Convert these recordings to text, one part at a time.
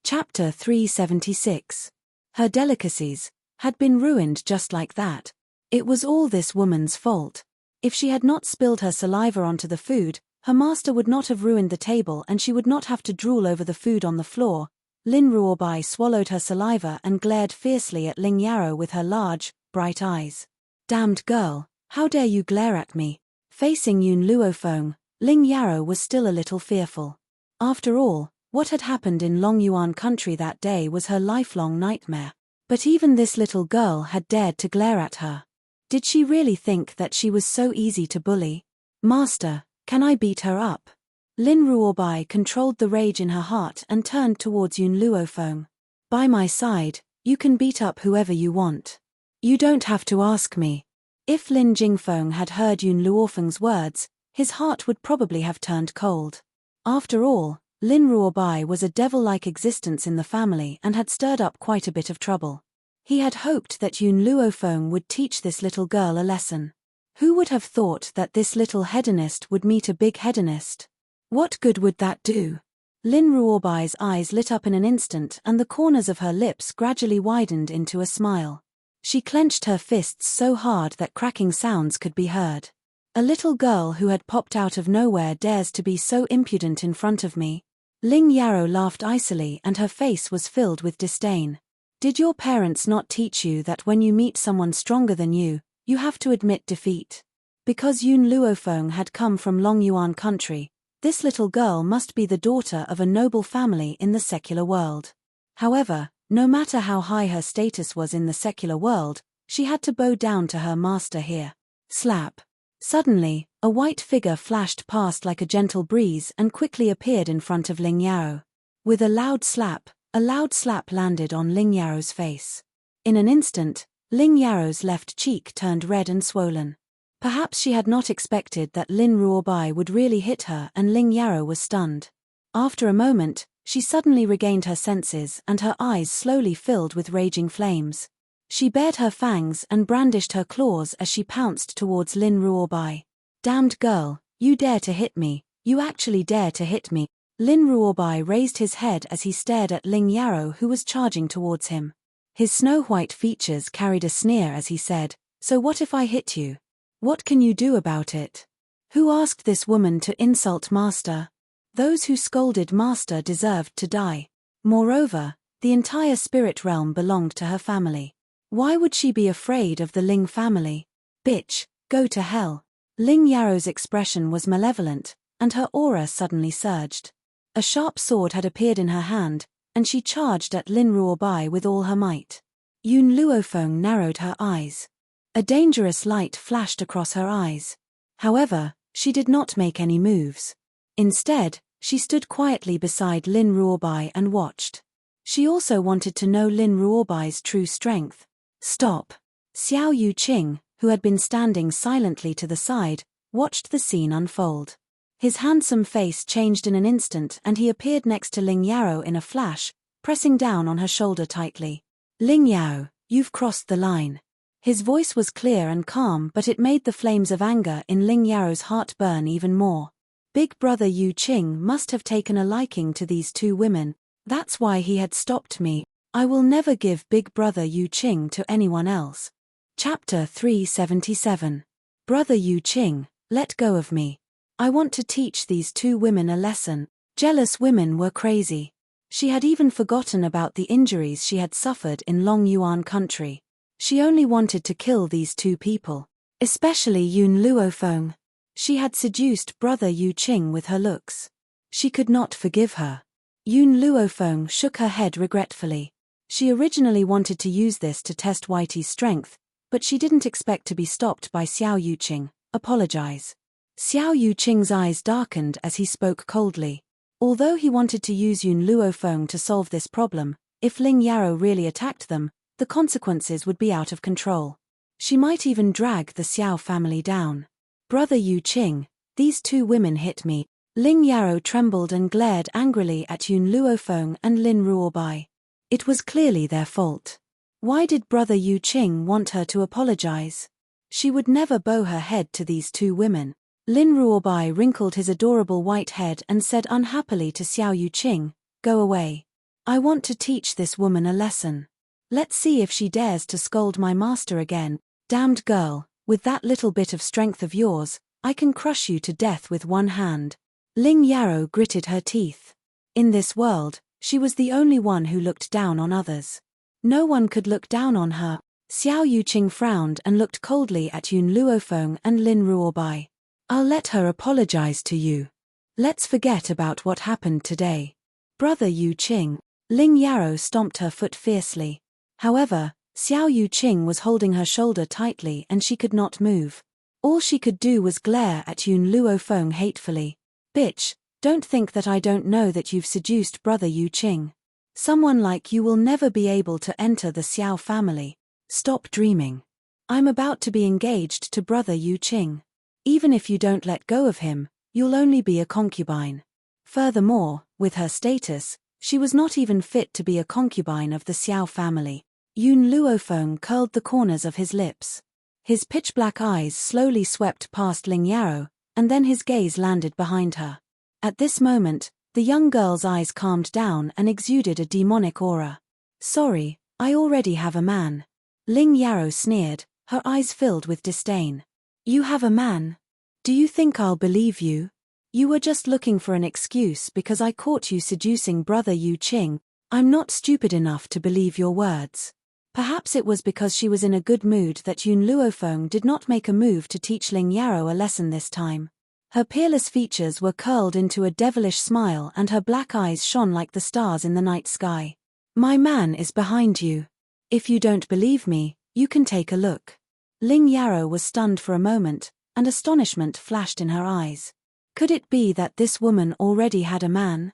Chapter 376. Her delicacies had been ruined just like that. It was all this woman's fault. If she had not spilled her saliva onto the food, her master would not have ruined the table and she would not have to drool over the food on the floor. Lin Ruobai swallowed her saliva and glared fiercely at Ling Yarrow with her large, bright eyes. Damned girl, how dare you glare at me? Facing Yun Luofeng, Ling Yarrow was still a little fearful. After all, what had happened in Longyuan country that day was her lifelong nightmare. But even this little girl had dared to glare at her. Did she really think that she was so easy to bully? Master, can I beat her up? Lin Ruobai controlled the rage in her heart and turned towards Yun Luofeng. By my side, you can beat up whoever you want. You don't have to ask me. If Lin Jingfeng had heard Yun Luofeng's words, his heart would probably have turned cold. After all, Lin Ruobai was a devil-like existence in the family and had stirred up quite a bit of trouble. He had hoped that Yun Luofeng would teach this little girl a lesson. Who would have thought that this little hedonist would meet a big hedonist? What good would that do? Lin Ruobai's eyes lit up in an instant and the corners of her lips gradually widened into a smile. She clenched her fists so hard that cracking sounds could be heard. A little girl who had popped out of nowhere dares to be so impudent in front of me. Ling Yarrow laughed icily and her face was filled with disdain. Did your parents not teach you that when you meet someone stronger than you have to admit defeat? Because Yun Luofeng had come from Longyuan country, this little girl must be the daughter of a noble family in the secular world. However, no matter how high her status was in the secular world, she had to bow down to her master here. Slap. Suddenly, a white figure flashed past like a gentle breeze and quickly appeared in front of Ling Yarrow. With a loud slap landed on Ling Yarrow's face. In an instant, Ling Yarrow's left cheek turned red and swollen. Perhaps she had not expected that Lin Ruobai would really hit her and Ling Yarrow was stunned. After a moment, she suddenly regained her senses and her eyes slowly filled with raging flames. She bared her fangs and brandished her claws as she pounced towards Lin Ruobai. Damned girl, you dare to hit me, you actually dare to hit me. Lin Ruobai raised his head as he stared at Ling Yarrow who was charging towards him. His snow-white features carried a sneer as he said, "So what if I hit you? What can you do about it? Who asked this woman to insult Master? Those who scolded Master deserved to die. Moreover, the entire spirit realm belonged to her family. Why would she be afraid of the Ling family? Bitch, go to hell." Ling Yarrow's expression was malevolent, and her aura suddenly surged. A sharp sword had appeared in her hand, and she charged at Lin Ruobai with all her might. Yun Luofeng narrowed her eyes. A dangerous light flashed across her eyes. However, she did not make any moves. Instead, she stood quietly beside Lin Ruobai and watched. She also wanted to know Lin Ruobai's true strength. Stop. Xiao Yuqing, who had been standing silently to the side, watched the scene unfold. His handsome face changed in an instant and he appeared next to Ling Yarrow in a flash, pressing down on her shoulder tightly. "Ling Yarrow, you've crossed the line." His voice was clear and calm but it made the flames of anger in Ling Yarrow's heart burn even more. Big brother Yuqing must have taken a liking to these two women, that's why he had stopped me. I will never give Big Brother Yuqing to anyone else. Chapter 377. Brother Yuqing, let go of me. I want to teach these two women a lesson. Jealous women were crazy. She had even forgotten about the injuries she had suffered in Longyuan country. She only wanted to kill these two people. Especially Yun Luofeng. She had seduced Brother Yuqing with her looks. She could not forgive her. Yun Luofeng shook her head regretfully. She originally wanted to use this to test Whitey's strength, but she didn't expect to be stopped by Xiao Yuqing. Apologize. Xiao Yuqing's eyes darkened as he spoke coldly. Although he wanted to use Yun Luofeng to solve this problem, if Ling Yarrow really attacked them, the consequences would be out of control. She might even drag the Xiao family down. Brother Yuqing, these two women hit me. Ling Yarrow trembled and glared angrily at Yun Luofeng and Lin Ruobai. It was clearly their fault. Why did Brother Yuqing want her to apologize? She would never bow her head to these two women. Lin Ruobai wrinkled his adorable white head and said unhappily to Xiao Yuqing, "Go away." I want to teach this woman a lesson. Let's see if she dares to scold my master again. Damned girl, with that little bit of strength of yours, I can crush you to death with one hand. Ling Yarrow gritted her teeth. In this world, she was the only one who looked down on others. No one could look down on her. Xiao Yuqing frowned and looked coldly at Yun Luofeng and Lin Ruobai. I'll let her apologize to you. Let's forget about what happened today. Brother Yuqing. Ling Yarrow stomped her foot fiercely. However, Xiao Yuqing was holding her shoulder tightly and she could not move. All she could do was glare at Yun Luofeng hatefully. Bitch, don't think that I don't know that you've seduced Brother Yuqing. Someone like you will never be able to enter the Xiao family. Stop dreaming. I'm about to be engaged to Brother Yuqing. Even if you don't let go of him, you'll only be a concubine. Furthermore, with her status, she was not even fit to be a concubine of the Xiao family. Yun Luofeng curled the corners of his lips. His pitch-black eyes slowly swept past Ling Yarrow, and then his gaze landed behind her. At this moment, the young girl's eyes calmed down and exuded a demonic aura. Sorry, I already have a man. Ling Yarrow sneered, her eyes filled with disdain. You have a man? Do you think I'll believe you? You were just looking for an excuse because I caught you seducing Brother Yuqing. I'm not stupid enough to believe your words. Perhaps it was because she was in a good mood that Yun Luofeng did not make a move to teach Ling Yarrow a lesson this time. Her peerless features were curled into a devilish smile and her black eyes shone like the stars in the night sky. My man is behind you. If you don't believe me, you can take a look. Ling Yarrow was stunned for a moment, and astonishment flashed in her eyes. Could it be that this woman already had a man?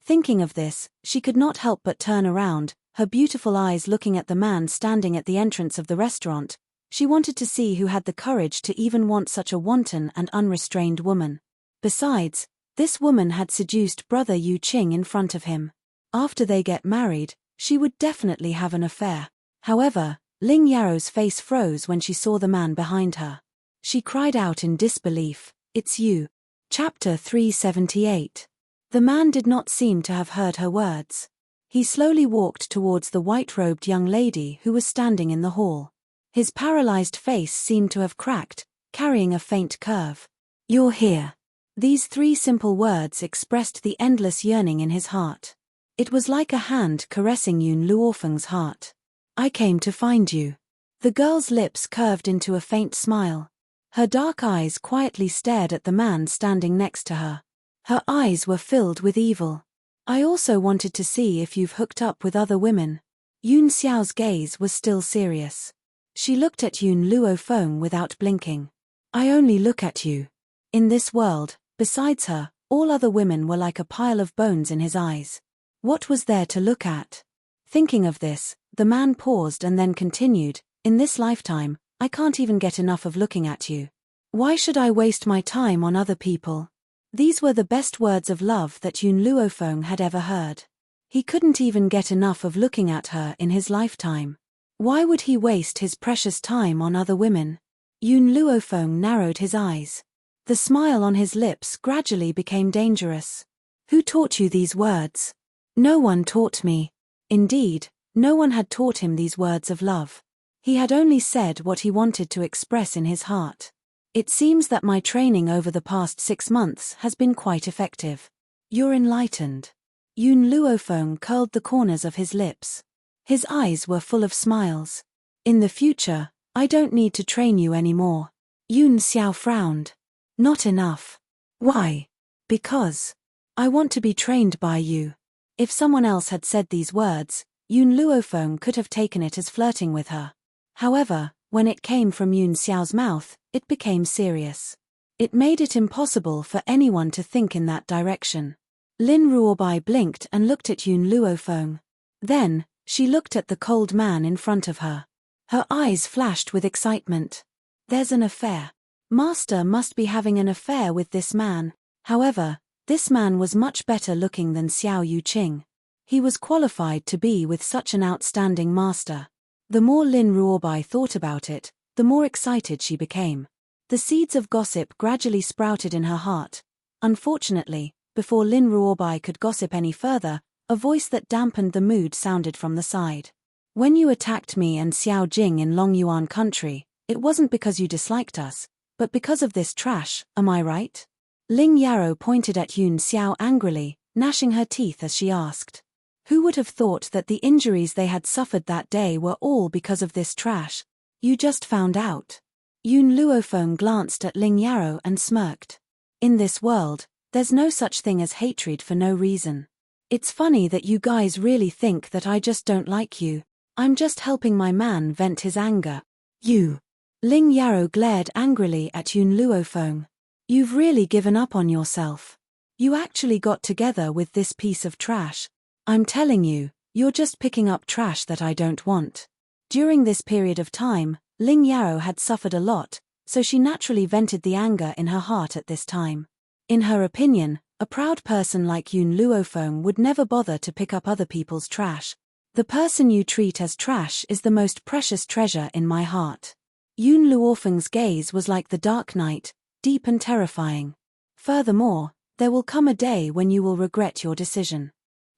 Thinking of this, she could not help but turn around, her beautiful eyes looking at the man standing at the entrance of the restaurant. She wanted to see who had the courage to even want such a wanton and unrestrained woman. Besides, this woman had seduced Brother Yuqing in front of him. After they get married, she would definitely have an affair. However, Ling Yarrow's face froze when she saw the man behind her. She cried out in disbelief, "It's you." Chapter 378. The man did not seem to have heard her words. He slowly walked towards the white-robed young lady who was standing in the hall. His paralyzed face seemed to have cracked, carrying a faint curve. "You're here." These three simple words expressed the endless yearning in his heart. It was like a hand caressing Yun Luofeng's heart. "I came to find you." The girl's lips curved into a faint smile. Her dark eyes quietly stared at the man standing next to her. Her eyes were filled with evil. "I also wanted to see if you've hooked up with other women." Yun Xiao's gaze was still serious. She looked at Yun Luofeng without blinking. "I only look at you." In this world, besides her, all other women were like a pile of bones in his eyes. What was there to look at? Thinking of this, the man paused and then continued, "In this lifetime, I can't even get enough of looking at you. Why should I waste my time on other people?" These were the best words of love that Yun Luofeng had ever heard. He couldn't even get enough of looking at her in his lifetime. Why would he waste his precious time on other women? Yun Luofeng narrowed his eyes. The smile on his lips gradually became dangerous. "Who taught you these words?" "No one taught me." Indeed, no one had taught him these words of love. He had only said what he wanted to express in his heart. "It seems that my training over the past 6 months has been quite effective. You're enlightened." Yun Luofeng curled the corners of his lips. His eyes were full of smiles. "In the future, I don't need to train you anymore." Yun Xiao frowned. "Not enough." "Why?" "Because I want to be trained by you." If someone else had said these words, Yun Luofeng could have taken it as flirting with her. However, when it came from Yun Xiao's mouth, it became serious. It made it impossible for anyone to think in that direction. Lin Ruobai blinked and looked at Yun Luofeng. Then, she looked at the cold man in front of her. Her eyes flashed with excitement. "There's an affair. Master must be having an affair with this man." However, this man was much better looking than Xiao Yuqing. He was qualified to be with such an outstanding master. The more Lin Ruobai thought about it, the more excited she became. The seeds of gossip gradually sprouted in her heart. Unfortunately, before Lin Ruobai could gossip any further, A voice that dampened the mood sounded from the side. When you attacked me and Xiao Jing in Longyuan country, it wasn't because you disliked us, but because of this trash, am I right? Ling Yarrow pointed at Yun Xiao angrily, gnashing her teeth as she asked. Who would have thought that the injuries they had suffered that day were all because of this trash? You just found out. Yun Luofeng glanced at Ling Yarrow and smirked. In this world, there's no such thing as hatred for no reason. It's funny that you guys really think that I just don't like you. I'm just helping my man vent his anger. You. Ling Yarrow glared angrily at Yun Luofeng. You've really given up on yourself. You actually got together with this piece of trash. I'm telling you, you're just picking up trash that I don't want. During this period of time, Ling Yarrow had suffered a lot, so she naturally vented the anger in her heart at this time. In her opinion, a proud person like Yun Luofeng would never bother to pick up other people's trash. The person you treat as trash is the most precious treasure in my heart. Yun Luofeng's gaze was like the dark night, deep and terrifying. Furthermore, there will come a day when you will regret your decision.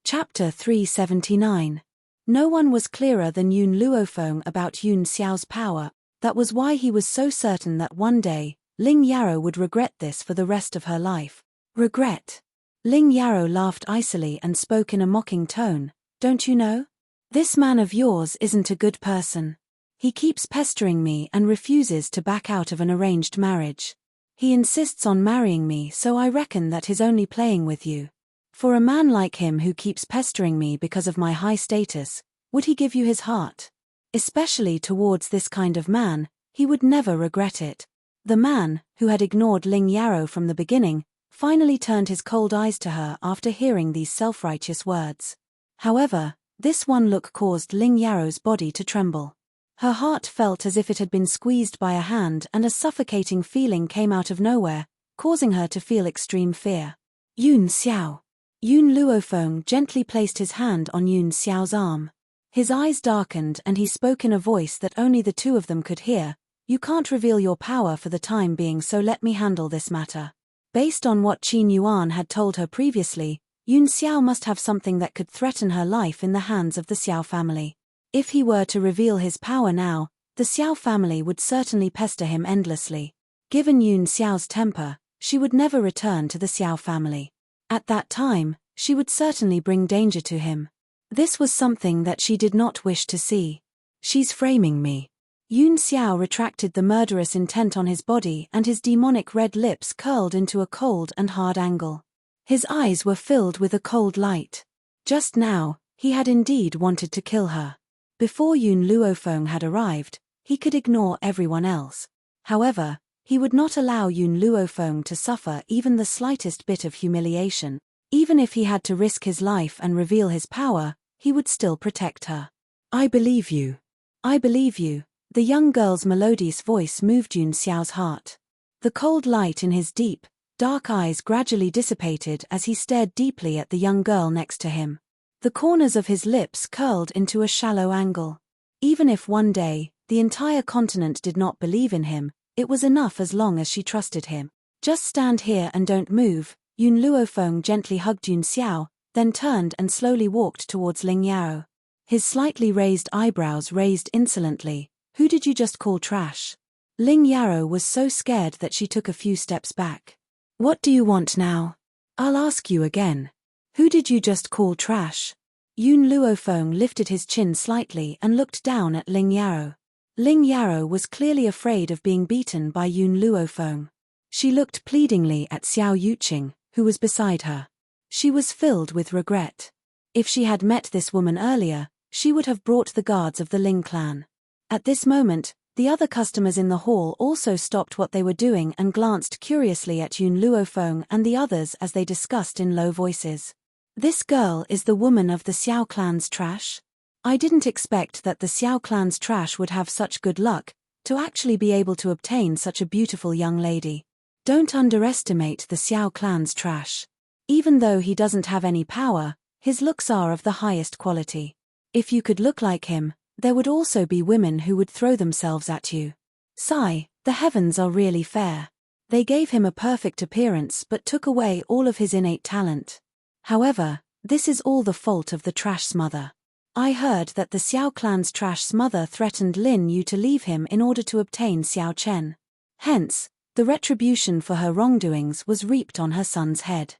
Chapter 379. No one was clearer than Yun Luofeng about Yun Xiao's power. That was why he was so certain that one day, Ling Yarrow would regret this for the rest of her life. Regret? Ling Yarrow laughed icily and spoke in a mocking tone. Don't you know? This man of yours isn't a good person. He keeps pestering me and refuses to back out of an arranged marriage. He insists on marrying me, so I reckon that he's only playing with you. For a man like him who keeps pestering me because of my high status, would he give you his heart? Especially towards this kind of man, he would never regret it. The man, who had ignored Ling Yarrow from the beginning, finally turned his cold eyes to her after hearing these self-righteous words. However, this one look caused Ling Yarrow's body to tremble. Her heart felt as if it had been squeezed by a hand, and a suffocating feeling came out of nowhere, causing her to feel extreme fear. Yun Xiao. Yun Luofeng gently placed his hand on Yun Xiao's arm. His eyes darkened and he spoke in a voice that only the two of them could hear. You can't reveal your power for the time being, so let me handle this matter. Based on what Qin Yuan had told her previously, Yun Xiao must have something that could threaten her life in the hands of the Xiao family. If he were to reveal his power now, the Xiao family would certainly pester him endlessly. Given Yun Xiao's temper, she would never return to the Xiao family. At that time, she would certainly bring danger to him. This was something that she did not wish to see. She's framing me. Yun Xiao retracted the murderous intent on his body, and his demonic red lips curled into a cold and hard angle. His eyes were filled with a cold light. Just now, he had indeed wanted to kill her. Before Yun Luofeng had arrived, he could ignore everyone else. However, he would not allow Yun Luofeng to suffer even the slightest bit of humiliation. Even if he had to risk his life and reveal his power, he would still protect her. I believe you. I believe you. The young girl's melodious voice moved Yun Xiao's heart. The cold light in his deep, dark eyes gradually dissipated as he stared deeply at the young girl next to him. The corners of his lips curled into a shallow angle. Even if one day, the entire continent did not believe in him, it was enough as long as she trusted him. Just stand here and don't move. Yun Luofeng gently hugged Yun Xiao, then turned and slowly walked towards Ling Yarrow. His slightly raised eyebrows raised insolently. Who did you just call trash? Ling Yarrow was so scared that she took a few steps back. What do you want now? I'll ask you again. Who did you just call trash? Yun Luofeng lifted his chin slightly and looked down at Ling Yarrow. Ling Yarrow was clearly afraid of being beaten by Yun Luofeng. She looked pleadingly at Xiao Yuqing, who was beside her. She was filled with regret. If she had met this woman earlier, she would have brought the guards of the Ling clan. At this moment, the other customers in the hall also stopped what they were doing and glanced curiously at Yun Luofeng and the others as they discussed in low voices. This girl is the woman of the Xiao clan's trash? I didn't expect that the Xiao clan's trash would have such good luck, to actually be able to obtain such a beautiful young lady. Don't underestimate the Xiao clan's trash. Even though he doesn't have any power, his looks are of the highest quality. If you could look like him, there would also be women who would throw themselves at you. Sigh, the heavens are really fair. They gave him a perfect appearance but took away all of his innate talent. However, This is all the fault of the Trash's mother. I heard that the Xiao clan's Trash's mother threatened Lin Yu to leave him in order to obtain Xiao Chen. Hence, the retribution for her wrongdoings was reaped on her son's head.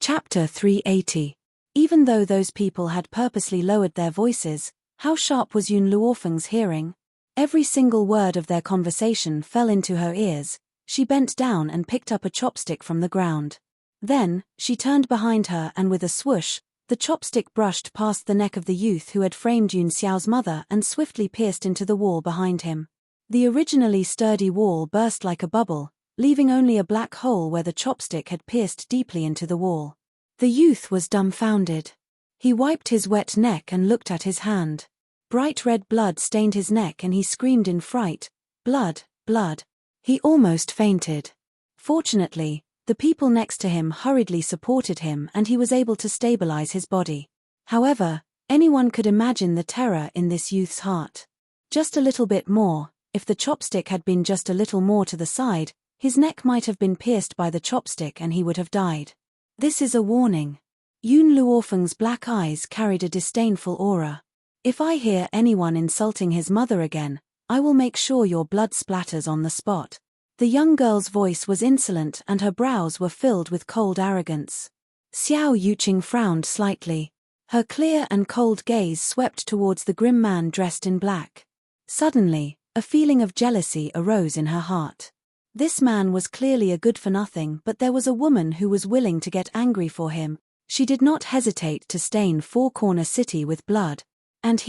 Chapter 380. Even though those people had purposely lowered their voices, how sharp was Yun Luofeng's hearing? Every single word of their conversation fell into her ears. She bent down and picked up a chopstick from the ground. Then, she turned behind her and with a swoosh, the chopstick brushed past the neck of the youth who had framed Yun Xiao's mother and swiftly pierced into the wall behind him. The originally sturdy wall burst like a bubble, leaving only a black hole where the chopstick had pierced deeply into the wall. The youth was dumbfounded. He wiped his wet neck and looked at his hand. Bright red blood stained his neck and he screamed in fright, "Blood, blood." He almost fainted. Fortunately, the people next to him hurriedly supported him and he was able to stabilize his body. However, anyone could imagine the terror in this youth's heart. Just a little bit more, if the chopstick had been just a little more to the side, his neck might have been pierced by the chopstick and he would have died. This is a warning. Yun Luofeng's black eyes carried a disdainful aura. If I hear anyone insulting his mother again, I will make sure your blood splatters on the spot. The young girl's voice was insolent and her brows were filled with cold arrogance. Xiao Yuqing frowned slightly. Her clear and cold gaze swept towards the grim man dressed in black. Suddenly, a feeling of jealousy arose in her heart. This man was clearly a good-for-nothing, but there was a woman who was willing to get angry for him. She did not hesitate to stain Four Corner City with blood. And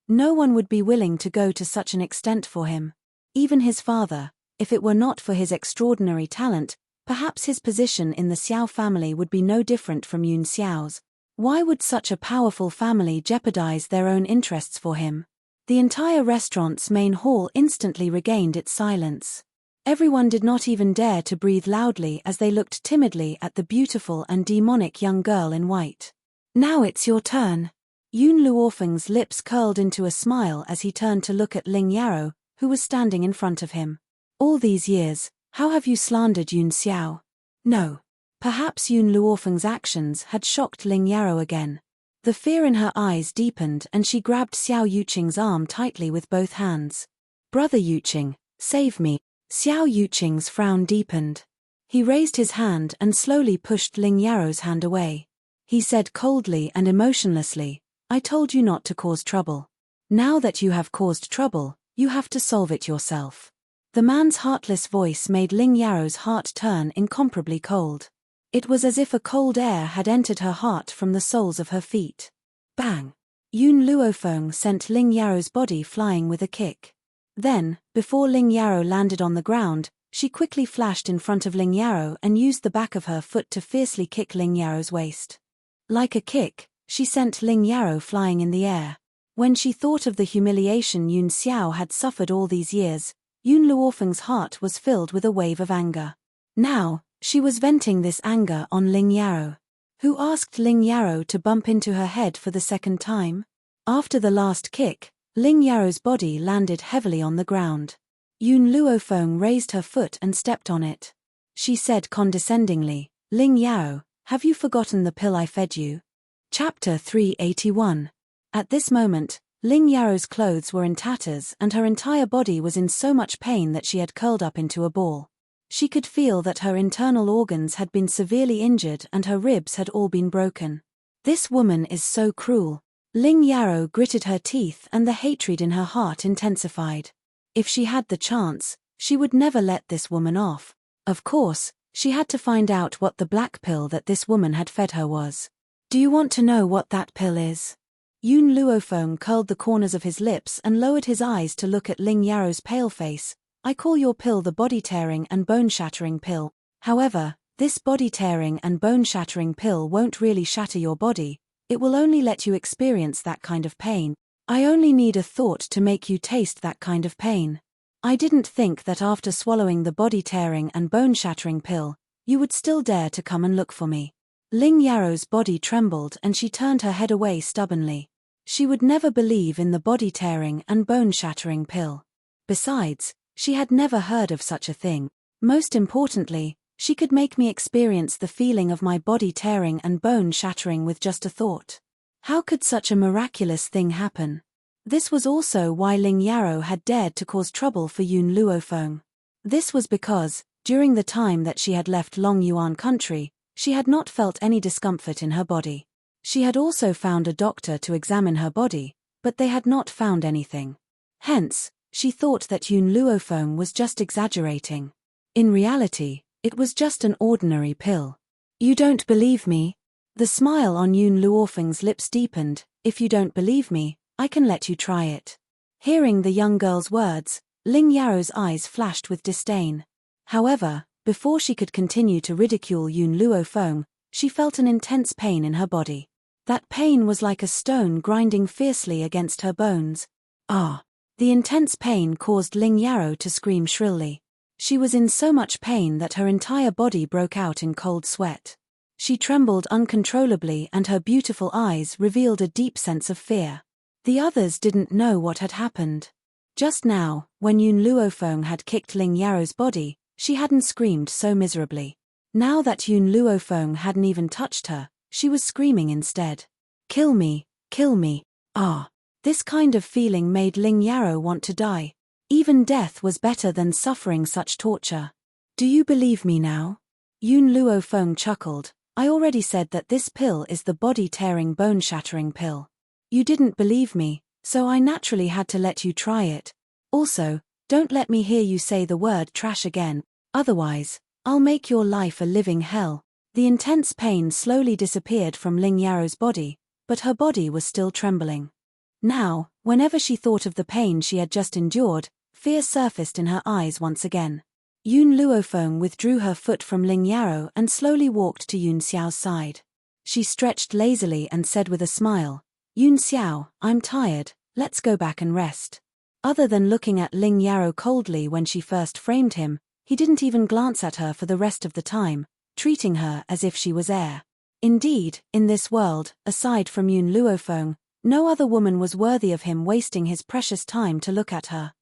no one would be willing to go to such an extent for him. Even his father, if it were not for his extraordinary talent, perhaps his position in the Xiao family would be no different from Yun Xiao's. Why would such a powerful family jeopardize their own interests for him? The entire restaurant's main hall instantly regained its silence. Everyone did not even dare to breathe loudly as they looked timidly at the beautiful and demonic young girl in white. Now it's your turn. Yun Luofeng's lips curled into a smile as he turned to look at Ling Yarrow, who was standing in front of him. All these years, how have you slandered Yun Xiao? No. Perhaps Yun Luofeng's actions had shocked Ling Yarrow again. The fear in her eyes deepened and she grabbed Xiao Yuqing's arm tightly with both hands. Brother Yuqing, save me. Xiao Yuqing's frown deepened. He raised his hand and slowly pushed Ling Yarrow's hand away. He said coldly and emotionlessly, I told you not to cause trouble. Now that you have caused trouble, you have to solve it yourself. The man's heartless voice made Ling Yarrow's heart turn incomparably cold. It was as if a cold air had entered her heart from the soles of her feet. Bang! Yun Luofeng sent Ling Yarrow's body flying with a kick. Then, before Ling Yarrow landed on the ground, she quickly flashed in front of Ling Yarrow and used the back of her foot to fiercely kick Ling Yarrow's waist. Like a kick, she sent Ling Yarrow flying in the air. When she thought of the humiliation Yun Xiao had suffered all these years, Yun Luofeng's heart was filled with a wave of anger. Now, she was venting this anger on Ling Yarrow. Who asked Ling Yarrow to bump into her head for the second time? After the last kick, Ling Yarrow's body landed heavily on the ground. Yun Luofeng raised her foot and stepped on it. She said condescendingly, Ling Yarrow, have you forgotten the pill I fed you? Chapter 381. At this moment, Ling Yarrow's clothes were in tatters and her entire body was in so much pain that she had curled up into a ball. She could feel that her internal organs had been severely injured and her ribs had all been broken. This woman is so cruel. Ling Yarrow gritted her teeth and the hatred in her heart intensified. If she had the chance, she would never let this woman off. Of course, she had to find out what the black pill that this woman had fed her was. Do you want to know what that pill is? Yun Luofeng curled the corners of his lips and lowered his eyes to look at Ling Yarrow's pale face. I call your pill the body-tearing and bone-shattering pill. However, this body-tearing and bone-shattering pill won't really shatter your body. It will only let you experience that kind of pain. I only need a thought to make you taste that kind of pain. I didn't think that after swallowing the body-tearing and bone-shattering pill, you would still dare to come and look for me. Ling Yarrow's body trembled and she turned her head away stubbornly. She would never believe in the body-tearing and bone-shattering pill. Besides, she had never heard of such a thing. Most importantly, She could make me experience the feeling of my body tearing and bone shattering with just a thought. How could such a miraculous thing happen? This was also why Ling Yarrow had dared to cause trouble for Yun Luofeng. This was because, during the time that she had left Long Yuan country, she had not felt any discomfort in her body. She had also found a doctor to examine her body, but they had not found anything. Hence, she thought that Yun Luofeng was just exaggerating. In reality, it was just an ordinary pill. You don't believe me? The smile on Yun Luofeng's lips deepened. If you don't believe me, I can let you try it. Hearing the young girl's words, Ling Yarrow's eyes flashed with disdain. However, before she could continue to ridicule Yun Luofeng, she felt an intense pain in her body. That pain was like a stone grinding fiercely against her bones. Ah! The intense pain caused Ling Yarrow to scream shrilly. She was in so much pain that her entire body broke out in cold sweat. She trembled uncontrollably and her beautiful eyes revealed a deep sense of fear. The others didn't know what had happened. Just now, when Yun Luofeng had kicked Ling Yarrow's body, she hadn't screamed so miserably. Now that Yun Luofeng hadn't even touched her, she was screaming instead. Kill me, kill me. Ah! This kind of feeling made Ling Yarrow want to die. Even death was better than suffering such torture. Do you believe me now? Yun Luofeng chuckled. I already said that this pill is the body-tearing, bone-shattering pill. You didn't believe me, so I naturally had to let you try it. Also, don't let me hear you say the word trash again, otherwise, I'll make your life a living hell. The intense pain slowly disappeared from Ling Yarrow's body, but her body was still trembling. Now, whenever she thought of the pain she had just endured, fear surfaced in her eyes once again. Yun Luofeng withdrew her foot from Ling Yarrow and slowly walked to Yun Xiao's side. She stretched lazily and said with a smile, Yun Xiao, I'm tired, let's go back and rest. Other than looking at Ling Yarrow coldly when she first framed him, he didn't even glance at her for the rest of the time, treating her as if she was air. Indeed, in this world, aside from Yun Luofeng, no other woman was worthy of him wasting his precious time to look at her.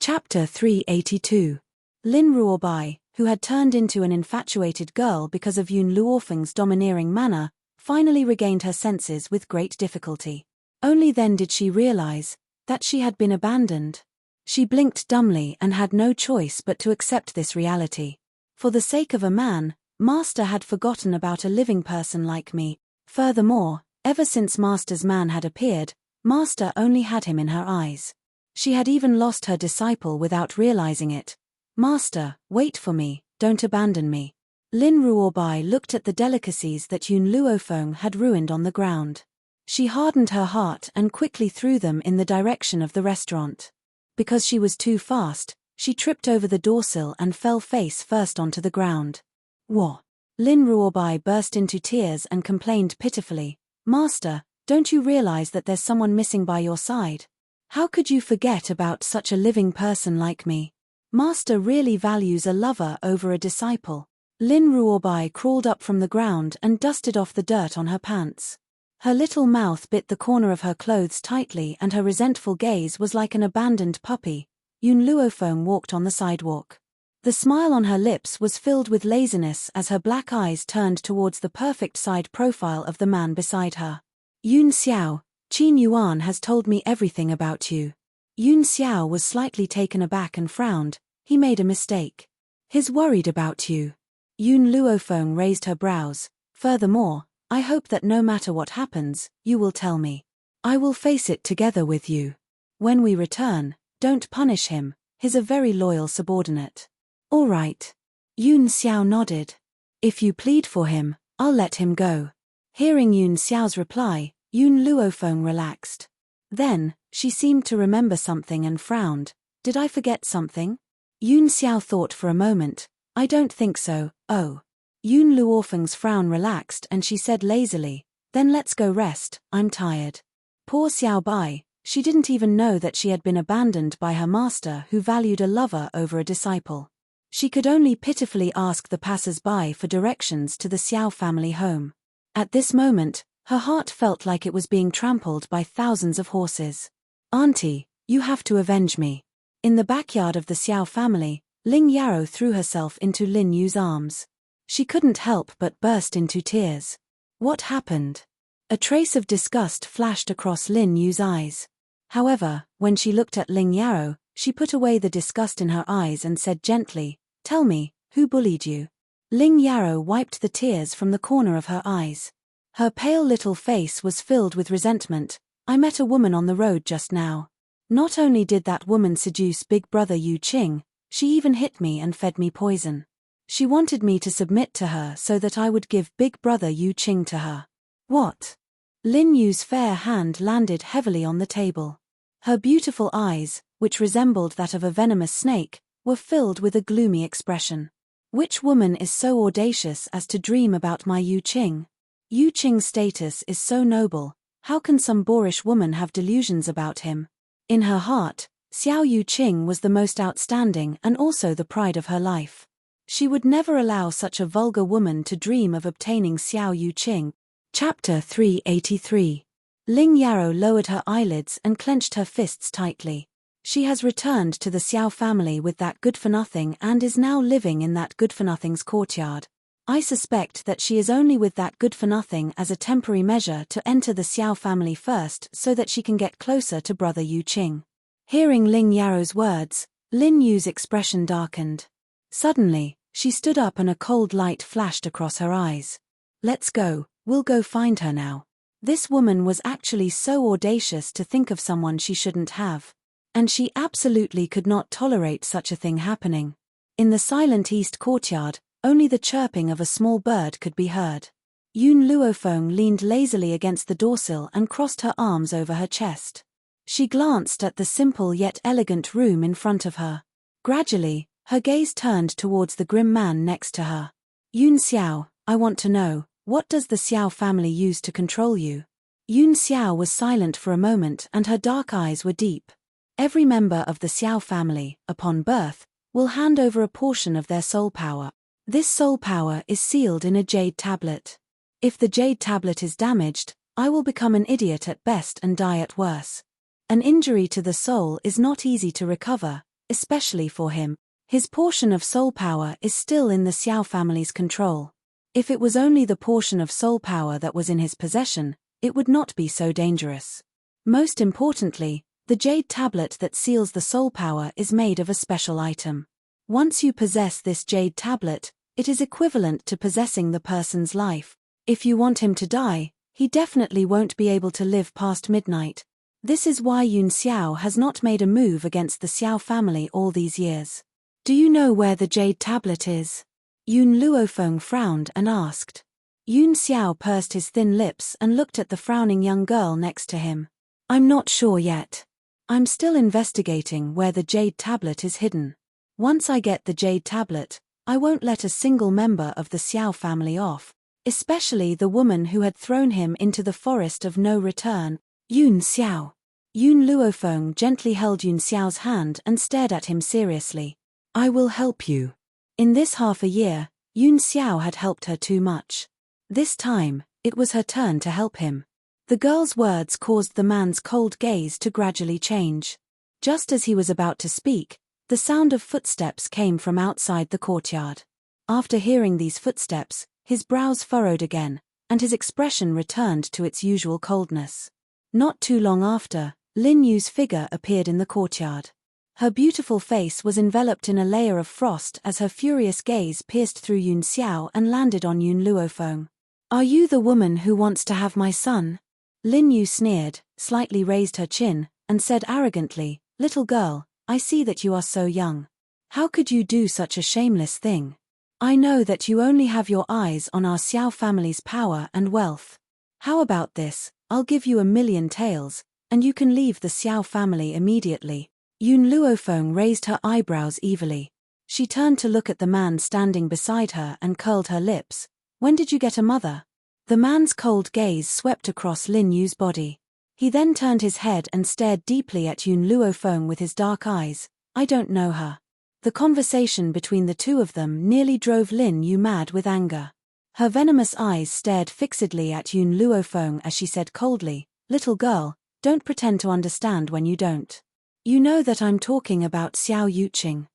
Chapter 382. Lin Ruobai, who had turned into an infatuated girl because of Yun Luofeng's domineering manner, finally regained her senses with great difficulty. Only then did she realize that she had been abandoned. She blinked dumbly and had no choice but to accept this reality. For the sake of a man, Master had forgotten about a living person like me. Furthermore, ever since Master's man had appeared, Master only had him in her eyes. She had even lost her disciple without realizing it. Master, wait for me, don't abandon me. Lin Ruobai looked at the delicacies that Yun Luofeng had ruined on the ground. She hardened her heart and quickly threw them in the direction of the restaurant. Because she was too fast, she tripped over the doorsill and fell face first onto the ground. What? Lin Ruobai burst into tears and complained pitifully, Master, don't you realize that there's someone missing by your side? How could you forget about such a living person like me? Master really values a lover over a disciple. Lin Ruobai crawled up from the ground and dusted off the dirt on her pants. Her little mouth bit the corner of her clothes tightly and her resentful gaze was like an abandoned puppy. Yun Luofeng walked on the sidewalk. The smile on her lips was filled with laziness as her black eyes turned towards the perfect side profile of the man beside her. Yun Xiao, Qin Yuan has told me everything about you. Yun Xiao was slightly taken aback and frowned. He made a mistake. He's worried about you. Yun Luofeng raised her brows. Furthermore, I hope that no matter what happens, you will tell me. I will face it together with you. When we return, don't punish him, he's a very loyal subordinate. All right. Yun Xiao nodded. If you plead for him, I'll let him go. Hearing Yun Xiao's reply, Yun Luofeng relaxed. Then, she seemed to remember something and frowned. Did I forget something? Yun Xiao thought for a moment. I don't think so, oh. Yun Luofeng's frown relaxed and she said lazily, then let's go rest, I'm tired. Poor Xiao Bai, she didn't even know that she had been abandoned by her master who valued a lover over a disciple. She could only pitifully ask the passers-by for directions to the Xiao family home. At this moment, her heart felt like it was being trampled by thousands of horses. Auntie, you have to avenge me. In the backyard of the Xiao family, Ling Yarrow threw herself into Lin Yu's arms. She couldn't help but burst into tears. What happened? A trace of disgust flashed across Lin Yu's eyes. However, when she looked at Ling Yaro, she put away the disgust in her eyes and said gently, "Tell me, who bullied you?" Ling Yaro wiped the tears from the corner of her eyes. Her pale little face was filled with resentment. "I met a woman on the road just now. Not only did that woman seduce Big Brother Yu Qing, she even hit me and fed me poison. She wanted me to submit to her so that I would give Big Brother Yu Qing to her." What? Lin Yu's fair hand landed heavily on the table. Her beautiful eyes, which resembled that of a venomous snake, were filled with a gloomy expression. Which woman is so audacious as to dream about my Yu Qing? Yu Qing's status is so noble, how can some boorish woman have delusions about him? In her heart, Xiao Yu Qing was the most outstanding and also the pride of her life. She would never allow such a vulgar woman to dream of obtaining Xiao Yu Qing. Chapter 383. Ling Yaro lowered her eyelids and clenched her fists tightly. She has returned to the Xiao family with that good-for-nothing and is now living in that good-for-nothing's courtyard. I suspect that she is only with that good-for-nothing as a temporary measure to enter the Xiao family first so that she can get closer to Brother Yu Qing. Hearing Ling Yaro's words, Lin Yu's expression darkened. Suddenly, she stood up and a cold light flashed across her eyes. "Let's go. We'll go find her now." This woman was actually so audacious to think of someone she shouldn't have. And she absolutely could not tolerate such a thing happening. In the silent east courtyard, only the chirping of a small bird could be heard. Yun Luofeng leaned lazily against the doorsill and crossed her arms over her chest. She glanced at the simple yet elegant room in front of her. Gradually, her gaze turned towards the grim man next to her. "Yun Xiao, I want to know, what does the Xiao family use to control you?" Yun Xiao was silent for a moment and her dark eyes were deep. Every member of the Xiao family, upon birth, will hand over a portion of their soul power. This soul power is sealed in a jade tablet. If the jade tablet is damaged, I will become an idiot at best and die at worst. An injury to the soul is not easy to recover, especially for him. His portion of soul power is still in the Xiao family's control. If it was only the portion of soul power that was in his possession, it would not be so dangerous. Most importantly, the jade tablet that seals the soul power is made of a special item. Once you possess this jade tablet, it is equivalent to possessing the person's life. If you want him to die, he definitely won't be able to live past midnight. This is why Yun Xiao has not made a move against the Xiao family all these years. "Do you know where the jade tablet is?" Yun Luofeng frowned and asked. Yun Xiao pursed his thin lips and looked at the frowning young girl next to him. "I'm not sure yet. I'm still investigating where the jade tablet is hidden. Once I get the jade tablet, I won't let a single member of the Xiao family off, especially the woman who had thrown him into the forest of no return." "Yun Xiao." Yun Luofeng gently held Yun Xiao's hand and stared at him seriously. "I will help you." In this half a year, Yun Xiao had helped her too much. This time, it was her turn to help him. The girl's words caused the man's cold gaze to gradually change. Just as he was about to speak, the sound of footsteps came from outside the courtyard. After hearing these footsteps, his brows furrowed again, and his expression returned to its usual coldness. Not too long after, Lin Yu's figure appeared in the courtyard. Her beautiful face was enveloped in a layer of frost as her furious gaze pierced through Yun Xiao and landed on Yun Luofeng. "Are you the woman who wants to have my son?" Lin Yu sneered, slightly raised her chin, and said arrogantly, "Little girl, I see that you are so young. How could you do such a shameless thing? I know that you only have your eyes on our Xiao family's power and wealth. How about this? I'll give you 1,000,000 taels, and you can leave the Xiao family immediately." Yun Luofeng raised her eyebrows evilly. She turned to look at the man standing beside her and curled her lips. "When did you get a mother?" The man's cold gaze swept across Lin Yu's body. He then turned his head and stared deeply at Yun Luofeng with his dark eyes. "I don't know her." The conversation between the two of them nearly drove Lin Yu mad with anger. Her venomous eyes stared fixedly at Yun Luofeng as she said coldly, "Little girl, don't pretend to understand when you don't. You know that I'm talking about Xiao Yuqing."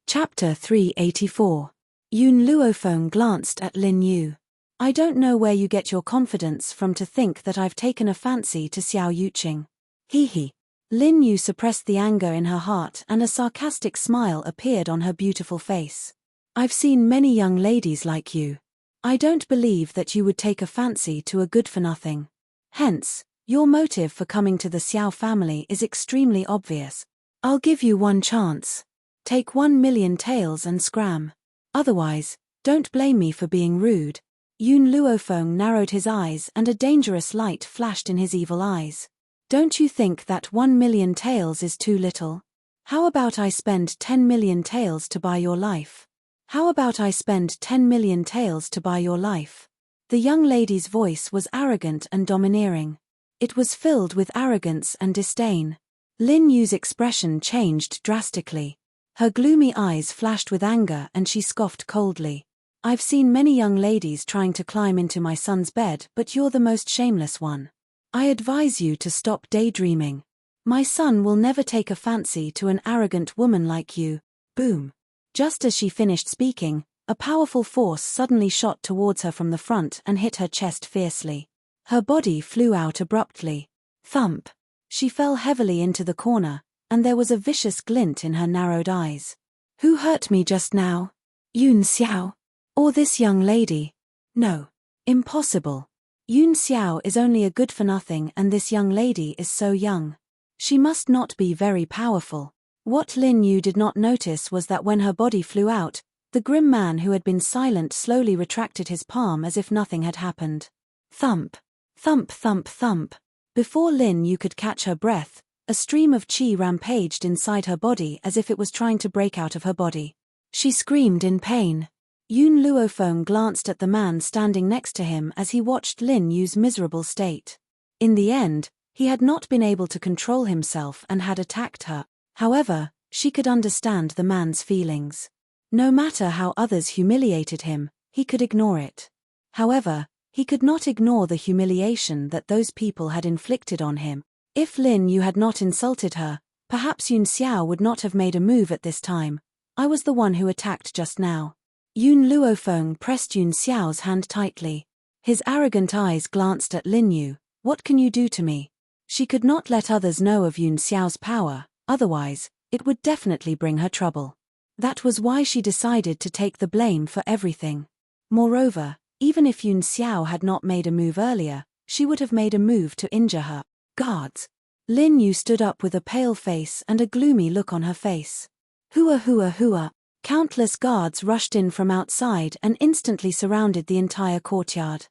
Chapter 384. Yun Luofeng glanced at Lin Yu. I don't know where you get your confidence from to think that I've taken a fancy to Xiao Yuqing. He. Lin Yu suppressed the anger in her heart and a sarcastic smile appeared on her beautiful face. I've seen many young ladies like you. I don't believe that you would take a fancy to a good-for-nothing. Hence, your motive for coming to the Xiao family is extremely obvious. I'll give you one chance. Take 1,000,000 taels and scram. Otherwise, don't blame me for being rude. Yun Luofeng narrowed his eyes and a dangerous light flashed in his evil eyes. Don't you think that 1,000,000 taels is too little? How about I spend 10,000,000 taels to buy your life? How about I spend 10,000,000 taels to buy your life? The young lady's voice was arrogant and domineering. It was filled with arrogance and disdain. Lin Yu's expression changed drastically. Her gloomy eyes flashed with anger and she scoffed coldly. I've seen many young ladies trying to climb into my son's bed, but you're the most shameless one. I advise you to stop daydreaming. My son will never take a fancy to an arrogant woman like you. Boom. Just as she finished speaking, a powerful force suddenly shot towards her from the front and hit her chest fiercely. Her body flew out abruptly. Thump. She fell heavily into the corner, and there was a vicious glint in her narrowed eyes. Who hurt me just now? Yun Xiao? Or this young lady? No. Impossible. Yun Xiao is only a good-for-nothing and this young lady is so young. She must not be very powerful. What Lin Yu did not notice was that when her body flew out, the grim man who had been silent slowly retracted his palm as if nothing had happened. Thump. Thump thump thump. Before Lin Yu could catch her breath, a stream of qi rampaged inside her body as if it was trying to break out of her body. She screamed in pain. Yun Luofeng glanced at the man standing next to him as he watched Lin Yu's miserable state. In the end, he had not been able to control himself and had attacked her. However, she could understand the man's feelings. No matter how others humiliated him, he could ignore it. However, he could not ignore the humiliation that those people had inflicted on him. If Lin Yu had not insulted her, perhaps Yun Xiao would not have made a move at this time. I was the one who attacked just now. Yun Luofeng pressed Yun Xiao's hand tightly. His arrogant eyes glanced at Lin Yu. What can you do to me? She could not let others know of Yun Xiao's power, otherwise, it would definitely bring her trouble. That was why she decided to take the blame for everything. Moreover, even if Yun Xiao had not made a move earlier, she would have made a move to injure her. Guards. Lin Yu stood up with a pale face and a gloomy look on her face. Hua hua hua. Countless guards rushed in from outside and instantly surrounded the entire courtyard.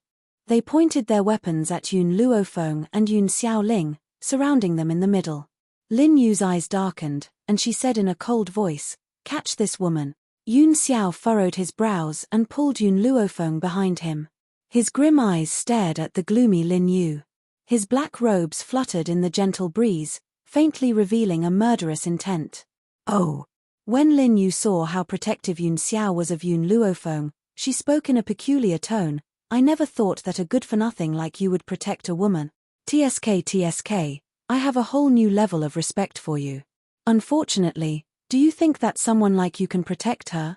They pointed their weapons at Yun Luofeng and Yun Xiaoling, surrounding them in the middle. Lin Yu's eyes darkened, and she said in a cold voice, "Catch this woman." Yun Xiao furrowed his brows and pulled Yun Luofeng behind him. His grim eyes stared at the gloomy Lin Yu. His black robes fluttered in the gentle breeze, faintly revealing a murderous intent. Oh! When Lin Yu saw how protective Yun Xiao was of Yun Luofeng, she spoke in a peculiar tone. I never thought that a good-for-nothing like you would protect a woman. TSK, I have a whole new level of respect for you. Unfortunately, do you think that someone like you can protect her?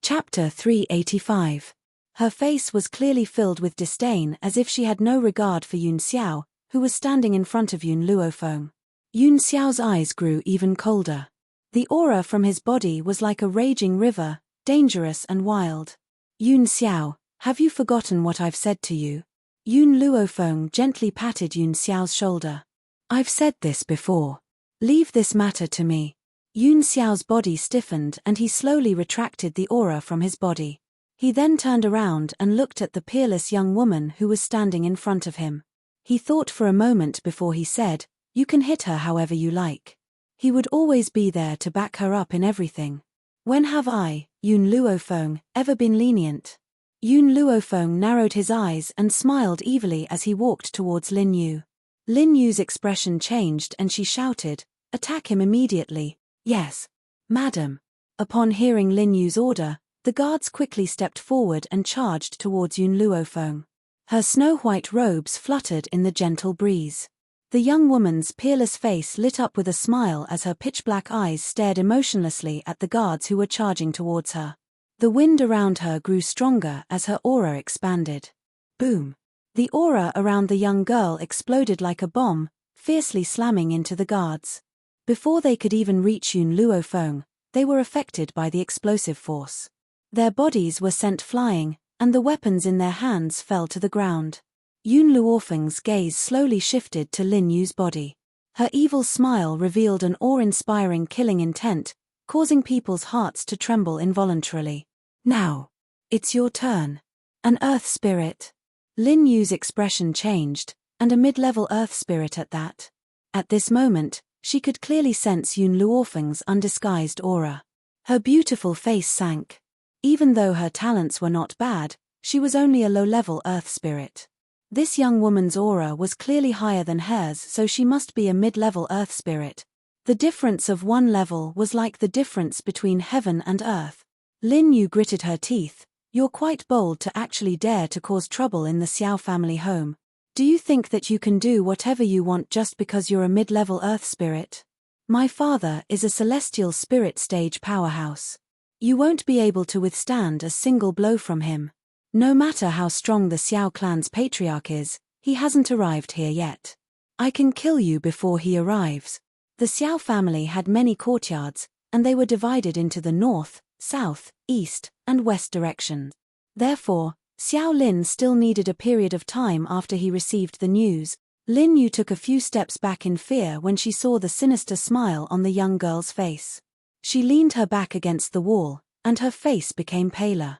Chapter 385. Her face was clearly filled with disdain as if she had no regard for Yun Xiao, who was standing in front of Yun Luofeng. Yun Xiao's eyes grew even colder. The aura from his body was like a raging river, dangerous and wild. Yun Xiao, have you forgotten what I've said to you? Yun Luofeng gently patted Yun Xiao's shoulder. I've said this before. Leave this matter to me. Yun Xiao's body stiffened and he slowly retracted the aura from his body. He then turned around and looked at the peerless young woman who was standing in front of him. He thought for a moment before he said, "You can hit her however you like." He would always be there to back her up in everything. When have I, Yun Luofeng, ever been lenient? Yun Luofeng narrowed his eyes and smiled evilly as he walked towards Lin Yu. Lin Yu's expression changed and she shouted, "Attack him immediately." Yes, madam. Upon hearing Lin Yu's order, the guards quickly stepped forward and charged towards Yun Luofeng. Her snow-white robes fluttered in the gentle breeze. The young woman's peerless face lit up with a smile as her pitch-black eyes stared emotionlessly at the guards who were charging towards her. The wind around her grew stronger as her aura expanded. Boom! The aura around the young girl exploded like a bomb, fiercely slamming into the guards. Before they could even reach Yun Luofeng, they were affected by the explosive force. Their bodies were sent flying, and the weapons in their hands fell to the ground. Yun Luofeng's gaze slowly shifted to Lin Yu's body. Her evil smile revealed an awe-inspiring killing intent, causing people's hearts to tremble involuntarily. Now, it's your turn. An earth spirit. Lin Yu's expression changed, and a mid-level earth spirit at that. At this moment, she could clearly sense Yun Luofeng's undisguised aura. Her beautiful face sank. Even though her talents were not bad, she was only a low-level earth spirit. This young woman's aura was clearly higher than hers, so she must be a mid-level earth spirit. The difference of one level was like the difference between heaven and earth. Lin Yu gritted her teeth. You're quite bold to actually dare to cause trouble in the Xiao family home. Do you think that you can do whatever you want just because you're a mid-level earth spirit? My father is a celestial spirit stage powerhouse. You won't be able to withstand a single blow from him. No matter how strong the Xiao clan's patriarch is, he hasn't arrived here yet. I can kill you before he arrives. The Xiao family had many courtyards, and they were divided into the north, south, east, and west directions. Therefore, Xiao Lin still needed a period of time after he received the news. Lin Yu took a few steps back in fear when she saw the sinister smile on the young girl's face. She leaned her back against the wall, and her face became paler.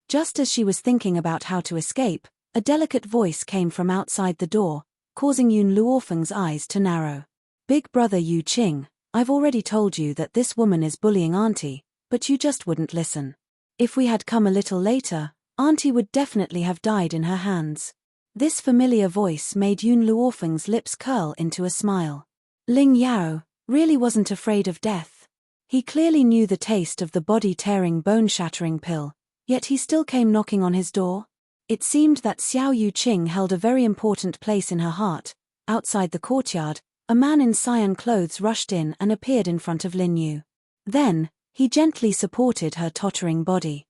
Just as she was thinking about how to escape, a delicate voice came from outside the door, causing Yun Luofeng's eyes to narrow. Big brother Yu Qing, I've already told you that this woman is bullying Auntie, but you just wouldn't listen. If we had come a little later, Auntie would definitely have died in her hands. This familiar voice made Yun Luofeng's lips curl into a smile. Ling Yao really wasn't afraid of death. He clearly knew the taste of the body-tearing, bone-shattering pill, yet he still came knocking on his door. It seemed that Xiao Yu Qing held a very important place in her heart. Outside the courtyard, a man in cyan clothes rushed in and appeared in front of Lin Yu. Then, he gently supported her tottering body.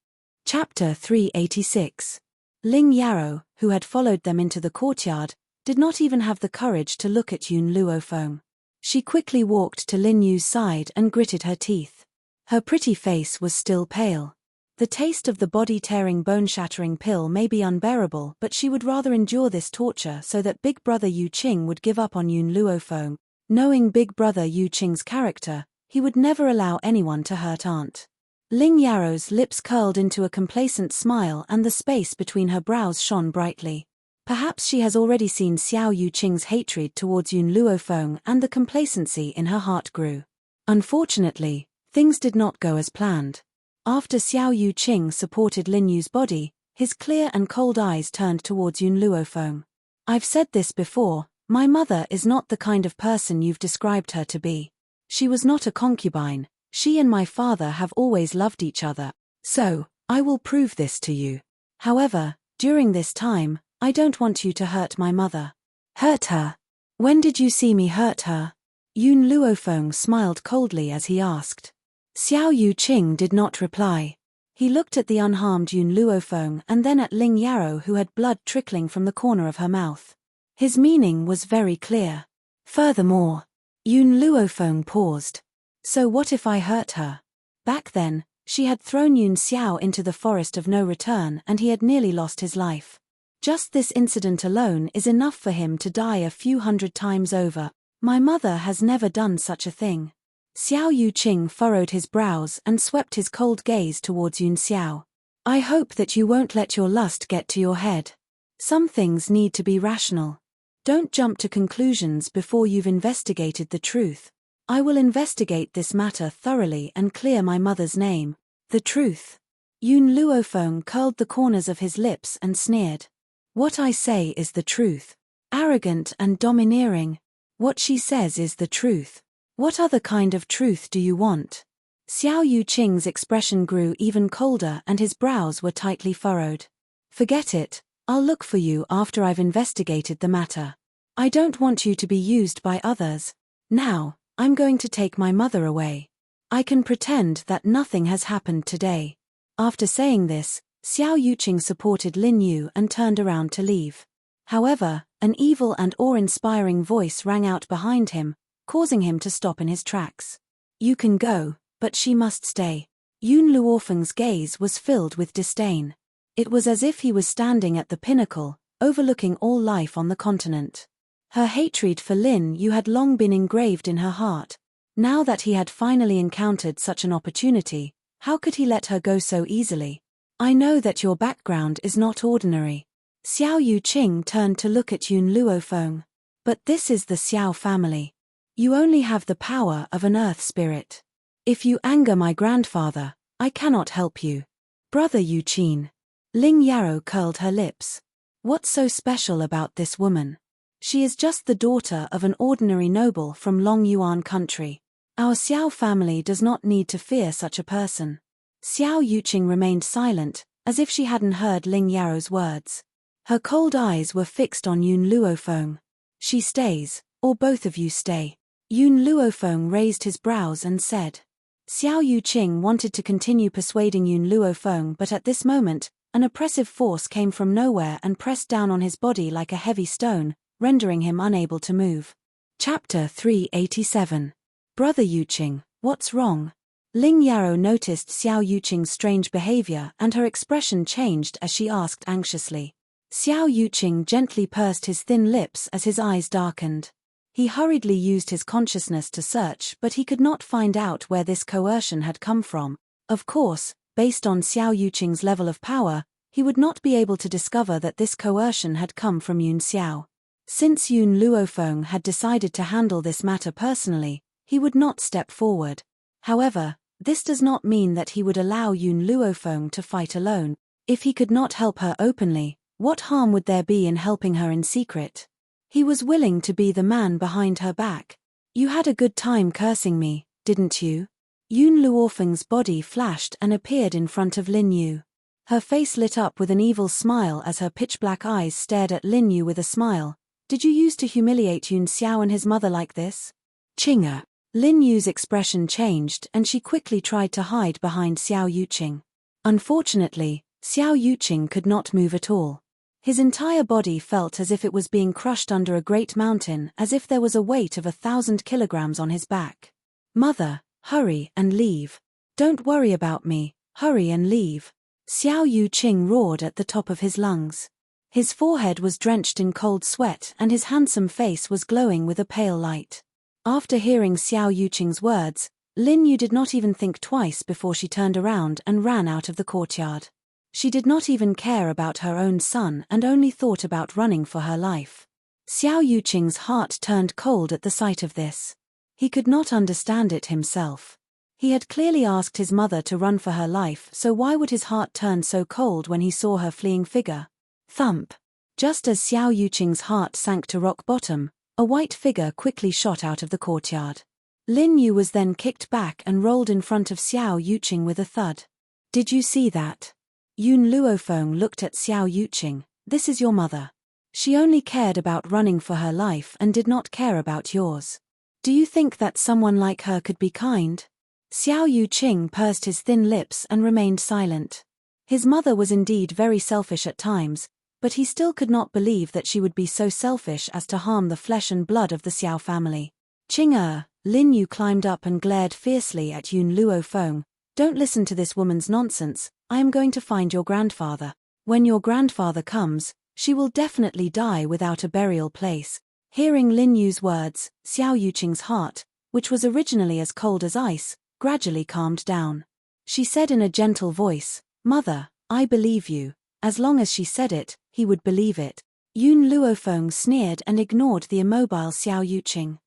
Chapter 386. Ling Yao, who had followed them into the courtyard, did not even have the courage to look at Yun Luofeng. She quickly walked to Lin Yu's side and gritted her teeth. Her pretty face was still pale. The taste of the body-tearing, bone-shattering pill may be unbearable, but she would rather endure this torture so that Big Brother Yu Qing would give up on Yun Luofeng. Knowing Big Brother Yu Qing's character, he would never allow anyone to hurt Aunt. Ling Yao's lips curled into a complacent smile and the space between her brows shone brightly. Perhaps she has already seen Xiao Yu Qing's hatred towards Yun Luofeng, and the complacency in her heart grew. Unfortunately, things did not go as planned. After Xiao Yu Qing supported Lin Yu's body, his clear and cold eyes turned towards Yun Luofeng. I've said this before, my mother is not the kind of person you've described her to be. She was not a concubine. She and my father have always loved each other, so, I will prove this to you. However, during this time, I don't want you to hurt my mother. Hurt her? When did you see me hurt her? Yun Luofeng smiled coldly as he asked. Xiao Yu Qing did not reply. He looked at the unharmed Yun Luofeng and then at Ling Yao, who had blood trickling from the corner of her mouth. His meaning was very clear. Furthermore, Yun Luofeng paused. So what if I hurt her? Back then, she had thrown Yun Xiao into the forest of no return and he had nearly lost his life. Just this incident alone is enough for him to die a few hundred times over. My mother has never done such a thing. Xiao Yu Qing furrowed his brows and swept his cold gaze towards Yun Xiao. I hope that you won't let your lust get to your head. Some things need to be rational. Don't jump to conclusions before you've investigated the truth. I will investigate this matter thoroughly and clear my mother's name. The truth. Yun Luofeng curled the corners of his lips and sneered. What I say is the truth. Arrogant and domineering. What she says is the truth. What other kind of truth do you want? Xiao Yu Qing's expression grew even colder and his brows were tightly furrowed. Forget it, I'll look for you after I've investigated the matter. I don't want you to be used by others. Now, I'm going to take my mother away. I can pretend that nothing has happened today. After saying this, Xiao Yuqing supported Lin Yu and turned around to leave. However, an evil and awe-inspiring voice rang out behind him, causing him to stop in his tracks. You can go, but she must stay. Yun Luofeng's gaze was filled with disdain. It was as if he was standing at the pinnacle, overlooking all life on the continent. Her hatred for Lin Yu had long been engraved in her heart. Now that he had finally encountered such an opportunity, how could he let her go so easily? I know that your background is not ordinary. Xiao Yuqing turned to look at Yun Luofeng. But this is the Xiao family. You only have the power of an earth spirit. If you anger my grandfather, I cannot help you. Brother Yuqin. Ling Yarrow curled her lips. What's so special about this woman? She is just the daughter of an ordinary noble from Long Yuan country. Our Xiao family does not need to fear such a person. Xiao Yuqing remained silent, as if she hadn't heard Ling Yarrow's words. Her cold eyes were fixed on Yun Luofeng. She stays, or both of you stay. Yun Luofeng raised his brows and said. Xiao Yuqing wanted to continue persuading Yun Luofeng, but at this moment, an oppressive force came from nowhere and pressed down on his body like a heavy stone, rendering him unable to move. Chapter 387. Brother Yuqing, what's wrong? Ling Yarrow noticed Xiao Yuqing's strange behavior and her expression changed as she asked anxiously. Xiao Yuqing gently pursed his thin lips as his eyes darkened. He hurriedly used his consciousness to search, but he could not find out where this coercion had come from. Of course, based on Xiao Yuqing's level of power, he would not be able to discover that this coercion had come from Yun Xiao. Since Yun Luofeng had decided to handle this matter personally, he would not step forward. However, this does not mean that he would allow Yun Luofeng to fight alone. If he could not help her openly, what harm would there be in helping her in secret? He was willing to be the man behind her back. You had a good time cursing me, didn't you? Yun Luofeng's body flashed and appeared in front of Lin Yu. Her face lit up with an evil smile as her pitch-black eyes stared at Lin Yu with a smile. Did you use to humiliate Yun Xiao and his mother like this? Chinga. Lin Yu's expression changed and she quickly tried to hide behind Xiao Yuqing. Unfortunately, Xiao Yuqing could not move at all. His entire body felt as if it was being crushed under a great mountain, as if there was a weight of 1,000 kilograms on his back. Mother, hurry and leave. Don't worry about me, hurry and leave. Xiao Yuqing roared at the top of his lungs. His forehead was drenched in cold sweat and his handsome face was glowing with a pale light. After hearing Xiao Yuqing's words, Lin Yu did not even think twice before she turned around and ran out of the courtyard. She did not even care about her own son and only thought about running for her life. Xiao Yuqing's heart turned cold at the sight of this. He could not understand it himself. He had clearly asked his mother to run for her life, so why would his heart turn so cold when he saw her fleeing figure? Thump! Just as Xiao Yuqing's heart sank to rock bottom, a white figure quickly shot out of the courtyard. Lin Yu was then kicked back and rolled in front of Xiao Yuqing with a thud. Did you see that? Yun Luofeng looked at Xiao Yuqing. This is your mother. She only cared about running for her life and did not care about yours. Do you think that someone like her could be kind? Xiao Yuqing pursed his thin lips and remained silent. His mother was indeed very selfish at times, but he still could not believe that she would be so selfish as to harm the flesh and blood of the Xiao family. Ching-er, Lin Yu climbed up and glared fiercely at Yun Luofeng. Don't listen to this woman's nonsense. I am going to find your grandfather. When your grandfather comes, she will definitely die without a burial place. Hearing Lin Yu's words, Xiao Yuqing's heart, which was originally as cold as ice, gradually calmed down. She said in a gentle voice, Mother, I believe you. As long as she said it, he would believe it. Yun Luofeng sneered and ignored the immobile Xiao Yuqing.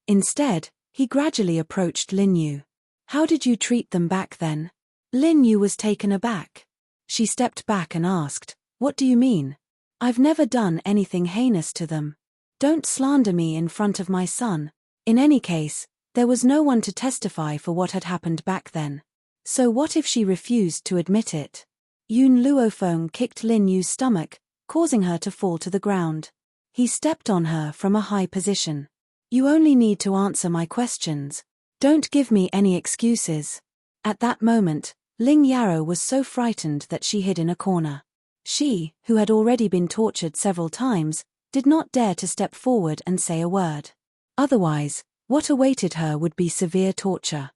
Instead, he gradually approached Lin Yu. How did you treat them back then? Lin Yu was taken aback. She stepped back and asked, What do you mean? I've never done anything heinous to them. Don't slander me in front of my son. In any case, there was no one to testify for what had happened back then. So what if she refused to admit it? Yun Luofeng kicked Lin Yu's stomach, causing her to fall to the ground. He stepped on her from a high position. You only need to answer my questions. Don't give me any excuses. At that moment, Ling Yarrow was so frightened that she hid in a corner. She, who had already been tortured several times, did not dare to step forward and say a word. Otherwise, what awaited her would be severe torture.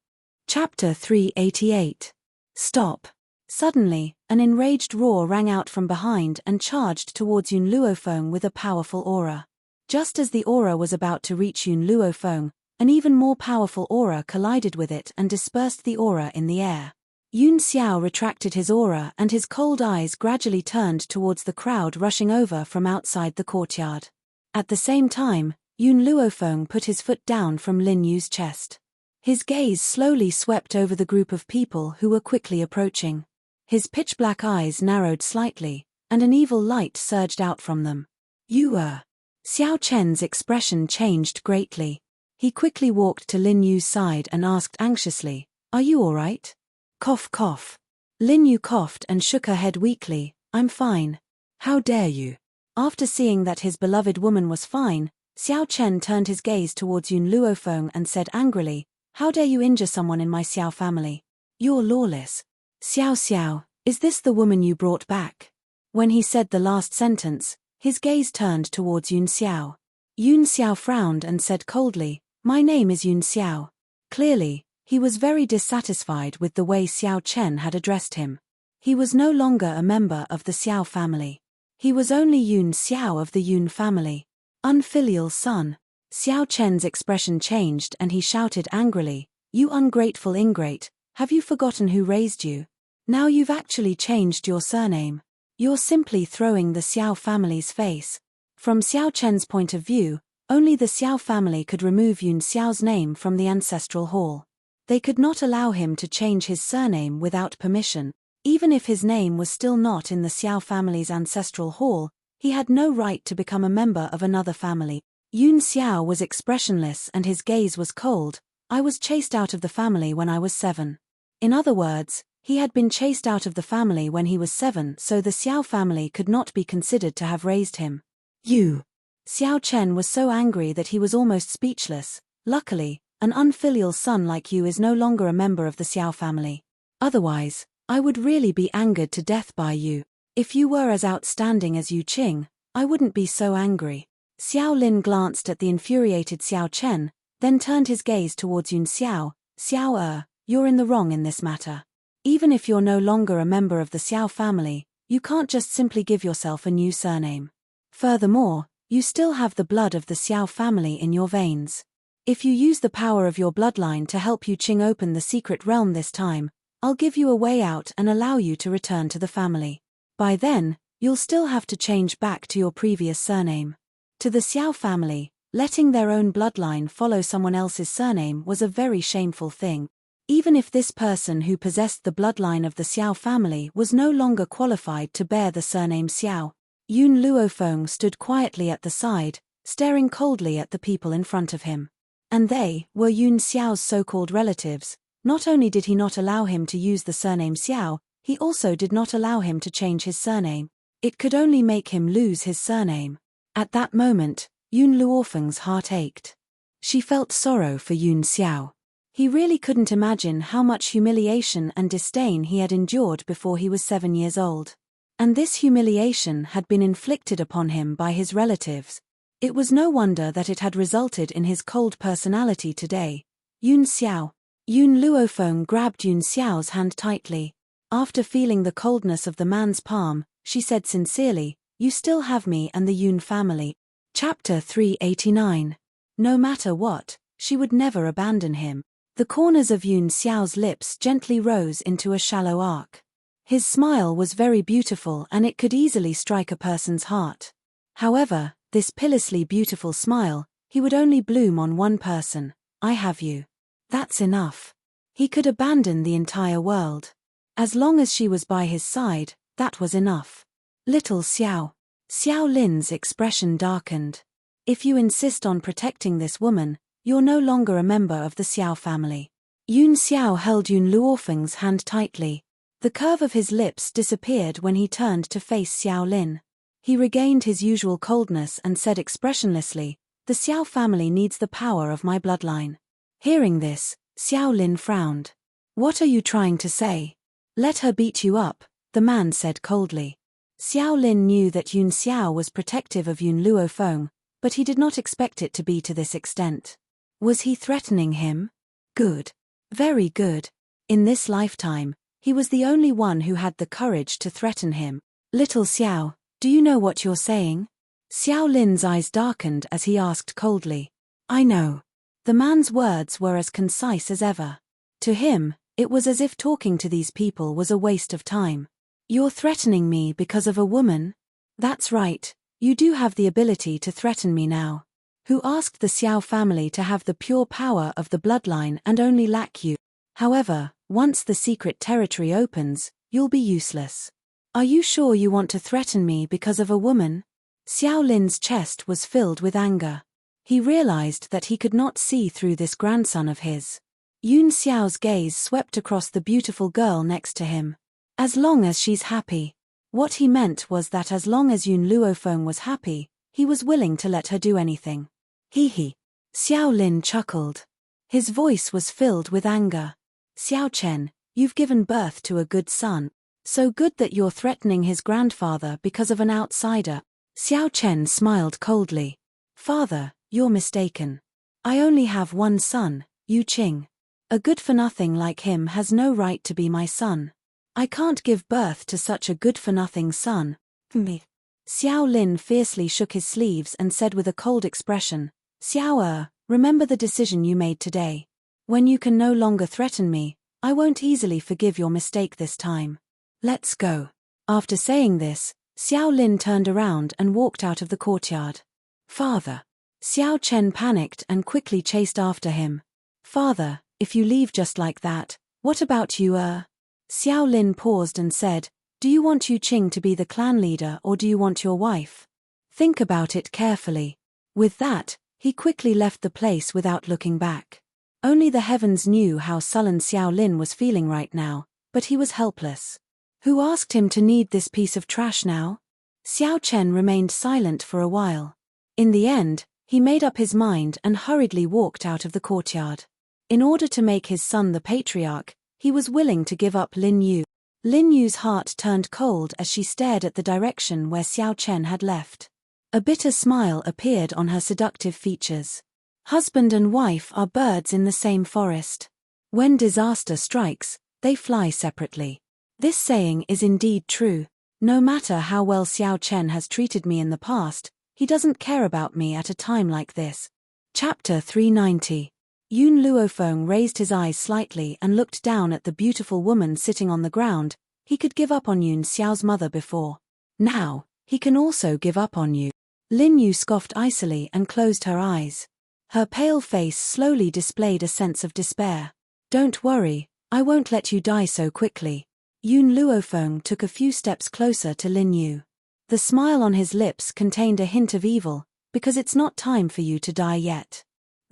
Chapter 388. Stop. Suddenly, an enraged roar rang out from behind and charged towards Yun Luofeng with a powerful aura. Just as the aura was about to reach Yun Luofeng, an even more powerful aura collided with it and dispersed the aura in the air. Yun Xiao retracted his aura and his cold eyes gradually turned towards the crowd rushing over from outside the courtyard. At the same time, Yun Luofeng put his foot down from Lin Yu's chest. His gaze slowly swept over the group of people who were quickly approaching. His pitch-black eyes narrowed slightly, and an evil light surged out from them. You are. Xiao Chen's expression changed greatly. He quickly walked to Lin Yu's side and asked anxiously, "Are you all right?" Cough cough. Lin Yu coughed and shook her head weakly. "I'm fine." "How dare you?" After seeing that his beloved woman was fine, Xiao Chen turned his gaze towards Yun Luofeng and said angrily, "How dare you injure someone in my Xiao family? You're lawless." "Xiao Xiao, is this the woman you brought back?" When he said the last sentence, his gaze turned towards Yun Xiao. Yun Xiao frowned and said coldly, "My name is Yun Xiao." Clearly, he was very dissatisfied with the way Xiao Chen had addressed him. He was no longer a member of the Xiao family. He was only Yun Xiao of the Yun family. Unfilial son. Xiao Chen's expression changed and he shouted angrily, "You ungrateful ingrate, have you forgotten who raised you? Now you've actually changed your surname. You're simply throwing the Xiao family's face." From Xiao Chen's point of view, only the Xiao family could remove Yun Xiao's name from the ancestral hall. They could not allow him to change his surname without permission. Even if his name was still not in the Xiao family's ancestral hall, he had no right to become a member of another family. Yun Xiao was expressionless and his gaze was cold. "I was chased out of the family when I was 7. In other words, he had been chased out of the family when he was 7, so the Xiao family could not be considered to have raised him. You. Xiao Chen was so angry that he was almost speechless. Luckily, an unfilial son like you is no longer a member of the Xiao family. Otherwise, I would really be angered to death by you. If you were as outstanding as Yu Qing, I wouldn't be so angry." Xiao Lin glanced at the infuriated Xiao Chen, then turned his gaze towards Yun Xiao. "Xiao you're in the wrong in this matter. Even if you're no longer a member of the Xiao family, you can't just simply give yourself a new surname. Furthermore, you still have the blood of the Xiao family in your veins. If you use the power of your bloodline to help Yu Qing open the secret realm this time, I'll give you a way out and allow you to return to the family. By then, you'll still have to change back to your previous surname." To the Xiao family, letting their own bloodline follow someone else's surname was a very shameful thing. Even if this person who possessed the bloodline of the Xiao family was no longer qualified to bear the surname Xiao. Yun Luofeng stood quietly at the side, staring coldly at the people in front of him. And they were Yun Xiao's so-called relatives. Not only did he not allow him to use the surname Xiao, he also did not allow him to change his surname. It could only make him lose his surname. At that moment, Yun Luofeng's heart ached. She felt sorrow for Yun Xiao. He really couldn't imagine how much humiliation and disdain he had endured before he was 7 years old. And this humiliation had been inflicted upon him by his relatives. It was no wonder that it had resulted in his cold personality today. Yun Xiao. Yun Luofeng grabbed Yun Xiao's hand tightly. After feeling the coldness of the man's palm, she said sincerely, "You still have me and the Yun family." Chapter 389. No matter what, she would never abandon him. The corners of Yun Xiao's lips gently rose into a shallow arc. His smile was very beautiful and it could easily strike a person's heart. However, this pillously beautiful smile, he would only bloom on one person. "I have you. That's enough." He could abandon the entire world. As long as she was by his side, that was enough. Little Xiao. Xiao Lin's expression darkened. "If you insist on protecting this woman, you're no longer a member of the Xiao family." Yun Xiao held Yun Luofeng's hand tightly. The curve of his lips disappeared when he turned to face Xiao Lin. He regained his usual coldness and said expressionlessly, "The Xiao family needs the power of my bloodline." Hearing this, Xiao Lin frowned. "What are you trying to say?" Let her beat you up, the man said coldly. Xiao Lin knew that Yun Xiao was protective of Yun Luofeng, but he did not expect it to be to this extent. Was he threatening him? Good. Very good. In this lifetime, he was the only one who had the courage to threaten him. Little Xiao, do you know what you're saying? Xiao Lin's eyes darkened as he asked coldly. I know. The man's words were as concise as ever. To him, it was as if talking to these people was a waste of time. You're threatening me because of a woman? That's right, you do have the ability to threaten me now. Who asked the Xiao family to have the pure power of the bloodline and only lack you? However, once the secret territory opens, you'll be useless. Are you sure you want to threaten me because of a woman? Xiao Lin's chest was filled with anger. He realized that he could not see through this grandson of his. Yun Xiao's gaze swept across the beautiful girl next to him. As long as she's happy. What he meant was that as long as Yun Luofeng was happy, he was willing to let her do anything. Hee. Xiao Lin chuckled. His voice was filled with anger. Xiao Chen, you've given birth to a good son. So good that you're threatening his grandfather because of an outsider. Xiao Chen smiled coldly. Father, you're mistaken. I only have one son, Yu Qing. A good-for-nothing like him has no right to be my son. I can't give birth to such a good-for-nothing son. Me. Xiao Lin fiercely shook his sleeves and said with a cold expression, Xiao remember the decision you made today. When you can no longer threaten me, I won't easily forgive your mistake this time. Let's go. After saying this, Xiao Lin turned around and walked out of the courtyard. Father. Xiao Chen panicked and quickly chased after him. Father, if you leave just like that, what about you, Xiao Lin paused and said, do you want Yu Qing to be the clan leader or do you want your wife? Think about it carefully. With that, he quickly left the place without looking back. Only the heavens knew how sullen Xiao Lin was feeling right now, but he was helpless. Who asked him to need this piece of trash now? Xiao Chen remained silent for a while. In the end, he made up his mind and hurriedly walked out of the courtyard. In order to make his son the patriarch, he was willing to give up Lin Yu. Lin Yu's heart turned cold as she stared at the direction where Xiao Chen had left. A bitter smile appeared on her seductive features. Husband and wife are birds in the same forest. When disaster strikes, they fly separately. This saying is indeed true. No matter how well Xiao Chen has treated me in the past, he doesn't care about me at a time like this. Chapter 390. Yun Luofeng raised his eyes slightly and looked down at the beautiful woman sitting on the ground. He could give up on Yun Xiao's mother before. Now, he can also give up on you. Lin Yu scoffed icily and closed her eyes. Her pale face slowly displayed a sense of despair. Don't worry, I won't let you die so quickly. Yun Luofeng took a few steps closer to Lin Yu. The smile on his lips contained a hint of evil, because it's not time for you to die yet.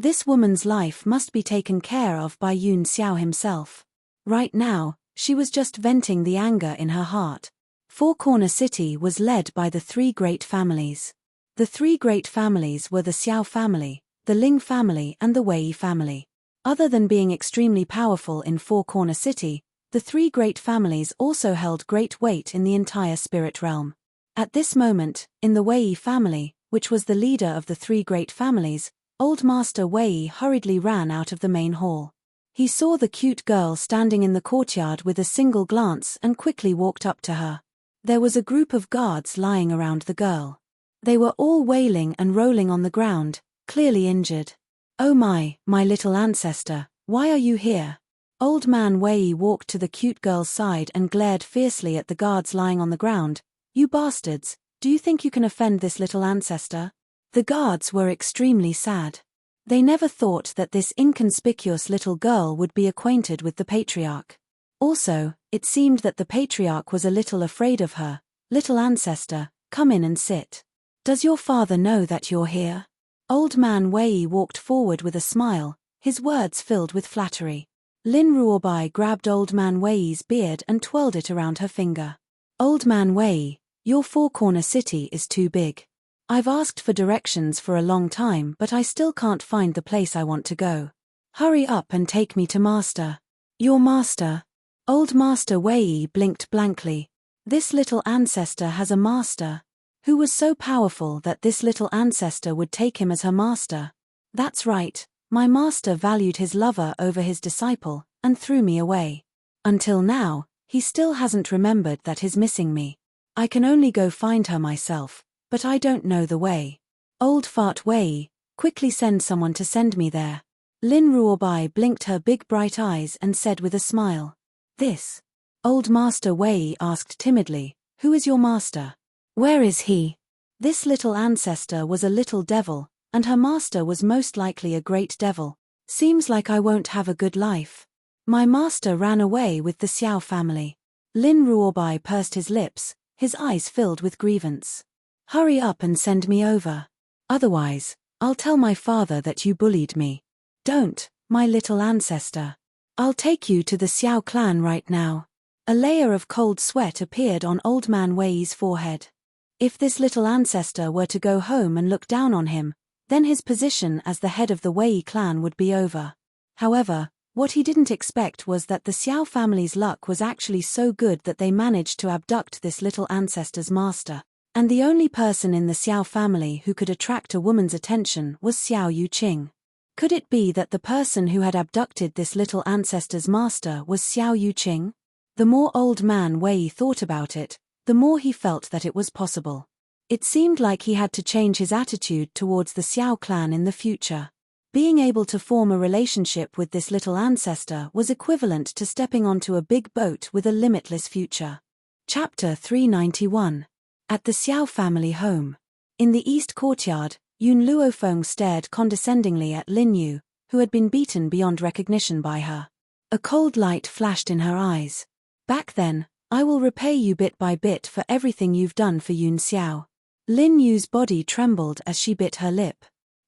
This woman's life must be taken care of by Yun Xiao himself. Right now, she was just venting the anger in her heart. Four Corner City was led by the three great families. The three great families were the Xiao family, the Ling family and the Wei family. Other than being extremely powerful in Four Corner City, the three great families also held great weight in the entire spirit realm. At this moment, in the Wei family, which was the leader of the three great families, Old Master Wei hurriedly ran out of the main hall. He saw the cute girl standing in the courtyard with a single glance and quickly walked up to her. There was a group of guards lying around the girl. They were all wailing and rolling on the ground, clearly injured. Oh my little ancestor, why are you here? Old Man Wei walked to the cute girl's side and glared fiercely at the guards lying on the ground. You bastards, do you think you can offend this little ancestor? The guards were extremely sad. They never thought that this inconspicuous little girl would be acquainted with the patriarch. Also, it seemed that the patriarch was a little afraid of her. Little ancestor, come in and sit. Does your father know that you're here? Old Man Wei walked forward with a smile, his words filled with flattery. Lin Ruobai grabbed Old Man Wei's beard and twirled it around her finger. Old Man Wei, your Four Corner City is too big. I've asked for directions for a long time but I still can't find the place I want to go. Hurry up and take me to Master. Your master? Old Master Wei blinked blankly. This little ancestor has a master. Who was so powerful that this little ancestor would take him as her master? That's right, my master valued his lover over his disciple, and threw me away. Until now, he still hasn't remembered that he's missing me. I can only go find her myself, but I don't know the way. Old Fart Wei, quickly send someone to send me there. Lin Ruobai blinked her big bright eyes and said with a smile. This. Old Master Wei asked timidly, who is your master? Where is he? This little ancestor was a little devil, and her master was most likely a great devil. Seems like I won't have a good life. My master ran away with the Xiao family. Lin Ruobai pursed his lips, his eyes filled with grievance. Hurry up and send me over. Otherwise, I'll tell my father that you bullied me. Don't, my little ancestor. I'll take you to the Xiao clan right now. A layer of cold sweat appeared on Old Man Wei's forehead. If this little ancestor were to go home and look down on him, then his position as the head of the Wei clan would be over. However, what he didn't expect was that the Xiao family's luck was actually so good that they managed to abduct this little ancestor's master. And the only person in the Xiao family who could attract a woman's attention was Xiao Yuqing. Could it be that the person who had abducted this little ancestor's master was Xiao Yuqing? The more Old Man Wei thought about it, the more he felt that it was possible. It seemed like he had to change his attitude towards the Xiao clan in the future. Being able to form a relationship with this little ancestor was equivalent to stepping onto a big boat with a limitless future. Chapter 391. At the Xiao family home. In the east courtyard, Yun Luofeng stared condescendingly at Lin Yu, who had been beaten beyond recognition by her. A cold light flashed in her eyes. Back then, I will repay you bit by bit for everything you've done for Yun Xiao. Lin Yu's body trembled as she bit her lip.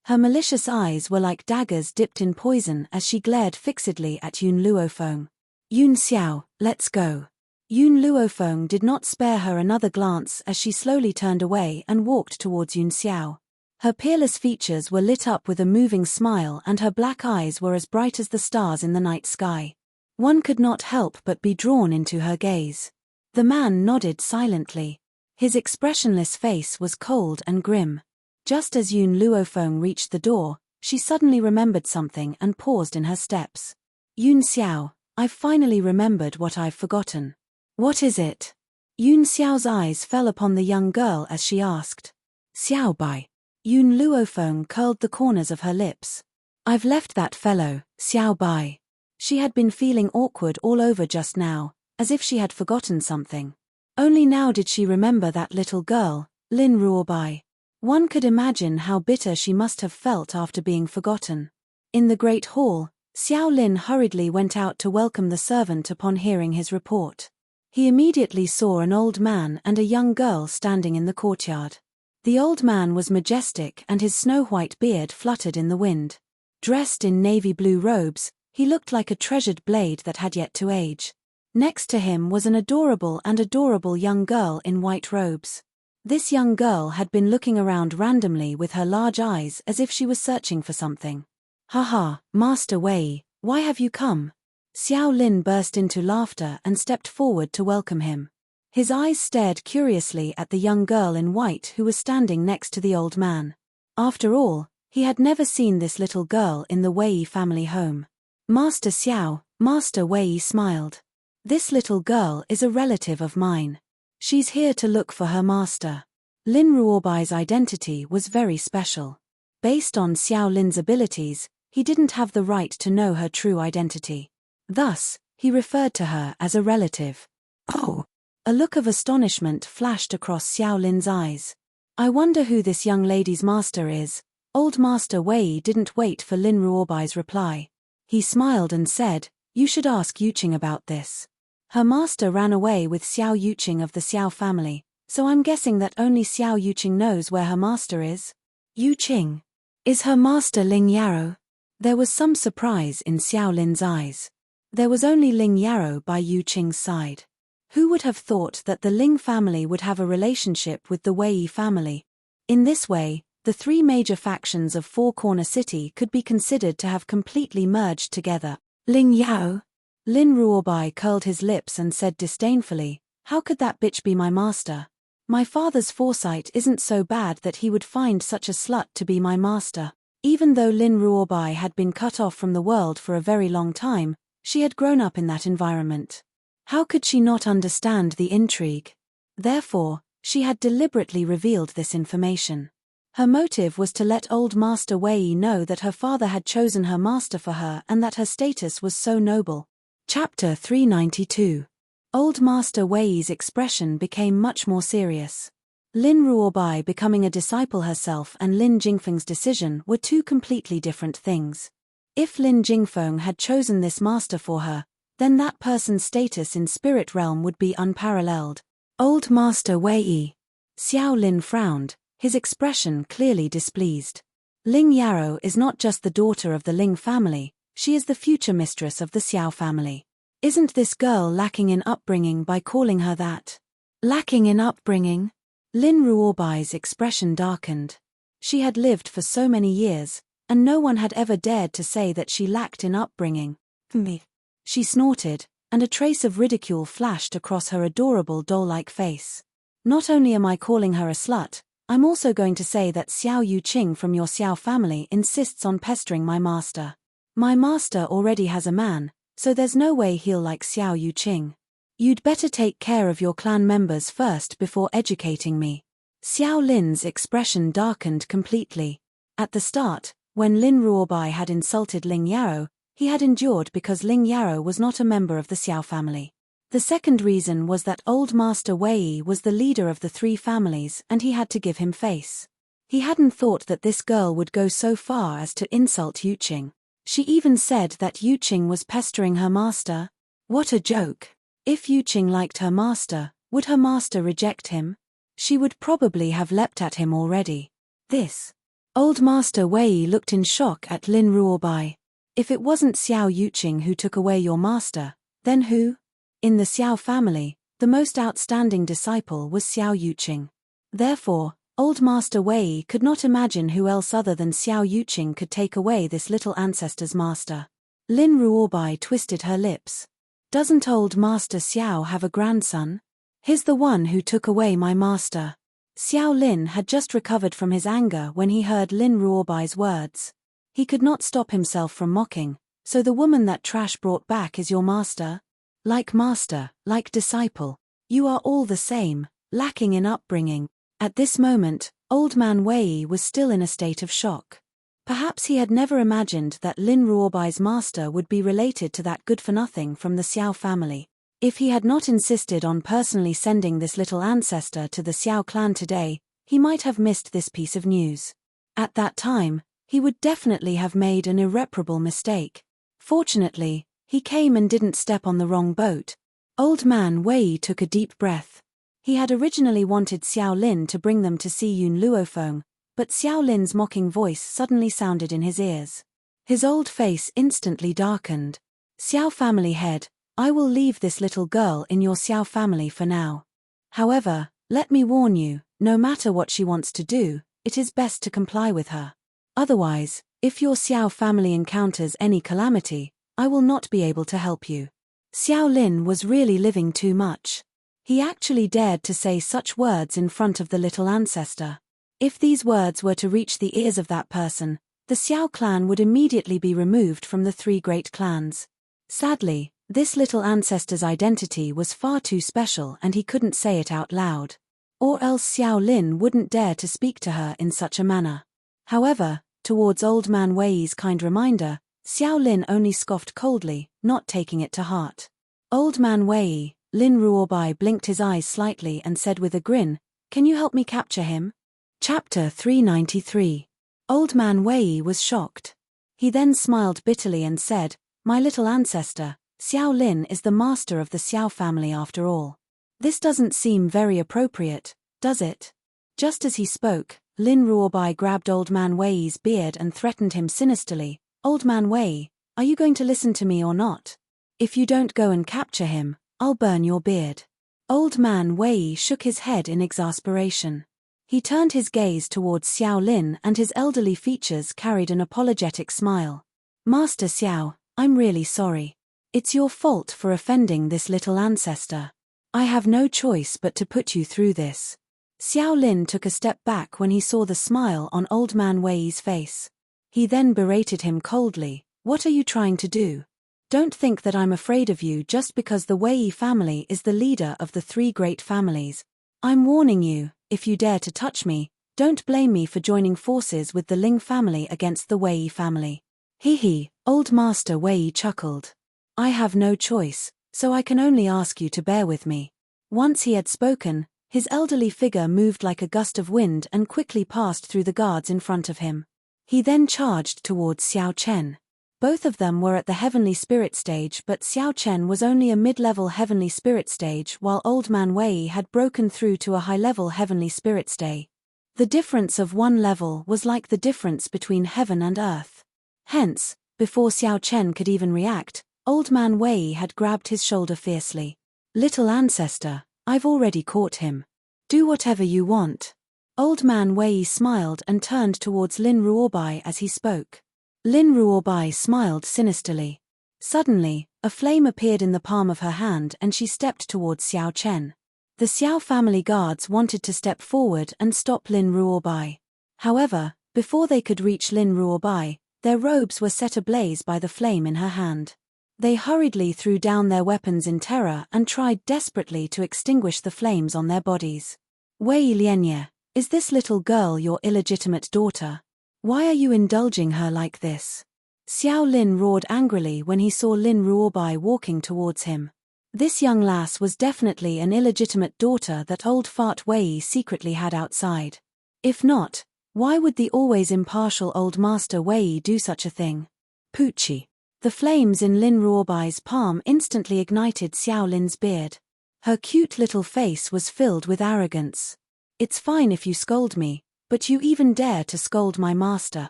Her malicious eyes were like daggers dipped in poison as she glared fixedly at Yun Luofeng. Yun Xiao, let's go. Yun Luofeng did not spare her another glance as she slowly turned away and walked towards Yun Xiao. Her peerless features were lit up with a moving smile and her black eyes were as bright as the stars in the night sky. One could not help but be drawn into her gaze. The man nodded silently. His expressionless face was cold and grim. Just as Yun Luofeng reached the door, she suddenly remembered something and paused in her steps. Yun Xiao, I've finally remembered what I've forgotten. What is it? Yun Xiao's eyes fell upon the young girl as she asked. Xiao Bai. Yun Luofeng curled the corners of her lips. I've left that fellow, Xiao Bai. She had been feeling awkward all over just now, as if she had forgotten something. Only now did she remember that little girl, Lin Ruobai. One could imagine how bitter she must have felt after being forgotten. In the great hall, Xiao Lin hurriedly went out to welcome the servant upon hearing his report. He immediately saw an old man and a young girl standing in the courtyard. The old man was majestic and his snow-white beard fluttered in the wind. Dressed in navy blue robes, he looked like a treasured blade that had yet to age. Next to him was an adorable young girl in white robes. This young girl had been looking around randomly with her large eyes as if she was searching for something. Haha, Master Wei, why have you come? Xiao Lin burst into laughter and stepped forward to welcome him. His eyes stared curiously at the young girl in white who was standing next to the old man. After all, he had never seen this little girl in the Wei family home. Master Xiao, Master Wei smiled. This little girl is a relative of mine. She's here to look for her master. Lin Ruobai's identity was very special. Based on Xiao Lin's abilities, he didn't have the right to know her true identity. Thus, he referred to her as a relative. Oh! A look of astonishment flashed across Xiao Lin's eyes. I wonder who this young lady's master is. Old Master Wei didn't wait for Lin Ruobai's reply. He smiled and said, you should ask Yuqing about this. Her master ran away with Xiao Yuqing of the Xiao family, so I'm guessing that only Xiao Yuqing knows where her master is. Yuqing. Is her master Ling Yarrow? There was some surprise in Xiao Lin's eyes. There was only Ling Yarrow by Yuqing's side. Who would have thought that the Ling family would have a relationship with the Wei family? In this way, the three major factions of Four Corner City could be considered to have completely merged together. Ling Yao. Lin Ruobai curled his lips and said disdainfully, "How could that bitch be my master? My father's foresight isn't so bad that he would find such a slut to be my master." Even though Lin Ruobai had been cut off from the world for a very long time, she had grown up in that environment. How could she not understand the intrigue? Therefore, she had deliberately revealed this information. Her motive was to let old Master Wei know that her father had chosen her master for her and that her status was so noble. Chapter 392. Old Master Wei's expression became much more serious. Lin Ruobai becoming a disciple herself and Lin Jingfeng's decision were two completely different things. If Lin Jingfeng had chosen this master for her, then that person's status in spirit realm would be unparalleled. Old Master Wei. Xiao Lin frowned, his expression clearly displeased. Ling Yarrow is not just the daughter of the Ling family, she is the future mistress of the Xiao family. Isn't this girl lacking in upbringing by calling her that? Lacking in upbringing? Lin Ruobai's expression darkened. She had lived for so many years, and no one had ever dared to say that she lacked in upbringing. Me. She snorted, and a trace of ridicule flashed across her adorable doll-like face. Not only am I calling her a slut, I'm also going to say that Xiao Yuqing from your Xiao family insists on pestering my master. My master already has a man, so there's no way he'll like Xiao Yuqing. You'd better take care of your clan members first before educating me. Xiao Lin's expression darkened completely. At the start, when Lin Ruobai had insulted Ling Yarrow, he had endured because Ling Yarrow was not a member of the Xiao family. The second reason was that old Master Wei was the leader of the three families and he had to give him face. He hadn't thought that this girl would go so far as to insult Yuqing. She even said that Yuqing was pestering her master. What a joke! If Yuqing liked her master, would her master reject him? She would probably have leapt at him already. This. Old Master Wei looked in shock at Lin Ruobai. If it wasn't Xiao Yuqing who took away your master, then who? In the Xiao family, the most outstanding disciple was Xiao Yuqing. Therefore, old Master Wei could not imagine who else other than Xiao Yuqing could take away this little ancestor's master. Lin Ruobai twisted her lips. Doesn't old Master Xiao have a grandson? He's the one who took away my master. Xiao Lin had just recovered from his anger when he heard Lin Ruobai's words. He could not stop himself from mocking. So the woman that trash brought back is your master? Like master, like disciple. You are all the same, lacking in upbringing. At this moment, old man Wei was still in a state of shock. Perhaps he had never imagined that Lin Ruobai's master would be related to that good-for-nothing from the Xiao family. If he had not insisted on personally sending this little ancestor to the Xiao clan today, he might have missed this piece of news. At that time, he would definitely have made an irreparable mistake. Fortunately, he came and didn't step on the wrong boat. Old man Wei took a deep breath. He had originally wanted Xiao Lin to bring them to see Yun Luofeng, but Xiao Lin's mocking voice suddenly sounded in his ears. His old face instantly darkened. Xiao family head, I will leave this little girl in your Xiao family for now. However, let me warn you, no matter what she wants to do, it is best to comply with her. Otherwise, if your Xiao family encounters any calamity, I will not be able to help you. Xiao Lin was really living too much. He actually dared to say such words in front of the little ancestor. If these words were to reach the ears of that person, the Xiao clan would immediately be removed from the three great clans. Sadly, this little ancestor's identity was far too special and he couldn't say it out loud. Or else Xiao Lin wouldn't dare to speak to her in such a manner. However, towards old man Wei's kind reminder, Xiao Lin only scoffed coldly, not taking it to heart. Old man Wei, Lin Ruobai blinked his eyes slightly and said with a grin, "Can you help me capture him?" Chapter 393. Old man Wei was shocked. He then smiled bitterly and said, "My little ancestor, Xiao Lin is the master of the Xiao family after all. This doesn't seem very appropriate, does it?" Just as he spoke, Lin Ruobai grabbed old man Wei's beard and threatened him sinisterly. "Old man Wei, are you going to listen to me or not? If you don't go and capture him, I'll burn your beard." Old man Wei shook his head in exasperation. He turned his gaze towards Xiao Lin and his elderly features carried an apologetic smile. "Master Xiao, I'm really sorry. It's your fault for offending this little ancestor. I have no choice but to put you through this. Xiao Lin took a step back when he saw the smile on Old Man Wei's face. He then berated him coldly. What are you trying to do? Don't think that I'm afraid of you just because the Wei family is the leader of the three great families. I'm warning you, if you dare to touch me, don't blame me for joining forces with the Ling family against the Wei family. Hee, Old Master Wei chuckled. I have no choice, so I can only ask you to bear with me. Once he had spoken, his elderly figure moved like a gust of wind and quickly passed through the guards in front of him. He then charged towards Xiao Chen. Both of them were at the Heavenly Spirit stage, but Xiao Chen was only a mid-level Heavenly Spirit stage while Old Man Wei had broken through to a high-level Heavenly Spirit stage. The difference of one level was like the difference between heaven and earth. Hence, before Xiao Chen could even react, Old Man Wei had grabbed his shoulder fiercely. Little ancestor, I've already caught him. Do whatever you want. Old Man Wei smiled and turned towards Lin Ruobai as he spoke. Lin Ruobai smiled sinisterly. Suddenly, a flame appeared in the palm of her hand and she stepped towards Xiao Chen. The Xiao family guards wanted to step forward and stop Lin Ruobai. However, before they could reach Lin Ruobai, their robes were set ablaze by the flame in her hand. They hurriedly threw down their weapons in terror and tried desperately to extinguish the flames on their bodies. Wei Lianye, is this little girl your illegitimate daughter? Why are you indulging her like this? Xiao Lin roared angrily when he saw Lin Ruobai walking towards him. This young lass was definitely an illegitimate daughter that old fart Wei secretly had outside. If not, why would the always impartial old master Wei do such a thing? Poochie. The flames in Lin Ruobai's palm instantly ignited Xiao Lin's beard. Her cute little face was filled with arrogance. It's fine if you scold me, but you even dare to scold my master.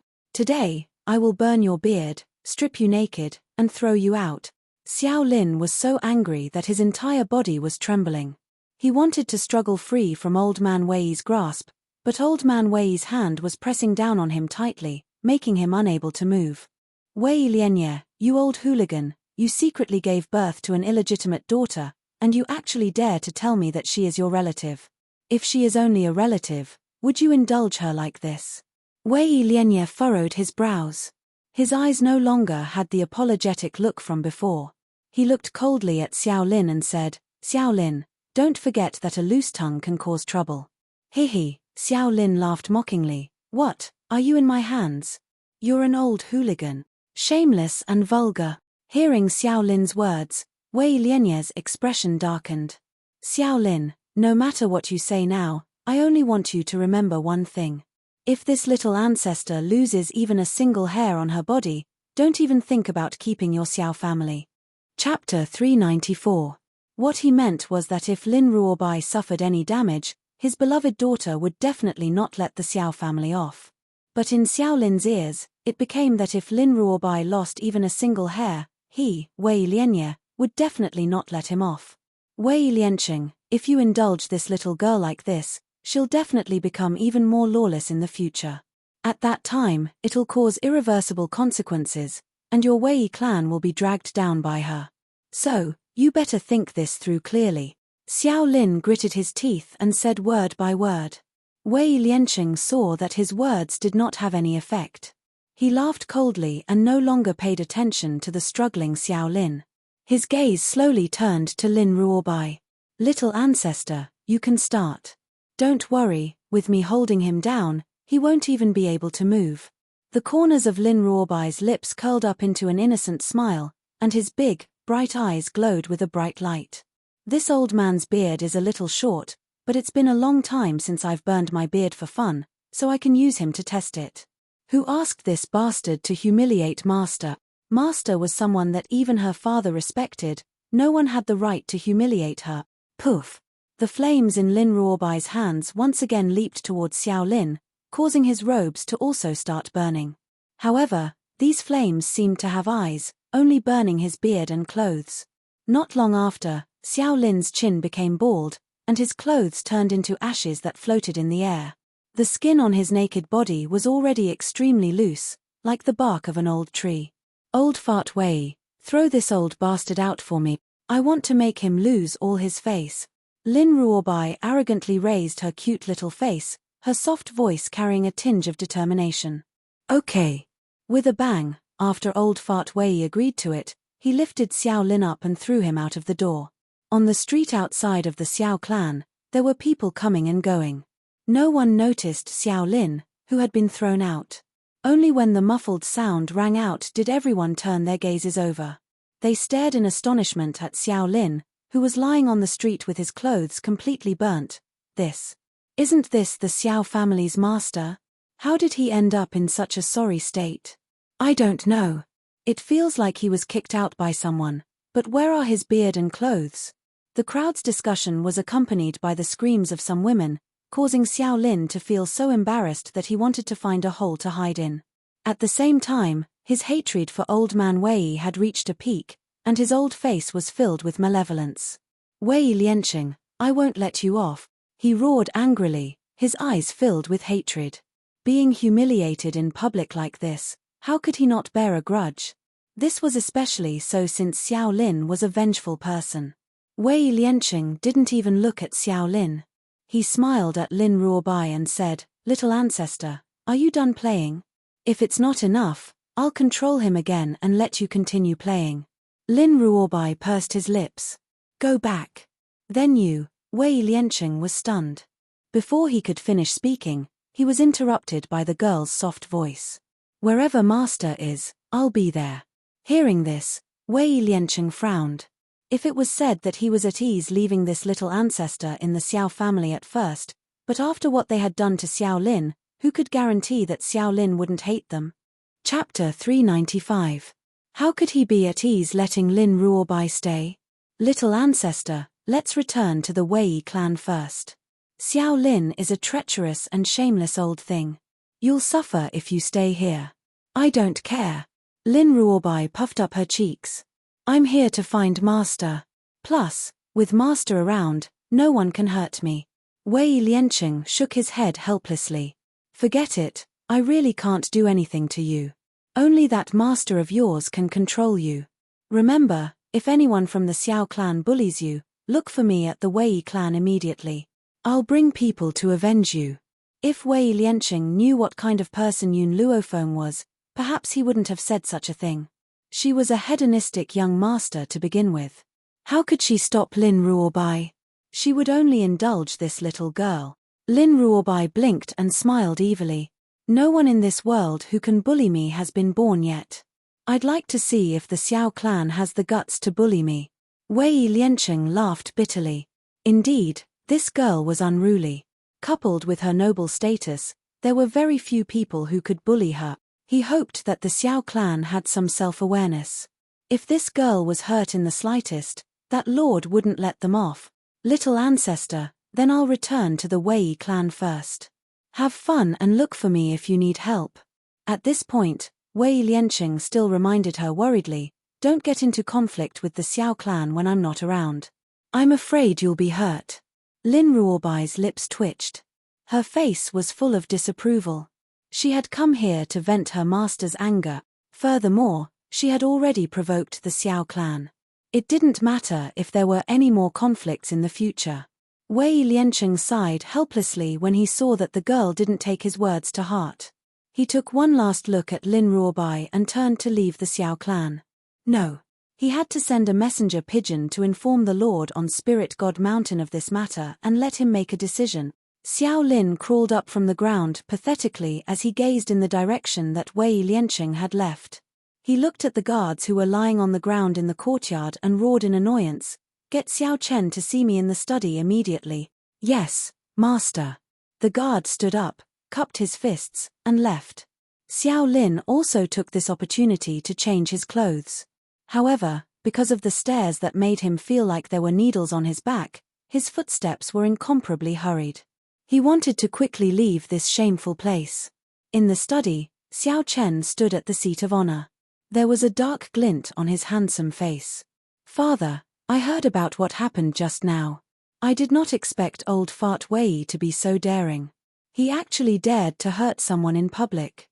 Today, I will burn your beard, strip you naked, and throw you out. Xiao Lin was so angry that his entire body was trembling. He wanted to struggle free from Old Man Wei's grasp, but Old Man Wei's hand was pressing down on him tightly, making him unable to move. Wei Lianye, you old hooligan, you secretly gave birth to an illegitimate daughter, and you actually dare to tell me that she is your relative. If she is only a relative, would you indulge her like this? Wei Lianye furrowed his brows. His eyes no longer had the apologetic look from before. He looked coldly at Xiao Lin and said, Xiao Lin, don't forget that a loose tongue can cause trouble. Hee, Xiao Lin laughed mockingly. What, are you in my hands? You're an old hooligan. Shameless and vulgar. Hearing Xiao Lin's words, Wei Lianye's expression darkened. Xiao Lin, no matter what you say now, I only want you to remember one thing. If this little ancestor loses even a single hair on her body, don't even think about keeping your Xiao family. Chapter 394. What he meant was that if Lin Ruobai suffered any damage, his beloved daughter would definitely not let the Xiao family off. But in Xiao Lin's ears, it became that if Lin Ruobai lost even a single hair, he, Wei Lianye, would definitely not let him off. Wei Lianqing, if you indulge this little girl like this, she'll definitely become even more lawless in the future. At that time, it'll cause irreversible consequences, and your Wei clan will be dragged down by her. So, you better think this through clearly. Xiao Lin gritted his teeth and said word by word. Wei Lianqing saw that his words did not have any effect. He laughed coldly and no longer paid attention to the struggling Xiao Lin. His gaze slowly turned to Lin Ruobai. Little ancestor, you can start. Don't worry, with me holding him down, he won't even be able to move. The corners of Lin Ruobai's lips curled up into an innocent smile, and his big, bright eyes glowed with a bright light. This old man's beard is a little short, but it's been a long time since I've burned my beard for fun, so I can use him to test it. Who asked this bastard to humiliate Master? Master was someone that even her father respected, no one had the right to humiliate her. Poof! The flames in Lin Ruobai's hands once again leaped towards Xiao Lin, causing his robes to also start burning. However, these flames seemed to have eyes, only burning his beard and clothes. Not long after, Xiao Lin's chin became bald, and his clothes turned into ashes that floated in the air. The skin on his naked body was already extremely loose, like the bark of an old tree. Old Fart Wei, Throw this old bastard out for me. I want to make him lose all his face. Lin Ruobai arrogantly raised her cute little face, her soft voice carrying a tinge of determination. Okay. With a bang, after old Fart Wei agreed to it, he lifted Xiao Lin up and threw him out of the door. On the street outside of the Xiao clan, there were people coming and going. No one noticed Xiao Lin, who had been thrown out. Only when the muffled sound rang out did everyone turn their gazes over. They stared in astonishment at Xiao Lin, who was lying on the street with his clothes completely burnt. Isn't this the Xiao family's master? How did he end up in such a sorry state? I don't know. It feels like he was kicked out by someone, but where are his beard and clothes? The crowd's discussion was accompanied by the screams of some women, causing Xiao Lin to feel so embarrassed that he wanted to find a hole to hide in. At the same time, his hatred for Old Man Wei had reached a peak, and his old face was filled with malevolence. Wei Lianqing, I won't let you off, he roared angrily, his eyes filled with hatred. Being humiliated in public like this, how could he not bear a grudge? This was especially so since Xiao Lin was a vengeful person. Wei Lianqing didn't even look at Xiao Lin. He smiled at Lin Ruobai and said, "Little ancestor, are you done playing? If it's not enough, I'll control him again and let you continue playing." Lin Ruobai pursed his lips. Go back. Then you, Wei Lianqing was stunned. Before he could finish speaking, he was interrupted by the girl's soft voice. Wherever master is, I'll be there. Hearing this, Wei Lianqing frowned. If it was said that he was at ease leaving this little ancestor in the Xiao family at first, but after what they had done to Xiao Lin, who could guarantee that Xiao Lin wouldn't hate them? Chapter 395. How could he be at ease letting Lin Ruobai stay? Little ancestor, let's return to the Wei clan first. Xiao Lin is a treacherous and shameless old thing. You'll suffer if you stay here. I don't care. Lin Ruobai puffed up her cheeks. I'm here to find master. Plus, with master around, no one can hurt me. Wei Lianqing shook his head helplessly. Forget it, I really can't do anything to you. Only that master of yours can control you. Remember, if anyone from the Xiao clan bullies you, look for me at the Wei clan immediately. I'll bring people to avenge you. If Wei Lianqing knew what kind of person Yun Luofeng was, perhaps he wouldn't have said such a thing. She was a hedonistic young master to begin with. How could she stop Lin Ruobai? She would only indulge this little girl. Lin Ruobai blinked and smiled evilly. No one in this world who can bully me has been born yet. I'd like to see if the Xiao clan has the guts to bully me. Wei Lianqing laughed bitterly. Indeed, this girl was unruly. Coupled with her noble status, there were very few people who could bully her. He hoped that the Xiao clan had some self-awareness. If this girl was hurt in the slightest, that lord wouldn't let them off. Little ancestor, then I'll return to the Wei clan first. Have fun and look for me if you need help. At this point, Wei Lianqing still reminded her worriedly, don't get into conflict with the Xiao clan when I'm not around. I'm afraid you'll be hurt. Lin Ruobai's lips twitched. Her face was full of disapproval. She had come here to vent her master's anger. Furthermore, she had already provoked the Xiao clan. It didn't matter if there were any more conflicts in the future. Wei Lianqing sighed helplessly when he saw that the girl didn't take his words to heart. He took one last look at Lin Ruobai and turned to leave the Xiao clan. No. He had to send a messenger pigeon to inform the Lord on Spirit God Mountain of this matter and let him make a decision. Xiao Lin crawled up from the ground pathetically as he gazed in the direction that Wei Lianqing had left. He looked at the guards who were lying on the ground in the courtyard and roared in annoyance, "Get Xiao Chen to see me in the study immediately." "Yes, master." The guard stood up, cupped his fists, and left. Xiao Lin also took this opportunity to change his clothes. However, because of the stares that made him feel like there were needles on his back, his footsteps were incomparably hurried. He wanted to quickly leave this shameful place. In the study, Xiao Chen stood at the seat of honor. There was a dark glint on his handsome face. "Father, I heard about what happened just now. I did not expect old Fart Wei to be so daring. He actually dared to hurt someone in public."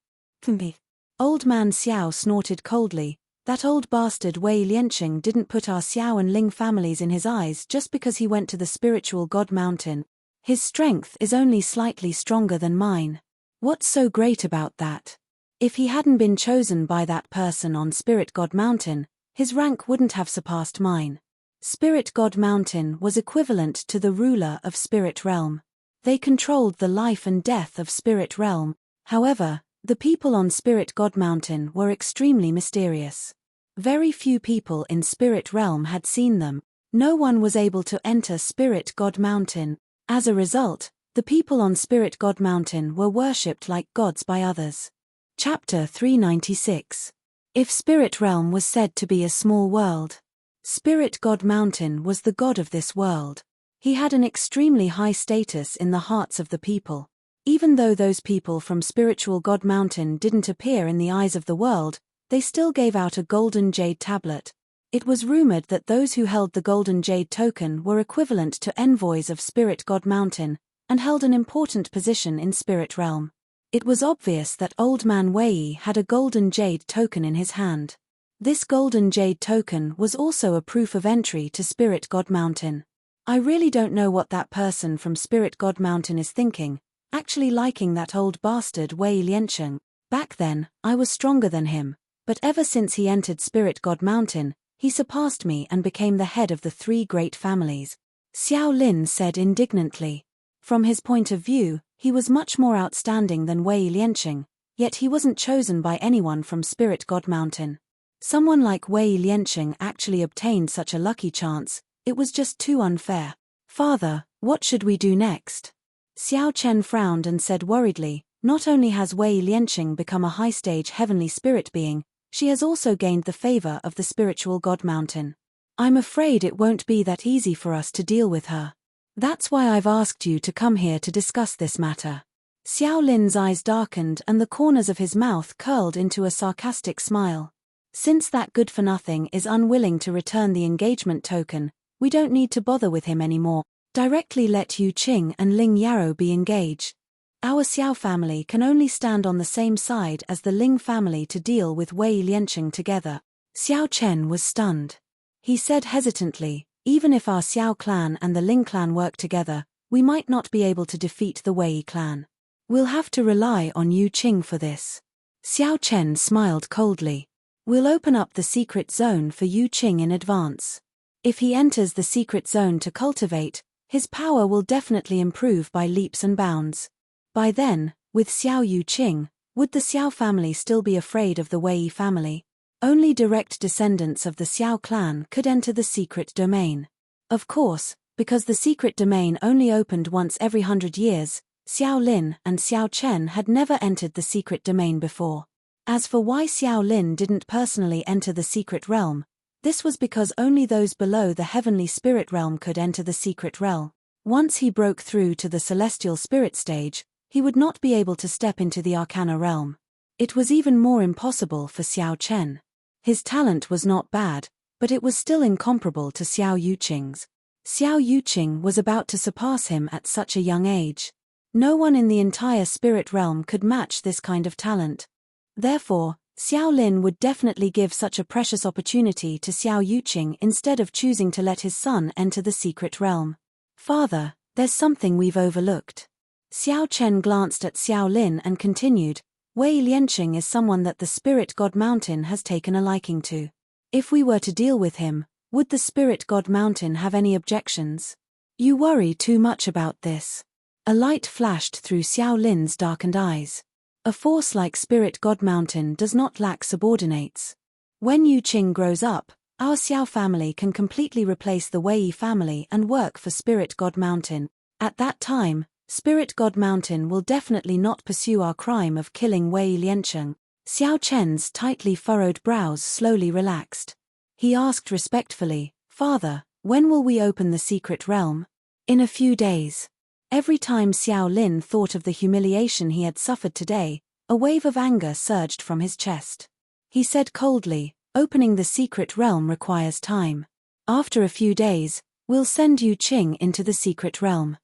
Old man Xiao snorted coldly, That old bastard Wei Lianqing didn't put our Xiao and Ling families in his eyes just because he went to the spiritual God Mountain. His strength is only slightly stronger than mine. What's so great about that? If he hadn't been chosen by that person on Spirit God Mountain, his rank wouldn't have surpassed mine. Spirit God Mountain was equivalent to the ruler of Spirit Realm. They controlled the life and death of Spirit Realm. However, the people on Spirit God Mountain were extremely mysterious. Very few people in Spirit Realm had seen them. No one was able to enter Spirit God Mountain. As a result, the people on Spirit God Mountain were worshipped like gods by others. Chapter 396. If Spirit Realm was said to be a small world, Spirit God Mountain was the god of this world. He had an extremely high status in the hearts of the people. Even though those people from Spiritual God Mountain didn't appear in the eyes of the world, they still gave out a golden jade tablet. It was rumored that those who held the golden jade token were equivalent to envoys of Spirit God Mountain, and held an important position in Spirit Realm. It was obvious that Old Man Wei had a golden jade token in his hand. This golden jade token was also a proof of entry to Spirit God Mountain. I really don't know what that person from Spirit God Mountain is thinking, actually liking that old bastard Wei Lianqing. Back then, I was stronger than him, but ever since he entered Spirit God Mountain, he surpassed me and became the head of the three great families. Xiao Lin said indignantly. From his point of view, he was much more outstanding than Wei Lianqing, yet he wasn't chosen by anyone from Spirit God Mountain. Someone like Wei Lianqing actually obtained such a lucky chance. It was just too unfair. Father, what should we do next? Xiao Chen frowned and said worriedly, not only has Wei Lianqing become a high-stage heavenly spirit being, she has also gained the favor of the Spiritual God Mountain. I'm afraid it won't be that easy for us to deal with her. That's why I've asked you to come here to discuss this matter. Xiao Lin's eyes darkened and the corners of his mouth curled into a sarcastic smile. Since that good-for-nothing is unwilling to return the engagement token, we don't need to bother with him anymore. Directly let Yu Qing and Ling Yarrow be engaged. Our Xiao family can only stand on the same side as the Ling family to deal with Wei Lianqing together. Xiao Chen was stunned. He said hesitantly, even if our Xiao clan and the Ling clan work together, we might not be able to defeat the Wei clan. We'll have to rely on Yu Qing for this. Xiao Chen smiled coldly. We'll open up the secret zone for Yu Qing in advance. If he enters the secret zone to cultivate, his power will definitely improve by leaps and bounds. By then, with Xiao Yu Qing, would the Xiao family still be afraid of the Wei family? Only direct descendants of the Xiao clan could enter the secret domain. Of course, because the secret domain only opened once every 100 years, Xiao Lin and Xiao Chen had never entered the secret domain before. As for why Xiao Lin didn't personally enter the secret realm, this was because only those below the heavenly spirit realm could enter the secret realm. Once he broke through to the celestial spirit stage, he would not be able to step into the arcana realm. It was even more impossible for Xiao Chen. His talent was not bad, but it was still incomparable to Xiao Yuqing's. Xiao Yuqing was about to surpass him at such a young age. No one in the entire spirit realm could match this kind of talent. Therefore, Xiao Lin would definitely give such a precious opportunity to Xiao Yuqing instead of choosing to let his son enter the secret realm. Father, there's something we've overlooked. Xiao Chen glanced at Xiao Lin and continued, Wei Lianqing is someone that the Spirit God Mountain has taken a liking to. If we were to deal with him, would the Spirit God Mountain have any objections? You worry too much about this. A light flashed through Xiao Lin's darkened eyes. A force like Spirit God Mountain does not lack subordinates. When Yu Qing grows up, our Xiao family can completely replace the Wei family and work for Spirit God Mountain. At that time, Spirit God Mountain will definitely not pursue our crime of killing Wei Lianqing. Xiao Chen's tightly furrowed brows slowly relaxed. He asked respectfully, Father, when will we open the secret realm? In a few days. Every time Xiao Lin thought of the humiliation he had suffered today, a wave of anger surged from his chest. He said coldly, opening the secret realm requires time. After a few days, we'll send Yu Qing into the secret realm.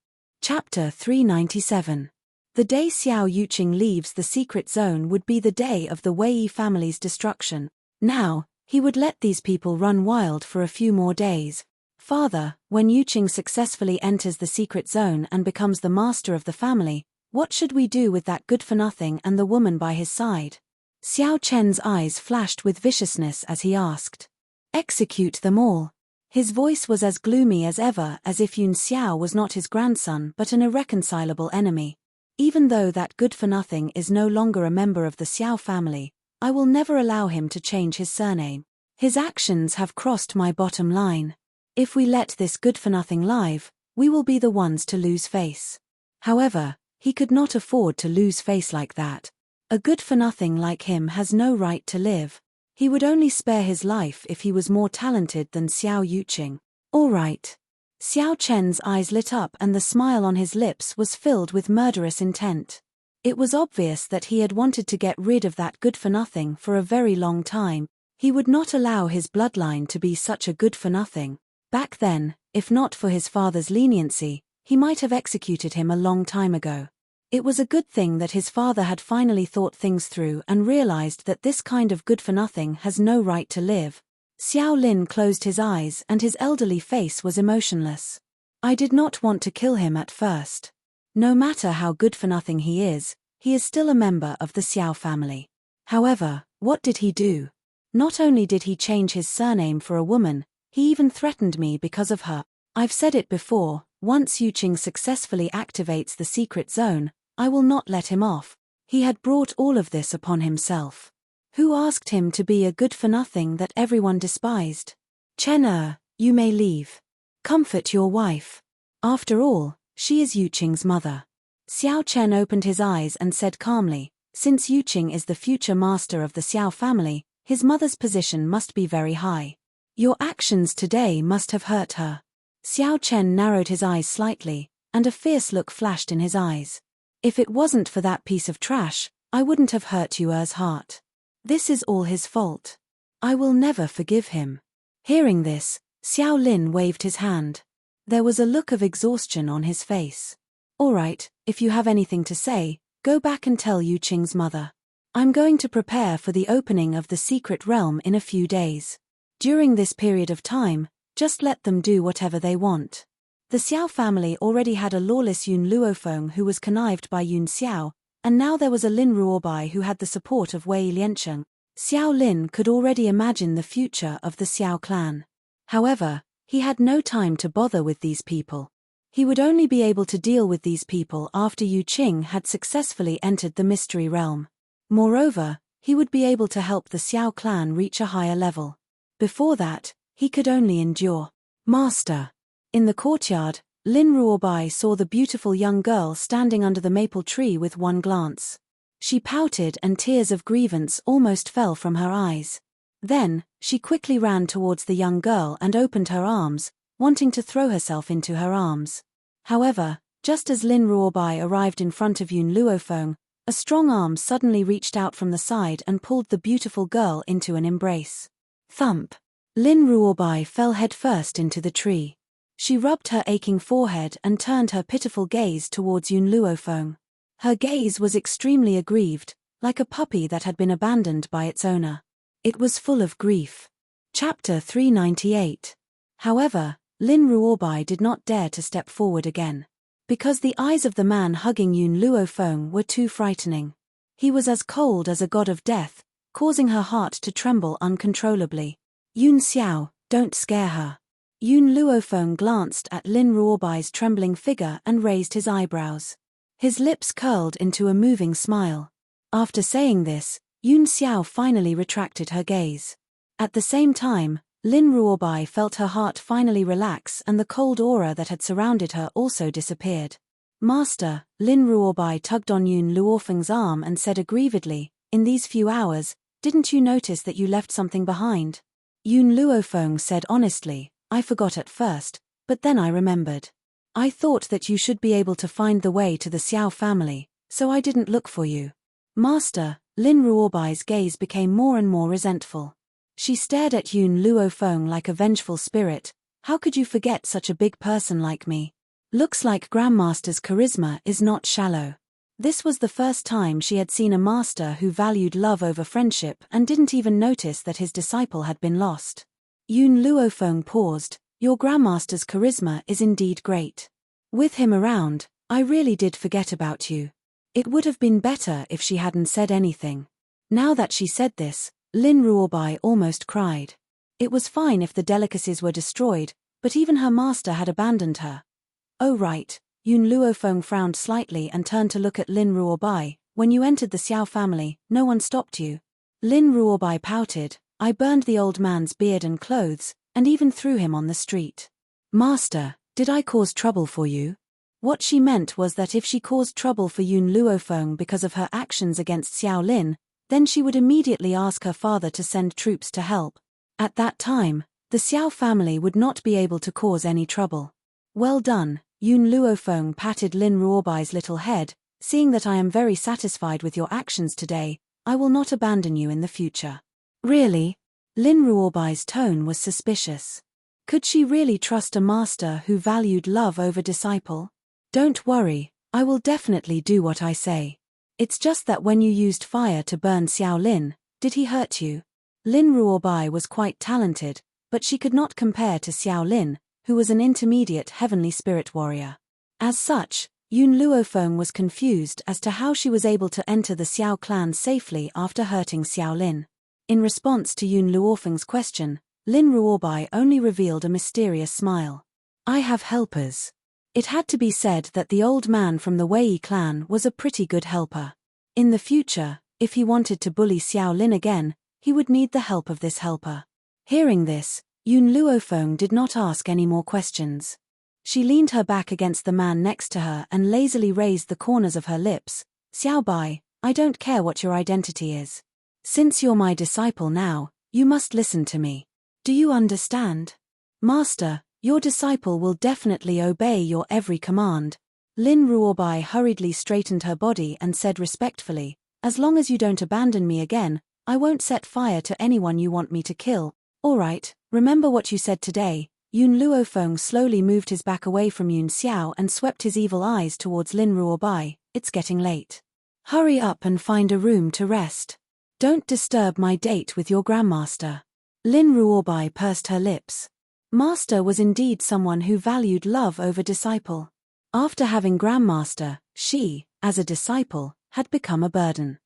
Chapter 397. The day Xiao Yuqing leaves the secret zone would be the day of the Wei family's destruction. Now, He would let these people run wild for a few more days. Father, when Yuqing successfully enters the secret zone and becomes the master of the family, what should we do with that good-for-nothing and the woman by his side? Xiao Chen's eyes flashed with viciousness as he asked. Execute them all. His voice was as gloomy as ever, as if Yun Xiao was not his grandson but an irreconcilable enemy. Even though that good-for-nothing is no longer a member of the Xiao family, I will never allow him to change his surname. His actions have crossed my bottom line. If we let this good-for-nothing live, we will be the ones to lose face. However, he could not afford to lose face like that. A good-for-nothing like him has no right to live. He would only spare his life if he was more talented than Xiao Yuqing. All right. Xiao Chen's eyes lit up and the smile on his lips was filled with murderous intent. It was obvious that he had wanted to get rid of that good-for-nothing for a very long time. He would not allow his bloodline to be such a good-for-nothing. Back then, if not for his father's leniency, he might have executed him a long time ago. It was a good thing that his father had finally thought things through and realized that this kind of good-for-nothing has no right to live. Xiao Lin closed his eyes and his elderly face was emotionless. I did not want to kill him at first. No matter how good-for-nothing he is still a member of the Xiao family. However, what did he do? Not only did he change his surname for a woman, he even threatened me because of her. I've said it before, once Yuqing successfully activates the secret zone, I will not let him off. He had brought all of this upon himself. Who asked him to be a good-for-nothing that everyone despised? Chen, you may leave. Comfort your wife. After all, she is Yuqing's mother. Xiao Chen opened his eyes and said calmly, since Yuqing is the future master of the Xiao family, his mother's position must be very high. Your actions today must have hurt her. Xiao Chen narrowed his eyes slightly, and a fierce look flashed in his eyes. If it wasn't for that piece of trash, I wouldn't have hurt Yu's heart. This is all his fault. I will never forgive him. Hearing this, Xiao Lin waved his hand. There was a look of exhaustion on his face. All right, if you have anything to say, go back and tell Yuqing's mother. I'm going to prepare for the opening of the secret realm in a few days. During this period of time, just let them do whatever they want. The Xiao family already had a lawless Yun Luofeng who was connived by Yun Xiao, and now there was a Lin Ruobai who had the support of Wei Liancheng. Xiao Lin could already imagine the future of the Xiao clan. However, he had no time to bother with these people. He would only be able to deal with these people after Yuqing had successfully entered the mystery realm. Moreover, he would be able to help the Xiao clan reach a higher level. Before that, he could only endure. Master. In the courtyard, Lin Ruobai saw the beautiful young girl standing under the maple tree with one glance. She pouted and tears of grievance almost fell from her eyes. Then, she quickly ran towards the young girl and opened her arms, wanting to throw herself into her arms. However, just as Lin Ruobai arrived in front of Yun Luofeng, a strong arm suddenly reached out from the side and pulled the beautiful girl into an embrace. Thump! Lin Ruobai fell headfirst into the tree. She rubbed her aching forehead and turned her pitiful gaze towards Yun Luofeng. Her gaze was extremely aggrieved, like a puppy that had been abandoned by its owner. It was full of grief. Chapter 398. However, Lin Ruobai did not dare to step forward again. Because the eyes of the man hugging Yun Luofeng were too frightening. He was as cold as a god of death, causing her heart to tremble uncontrollably. Yun Xiao, don't scare her. Yun Luofeng glanced at Lin Ruobai's trembling figure and raised his eyebrows. His lips curled into a moving smile. After saying this, Yun Xiao finally retracted her gaze. At the same time, Lin Ruobai felt her heart finally relax and the cold aura that had surrounded her also disappeared. Master, Lin Ruobai tugged on Yun Luofeng's arm and said aggrievedly, in these few hours, didn't you notice that you left something behind? Yun Luofeng said honestly, I forgot at first, but then I remembered. I thought that you should be able to find the way to the Xiao family, so I didn't look for you. Master, Lin Ruobai's gaze became more and more resentful. She stared at Yun Luofeng like a vengeful spirit. How could you forget such a big person like me? Looks like Grandmaster's charisma is not shallow. This was the first time she had seen a master who valued love over friendship and didn't even notice that his disciple had been lost. Yun Luofeng paused. Your grandmaster's charisma is indeed great. With him around, I really did forget about you. It would have been better if she hadn't said anything. Now that she said this, Lin Ruobai almost cried. It was fine if the delicacies were destroyed, but even her master had abandoned her. Oh right, Yun Luofeng frowned slightly and turned to look at Lin Ruobai. When you entered the Xiao family, no one stopped you. Lin Ruobai pouted. I burned the old man's beard and clothes, and even threw him on the street. Master, did I cause trouble for you? What she meant was that if she caused trouble for Yun Luofeng because of her actions against Xiao Lin, then she would immediately ask her father to send troops to help. At that time, the Xiao family would not be able to cause any trouble. Well done, Yun Luofeng patted Lin Ruobai's little head. Seeing that I am very satisfied with your actions today, I will not abandon you in the future. Really? Lin Ruobai's tone was suspicious. Could she really trust a master who valued love over disciple? Don't worry, I will definitely do what I say. It's just that when you used fire to burn Xiao Lin, did he hurt you? Lin Ruobai was quite talented, but she could not compare to Xiao Lin, who was an intermediate heavenly spirit warrior. As such, Yun Luofeng was confused as to how she was able to enter the Xiao clan safely after hurting Xiao Lin. In response to Yun Luofeng's question, Lin Ruobai only revealed a mysterious smile. I have helpers. It had to be said that the old man from the Wei clan was a pretty good helper. In the future, if he wanted to bully Xiao Lin again, he would need the help of this helper. Hearing this, Yun Luofeng did not ask any more questions. She leaned her back against the man next to her and lazily raised the corners of her lips. Xiao Bai, I don't care what your identity is. Since you're my disciple now, you must listen to me. Do you understand? Master, your disciple will definitely obey your every command. Lin Ruobai hurriedly straightened her body and said respectfully, as long as you don't abandon me again, I won't set fire to anyone you want me to kill. All right, remember what you said today. Yun Luofeng slowly moved his back away from Yun Xiao and swept his evil eyes towards Lin Ruobai. It's getting late. Hurry up and find a room to rest. Don't disturb my date with your grandmaster. Lin Ruobai pursed her lips. Master was indeed someone who valued love over disciple. After having grandmaster, she, as a disciple, had become a burden.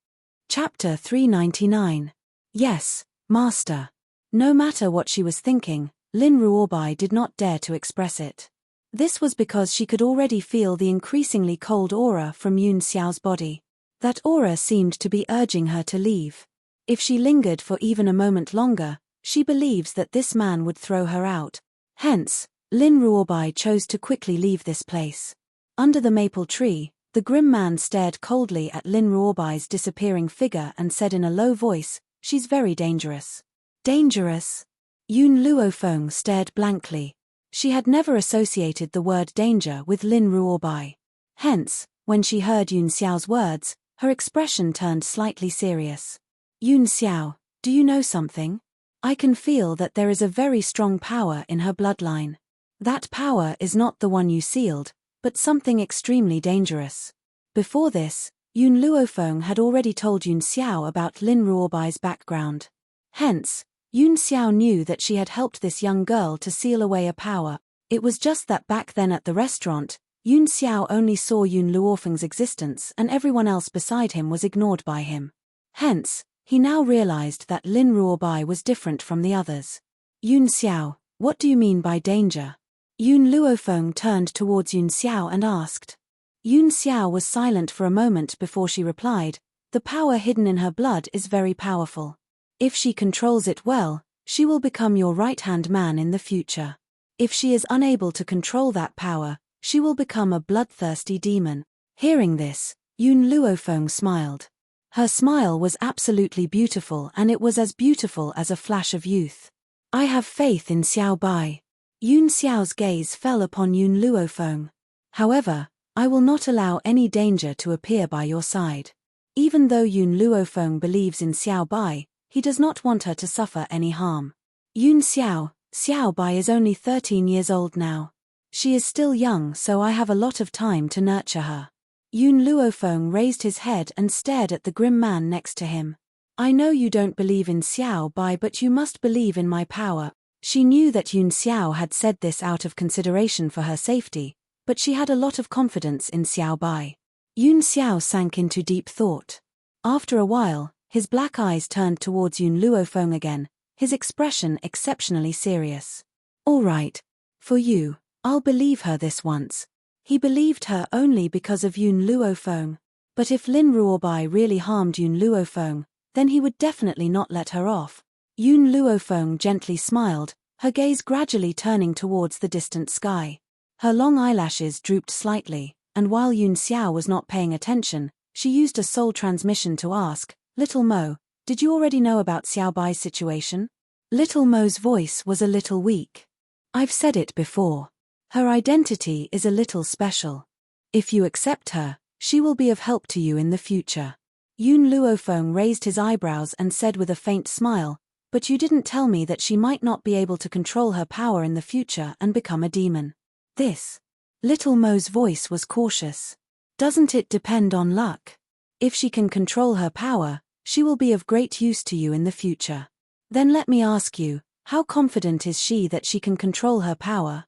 Chapter 399. Yes, master. No matter what she was thinking, Lin Ruobai did not dare to express it. This was because she could already feel the increasingly cold aura from Yun Xiao's body. That aura seemed to be urging her to leave. If she lingered for even a moment longer, she believes that this man would throw her out. Hence, Lin Ruobai chose to quickly leave this place. Under the maple tree, the grim man stared coldly at Lin Ruobai's disappearing figure and said in a low voice, "She's very dangerous." Dangerous? Yun Luofeng stared blankly. She had never associated the word danger with Lin Ruobai. Hence, when she heard Yun Xiao's words, her expression turned slightly serious. Yun Xiao, do you know something? I can feel that there is a very strong power in her bloodline. That power is not the one you sealed, but something extremely dangerous. Before this, Yun Luofeng had already told Yun Xiao about Lin Ruobai's background. Hence, Yun Xiao knew that she had helped this young girl to seal away a power. It was just that back then at the restaurant, Yun Xiao only saw Yun Luofeng's existence and everyone else beside him was ignored by him. Hence, he now realized that Lin Ruobai was different from the others. Yun Xiao, what do you mean by danger? Yun Luofeng turned towards Yun Xiao and asked. Yun Xiao was silent for a moment before she replied, the power hidden in her blood is very powerful. If she controls it well, she will become your right-hand man in the future. If she is unable to control that power, she will become a bloodthirsty demon. Hearing this, Yun Luofeng smiled. Her smile was absolutely beautiful and it was as beautiful as a flash of youth. I have faith in Xiao Bai. Yun Xiao's gaze fell upon Yun Luofeng. However, I will not allow any danger to appear by your side. Even though Yun Luofeng believes in Xiao Bai, he does not want her to suffer any harm. Yun Xiao, Xiao Bai is only 13 years old now. She is still young, so I have a lot of time to nurture her. Yun Luofeng raised his head and stared at the grim man next to him. I know you don't believe in Xiao Bai, but you must believe in my power. She knew that Yun Xiao had said this out of consideration for her safety, but she had a lot of confidence in Xiao Bai. Yun Xiao sank into deep thought. After a while, his black eyes turned towards Yun Luofeng again, his expression exceptionally serious. All right. For you, I'll believe her this once. He believed her only because of Yun Luofeng. But if Lin Ruobai really harmed Yun Luofeng, then he would definitely not let her off. Yun Luofeng gently smiled, her gaze gradually turning towards the distant sky. Her long eyelashes drooped slightly, and while Yun Xiao was not paying attention, she used a soul transmission to ask, Little Mo, did you already know about Xiao Bai's situation? Little Mo's voice was a little weak. I've said it before. Her identity is a little special. If you accept her, she will be of help to you in the future. Yun Luofeng raised his eyebrows and said with a faint smile, but you didn't tell me that she might not be able to control her power in the future and become a demon. This. Little Mo's voice was cautious. Doesn't it depend on luck? If she can control her power, she will be of great use to you in the future. Then let me ask you, how confident is she that she can control her power?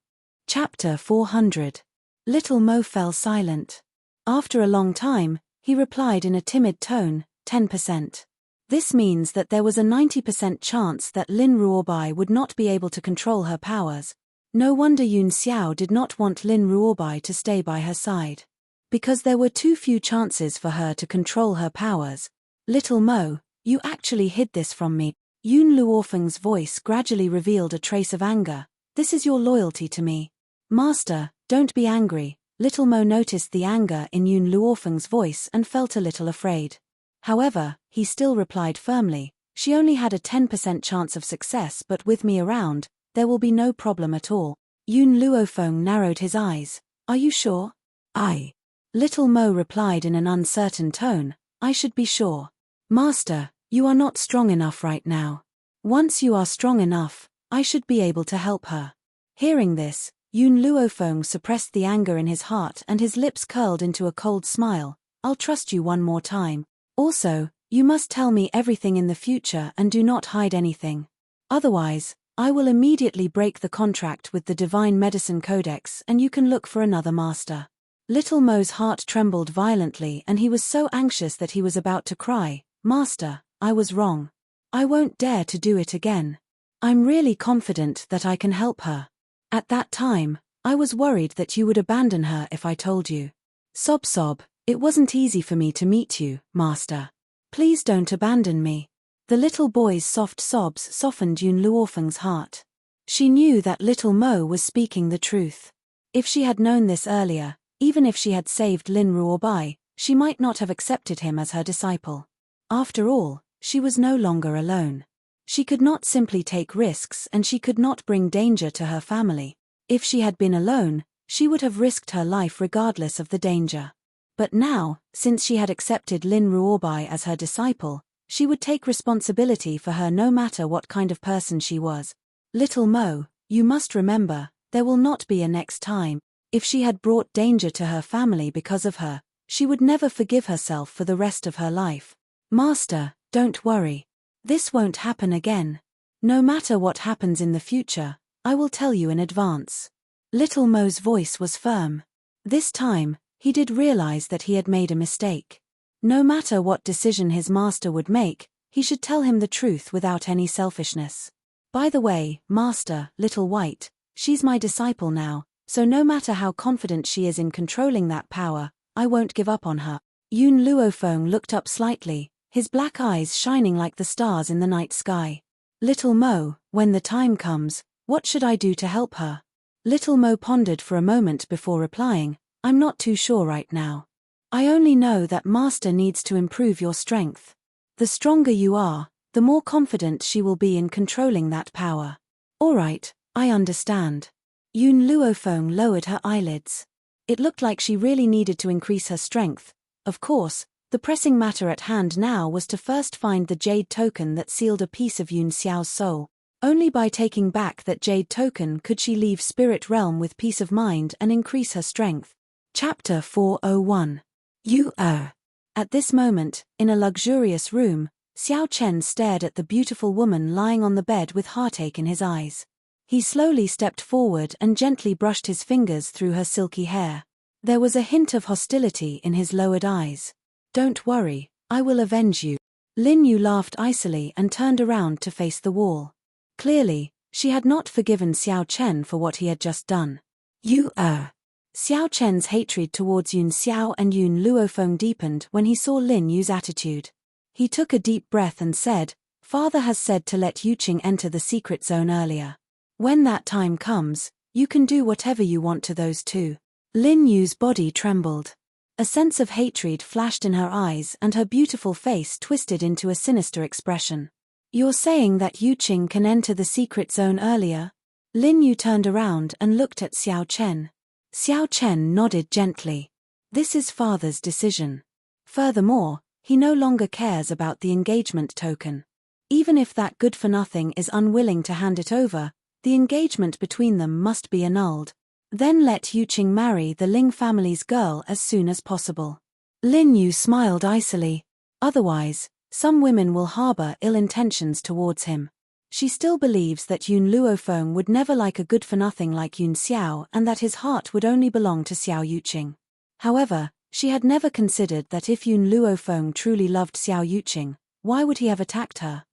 Chapter 400. Little Mo fell silent. After a long time, he replied in a timid tone, 10%. This means that there was a 90% chance that Lin Ruobai would not be able to control her powers. No wonder Yun Xiao did not want Lin Ruobai to stay by her side. Because there were too few chances for her to control her powers. Little Mo, you actually hid this from me. Yun Luofeng's voice gradually revealed a trace of anger. This is your loyalty to me. Master, don't be angry. Little Mo noticed the anger in Yun Luofeng's voice and felt a little afraid. However, he still replied firmly, she only had a 10% chance of success, but with me around, there will be no problem at all. Yun Luofeng narrowed his eyes. Are you sure? Aye. Little Mo replied in an uncertain tone, I should be sure. Master, you are not strong enough right now. Once you are strong enough, I should be able to help her. Hearing this, Yun Luofeng suppressed the anger in his heart and his lips curled into a cold smile. I'll trust you one more time. Also, you must tell me everything in the future and do not hide anything. Otherwise, I will immediately break the contract with the Divine Medicine Codex and you can look for another master. Little Mo's heart trembled violently and he was so anxious that he was about to cry. Master, I was wrong. I won't dare to do it again. I'm really confident that I can help her. At that time, I was worried that you would abandon her if I told you. Sob sob, it wasn't easy for me to meet you, Master. Please don't abandon me. The little boy's soft sobs softened Yun Luofeng's heart. She knew that Little Mo was speaking the truth. If she had known this earlier, even if she had saved Lin Ruobai, she might not have accepted him as her disciple. After all, she was no longer alone. She could not simply take risks and she could not bring danger to her family. If she had been alone, she would have risked her life regardless of the danger. But now, since she had accepted Lin Ruobai as her disciple, she would take responsibility for her no matter what kind of person she was. Little Mo, you must remember, there will not be a next time. If she had brought danger to her family because of her, she would never forgive herself for the rest of her life. Master, don't worry. This won't happen again. No matter what happens in the future, I will tell you in advance. Little Mo's voice was firm. This time, he did realize that he had made a mistake. No matter what decision his master would make, he should tell him the truth without any selfishness. By the way, Master, Little White, she's my disciple now, so no matter how confident she is in controlling that power, I won't give up on her. Yun Luofeng looked up slightly, his black eyes shining like the stars in the night sky. Little Mo, when the time comes, what should I do to help her? Little Mo pondered for a moment before replying, I'm not too sure right now. I only know that Master needs to improve your strength. The stronger you are, the more confident she will be in controlling that power. All right, I understand. Yun Luofeng lowered her eyelids. It looked like she really needed to increase her strength. Of course, the pressing matter at hand now was to first find the jade token that sealed a piece of Yun Xiao's soul. Only by taking back that jade token could she leave Spirit Realm with peace of mind and increase her strength. Chapter 401. You are. At this moment, in a luxurious room, Xiao Chen stared at the beautiful woman lying on the bed with heartache in his eyes. He slowly stepped forward and gently brushed his fingers through her silky hair. There was a hint of hostility in his lowered eyes. Don't worry, I will avenge you. Lin Yu laughed icily and turned around to face the wall. Clearly, she had not forgiven Xiao Chen for what he had just done. You are. Xiao Chen's hatred towards Yun Xiao and Yun Luofeng deepened when he saw Lin Yu's attitude. He took a deep breath and said, Father has said to let Yuqing enter the secret zone earlier. When that time comes, you can do whatever you want to those two. Lin Yu's body trembled. A sense of hatred flashed in her eyes and her beautiful face twisted into a sinister expression. You're saying that Yuqing can enter the secret zone earlier? Lin Yu turned around and looked at Xiao Chen. Xiao Chen nodded gently. This is father's decision. Furthermore, he no longer cares about the engagement token. Even if that good-for-nothing is unwilling to hand it over, the engagement between them must be annulled. Then let Yuqing marry the Ling family's girl as soon as possible. Lin Yu smiled icily. Otherwise, some women will harbor ill intentions towards him. She still believes that Yun Luofeng would never like a good-for-nothing like Yun Xiao and that his heart would only belong to Xiao Yuqing. However, she had never considered that if Yun Luofeng truly loved Xiao Yuqing, why would he have attacked her?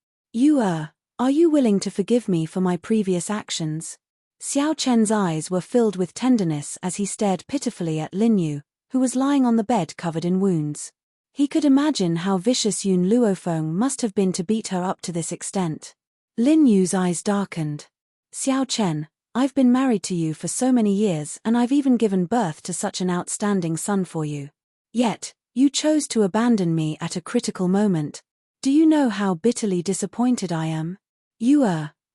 Are you willing to forgive me for my previous actions? Xiao Chen's eyes were filled with tenderness as he stared pitifully at Lin Yu, who was lying on the bed covered in wounds. He could imagine how vicious Yun Luofeng must have been to beat her up to this extent. Lin Yu's eyes darkened. Xiao Chen, I've been married to you for so many years and I've even given birth to such an outstanding son for you. Yet, you chose to abandon me at a critical moment. Do you know how bitterly disappointed I am?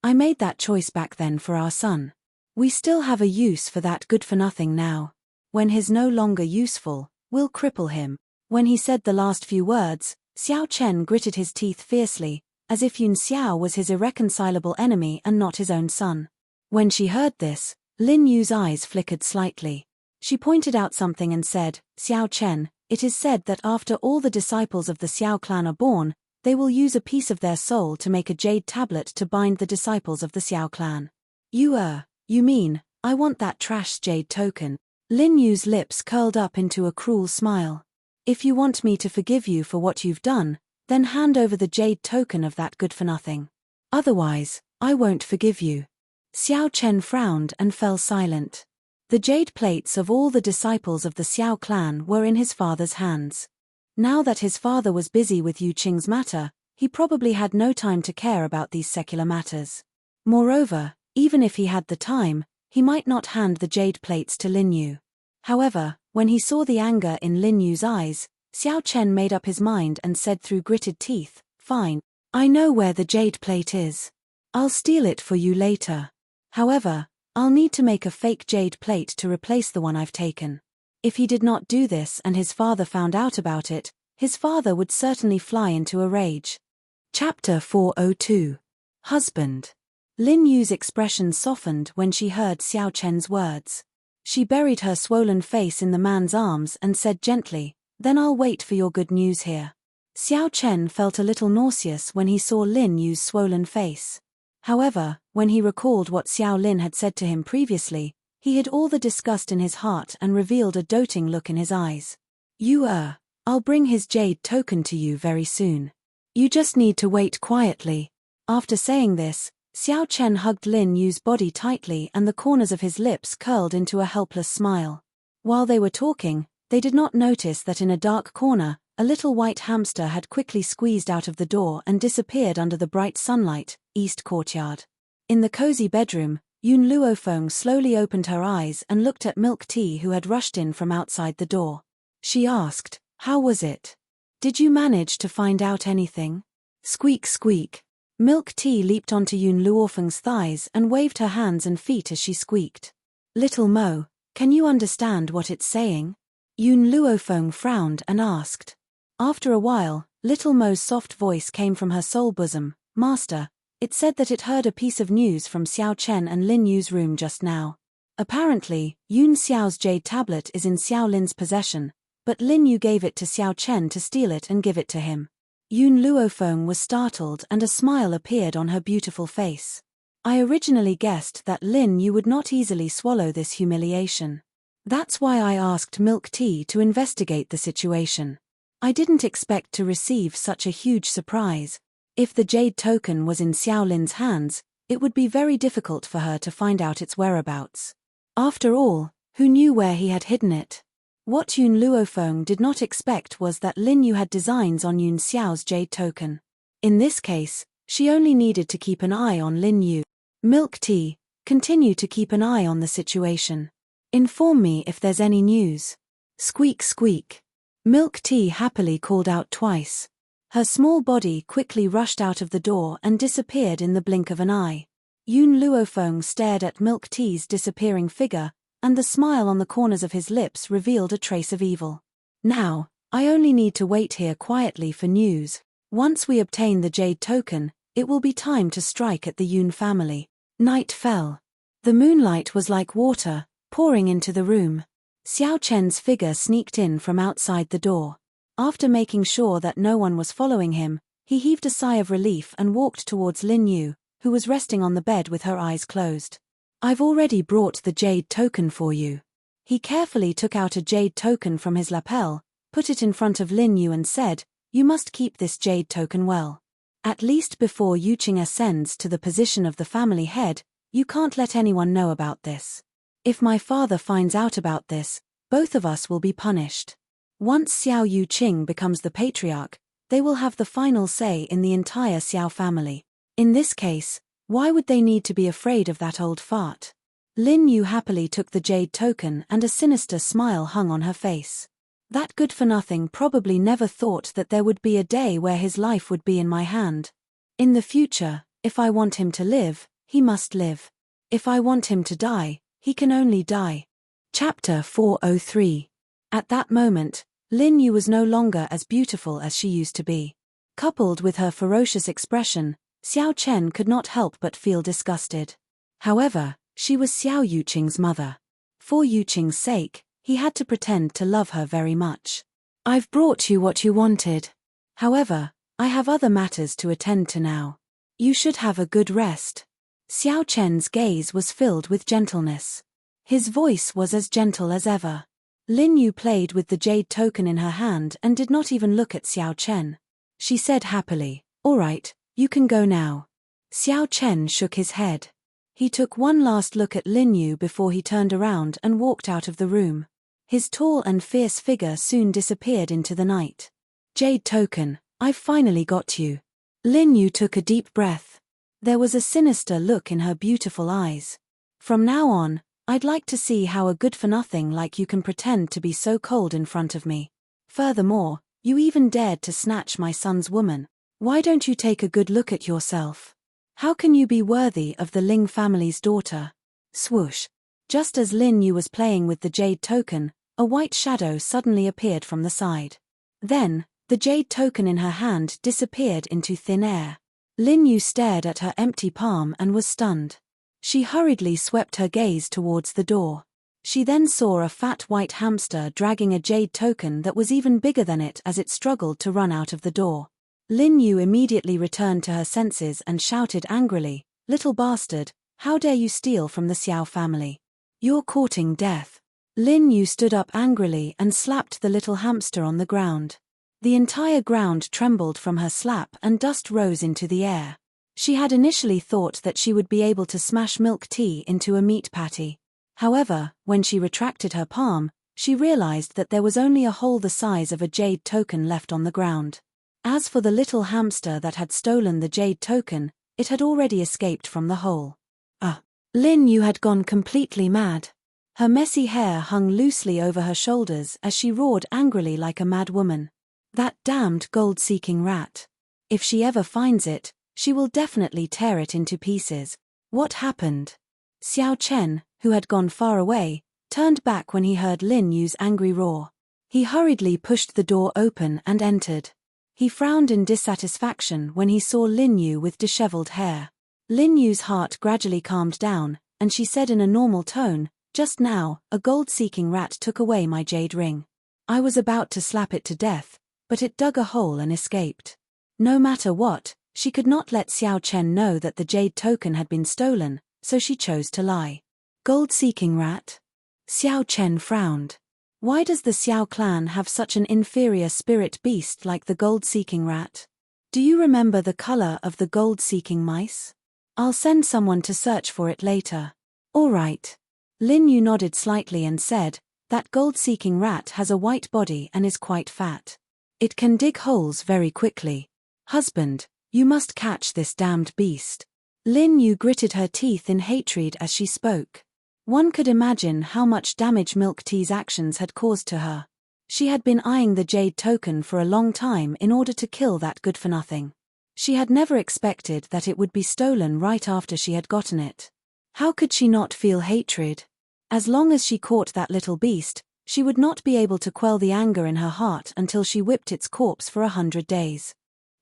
I made that choice back then for our son. We still have a use for that good-for-nothing now. When he's no longer useful, we'll cripple him. When he said the last few words, Xiao Chen gritted his teeth fiercely, as if Yun Xiao was his irreconcilable enemy and not his own son. When she heard this, Lin Yu's eyes flickered slightly. She pointed out something and said, Xiao Chen, it is said that after all the disciples of the Xiao clan are born, they will use a piece of their soul to make a jade tablet to bind the disciples of the Xiao clan. You mean, I want that trash jade token. Lin Yu's lips curled up into a cruel smile. If you want me to forgive you for what you've done, then hand over the jade token of that good-for-nothing. Otherwise, I won't forgive you. Xiao Chen frowned and fell silent. The jade plates of all the disciples of the Xiao clan were in his father's hands. Now that his father was busy with Yuqing's matter, he probably had no time to care about these secular matters. Moreover, even if he had the time, he might not hand the jade plates to Lin Yu. However, when he saw the anger in Lin Yu's eyes, Xiao Chen made up his mind and said through gritted teeth, Fine, I know where the jade plate is. I'll steal it for you later. However, I'll need to make a fake jade plate to replace the one I've taken. If he did not do this and his father found out about it, his father would certainly fly into a rage. Chapter 402. Husband. Lin Yu's expression softened when she heard Xiao Chen's words. She buried her swollen face in the man's arms and said gently, Then I'll wait for your good news here. Xiao Chen felt a little nauseous when he saw Lin Yu's swollen face. However, when he recalled what Xiao Lin had said to him previously, he hid all the disgust in his heart and revealed a doting look in his eyes. I'll bring his jade token to you very soon. You just need to wait quietly. After saying this, Xiao Chen hugged Lin Yu's body tightly and the corners of his lips curled into a helpless smile. While they were talking, they did not notice that in a dark corner, a little white hamster had quickly squeezed out of the door and disappeared under the bright sunlight, east courtyard. In the cozy bedroom, Yun Luofeng slowly opened her eyes and looked at Milk Tea who had rushed in from outside the door. She asked, How was it? Did you manage to find out anything? Squeak squeak. Milk Tea leaped onto Yun Luofeng's thighs and waved her hands and feet as she squeaked. Little Mo, can you understand what it's saying? Yun Luofeng frowned and asked. After a while, Little Mo's soft voice came from her soul bosom, Master. It said that it heard a piece of news from Xiao Chen and Lin Yu's room just now. Apparently, Yun Xiao's jade tablet is in Xiao Lin's possession, but Lin Yu gave it to Xiao Chen to steal it and give it to him. Yun Luofeng was startled and a smile appeared on her beautiful face. I originally guessed that Lin Yu would not easily swallow this humiliation. That's why I asked Milk Tea to investigate the situation. I didn't expect to receive such a huge surprise. If the jade token was in Xiao Lin's hands, it would be very difficult for her to find out its whereabouts. After all, who knew where he had hidden it? What Yun Luofeng did not expect was that Lin Yu had designs on Yun Xiao's jade token. In this case, she only needed to keep an eye on Lin Yu. Milk Tea, continue to keep an eye on the situation. Inform me if there's any news. Squeak squeak. Milk Tea happily called out twice. Her small body quickly rushed out of the door and disappeared in the blink of an eye. Yun Luofeng stared at Milk Tea's disappearing figure, and the smile on the corners of his lips revealed a trace of evil. Now, I only need to wait here quietly for news. Once we obtain the jade token, it will be time to strike at the Yun family. Night fell. The moonlight was like water, pouring into the room. Xiao Chen's figure sneaked in from outside the door. After making sure that no one was following him, he heaved a sigh of relief and walked towards Lin Yu, who was resting on the bed with her eyes closed. I've already brought the jade token for you. He carefully took out a jade token from his lapel, put it in front of Lin Yu and said, "You must keep this jade token well. At least before Yuqing ascends to the position of the family head, you can't let anyone know about this. If my father finds out about this, both of us will be punished. Once Xiao Yuqing becomes the patriarch, they will have the final say in the entire Xiao family. In this case, why would they need to be afraid of that old fart?" Lin Yu happily took the jade token and a sinister smile hung on her face. That good-for-nothing probably never thought that there would be a day where his life would be in my hand. In the future, if I want him to live, he must live. If I want him to die, he can only die. Chapter 403. At that moment, Lin Yu was no longer as beautiful as she used to be. Coupled with her ferocious expression, Xiao Chen could not help but feel disgusted. However, she was Xiao Yuqing's mother. For Yuqing's sake, he had to pretend to love her very much. I've brought you what you wanted. However, I have other matters to attend to now. You should have a good rest. Xiao Chen's gaze was filled with gentleness. His voice was as gentle as ever. Lin Yu played with the jade token in her hand and did not even look at Xiao Chen. She said happily, "All right, you can go now." Xiao Chen shook his head. He took one last look at Lin Yu before he turned around and walked out of the room. His tall and fierce figure soon disappeared into the night. Jade token, I've finally got you. Lin Yu took a deep breath. There was a sinister look in her beautiful eyes. From now on, I'd like to see how a good-for-nothing like you can pretend to be so cold in front of me. Furthermore, you even dared to snatch my son's woman. Why don't you take a good look at yourself? How can you be worthy of the Ling family's daughter? Swoosh. Just as Lin Yu was playing with the jade token, a white shadow suddenly appeared from the side. Then, the jade token in her hand disappeared into thin air. Lin Yu stared at her empty palm and was stunned. She hurriedly swept her gaze towards the door. She then saw a fat white hamster dragging a jade token that was even bigger than it as it struggled to run out of the door. Lin Yu immediately returned to her senses and shouted angrily, "Little bastard, how dare you steal from the Xiao family? You're courting death." Lin Yu stood up angrily and slapped the little hamster on the ground. The entire ground trembled from her slap and dust rose into the air. She had initially thought that she would be able to smash Milk Tea into a meat patty. However, when she retracted her palm, she realized that there was only a hole the size of a jade token left on the ground. As for the little hamster that had stolen the jade token, it had already escaped from the hole. Lin Yu had gone completely mad. Her messy hair hung loosely over her shoulders as she roared angrily like a mad woman. That damned gold-seeking rat. If she ever finds it, she will definitely tear it into pieces. What happened? Xiao Chen, who had gone far away, turned back when he heard Lin Yu's angry roar. He hurriedly pushed the door open and entered. He frowned in dissatisfaction when he saw Lin Yu with disheveled hair. Lin Yu's heart gradually calmed down, and she said in a normal tone, "Just now, a gold-seeking rat took away my jade ring. I was about to slap it to death, but it dug a hole and escaped. No matter what, she could not let Xiao Chen know that the jade token had been stolen, so she chose to lie. Gold-seeking rat? Xiao Chen frowned. Why does the Xiao clan have such an inferior spirit beast like the gold-seeking rat? Do you remember the color of the gold-seeking mice? I'll send someone to search for it later. All right. Lin Yu nodded slightly and said, that gold-seeking rat has a white body and is quite fat. It can dig holes very quickly. Husband, you must catch this damned beast. Lin Yu gritted her teeth in hatred as she spoke. One could imagine how much damage Milk Tea's actions had caused to her. She had been eyeing the jade token for a long time in order to kill that good-for-nothing. She had never expected that it would be stolen right after she had gotten it. How could she not feel hatred? As long as she caught that little beast, she would not be able to quell the anger in her heart until she whipped its corpse for 100 days.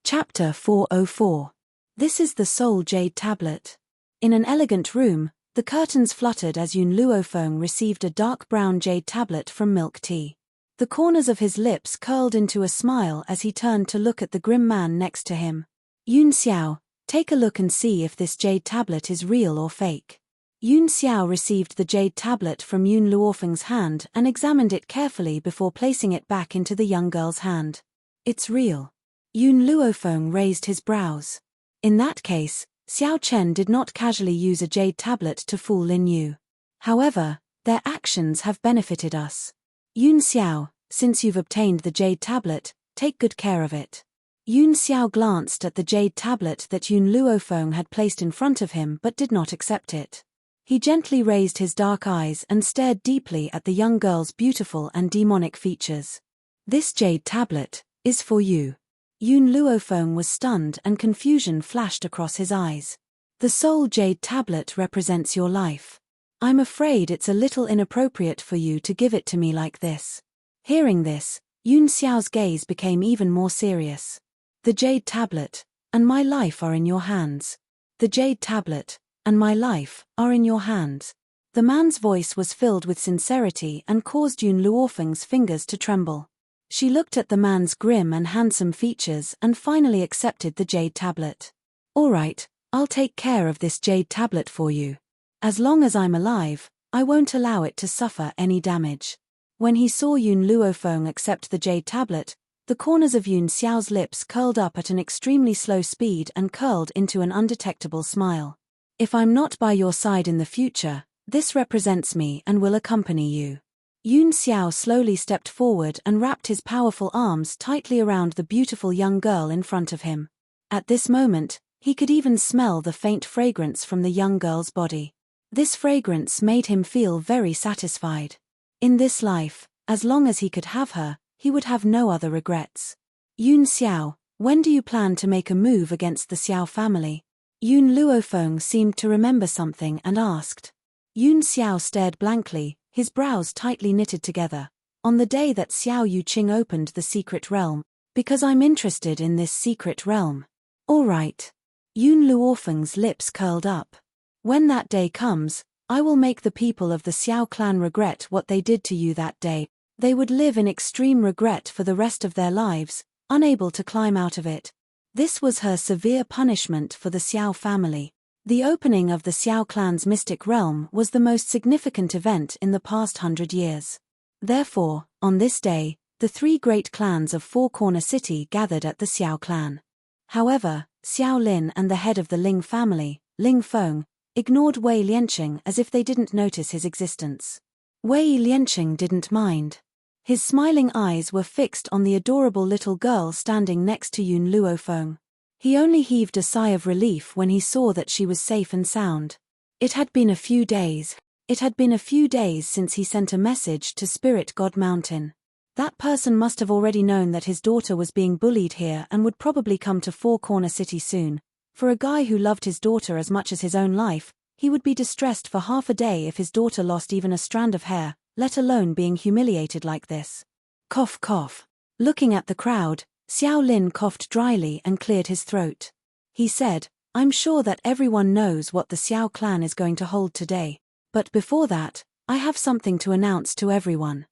Chapter 404. This is the Soul Jade Tablet. In an elegant room, the curtains fluttered as Yun Luofeng received a dark brown jade tablet from Milk Tea. The corners of his lips curled into a smile as he turned to look at the grim man next to him. Yun Xiao, take a look and see if this jade tablet is real or fake. Yun Xiao received the jade tablet from Yun Luofeng's hand and examined it carefully before placing it back into the young girl's hand. It's real. Yun Luofeng raised his brows. In that case, Xiao Chen did not casually use a jade tablet to fool Lin Yu. However, their actions have benefited us. Yun Xiao, since you've obtained the jade tablet, take good care of it. Yun Xiao glanced at the jade tablet that Yun Luofeng had placed in front of him but did not accept it. He gently raised his dark eyes and stared deeply at the young girl's beautiful and demonic features. This jade tablet is for you. Yun Luofeng was stunned and confusion flashed across his eyes. The soul jade tablet represents your life. I'm afraid it's a little inappropriate for you to give it to me like this. Hearing this, Yun Xiao's gaze became even more serious. The jade tablet and my life are in your hands. The jade tablet and my life are in your hands. The man's voice was filled with sincerity and caused Yun Luofeng's fingers to tremble. She looked at the man's grim and handsome features and finally accepted the jade tablet. All right, I'll take care of this jade tablet for you. As long as I'm alive, I won't allow it to suffer any damage. When he saw Yun Luofeng accept the jade tablet, the corners of Yun Xiao's lips curled up at an extremely slow speed and curled into an undetectable smile. If I'm not by your side in the future, this represents me and will accompany you. Yun Xiao slowly stepped forward and wrapped his powerful arms tightly around the beautiful young girl in front of him. At this moment, he could even smell the faint fragrance from the young girl's body. This fragrance made him feel very satisfied. In this life, as long as he could have her, he would have no other regrets. Yun Xiao, when do you plan to make a move against the Xiao family? Yun Luofeng seemed to remember something and asked. Yun Xiao stared blankly, his brows tightly knitted together. On the day that Xiao Yuqing opened the secret realm, because I'm interested in this secret realm. All right. Yun Luofeng's lips curled up. When that day comes, I will make the people of the Xiao clan regret what they did to you that day. They would live in extreme regret for the rest of their lives, unable to climb out of it. This was her severe punishment for the Xiao family. The opening of the Xiao clan's mystic realm was the most significant event in the past 100 years. Therefore, on this day, the three great clans of Four Corner City gathered at the Xiao clan. However, Xiao Lin and the head of the Ling family, Ling Feng, ignored Wei Lianqing as if they didn't notice his existence. Wei Lianqing didn't mind. His smiling eyes were fixed on the adorable little girl standing next to Yun Luofeng. He only heaved a sigh of relief when he saw that she was safe and sound. It had been a few days since he sent a message to Spirit God Mountain. That person must have already known that his daughter was being bullied here and would probably come to Four Corner City soon. For a guy who loved his daughter as much as his own life, he would be distressed for half a day if his daughter lost even a strand of hair, let alone being humiliated like this. Cough cough. Looking at the crowd, Xiao Lin coughed dryly and cleared his throat. He said, I'm sure that everyone knows what the Xiao clan is going to hold today. But before that, I have something to announce to everyone.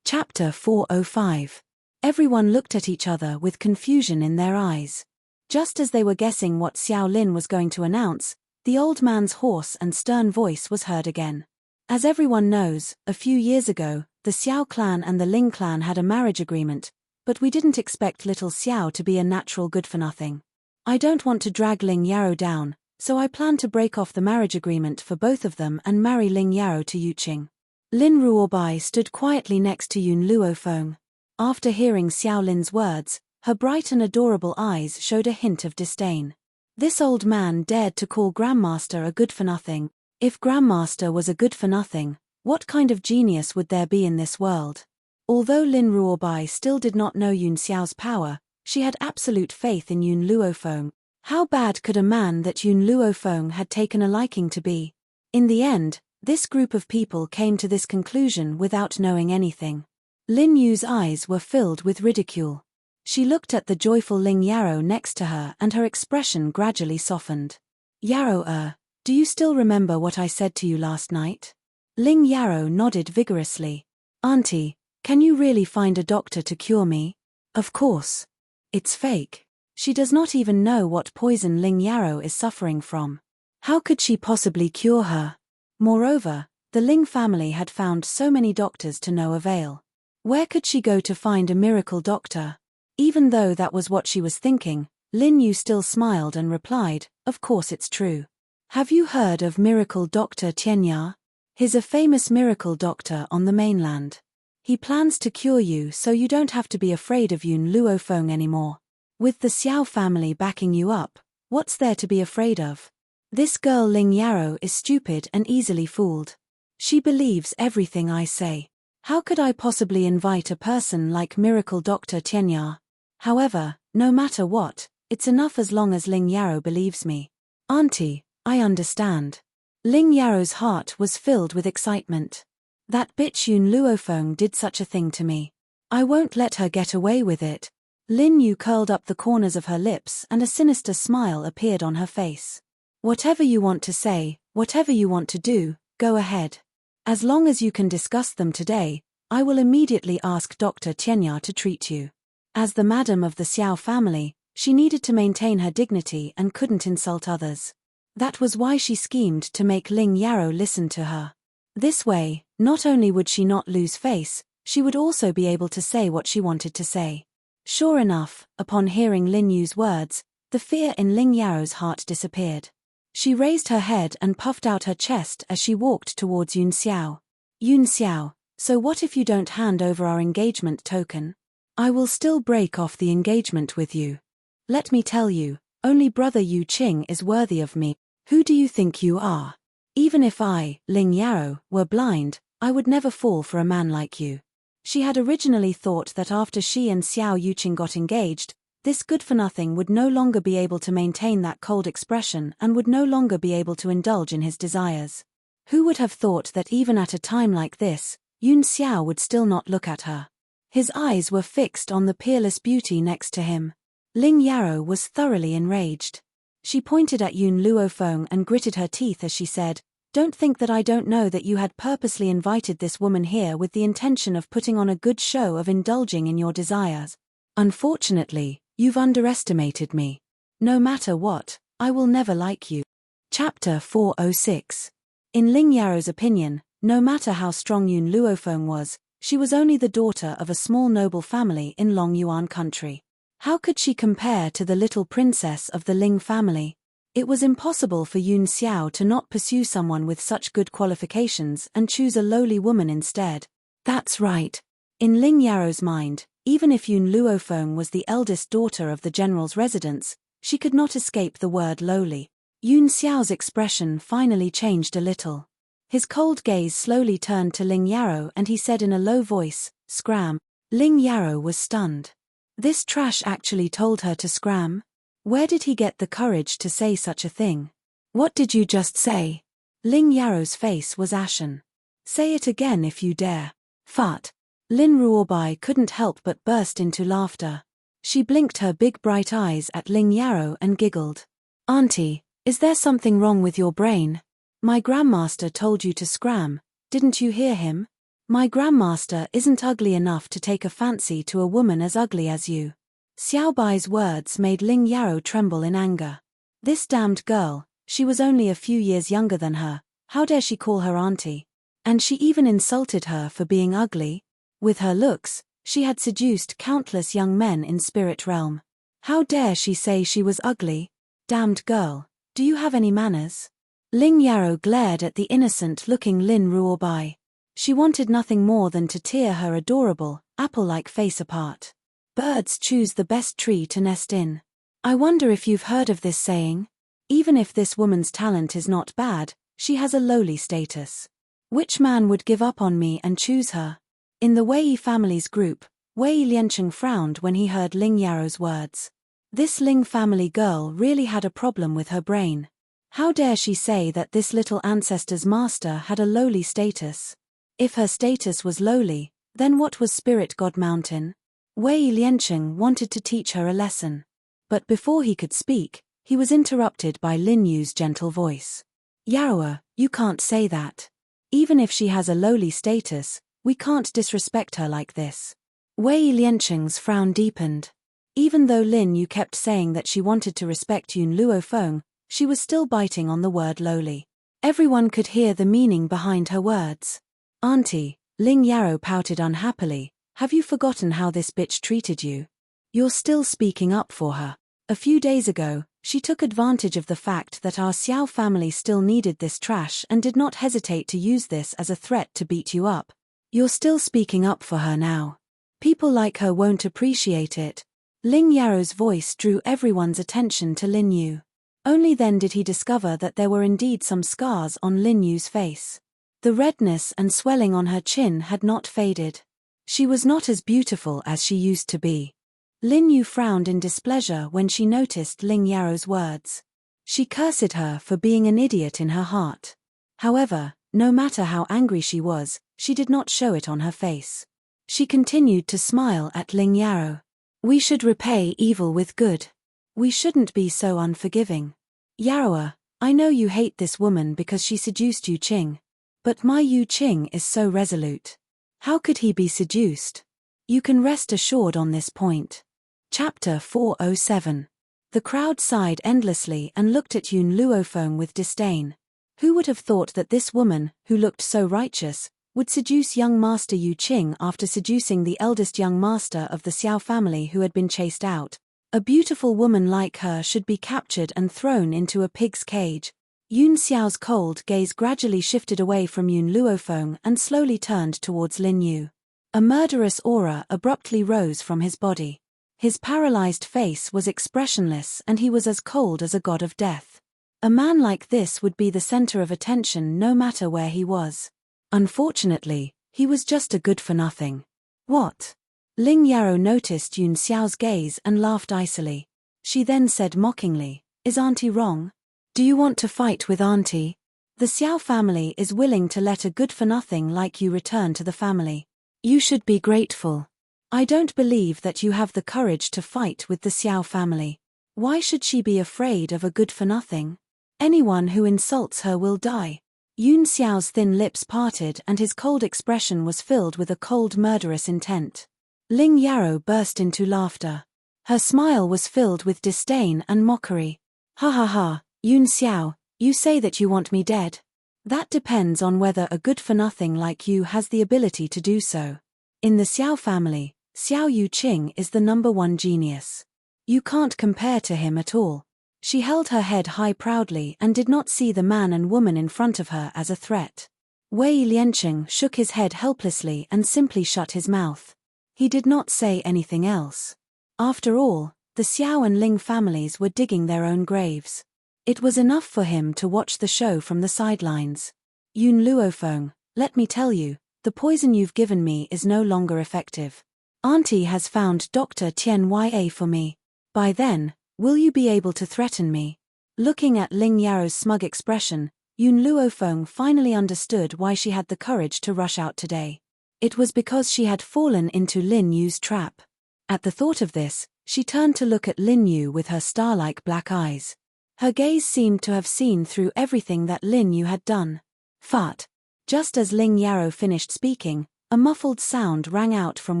Chapter 405. Everyone looked at each other with confusion in their eyes. Just as they were guessing what Xiao Lin was going to announce, the old man's hoarse and stern voice was heard again. As everyone knows, a few years ago, the Xiao clan and the Ling clan had a marriage agreement, but we didn't expect little Xiao to be a natural good-for-nothing. I don't want to drag Ling Yarrow down, so I plan to break off the marriage agreement for both of them and marry Ling Yarrow to Yuqing. Lin Ruobai stood quietly next to Yun Luofeng. After hearing Xiao Lin's words, her bright and adorable eyes showed a hint of disdain. This old man dared to call Grandmaster a good-for-nothing. If Grandmaster was a good-for-nothing, what kind of genius would there be in this world? Although Lin Ruobai still did not know Yun Xiao's power, she had absolute faith in Yun Luofeng. How bad could a man that Yun Luofeng had taken a liking to be? In the end, this group of people came to this conclusion without knowing anything. Lin Yu's eyes were filled with ridicule. She looked at the joyful Ling Yarrow next to her and her expression gradually softened. Yarrow, do you still remember what I said to you last night? Ling Yarrow nodded vigorously. Auntie, can you really find a doctor to cure me? Of course. It's fake. She does not even know what poison Ling Yarrow is suffering from. How could she possibly cure her? Moreover, the Ling family had found so many doctors to no avail. Where could she go to find a miracle doctor? Even though that was what she was thinking, Lin Yu still smiled and replied, of course it's true. Have you heard of miracle doctor Tianya? He's a famous miracle doctor on the mainland. He plans to cure you so you don't have to be afraid of Yun Luofeng anymore. With the Xiao family backing you up, what's there to be afraid of? This girl Ling Yarrow is stupid and easily fooled. She believes everything I say. How could I possibly invite a person like miracle doctor Tianya? However, no matter what, it's enough as long as Ling Yarrow believes me. Auntie, I understand. Ling Yarrow's heart was filled with excitement. That bitch Yun Luofeng did such a thing to me. I won't let her get away with it. Lin Yu curled up the corners of her lips and a sinister smile appeared on her face. Whatever you want to say, whatever you want to do, go ahead. As long as you can discuss them today, I will immediately ask Dr. Tianya to treat you. As the madam of the Xiao family, she needed to maintain her dignity and couldn't insult others. That was why she schemed to make Ling Yarrow listen to her. This way, not only would she not lose face, she would also be able to say what she wanted to say. Sure enough, upon hearing Lin Yu's words, the fear in Ling Yarrow's heart disappeared. She raised her head and puffed out her chest as she walked towards Yun Xiao. Yun Xiao, so what if you don't hand over our engagement token? I will still break off the engagement with you. Let me tell you, only brother Yu Qing is worthy of me. Who do you think you are? Even if I, Ling Yarrow, were blind, I would never fall for a man like you. She had originally thought that after she and Xiao Yuqing got engaged, this good-for-nothing would no longer be able to maintain that cold expression and would no longer be able to indulge in his desires. Who would have thought that even at a time like this, Yun Xiao would still not look at her? His eyes were fixed on the peerless beauty next to him. Ling Yarrow was thoroughly enraged. She pointed at Yun Luofeng and gritted her teeth as she said, "Don't think that I don't know that you had purposely invited this woman here with the intention of putting on a good show of indulging in your desires. Unfortunately, you've underestimated me. No matter what, I will never like you." Chapter 406. In Ling Yarrow's opinion, no matter how strong Yun Luofeng was, she was only the daughter of a small noble family in Long Yuan country. How could she compare to the little princess of the Ling family? It was impossible for Yun Xiao to not pursue someone with such good qualifications and choose a lowly woman instead. That's right. In Ling Yarrow's mind, even if Yun Luofeng was the eldest daughter of the general's residence, she could not escape the word lowly. Yun Xiao's expression finally changed a little. His cold gaze slowly turned to Ling Yarrow and he said in a low voice, "Scram." Ling Yarrow was stunned. This trash actually told her to scram? Where did he get the courage to say such a thing? What did you just say? Ling Yarrow's face was ashen. Say it again if you dare. Fart. Lin Ruobai couldn't help but burst into laughter. She blinked her big bright eyes at Ling Yarrow and giggled. "Auntie, is there something wrong with your brain? My grandmaster told you to scram, didn't you hear him?" My grandmaster isn't ugly enough to take a fancy to a woman as ugly as you. Xiao Bai's words made Ling Yaro tremble in anger. This damned girl, she was only a few years younger than her, how dare she call her auntie? And she even insulted her for being ugly? With her looks, she had seduced countless young men in spirit realm. How dare she say she was ugly? Damned girl, do you have any manners? Ling Yaro glared at the innocent-looking Lin Ruobai. She wanted nothing more than to tear her adorable, apple-like face apart. Birds choose the best tree to nest in. I wonder if you've heard of this saying? Even if this woman's talent is not bad, she has a lowly status. Which man would give up on me and choose her? In the Wei family's group, Wei Liancheng frowned when he heard Ling Yaro's words. This Ling family girl really had a problem with her brain. How dare she say that this little ancestor's master had a lowly status? If her status was lowly, then what was Spirit God Mountain? Wei Liancheng wanted to teach her a lesson. But before he could speak, he was interrupted by Lin Yu's gentle voice. Yaroa, you can't say that. Even if she has a lowly status, we can't disrespect her like this. Wei Liancheng's frown deepened. Even though Lin Yu kept saying that she wanted to respect Yun Luofeng, she was still biting on the word lowly. Everyone could hear the meaning behind her words. Auntie, Ling Yaro pouted unhappily, have you forgotten how this bitch treated you? You're still speaking up for her. A few days ago, she took advantage of the fact that our Xiao family still needed this trash and did not hesitate to use this as a threat to beat you up. You're still speaking up for her now. People like her won't appreciate it. Ling Yaro's voice drew everyone's attention to Lin Yu. Only then did he discover that there were indeed some scars on Lin Yu's face. The redness and swelling on her chin had not faded. She was not as beautiful as she used to be. Lin Yu frowned in displeasure when she noticed Ling Yaro's words. She cursed her for being an idiot in her heart. However, no matter how angry she was, she did not show it on her face. She continued to smile at Ling Yaro. We should repay evil with good. We shouldn't be so unforgiving. Yaroa, I know you hate this woman because she seduced Yu Qing. But my Yu Qing is so resolute. How could he be seduced? You can rest assured on this point. Chapter 407. The crowd sighed endlessly and looked at Yun Luofeng with disdain. Who would have thought that this woman, who looked so righteous, would seduce young Master Yu Qing after seducing the eldest young master of the Xiao family who had been chased out? A beautiful woman like her should be captured and thrown into a pig's cage. Yun Xiao's cold gaze gradually shifted away from Yun Luofeng and slowly turned towards Lin Yu. A murderous aura abruptly rose from his body. His paralyzed face was expressionless and he was as cold as a god of death. A man like this would be the center of attention no matter where he was. Unfortunately, he was just a good-for-nothing. What? Ling Yaro noticed Yun Xiao's gaze and laughed icily. She then said mockingly, Is Auntie wrong? Do you want to fight with Auntie? The Xiao family is willing to let a good-for-nothing like you return to the family. You should be grateful. I don't believe that you have the courage to fight with the Xiao family. Why should she be afraid of a good-for-nothing? Anyone who insults her will die. Yun Xiao's thin lips parted and his cold expression was filled with a cold murderous intent. Ling Yaro burst into laughter. Her smile was filled with disdain and mockery. Ha ha ha, Yun Xiao, you say that you want me dead? That depends on whether a good-for-nothing like you has the ability to do so. In the Xiao family, Xiao Yu Qing is the #1 genius. You can't compare to him at all. She held her head high proudly and did not see the man and woman in front of her as a threat. Wei Liancheng shook his head helplessly and simply shut his mouth. He did not say anything else. After all, the Xiao and Ling families were digging their own graves. It was enough for him to watch the show from the sidelines. Yun Luofeng, let me tell you, the poison you've given me is no longer effective. Auntie has found Dr. Tian Ya for me. By then, will you be able to threaten me? Looking at Ling Yaro's smug expression, Yun Luofeng finally understood why she had the courage to rush out today. It was because she had fallen into Lin Yu's trap. At the thought of this, she turned to look at Lin Yu with her star-like black eyes. Her gaze seemed to have seen through everything that Lin Yu had done. Fart. Just as Ling Yaro finished speaking, A muffled sound rang out from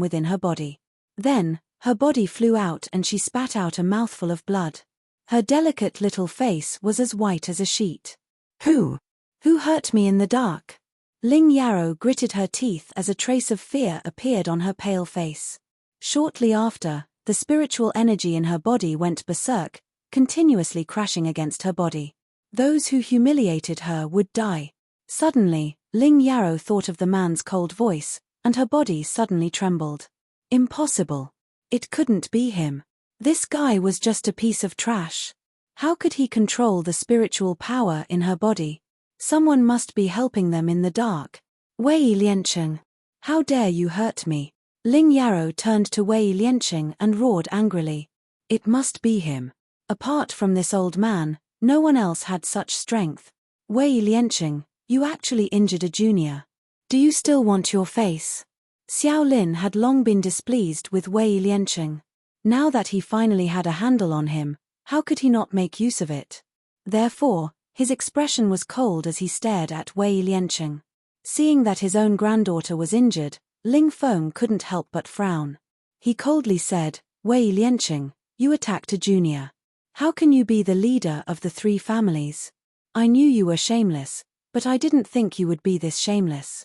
within her body. Then, her body flew out and she spat out a mouthful of blood. Her delicate little face was as white as a sheet. Who hurt me in the dark? Ling Yarrow gritted her teeth as a trace of fear appeared on her pale face. Shortly after, the spiritual energy in her body went berserk, continuously crashing against her body. Those who humiliated her would die. Suddenly, Ling Yarrow thought of the man's cold voice, and her body suddenly trembled. Impossible. It couldn't be him. This guy was just a piece of trash. How could he control the spiritual power in her body? Someone must be helping them in the dark. Wei Liancheng. How dare you hurt me? Ling Yarrow turned to Wei Liancheng and roared angrily. It must be him. Apart from this old man, no one else had such strength. Wei Liancheng, you actually injured a junior. Do you still want your face? Xiao Lin had long been displeased with Wei Liancheng. Now that he finally had a handle on him, how could he not make use of it? Therefore, his expression was cold as he stared at Wei Liancheng. Seeing that his own granddaughter was injured, Ling Feng couldn't help but frown. He coldly said, Wei Liancheng, you attacked a junior. How can you be the leader of the three families? I knew you were shameless, but I didn't think you would be this shameless.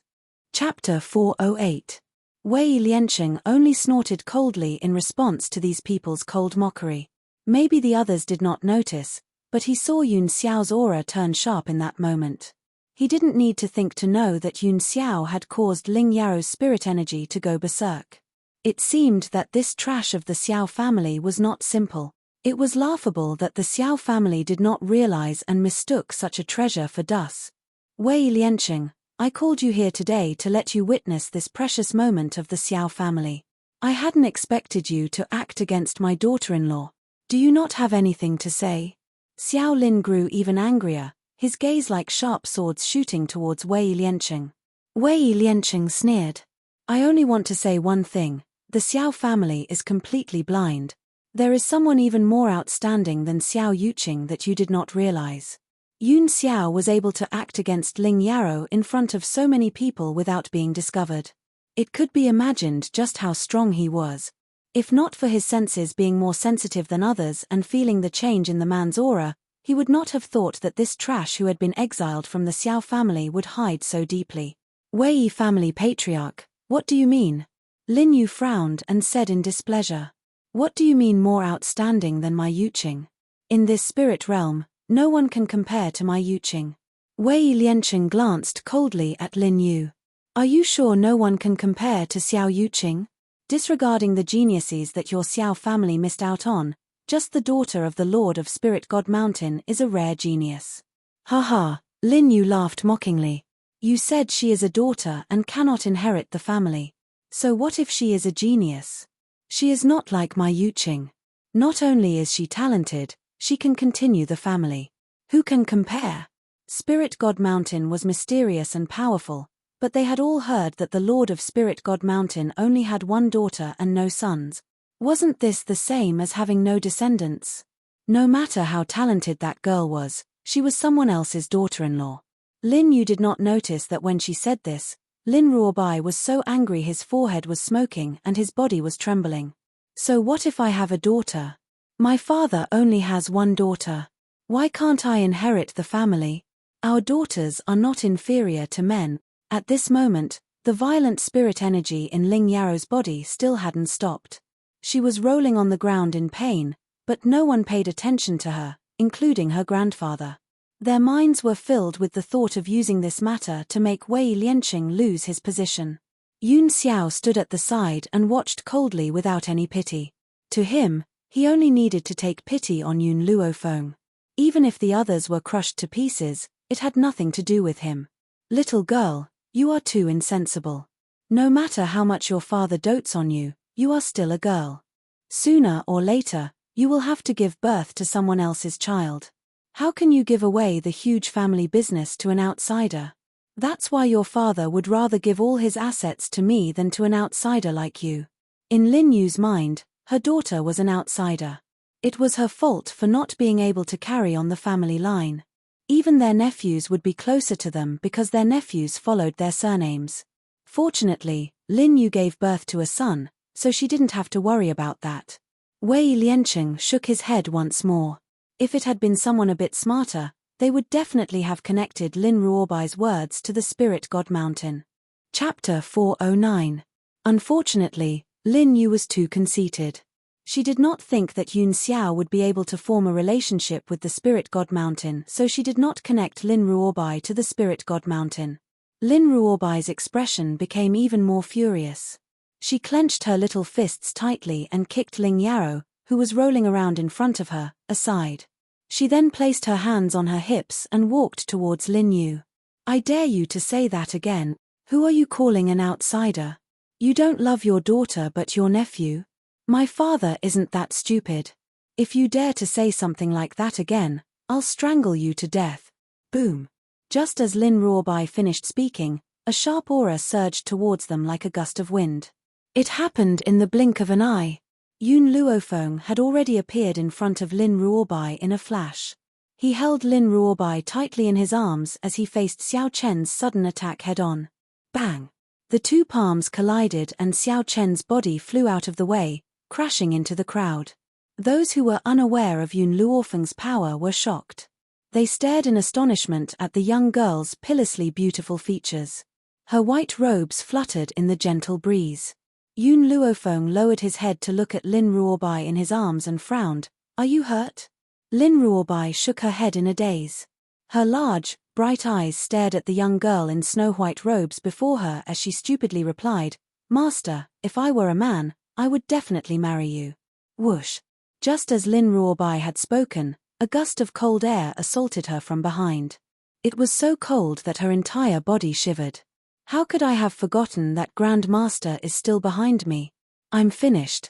Chapter 408. Wei Liancheng only snorted coldly in response to these people's cold mockery. Maybe the others did not notice, but he saw Yun Xiao's aura turn sharp in that moment. He didn't need to think to know that Yun Xiao had caused Ling Yarrow's spirit energy to go berserk. It seemed that this trash of the Xiao family was not simple. It was laughable that the Xiao family did not realize and mistook such a treasure for dust. Wei Liancheng, I called you here today to let you witness this precious moment of the Xiao family. I hadn't expected you to act against my daughter-in-law. Do you not have anything to say? Xiao Lin grew even angrier, his gaze like sharp swords shooting towards Wei Liancheng. Wei Liancheng sneered. I only want to say one thing, the Xiao family is completely blind. There is someone even more outstanding than Xiao Yuqing that you did not realize. Yun Xiao was able to act against Ling Yarrow in front of so many people without being discovered. It could be imagined just how strong he was. If not for his senses being more sensitive than others and feeling the change in the man's aura, he would not have thought that this trash who had been exiled from the Xiao family would hide so deeply. Wei family patriarch, what do you mean? Lin Yu frowned and said in displeasure. What do you mean more outstanding than my Yuqing? In this spirit realm, no one can compare to my Yuqing. Wei Liancheng glanced coldly at Lin Yu. Are you sure no one can compare to Xiao Yuqing? Disregarding the geniuses that your Xiao family missed out on, just the daughter of the Lord of Spirit God Mountain is a rare genius. Ha, Lin Yu laughed mockingly. You said she is a daughter and cannot inherit the family. So what if she is a genius? She is not like my Yuqing. Not only is she talented, she can continue the family. Who can compare? Spirit God Mountain was mysterious and powerful, but they had all heard that the Lord of Spirit God Mountain only had one daughter and no sons. Wasn't this the same as having no descendants? No matter how talented that girl was, she was someone else's daughter-in-law. Lin Yu did not notice that when she said this, Lin Ruobai was so angry his forehead was smoking and his body was trembling. So what if I have a daughter? My father only has one daughter. Why can't I inherit the family? Our daughters are not inferior to men. At this moment, the violent spirit energy in Ling Yarrow's body still hadn't stopped. She was rolling on the ground in pain, but no one paid attention to her, including her grandfather. Their minds were filled with the thought of using this matter to make Wei Liancheng lose his position. Yun Xiao stood at the side and watched coldly without any pity. To him, he only needed to take pity on Yun Luofeng. Even if the others were crushed to pieces, it had nothing to do with him. Little girl, you are too insensible. No matter how much your father dotes on you, you are still a girl. Sooner or later, you will have to give birth to someone else's child. How can you give away the huge family business to an outsider? That's why your father would rather give all his assets to me than to an outsider like you. In Lin Yu's mind, her daughter was an outsider. It was her fault for not being able to carry on the family line. Even their nephews would be closer to them because their nephews followed their surnames. Fortunately, Lin Yu gave birth to a son, so she didn't have to worry about that. Wei Liancheng shook his head once more. If it had been someone a bit smarter, they would definitely have connected Lin Ruobai's words to the spirit god mountain. Chapter 409. Unfortunately, Lin Yu was too conceited. She did not think that Yun Xiao would be able to form a relationship with the spirit god mountain, so she did not connect Lin Ruobai to the spirit god mountain. Lin Ruobai's expression became even more furious. She clenched her little fists tightly and kicked Ling Yarrow, who was rolling around in front of her, aside. She then placed her hands on her hips and walked towards Lin Yu. I dare you to say that again. Who are you calling an outsider? You don't love your daughter but your nephew? My father isn't that stupid. If you dare to say something like that again, I'll strangle you to death. Boom. Just as Lin Ruobai finished speaking, a sharp aura surged towards them like a gust of wind. It happened in the blink of an eye. Yun Luofeng had already appeared in front of Lin Ruobai in a flash. He held Lin Ruobai tightly in his arms as he faced Xiao Chen's sudden attack head-on. Bang! The two palms collided and Xiao Chen's body flew out of the way, crashing into the crowd. Those who were unaware of Yun Luofeng's power were shocked. They stared in astonishment at the young girl's pitilessly beautiful features. Her white robes fluttered in the gentle breeze. Yun Luofeng lowered his head to look at Lin Ruobai in his arms and frowned. Are you hurt? Lin Ruobai shook her head in a daze. Her large, bright eyes stared at the young girl in snow-white robes before her as she stupidly replied, Master, if I were a man, I would definitely marry you. Whoosh! Just as Lin Ruobai had spoken, a gust of cold air assaulted her from behind. It was so cold that her entire body shivered. How could I have forgotten that Grand Master is still behind me? I'm finished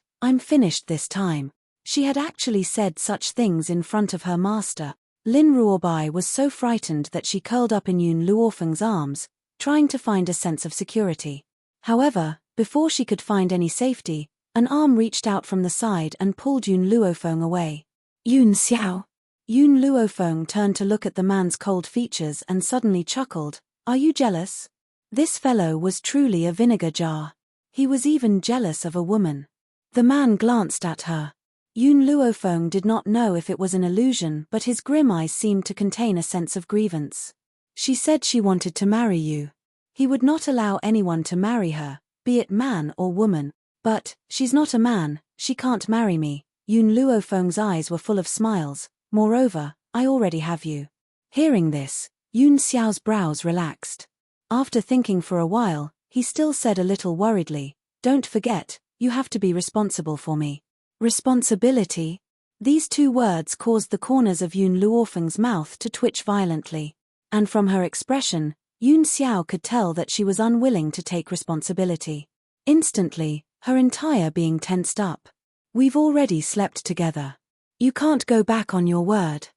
this time. She had actually said such things in front of her master. Lin Ruobai was so frightened that she curled up in Yun Luofeng's arms, trying to find a sense of security. However, before she could find any safety, an arm reached out from the side and pulled Yun Luofeng away. Yun Xiao. Yun Luofeng turned to look at the man's cold features and suddenly chuckled. Are you jealous? This fellow was truly a vinegar jar. He was even jealous of a woman. The man glanced at her. Yun Luofeng did not know if it was an illusion, but his grim eyes seemed to contain a sense of grievance. She said she wanted to marry you. He would not allow anyone to marry her, be it man or woman. But, she's not a man, she can't marry me. Yun Luofeng's eyes were full of smiles. Moreover, I already have you. Hearing this, Yun Xiao's brows relaxed. After thinking for a while, he still said a little worriedly, Don't forget, you have to be responsible for me. Responsibility? These two words caused the corners of Yun Luofeng's mouth to twitch violently. And from her expression, Yun Xiao could tell that she was unwilling to take responsibility. Instantly, her entire being tensed up. We've already slept together. You can't go back on your word.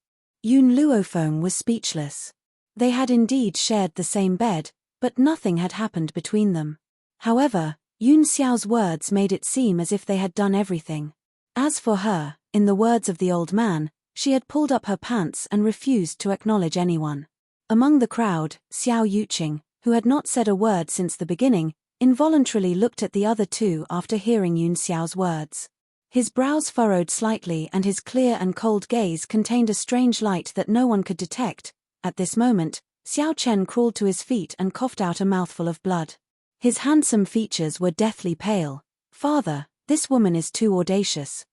Yun Luofeng was speechless. They had indeed shared the same bed, but nothing had happened between them. However, Yun Xiao's words made it seem as if they had done everything. As for her, in the words of the old man, she had pulled up her pants and refused to acknowledge anyone. Among the crowd, Xiao Yuqing, who had not said a word since the beginning, involuntarily looked at the other two after hearing Yun Xiao's words. His brows furrowed slightly and his clear and cold gaze contained a strange light that no one could detect. At this moment, Xiao Chen crawled to his feet and coughed out a mouthful of blood. His handsome features were deathly pale. Father, this woman is too audacious.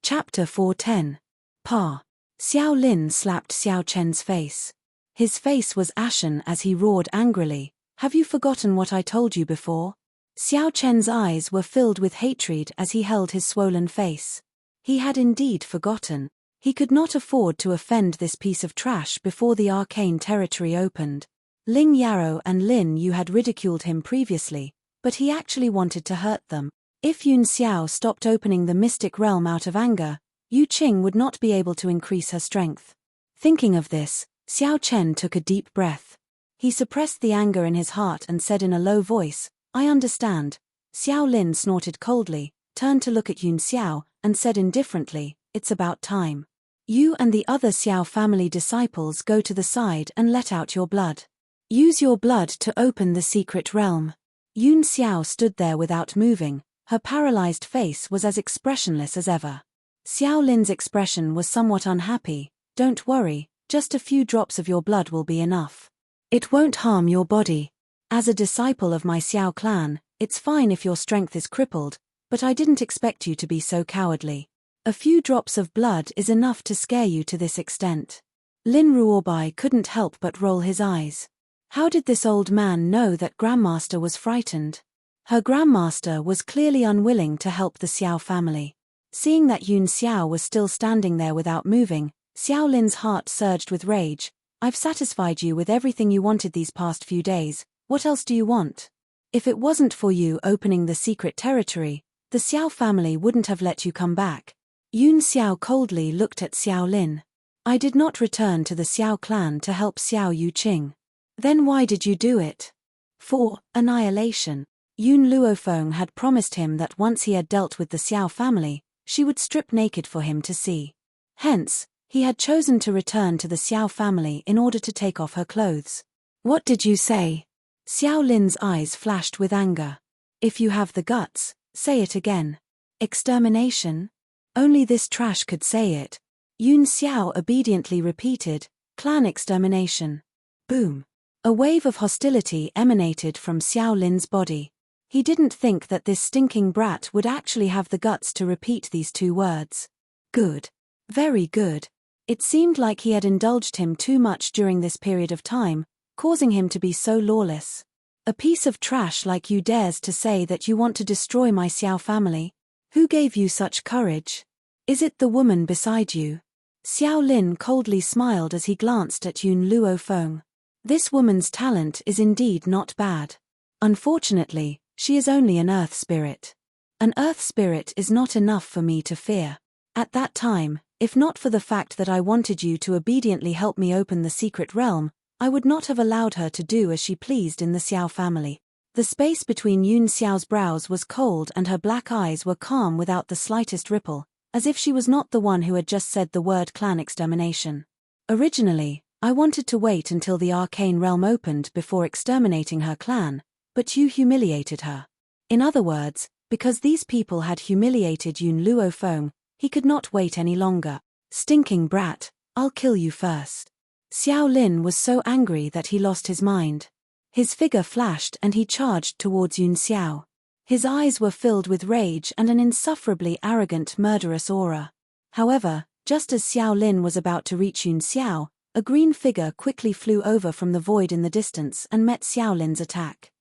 Chapter 410. Pa. Xiao Lin slapped Xiao Chen's face. His face was ashen as he roared angrily, Have you forgotten what I told you before? Xiao Chen's eyes were filled with hatred as he held his swollen face. He had indeed forgotten. He could not afford to offend this piece of trash before the arcane territory opened. Ling Yarrow and Lin Yu had ridiculed him previously, but he actually wanted to hurt them. If Yun Xiao stopped opening the mystic realm out of anger, Yu Qing would not be able to increase her strength. Thinking of this, Xiao Chen took a deep breath. He suppressed the anger in his heart and said in a low voice, I understand. Xiao Lin snorted coldly, turned to look at Yun Xiao, and said indifferently, It's about time. You and the other Xiao family disciples go to the side and let out your blood. Use your blood to open the secret realm. Yun Xiao stood there without moving, her paralyzed face was as expressionless as ever. Xiao Lin's expression was somewhat unhappy. Don't worry, just a few drops of your blood will be enough. It won't harm your body. As a disciple of my Xiao clan, it's fine if your strength is crippled, but I didn't expect you to be so cowardly. A few drops of blood is enough to scare you to this extent. Lin Ruobai couldn't help but roll his eyes. How did this old man know that Grandmaster was frightened? Her Grandmaster was clearly unwilling to help the Xiao family. Seeing that Yun Xiao was still standing there without moving, Xiao Lin's heart surged with rage. I've satisfied you with everything you wanted these past few days, what else do you want? If it wasn't for you opening the secret territory, the Xiao family wouldn't have let you come back. Yun Xiao coldly looked at Xiao Lin. I did not return to the Xiao clan to help Xiao Yuqing. Then why did you do it? For annihilation. Yun Luofeng had promised him that once he had dealt with the Xiao family, she would strip naked for him to see. Hence, he had chosen to return to the Xiao family in order to take off her clothes. What did you say? Xiao Lin's eyes flashed with anger. If you have the guts, say it again. Extermination? Only this trash could say it. Yun Xiao obediently repeated, clan extermination. Boom. A wave of hostility emanated from Xiao Lin's body. He didn't think that this stinking brat would actually have the guts to repeat these two words. Good. Very good. It seemed like he had indulged him too much during this period of time, causing him to be so lawless. A piece of trash like you dares to say that you want to destroy my Xiao family? Who gave you such courage? Is it the woman beside you? Xiao Lin coldly smiled as he glanced at Yun Luofeng. This woman's talent is indeed not bad. Unfortunately, she is only an earth spirit. An earth spirit is not enough for me to fear. At that time, if not for the fact that I wanted you to obediently help me open the secret realm, I would not have allowed her to do as she pleased in the Xiao family. The space between Yun Xiao's brows was cold and her black eyes were calm without the slightest ripple, as if she was not the one who had just said the word clan extermination. Originally, I wanted to wait until the arcane realm opened before exterminating her clan, but you humiliated her. In other words, because these people had humiliated Yun Luofeng, he could not wait any longer. Stinking brat, I'll kill you first. Xiao Lin was so angry that he lost his mind. His figure flashed and he charged towards Yun Xiao. His eyes were filled with rage and an insufferably arrogant murderous aura. However, just as Xiao Lin was about to reach Yun Xiao, a green figure quickly flew over from the void in the distance and met Xiao Lin's attack.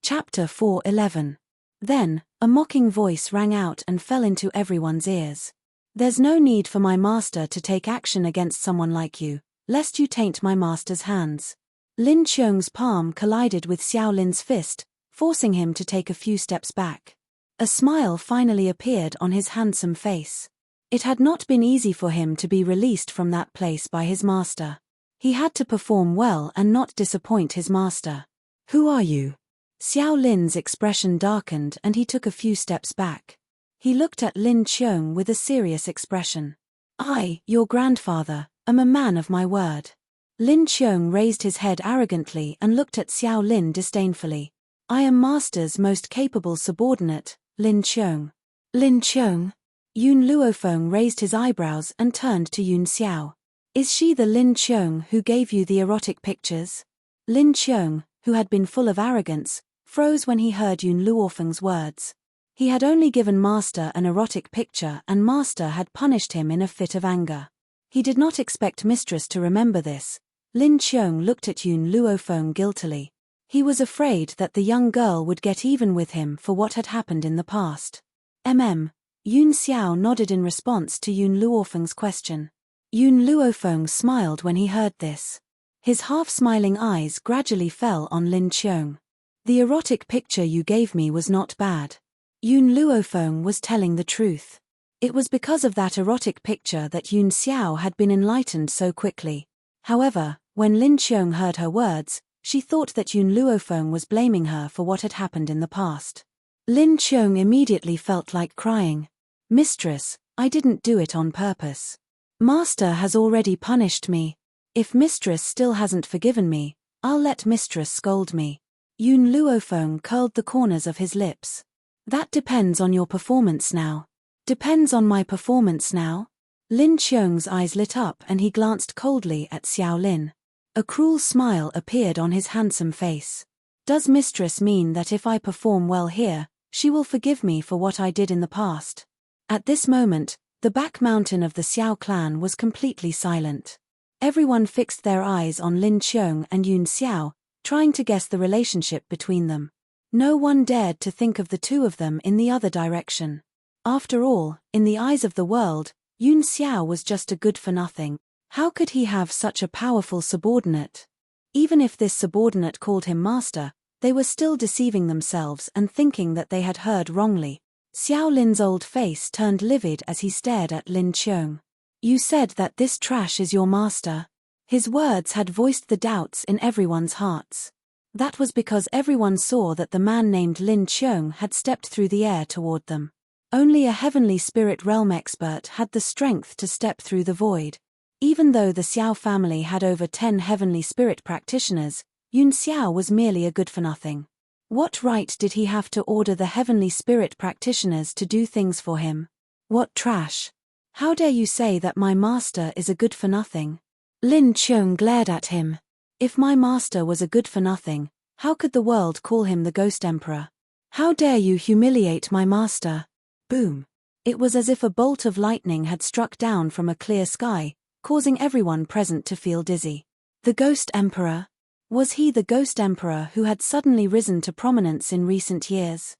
Chapter 4:11. Then, a mocking voice rang out and fell into everyone's ears. There's no need for my master to take action against someone like you, lest you taint my master's hands. Lin Qiong's palm collided with Xiao Lin's fist, forcing him to take a few steps back. A smile finally appeared on his handsome face. It had not been easy for him to be released from that place by his master. He had to perform well and not disappoint his master. Who are you? Xiao Lin's expression darkened and he took a few steps back. He looked at Lin Qiong with a serious expression. I, your grandfather, am a man of my word. Lin Qiong raised his head arrogantly and looked at Xiao Lin disdainfully. I am master's most capable subordinate, Lin Qiong. Lin Qiong? Yun Luofeng raised his eyebrows and turned to Yun Xiao. Is she the Lin Qiong who gave you the erotic pictures? Lin Qiong, who had been full of arrogance, froze when he heard Yun Luofeng's words. He had only given Master an erotic picture and Master had punished him in a fit of anger. He did not expect Mistress to remember this. Lin Qiong looked at Yun Luofeng guiltily. He was afraid that the young girl would get even with him for what had happened in the past. Yun Xiao nodded in response to Yun Luofeng's question. Yun Luofeng smiled when he heard this. His half-smiling eyes gradually fell on Lin Qiong. The erotic picture you gave me was not bad. Yun Luofeng was telling the truth. It was because of that erotic picture that Yun Xiao had been enlightened so quickly. However, when Lin Qiong heard her words, she thought that Yun Luofeng was blaming her for what had happened in the past. Lin Qiong immediately felt like crying. Mistress, I didn't do it on purpose. Master has already punished me. If Mistress still hasn't forgiven me, I'll let Mistress scold me. Yun Luofeng curled the corners of his lips. That depends on your performance now. Depends on my performance now? Lin Qiong's eyes lit up and he glanced coldly at Xiao Lin. A cruel smile appeared on his handsome face. Does Mistress mean that if I perform well here, she will forgive me for what I did in the past? At this moment, the back mountain of the Xiao clan was completely silent. Everyone fixed their eyes on Lin Qiong and Yun Xiao, trying to guess the relationship between them. No one dared to think of the two of them in the other direction. After all, in the eyes of the world, Yun Xiao was just a good-for-nothing. How could he have such a powerful subordinate? Even if this subordinate called him master, they were still deceiving themselves and thinking that they had heard wrongly. Xiao Lin's old face turned livid as he stared at Lin Qiong. You said that this trash is your master. His words had voiced the doubts in everyone's hearts. That was because everyone saw that the man named Lin Qiong had stepped through the air toward them. Only a heavenly spirit realm expert had the strength to step through the void. Even though the Xiao family had over 10 heavenly spirit practitioners, Yun Xiao was merely a good-for-nothing. What right did he have to order the heavenly spirit practitioners to do things for him? What trash! How dare you say that my master is a good-for-nothing? Lin Qiong glared at him. If my master was a good-for-nothing, how could the world call him the Ghost Emperor? How dare you humiliate my master? Boom! It was as if a bolt of lightning had struck down from a clear sky, causing everyone present to feel dizzy. The Ghost Emperor? Was he the Ghost Emperor who had suddenly risen to prominence in recent years?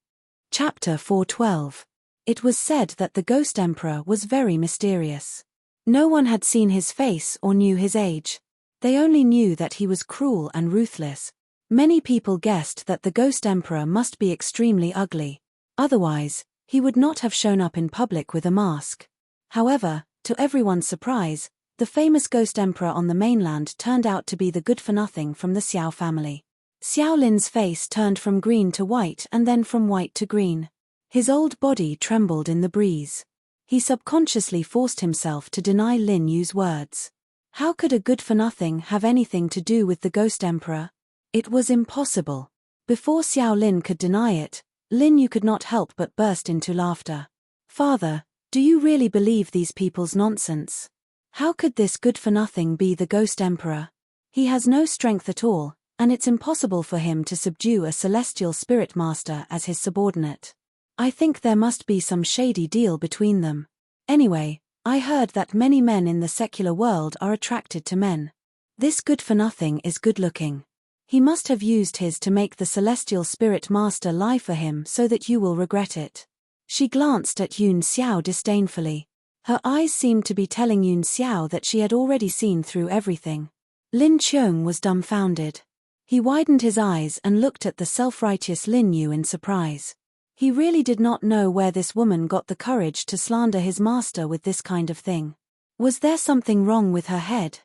Chapter 412. It was said that the Ghost Emperor was very mysterious. No one had seen his face or knew his age. They only knew that he was cruel and ruthless. Many people guessed that the Ghost Emperor must be extremely ugly. Otherwise, he would not have shown up in public with a mask. However, to everyone's surprise, the famous Ghost Emperor on the mainland turned out to be the good-for-nothing from the Xiao family. Xiao Lin's face turned from green to white and then from white to green. His old body trembled in the breeze. He subconsciously forced himself to deny Lin Yu's words. How could a good-for-nothing have anything to do with the Ghost Emperor? It was impossible. Before Xiao Lin could deny it, Lin Yu could not help but burst into laughter. Father, do you really believe these people's nonsense? How could this good-for-nothing be the Ghost Emperor? He has no strength at all, and it's impossible for him to subdue a celestial spirit master as his subordinate. I think there must be some shady deal between them. Anyway, I heard that many men in the secular world are attracted to men. This good-for-nothing is good-looking. He must have used his to make the celestial spirit master lie for him so that you will regret it. She glanced at Yun Xiao disdainfully. Her eyes seemed to be telling Yun Xiao that she had already seen through everything. Lin Qiong was dumbfounded. He widened his eyes and looked at the self-righteous Lin Yu in surprise. He really did not know where this woman got the courage to slander his master with this kind of thing. Was there something wrong with her head?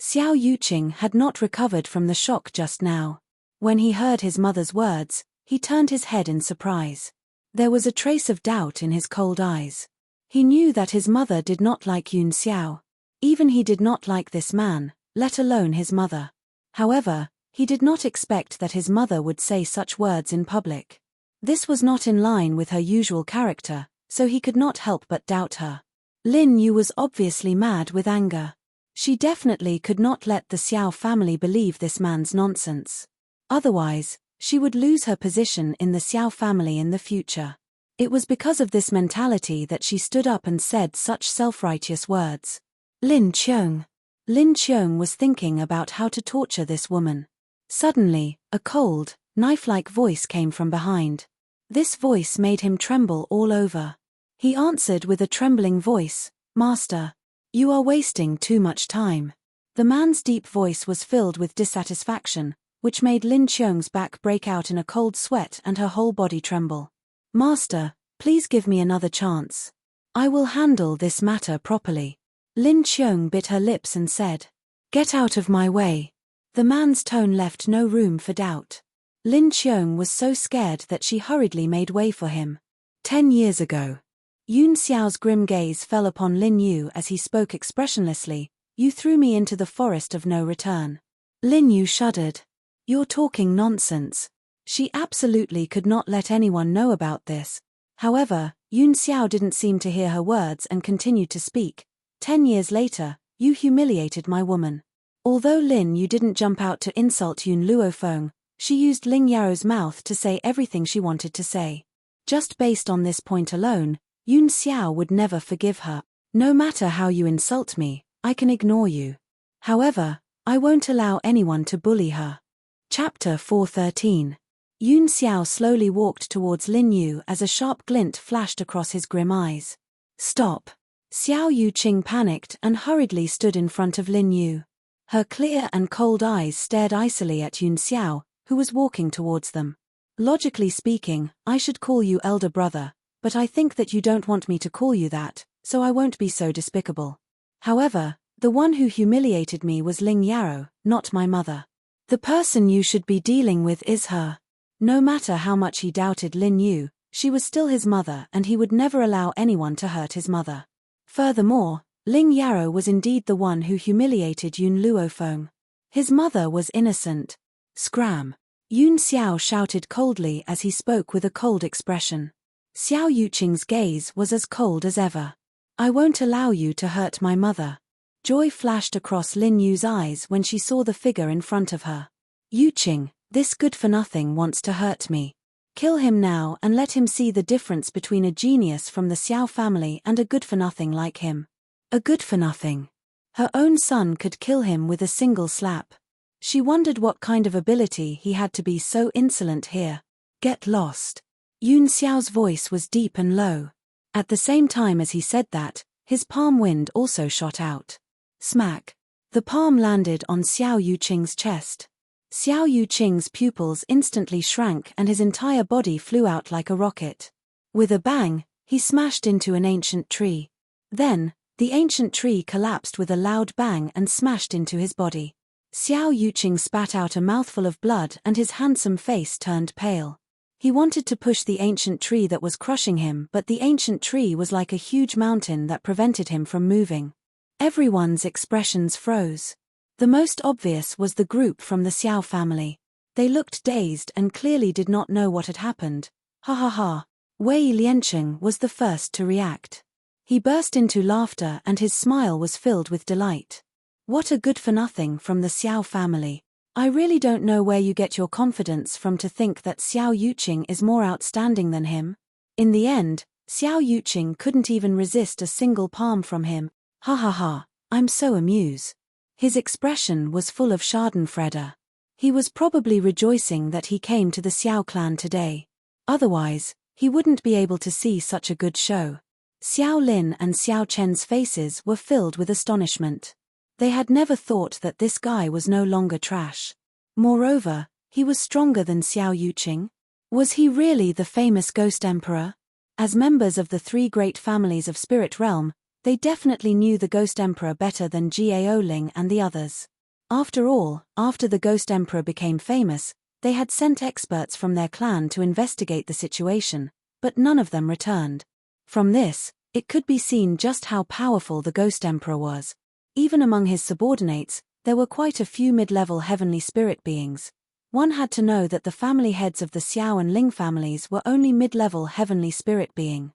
Xiao Yuqing had not recovered from the shock just now. When he heard his mother's words, he turned his head in surprise. There was a trace of doubt in his cold eyes. He knew that his mother did not like Yun Xiao. Even he did not like this man, let alone his mother. However, he did not expect that his mother would say such words in public. This was not in line with her usual character, so he could not help but doubt her. Lin Yu was obviously mad with anger. She definitely could not let the Xiao family believe this man's nonsense. Otherwise, she would lose her position in the Xiao family in the future. It was because of this mentality that she stood up and said such self-righteous words. Lin Qiong. Lin Qiong was thinking about how to torture this woman. Suddenly, a cold, knife-like voice came from behind. This voice made him tremble all over. He answered with a trembling voice, "Master, you are wasting too much time." The man's deep voice was filled with dissatisfaction, which made Lin Qiong's back break out in a cold sweat and her whole body tremble. "Master, please give me another chance. I will handle this matter properly." Lin Qiong bit her lips and said, "Get out of my way." The man's tone left no room for doubt. Lin Qiong was so scared that she hurriedly made way for him. 10 years ago. Yun Xiao's grim gaze fell upon Lin Yu as he spoke expressionlessly, "You threw me into the forest of no return." Lin Yu shuddered. "You're talking nonsense." She absolutely could not let anyone know about this. However, Yun Xiao didn't seem to hear her words and continued to speak. 10 years later, you humiliated my woman. Although Lin Yu didn't jump out to insult Yun Luofeng, she used Ling Yao's mouth to say everything she wanted to say. Just based on this point alone, Yun Xiao would never forgive her. No matter how you insult me, I can ignore you. However, I won't allow anyone to bully her. Chapter 413. Yun Xiao slowly walked towards Lin Yu as a sharp glint flashed across his grim eyes. Stop! Xiao Yuqing panicked and hurriedly stood in front of Lin Yu. Her clear and cold eyes stared icily at Yun Xiao, who was walking towards them. Logically speaking, I should call you elder brother, but I think that you don't want me to call you that, so I won't be so despicable. However, the one who humiliated me was Ling Yao, not my mother. The person you should be dealing with is her. No matter how much he doubted Lin Yu, she was still his mother and he would never allow anyone to hurt his mother. Furthermore, Ling Yao was indeed the one who humiliated Yun Luofeng. His mother was innocent. Scram! Yun Xiao shouted coldly as he spoke with a cold expression. Xiao Yuqing's gaze was as cold as ever. I won't allow you to hurt my mother. Joy flashed across Lin Yu's eyes when she saw the figure in front of her. Yuqing, this good-for-nothing wants to hurt me. Kill him now and let him see the difference between a genius from the Xiao family and a good-for-nothing like him. A good-for-nothing. Her own son could kill him with a single slap. She wondered what kind of ability he had to be so insolent here. Get lost. Yun Xiao's voice was deep and low. At the same time as he said that, his palm wind also shot out. Smack. The palm landed on Xiao Yuqing's chest. Xiao Yuqing's pupils instantly shrank and his entire body flew out like a rocket. With a bang, he smashed into an ancient tree. Then, the ancient tree collapsed with a loud bang and smashed into his body. Xiao Yuqing spat out a mouthful of blood and his handsome face turned pale. He wanted to push the ancient tree that was crushing him, but the ancient tree was like a huge mountain that prevented him from moving. Everyone's expressions froze. The most obvious was the group from the Xiao family. They looked dazed and clearly did not know what had happened. Ha ha ha. Wei Liancheng was the first to react. He burst into laughter and his smile was filled with delight. What a good-for-nothing from the Xiao family. I really don't know where you get your confidence from to think that Xiao Yuqing is more outstanding than him. In the end, Xiao Yuqing couldn't even resist a single palm from him. Ha ha ha, I'm so amused. His expression was full of schadenfreude. He was probably rejoicing that he came to the Xiao clan today. Otherwise, he wouldn't be able to see such a good show. Xiao Lin and Xiao Chen's faces were filled with astonishment. They had never thought that this guy was no longer trash. Moreover, he was stronger than Xiao Yuqing. Was he really the famous Ghost Emperor? As members of the three great families of Spirit Realm, they definitely knew the Ghost Emperor better than Gao Ling and the others. After all, after the Ghost Emperor became famous, they had sent experts from their clan to investigate the situation, but none of them returned. From this, it could be seen just how powerful the Ghost Emperor was. Even among his subordinates, there were quite a few mid-level heavenly spirit beings. One had to know that the family heads of the Xiao and Ling families were only mid-level heavenly spirit being.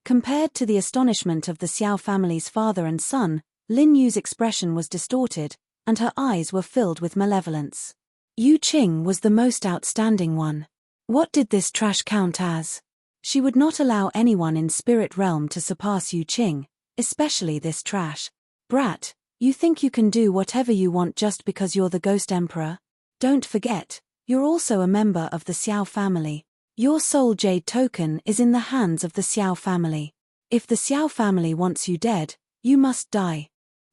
Compared to the astonishment of the Xiao family's father and son, Lin Yu's expression was distorted, and her eyes were filled with malevolence. Yu Qing was the most outstanding one. What did this trash count as? She would not allow anyone in Spirit Realm to surpass Yu Qing, especially this trash. Brat, you think you can do whatever you want just because you're the Ghost Emperor? Don't forget, you're also a member of the Xiao family. Your soul jade token is in the hands of the Xiao family. If the Xiao family wants you dead, you must die.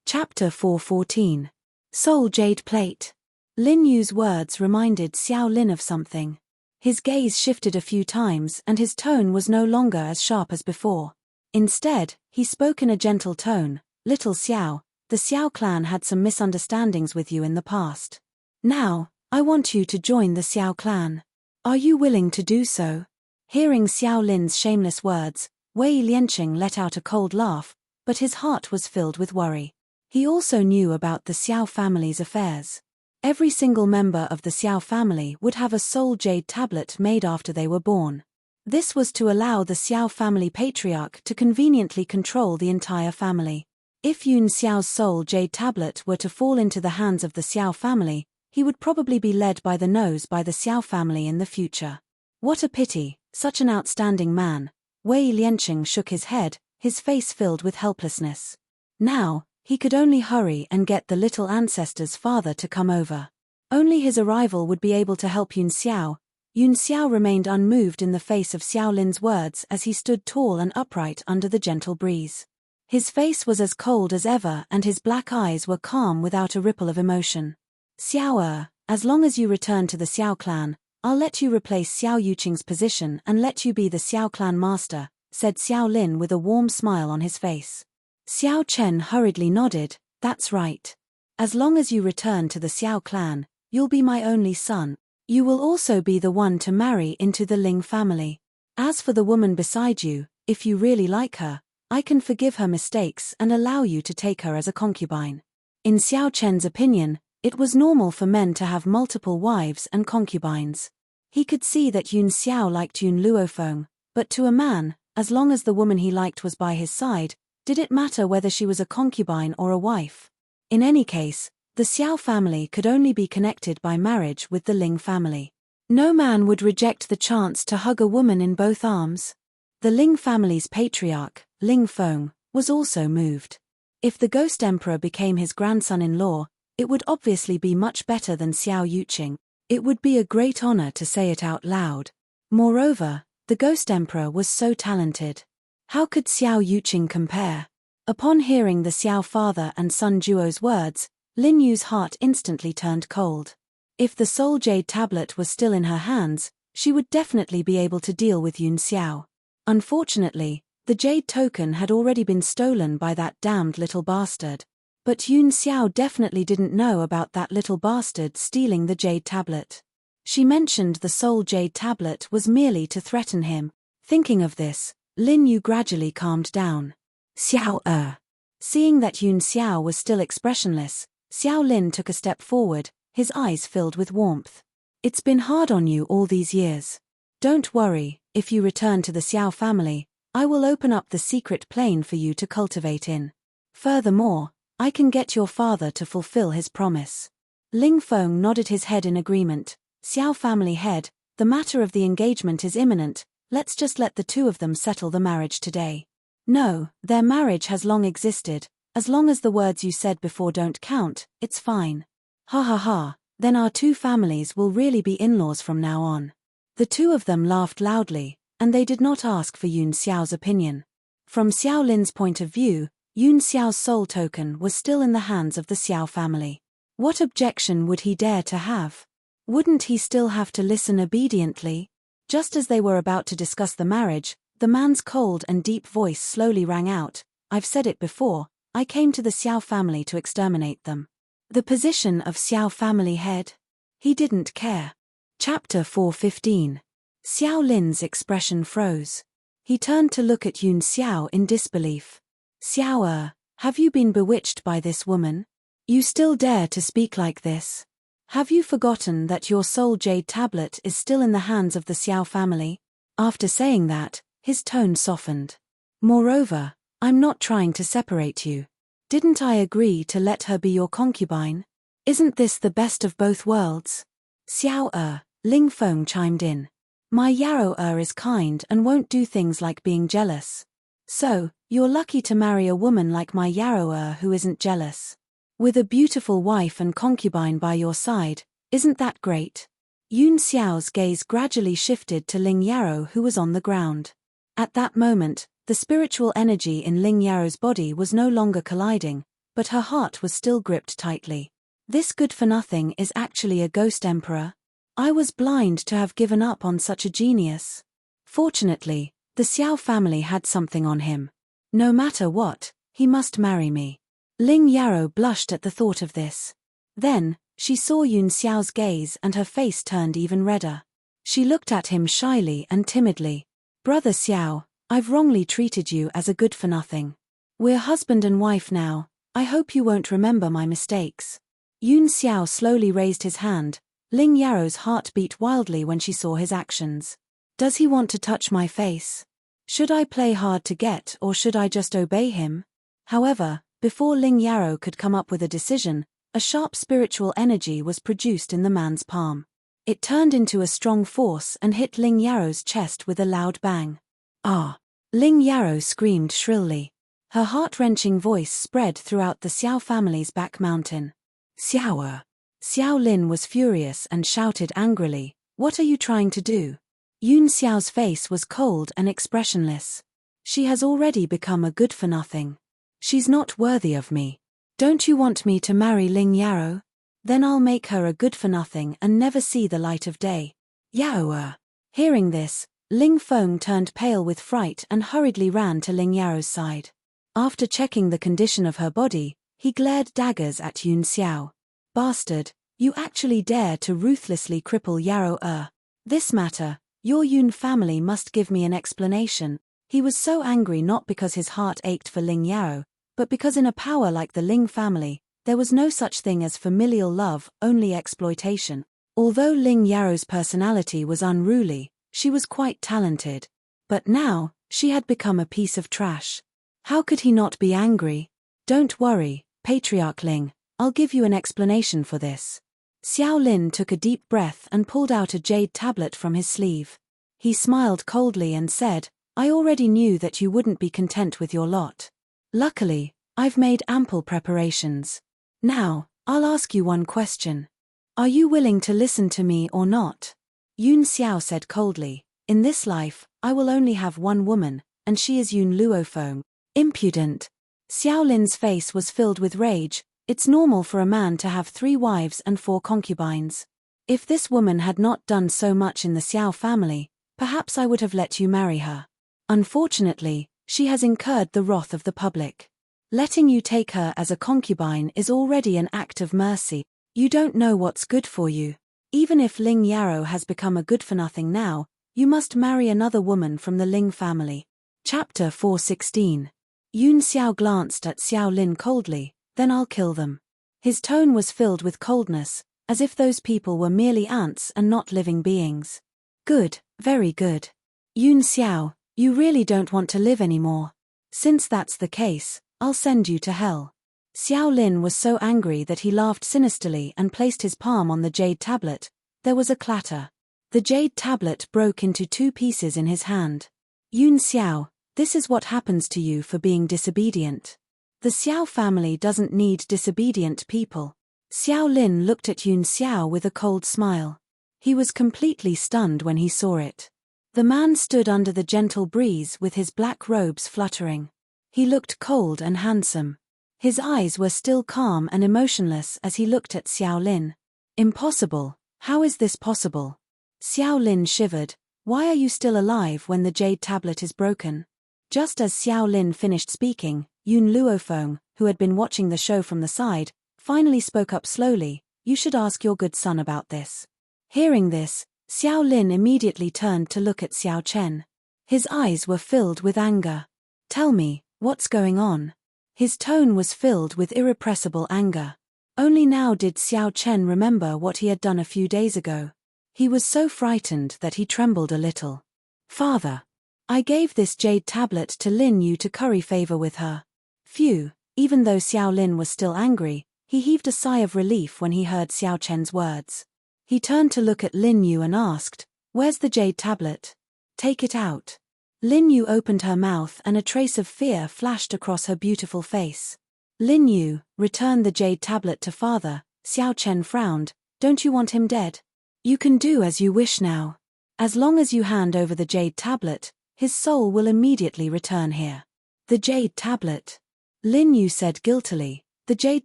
Chapter 414. Soul Jade Plate. Lin Yu's words reminded Xiao Lin of something. His gaze shifted a few times and his tone was no longer as sharp as before. Instead, he spoke in a gentle tone. Little Xiao, the Xiao clan had some misunderstandings with you in the past. Now, I want you to join the Xiao clan. Are you willing to do so? Hearing Xiao Lin's shameless words, Wei Liancheng let out a cold laugh, but his heart was filled with worry. He also knew about the Xiao family's affairs. Every single member of the Xiao family would have a soul jade tablet made after they were born. This was to allow the Xiao family patriarch to conveniently control the entire family. If Yun Xiao's soul jade tablet were to fall into the hands of the Xiao family, he would probably be led by the nose by the Xiao family in the future. What a pity, such an outstanding man. Wei Lianqing shook his head, his face filled with helplessness. Now, he could only hurry and get the little ancestor's father to come over. Only his arrival would be able to help Yun Xiao. Yun Xiao remained unmoved in the face of Xiao Lin's words as he stood tall and upright under the gentle breeze. His face was as cold as ever and his black eyes were calm without a ripple of emotion. Xiao, as long as you return to the Xiao clan, I'll let you replace Xiao Yuqing's position and let you be the Xiao clan master, said Xiao Lin with a warm smile on his face. Xiao Chen hurriedly nodded, that's right. As long as you return to the Xiao clan, you'll be my only son. You will also be the one to marry into the Ling family. As for the woman beside you, if you really like her, I can forgive her mistakes and allow you to take her as a concubine. In Xiao Chen's opinion, it was normal for men to have multiple wives and concubines. He could see that Yun Xiao liked Yun Luofeng, but to a man, as long as the woman he liked was by his side, did it matter whether she was a concubine or a wife? In any case, the Xiao family could only be connected by marriage with the Ling family. No man would reject the chance to hug a woman in both arms. The Ling family's patriarch, Ling Feng, was also moved. If the Ghost Emperor became his grandson-in-law, it would obviously be much better than Xiao Yuqing. It would be a great honor to say it out loud. Moreover, the Ghost Emperor was so talented. How could Xiao Yuqing compare? Upon hearing the Xiao father and son duo's words, Lin Yu's heart instantly turned cold. If the soul jade tablet was still in her hands, she would definitely be able to deal with Yun Xiao. Unfortunately, the jade token had already been stolen by that damned little bastard. But Yun Xiao definitely didn't know about that little bastard stealing the jade tablet. She mentioned the soul jade tablet was merely to threaten him. Thinking of this, Lin Yu gradually calmed down. Xiao. Seeing that Yun Xiao was still expressionless, Xiao Lin took a step forward, his eyes filled with warmth. It's been hard on you all these years. Don't worry, if you return to the Xiao family, I will open up the secret plane for you to cultivate in. Furthermore, I can get your father to fulfill his promise. Ling Feng nodded his head in agreement. Xiao family head, the matter of the engagement is imminent, let's just let the two of them settle the marriage today. No, their marriage has long existed, as long as the words you said before don't count, it's fine. Ha ha ha, then our two families will really be in-laws from now on. The two of them laughed loudly, and they did not ask for Yun Xiao's opinion. From Xiao Lin's point of view, Yun Xiao's soul token was still in the hands of the Xiao family. What objection would he dare to have? Wouldn't he still have to listen obediently? Just as they were about to discuss the marriage, the man's cold and deep voice slowly rang out, I've said it before, I came to the Xiao family to exterminate them. The position of Xiao family head? He didn't care. Chapter 4:15. Xiao Lin's expression froze. He turned to look at Yun Xiao in disbelief. Xiao, have you been bewitched by this woman? You still dare to speak like this? Have you forgotten that your soul jade tablet is still in the hands of the Xiao family? After saying that, his tone softened. Moreover, I'm not trying to separate you. Didn't I agree to let her be your concubine? Isn't this the best of both worlds? Xiao, Ling Feng chimed in. My Yarrow is kind and won't do things like being jealous. So, you're lucky to marry a woman like my Yarrow who isn't jealous. With a beautiful wife and concubine by your side, isn't that great? Yun Xiao's gaze gradually shifted to Ling Yarrow who was on the ground. At that moment, the spiritual energy in Ling Yarrow's body was no longer colliding, but her heart was still gripped tightly. This good-for-nothing is actually a ghost emperor? I was blind to have given up on such a genius. Fortunately, the Xiao family had something on him. No matter what, he must marry me. Ling Yarrow blushed at the thought of this. Then, she saw Yun Xiao's gaze and her face turned even redder. She looked at him shyly and timidly. Brother Xiao, I've wrongly treated you as a good-for-nothing. We're husband and wife now, I hope you won't remember my mistakes. Yun Xiao slowly raised his hand. Ling Yao's heart beat wildly when she saw his actions. Does he want to touch my face? Should I play hard to get or should I just obey him? However, before Ling Yao could come up with a decision, a sharp spiritual energy was produced in the man's palm. It turned into a strong force and hit Ling Yao's chest with a loud bang. Ah! Ling Yao screamed shrilly. Her heart-wrenching voice spread throughout the Xiao family's back mountain. Xiao! Xiao Lin was furious and shouted angrily, "What are you trying to do?" Yun Xiao's face was cold and expressionless. She has already become a good-for-nothing. She's not worthy of me. Don't you want me to marry Ling Yao? Then I'll make her a good-for-nothing and never see the light of day. Yao! Hearing this, Ling Feng turned pale with fright and hurriedly ran to Ling Yao's side. After checking the condition of her body, he glared daggers at Yun Xiao. Bastard, you actually dare to ruthlessly cripple Yao. This matter, your Yun family must give me an explanation. He was so angry not because his heart ached for Ling Yao, but because in a power like the Ling family, there was no such thing as familial love, only exploitation. Although Ling Yao's personality was unruly, she was quite talented. But now, she had become a piece of trash. How could he not be angry? Don't worry, Patriarch Ling, I'll give you an explanation for this. Xiao Lin took a deep breath and pulled out a jade tablet from his sleeve. He smiled coldly and said, I already knew that you wouldn't be content with your lot. Luckily, I've made ample preparations. Now, I'll ask you one question. Are you willing to listen to me or not? Yun Xiao said coldly, in this life, I will only have one woman, and she is Yun Luofeng. Impudent. Xiao Lin's face was filled with rage. It's normal for a man to have 3 wives and 4 concubines. If this woman had not done so much in the Xiao family, perhaps I would have let you marry her. Unfortunately, she has incurred the wrath of the public. Letting you take her as a concubine is already an act of mercy. You don't know what's good for you. Even if Ling Yao has become a good-for-nothing now, you must marry another woman from the Ling family. Chapter 416. Yun Xiao glanced at Xiao Lin coldly, then I'll kill them. His tone was filled with coldness, as if those people were merely ants and not living beings. Good, very good. Yun Xiao, you really don't want to live anymore. Since that's the case, I'll send you to hell. Xiao Lin was so angry that he laughed sinisterly and placed his palm on the jade tablet. There was a clatter. The jade tablet broke into 2 pieces in his hand. Yun Xiao, this is what happens to you for being disobedient. The Xiao family doesn't need disobedient people. Xiao Lin looked at Yun Xiao with a cold smile. He was completely stunned when he saw it. The man stood under the gentle breeze with his black robes fluttering. He looked cold and handsome. His eyes were still calm and emotionless as he looked at Xiao Lin. Impossible, how is this possible? Xiao Lin shivered. Why are you still alive when the jade tablet is broken? Just as Xiao Lin finished speaking, Yun Luofeng, who had been watching the show from the side, finally spoke up slowly, you should ask your good son about this. Hearing this, Xiao Lin immediately turned to look at Xiao Chen. His eyes were filled with anger. Tell me, what's going on? His tone was filled with irrepressible anger. Only now did Xiao Chen remember what he had done a few days ago. He was so frightened that he trembled a little. Father, I gave this jade tablet to Lin Yu to curry favor with her. Phew, even though Xiao Lin was still angry, he heaved a sigh of relief when he heard Xiao Chen's words. He turned to look at Lin Yu and asked, where's the jade tablet? Take it out. Lin Yu opened her mouth and a trace of fear flashed across her beautiful face. Lin Yu, return the jade tablet to father. Xiao Chen frowned, don't you want him dead? You can do as you wish now. As long as you hand over the jade tablet, his soul will immediately return here. The jade tablet. Lin Yu said guiltily, the jade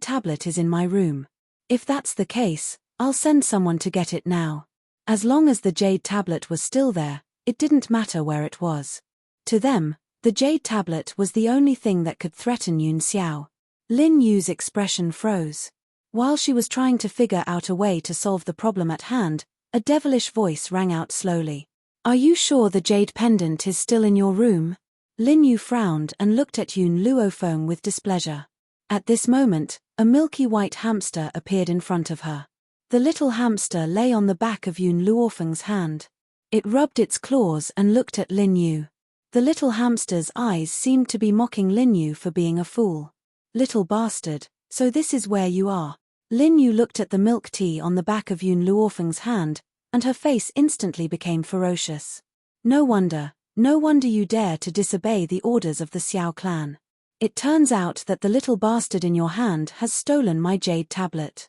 tablet is in my room. If that's the case, I'll send someone to get it now. As long as the jade tablet was still there, it didn't matter where it was. To them, the jade tablet was the only thing that could threaten Yun Xiao. Lin Yu's expression froze. While she was trying to figure out a way to solve the problem at hand, a devilish voice rang out slowly. Are you sure the jade pendant is still in your room? Lin Yu frowned and looked at Yun Luofeng with displeasure. At this moment, A milky white hamster appeared in front of her. The little hamster lay on the back of Yun Luofeng's hand. It rubbed its claws and looked at Lin Yu. The little hamster's eyes seemed to be mocking Lin Yu for being a fool. Little bastard, so this is where you are. Lin Yu looked at the milk tea on the back of Yun Luofeng's hand, and her face instantly became ferocious. No wonder you dare to disobey the orders of the Xiao clan. It turns out that the little bastard in your hand has stolen my jade tablet.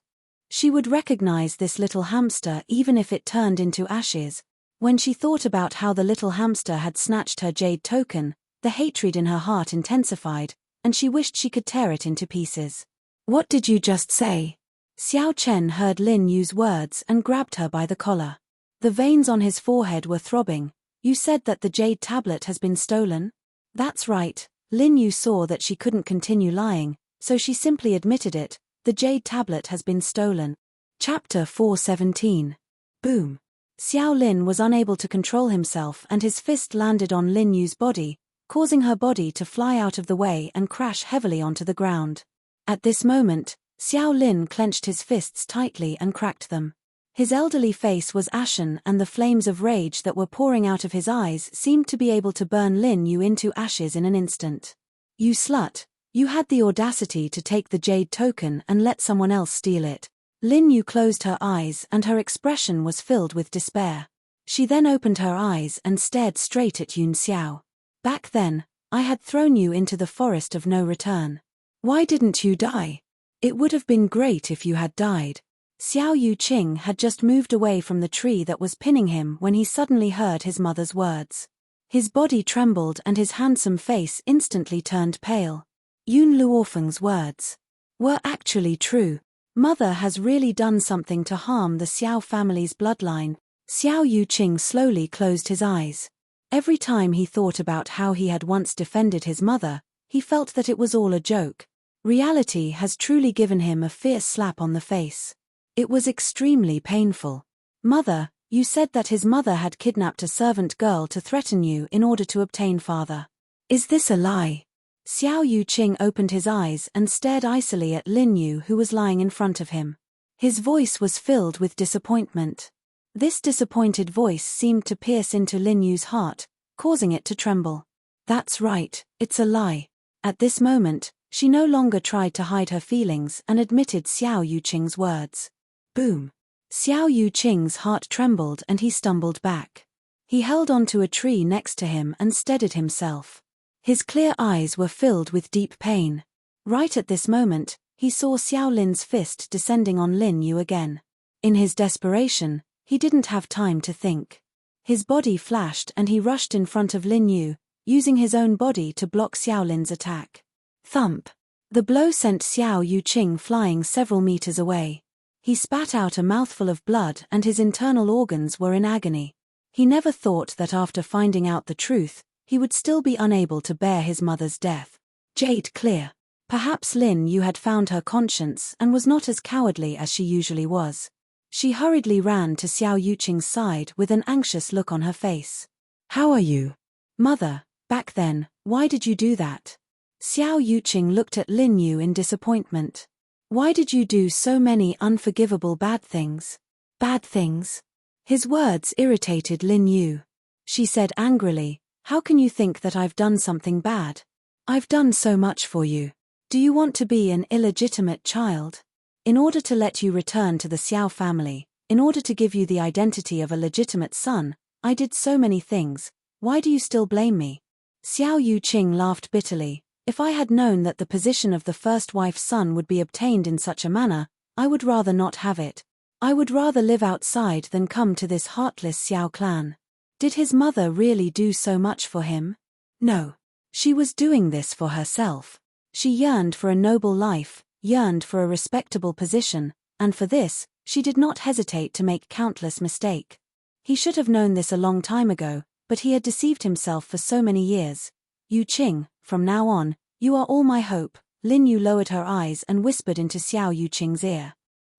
She would recognize this little hamster even if it turned into ashes. When she thought about how the little hamster had snatched her jade token, the hatred in her heart intensified, and she wished she could tear it into pieces. What did you just say? Xiao Chen heard Lin Yu's words and grabbed her by the collar. The veins on his forehead were throbbing. You said that the jade tablet has been stolen? That's right. Lin Yu saw that she couldn't continue lying, so she simply admitted it. The jade tablet has been stolen. Chapter 417. Boom. Xiao Lin was unable to control himself and his fist landed on Lin Yu's body, causing her body to fly out of the way and crash heavily onto the ground. At this moment, Xiao Lin clenched his fists tightly and cracked them. His elderly face was ashen and the flames of rage that were pouring out of his eyes seemed to be able to burn Lin Yu into ashes in an instant. You slut, you had the audacity to take the jade token and let someone else steal it. Lin Yu closed her eyes and her expression was filled with despair. She then opened her eyes and stared straight at Yun Xiao. Back then, I had thrown you into the forest of no return. Why didn't you die? It would have been great if you had died. Xiao Yuqing had just moved away from the tree that was pinning him when he suddenly heard his mother's words. His body trembled and his handsome face instantly turned pale. Yun Luofeng's words were actually true. Mother has really done something to harm the Xiao family's bloodline. Xiao Yuqing slowly closed his eyes. Every time he thought about how he had once defended his mother, he felt that it was all a joke. Reality has truly given him a fierce slap on the face. It was extremely painful. Mother, you said that his mother had kidnapped a servant girl to threaten you in order to obtain father. Is this a lie? Xiao Yuqing opened his eyes and stared icily at Lin Yu who was lying in front of him. His voice was filled with disappointment. This disappointed voice seemed to pierce into Lin Yu's heart, causing it to tremble. That's right, it's a lie. At this moment, she no longer tried to hide her feelings and admitted Xiao Yuqing's words. Boom. Xiao Yuqing's heart trembled and he stumbled back. He held onto a tree next to him and steadied himself. His clear eyes were filled with deep pain. Right at this moment, he saw Xiao Lin's fist descending on Lin Yu again. In his desperation, he didn't have time to think. His body flashed and he rushed in front of Lin Yu, using his own body to block Xiao Lin's attack. Thump. The blow sent Xiao Yuqing flying several meters away. He spat out a mouthful of blood and his internal organs were in agony. He never thought that after finding out the truth, he would still be unable to bear his mother's death. Jade clear. Perhaps Lin Yu had found her conscience and was not as cowardly as she usually was. She hurriedly ran to Xiao Yuqing's side with an anxious look on her face. How are you? Mother, back then, why did you do that? Xiao Yuqing looked at Lin Yu in disappointment. Why did you do so many unforgivable bad things? Bad things? His words irritated Lin Yu. She said angrily, how can you think that I've done something bad? I've done so much for you. Do you want to be an illegitimate child? In order to let you return to the Xiao family, in order to give you the identity of a legitimate son, I did so many things. Why do you still blame me? Xiao Yuqing laughed bitterly. If I had known that the position of the first wife's son would be obtained in such a manner, I would rather not have it. I would rather live outside than come to this heartless Xiao clan. Did his mother really do so much for him? No. She was doing this for herself. She yearned for a noble life, yearned for a respectable position, and for this, she did not hesitate to make countless mistakes. He should have known this a long time ago, but he had deceived himself for so many years. Yuqing, from now on, you are all my hope. Lin Yu lowered her eyes and whispered into Xiao Yuqing's ear.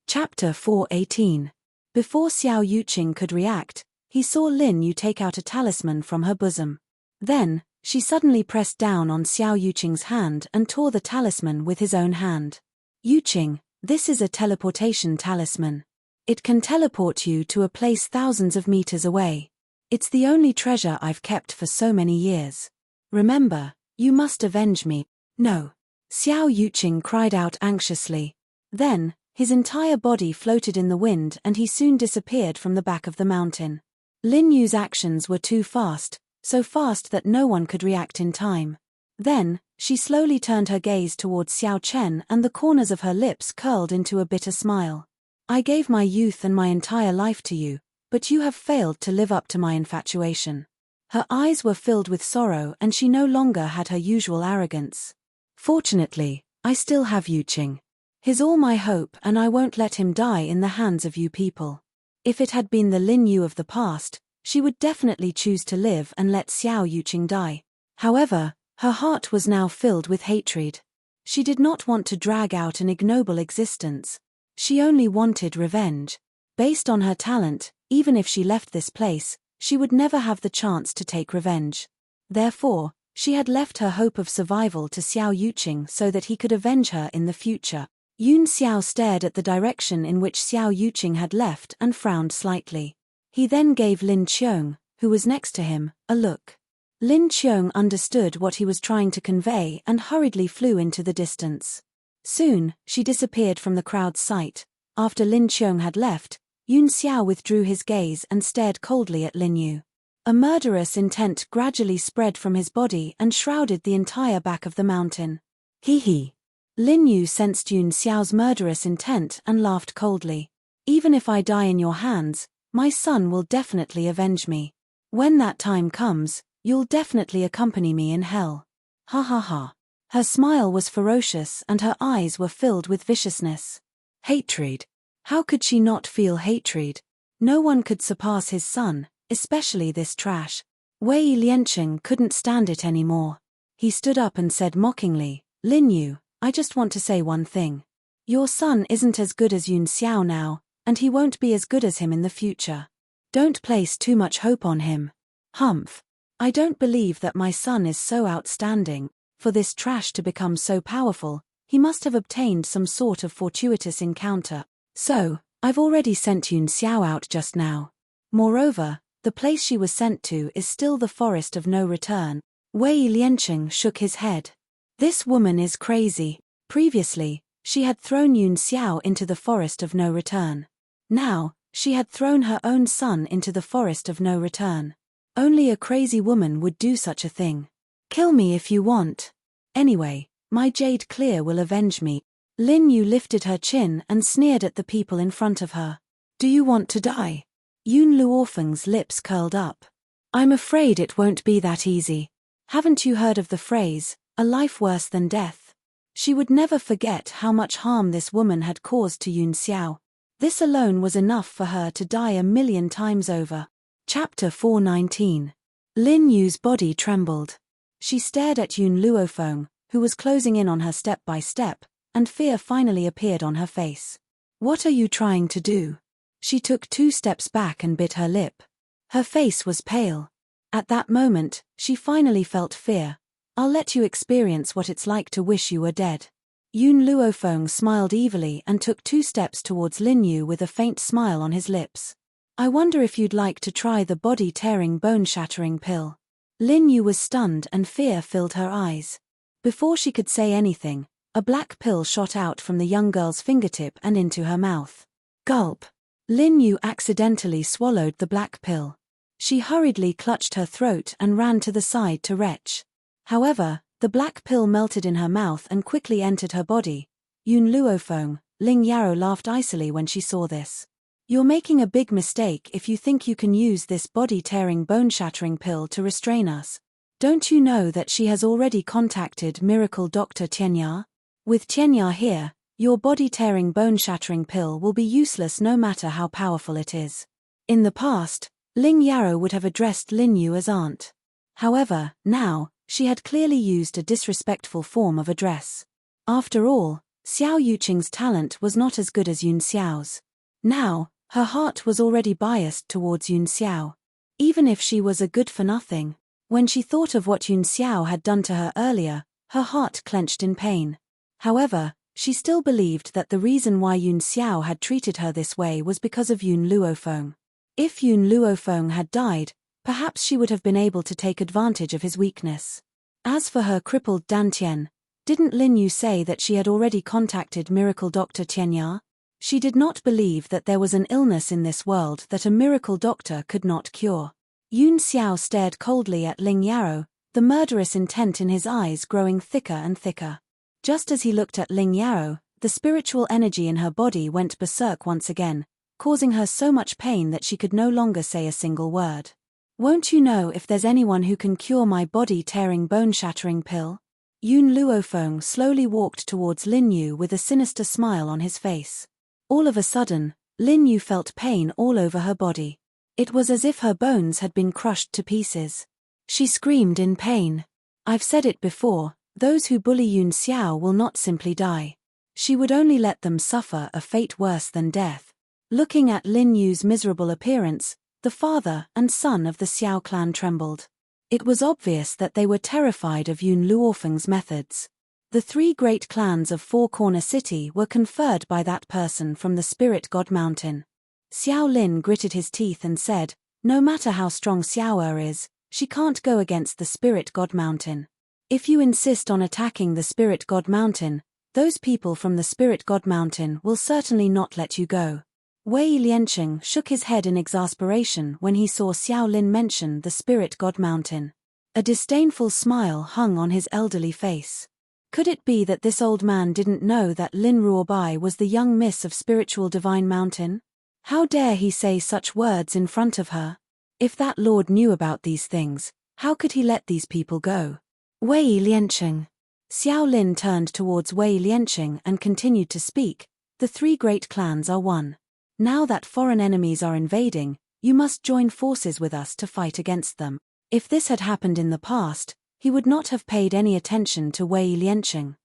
Chapter 418. Before Xiao Yuqing could react, he saw Lin Yu take out a talisman from her bosom. Then, she suddenly pressed down on Xiao Yuqing's hand and tore the talisman with his own hand. Yuqing, this is a teleportation talisman. It can teleport you to a place thousands of meters away. It's the only treasure I've kept for so many years. Remember, you must avenge me. No. Xiao Yuqing cried out anxiously. Then, his entire body floated in the wind and he soon disappeared from the back of the mountain. Lin Yu's actions were too fast, so fast that no one could react in time. Then, she slowly turned her gaze towards Xiao Chen and the corners of her lips curled into a bitter smile. I gave my youth and my entire life to you, but you have failed to live up to my infatuation. Her eyes were filled with sorrow and she no longer had her usual arrogance. Fortunately, I still have Yuqing. He's all my hope and I won't let him die in the hands of you people. If it had been the Lin Yu of the past, she would definitely choose to live and let Xiao Yuqing die. However, her heart was now filled with hatred. She did not want to drag out an ignoble existence. She only wanted revenge. Based on her talent, even if she left this place, she would never have the chance to take revenge. Therefore, she had left her hope of survival to Xiao Yuqing so that he could avenge her in the future. Yun Xiao stared at the direction in which Xiao Yuqing had left and frowned slightly. He then gave Lin Qiong, who was next to him, a look. Lin Qiong understood what he was trying to convey and hurriedly flew into the distance. Soon, she disappeared from the crowd's sight. After Lin Qiong had left, Yun Xiao withdrew his gaze and stared coldly at Lin Yu. A murderous intent gradually spread from his body and shrouded the entire back of the mountain. Hee. Lin Yu sensed Yun Xiao's murderous intent and laughed coldly. Even if I die in your hands, my son will definitely avenge me. When that time comes, you'll definitely accompany me in hell. Ha ha ha. Her smile was ferocious and her eyes were filled with viciousness. Hatred. How could she not feel hatred? No one could surpass his son, especially this trash. Wei Liancheng couldn't stand it anymore. He stood up and said mockingly, Lin Yu, I just want to say one thing. Your son isn't as good as Yun Xiao now, and he won't be as good as him in the future. Don't place too much hope on him. Humph. I don't believe that my son is so outstanding. For this trash to become so powerful, he must have obtained some sort of fortuitous encounter. So, I've already sent Yun Xiao out just now. Moreover, the place she was sent to is still the forest of no return. Wei Liancheng shook his head. This woman is crazy. Previously, she had thrown Yun Xiao into the forest of no return. Now, she had thrown her own son into the forest of no return. Only a crazy woman would do such a thing. Kill me if you want. Anyway, my Jade Clear will avenge me. Lin Yu lifted her chin and sneered at the people in front of her. Do you want to die? Yun Luofeng's lips curled up. I'm afraid it won't be that easy. Haven't you heard of the phrase, a life worse than death? She would never forget how much harm this woman had caused to Yun Xiao. This alone was enough for her to die 1,000,000 times over. Chapter 419. Lin Yu's body trembled. She stared at Yun Luofeng, who was closing in on her step by step, and fear finally appeared on her face. What are you trying to do? She took 2 steps back and bit her lip. Her face was pale. At that moment, she finally felt fear. I'll let you experience what it's like to wish you were dead. Yun Luofeng smiled evilly and took 2 steps towards Lin Yu with a faint smile on his lips. I wonder if you'd like to try the body-tearing bone-shattering pill. Lin Yu was stunned and fear filled her eyes. Before she could say anything, a black pill shot out from the young girl's fingertip and into her mouth. Gulp. Lin Yu accidentally swallowed the black pill. She hurriedly clutched her throat and ran to the side to retch. However, the black pill melted in her mouth and quickly entered her body. Yun Luofeng, Ling Yarrow laughed icily when she saw this. You're making a big mistake if you think you can use this body-tearing bone-shattering pill to restrain us. Don't you know that she has already contacted Miracle Dr. Tianya? With Tianya here, your body-tearing bone-shattering pill will be useless no matter how powerful it is. In the past, Ling Yarrow would have addressed Lin Yu as aunt. However, now, she had clearly used a disrespectful form of address. After all, Xiao Yuqing's talent was not as good as Yun Xiao's. Now, her heart was already biased towards Yun Xiao. Even if she was a good-for-nothing, when she thought of what Yun Xiao had done to her earlier, her heart clenched in pain. However, She still believed that the reason why Yun Xiao had treated her this way was because of Yun Luofeng. If Yun Luofeng had died, perhaps she would have been able to take advantage of his weakness. As for her crippled Dantian, didn't Lin Yu say that she had already contacted miracle doctor Tianya? She did not believe that there was an illness in this world that a miracle doctor could not cure. Yun Xiao stared coldly at Ling Yaro, the murderous intent in his eyes growing thicker and thicker. Just as he looked at Ling Yaro, the spiritual energy in her body went berserk once again, causing her so much pain that she could no longer say a single word. "Won't you know if there's anyone who can cure my body-tearing bone-shattering pill?" Yun Luofeng slowly walked towards Lin Yu with a sinister smile on his face. All of a sudden, Lin Yu felt pain all over her body. It was as if her bones had been crushed to pieces. She screamed in pain. "I've said it before, those who bully Yun Xiao will not simply die. She would only let them suffer a fate worse than death." Looking at Lin Yu's miserable appearance, the father and son of the Xiao clan trembled. It was obvious that they were terrified of Yun Luofeng's methods. The three great clans of Four Corner City were conferred by that person from the Spirit God Mountain. Xiao Lin gritted his teeth and said, "No matter how strong Xiao is, she can't go against the Spirit God Mountain. If you insist on attacking the Spirit God Mountain, those people from the Spirit God Mountain will certainly not let you go." Wei Liancheng shook his head in exasperation when he saw Xiao Lin mention the Spirit God Mountain. A disdainful smile hung on his elderly face. Could it be that this old man didn't know that Lin Ruobai was the young miss of Spiritual Divine Mountain? How dare he say such words in front of her? If that lord knew about these things, how could he let these people go? Wei Liancheng. Xiao Lin turned towards Wei Liancheng and continued to speak. "The three great clans are one. Now that foreign enemies are invading, you must join forces with us to fight against them." If this had happened in the past, he would not have paid any attention to Wei Liancheng.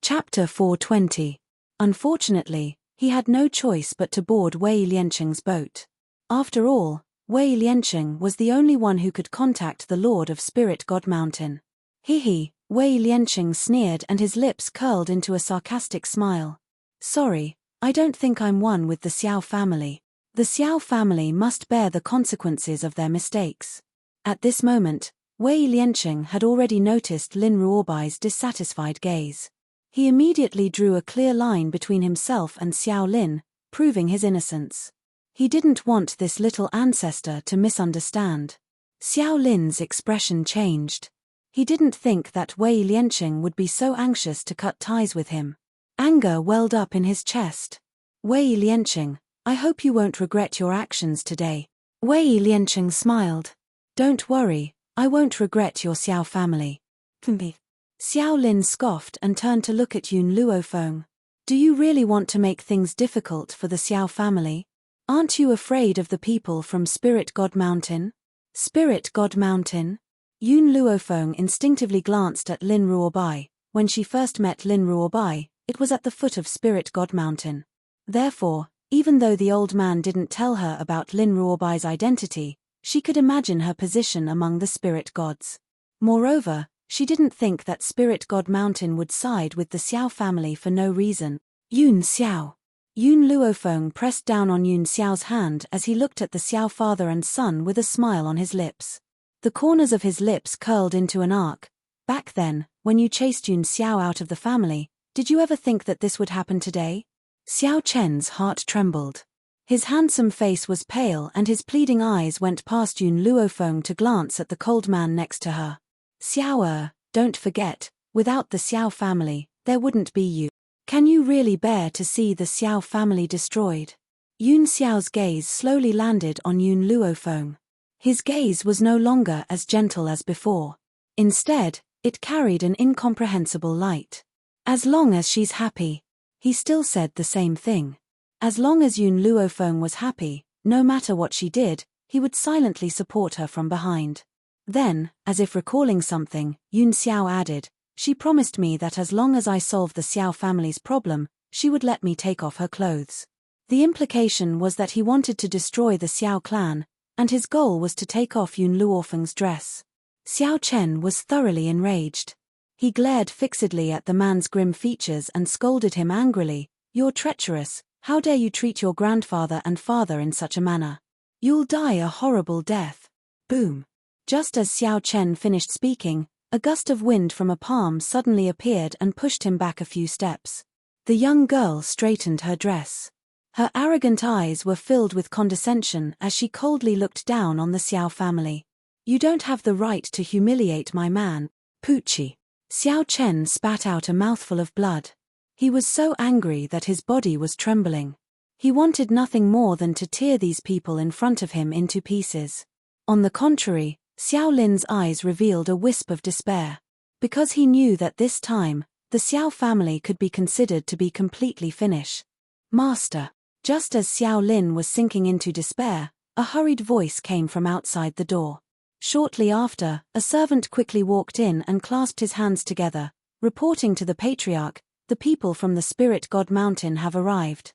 Chapter 420. Unfortunately, he had no choice but to board Wei Liancheng's boat. After all, Wei Liancheng was the only one who could contact the Lord of Spirit God Mountain. He, Wei Liancheng sneered and his lips curled into a sarcastic smile. "Sorry, I don't think I'm one with the Xiao family. The Xiao family must bear the consequences of their mistakes." At this moment, Wei Liancheng had already noticed Lin Ruobai's dissatisfied gaze. He immediately drew a clear line between himself and Xiao Lin, proving his innocence. He didn't want this little ancestor to misunderstand. Xiao Lin's expression changed. He didn't think that Wei Liancheng would be so anxious to cut ties with him. Anger welled up in his chest. "Wei Liancheng, I hope you won't regret your actions today." Wei Liancheng smiled. "Don't worry, I won't regret your Xiao family." Xiao Lin scoffed and turned to look at Yun Luofeng. "Do you really want to make things difficult for the Xiao family? Aren't you afraid of the people from Spirit God Mountain?" Spirit God Mountain? Yun Luofeng instinctively glanced at Lin Ruobai. When she first met Lin Ruobai, it was at the foot of Spirit God Mountain. Therefore, even though the old man didn't tell her about Lin Ruobai's identity, she could imagine her position among the spirit gods. Moreover, she didn't think that Spirit God Mountain would side with the Xiao family for no reason. Yun Xiao. Yun Luofeng pressed down on Yun Xiao's hand as he looked at the Xiao father and son with a smile on his lips. The corners of his lips curled into an arc. "Back then, when you chased Yun Xiao out of the family, did you ever think that this would happen today?" Xiao Chen's heart trembled. His handsome face was pale and his pleading eyes went past Yun Luofeng to glance at the cold man next to her. "Xiao, don't forget, without the Xiao family, there wouldn't be you. Can you really bear to see the Xiao family destroyed?" Yun Xiao's gaze slowly landed on Yun Luofeng. His gaze was no longer as gentle as before. Instead, it carried an incomprehensible light. "As long as she's happy." He still said the same thing. As long as Yun Luofeng was happy, no matter what she did, he would silently support her from behind. Then, as if recalling something, Yun Xiao added, "She promised me that as long as I solved the Xiao family's problem, she would let me take off her clothes." The implication was that he wanted to destroy the Xiao clan, and his goal was to take off Yun Luofeng's dress. Xiao Chen was thoroughly enraged. He glared fixedly at the man's grim features and scolded him angrily. "You're treacherous. How dare you treat your grandfather and father in such a manner? You'll die a horrible death." Boom. Just as Xiao Chen finished speaking, a gust of wind from a palm suddenly appeared and pushed him back a few steps. The young girl straightened her dress. Her arrogant eyes were filled with condescension as she coldly looked down on the Xiao family. "You don't have the right to humiliate my man, Poochie." Xiao Chen spat out a mouthful of blood. He was so angry that his body was trembling. He wanted nothing more than to tear these people in front of him into pieces. On the contrary, Xiao Lin's eyes revealed a wisp of despair. Because he knew that this time, the Xiao family could be considered to be completely finished. "Master." Just as Xiao Lin was sinking into despair, a hurried voice came from outside the door. Shortly after, a servant quickly walked in and clasped his hands together, reporting to the patriarch, "The people from the Spirit God Mountain have arrived."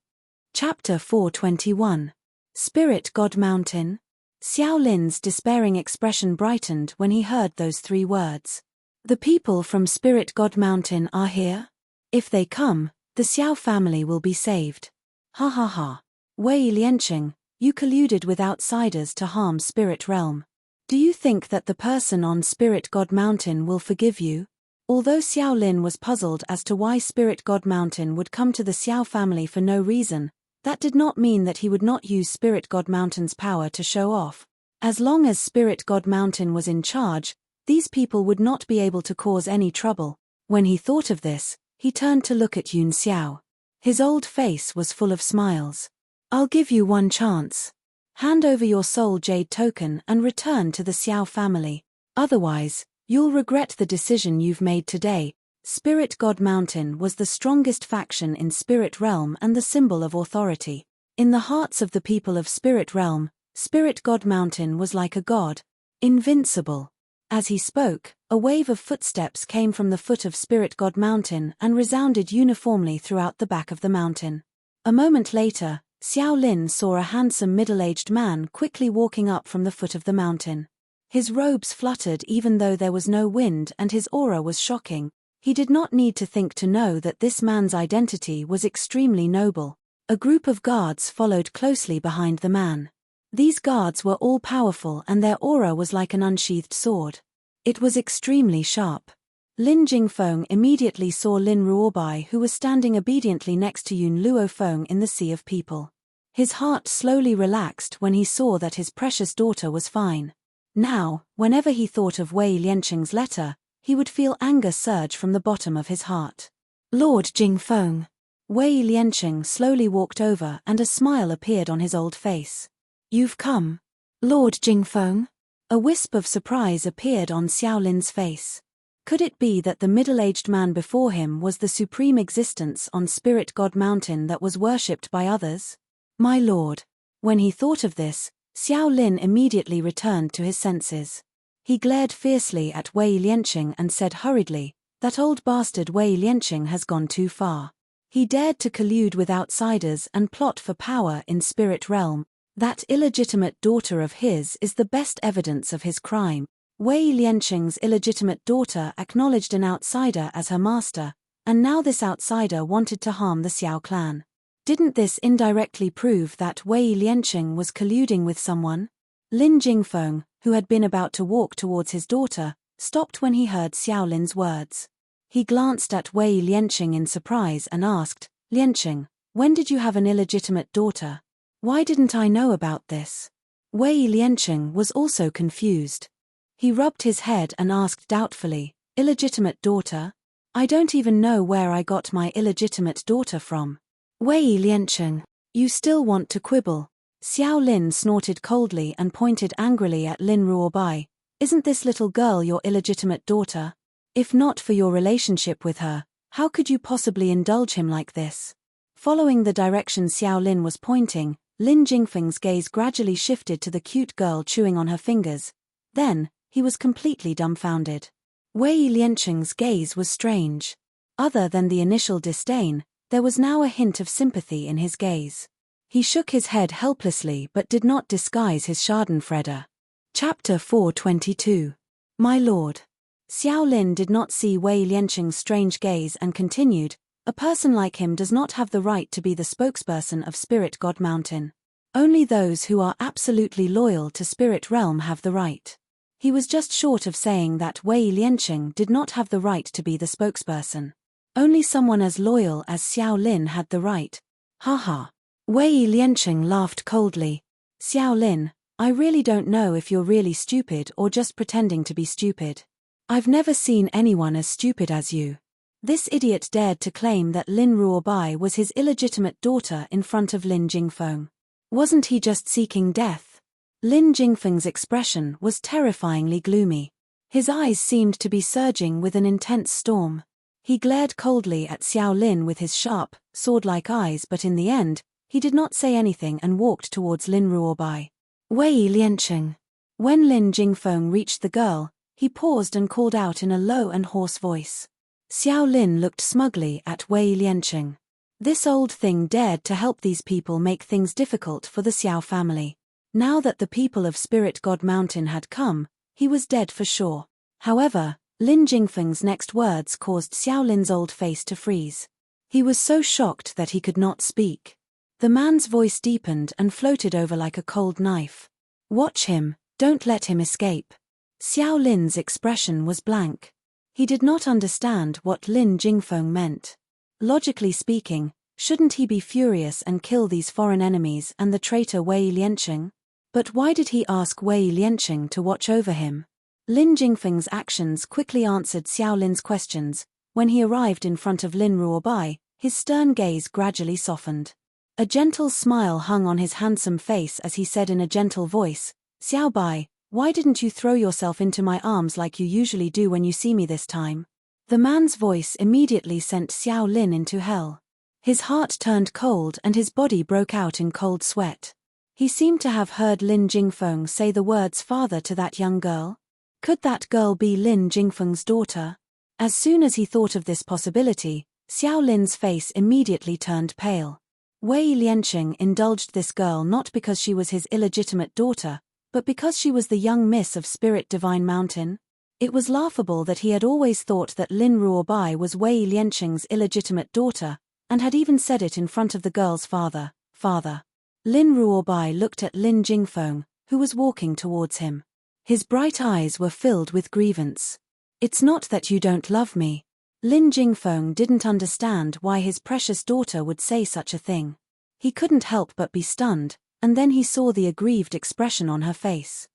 Chapter 421. Spirit God Mountain? Xiao Lin's despairing expression brightened when he heard those three words. "The people from Spirit God Mountain are here? If they come, the Xiao family will be saved." Ha ha ha. Wei Lianqing, you colluded with outsiders to harm Spirit Realm. Do you think that the person on Spirit God Mountain will forgive you? Although Xiao Lin was puzzled as to why Spirit God Mountain would come to the Xiao family for no reason, that did not mean that he would not use Spirit God Mountain's power to show off. As long as Spirit God Mountain was in charge, these people would not be able to cause any trouble. When he thought of this, he turned to look at Yun Xiao. His old face was full of smiles. "I'll give you one chance. Hand over your soul jade token and return to the Xiao family. Otherwise, you'll regret the decision you've made today." Spirit God Mountain was the strongest faction in Spirit Realm and the symbol of authority. In the hearts of the people of Spirit Realm, Spirit God Mountain was like a god. Invincible. As he spoke, a wave of footsteps came from the foot of Spirit God Mountain and resounded uniformly throughout the back of the mountain. A moment later, Xiao Lin saw a handsome middle-aged man quickly walking up from the foot of the mountain. His robes fluttered even though there was no wind and his aura was shocking. He did not need to think to know that this man's identity was extremely noble. A group of guards followed closely behind the man. These guards were all powerful and their aura was like an unsheathed sword. It was extremely sharp. Lin Jingfeng immediately saw Lin Ruobai, who was standing obediently next to Yun Luofeng in the sea of people. His heart slowly relaxed when he saw that his precious daughter was fine. Now, whenever he thought of Wei Lianqing's letter, he would feel anger surge from the bottom of his heart. "Lord Jingfeng." Wei Lianqing slowly walked over and a smile appeared on his old face. "You've come, Lord Jingfeng?" A wisp of surprise appeared on Xiao Lin's face. Could it be that the middle-aged man before him was the supreme existence on Spirit God Mountain that was worshipped by others? "My lord." When he thought of this, Xiao Lin immediately returned to his senses. He glared fiercely at Wei Lianqing and said hurriedly, "That old bastard Wei Lianqing has gone too far. He dared to collude with outsiders and plot for power in Spirit Realm. That illegitimate daughter of his is the best evidence of his crime." Wei Lianqing's illegitimate daughter acknowledged an outsider as her master, and now this outsider wanted to harm the Xiao clan. Didn't this indirectly prove that Wei Lianqing was colluding with someone? Lin Jingfeng, who had been about to walk towards his daughter, stopped when he heard Xiao Lin's words. He glanced at Wei Lianqing in surprise and asked, "Lianqing, when did you have an illegitimate daughter? Why didn't I know about this?" Wei Lianqing was also confused. He rubbed his head and asked doubtfully, "Illegitimate daughter? I don't even know where I got my illegitimate daughter from." "Wei Lianqing, you still want to quibble?" Xiao Lin snorted coldly and pointed angrily at Lin Ruobai. "Isn't this little girl your illegitimate daughter? If not for your relationship with her, how could you possibly indulge him like this?" Following the direction Xiao Lin was pointing, Lin Jingfeng's gaze gradually shifted to the cute girl chewing on her fingers. Then, he was completely dumbfounded. Wei Lianqing's gaze was strange. Other than the initial disdain, there was now a hint of sympathy in his gaze. He shook his head helplessly but did not disguise his schadenfreude. Chapter 422. My lord. Xiao Lin did not see Wei Lianqing's strange gaze and continued, "A person like him does not have the right to be the spokesperson of Spirit God Mountain. Only those who are absolutely loyal to Spirit Realm have the right." He was just short of saying that Wei Lianqing did not have the right to be the spokesperson. Only someone as loyal as Xiao Lin had the right. Haha. Wei Lianqing laughed coldly. "Xiao Lin, I really don't know if you're really stupid or just pretending to be stupid. I've never seen anyone as stupid as you." This idiot dared to claim that Lin Ruobai was his illegitimate daughter in front of Lin Jingfeng. Wasn't he just seeking death? Lin Jingfeng's expression was terrifyingly gloomy. His eyes seemed to be surging with an intense storm. He glared coldly at Xiao Lin with his sharp, sword-like eyes, but in the end, he did not say anything and walked towards Lin Ruobai. "Wei Lianqing." When Lin Jingfeng reached the girl, he paused and called out in a low and hoarse voice. Xiao Lin looked smugly at Wei Lianqing. This old thing dared to help these people make things difficult for the Xiao family. Now that the people of Spirit God Mountain had come, he was dead for sure. However, Lin Jingfeng's next words caused Xiao Lin's old face to freeze. He was so shocked that he could not speak. The man's voice deepened and floated over like a cold knife. "Watch him, don't let him escape." Xiao Lin's expression was blank. He did not understand what Lin Jingfeng meant. Logically speaking, shouldn't he be furious and kill these foreign enemies and the traitor Wei Lianqing? But why did he ask Wei Lianqing to watch over him? Lin Jingfeng's actions quickly answered Xiao Lin's questions. When he arrived in front of Lin Ruobai, his stern gaze gradually softened. A gentle smile hung on his handsome face as he said in a gentle voice, "Xiao Bai, why didn't you throw yourself into my arms like you usually do when you see me this time?" The man's voice immediately sent Xiao Lin into hell. His heart turned cold and his body broke out in cold sweat. He seemed to have heard Lin Jingfeng say the words father to that young girl. Could that girl be Lin Jingfeng's daughter? As soon as he thought of this possibility, Xiao Lin's face immediately turned pale. Wei Lianqing indulged this girl not because she was his illegitimate daughter, but because she was the young miss of Spirit Divine Mountain. It was laughable that he had always thought that Lin Ruobai was Wei Lianqing's illegitimate daughter, and had even said it in front of the girl's father. Lin Ruobai looked at Lin Jingfeng, who was walking towards him. His bright eyes were filled with grievance. "It's not that you don't love me." Lin Jingfeng didn't understand why his precious daughter would say such a thing. He couldn't help but be stunned, and then he saw the aggrieved expression on her face.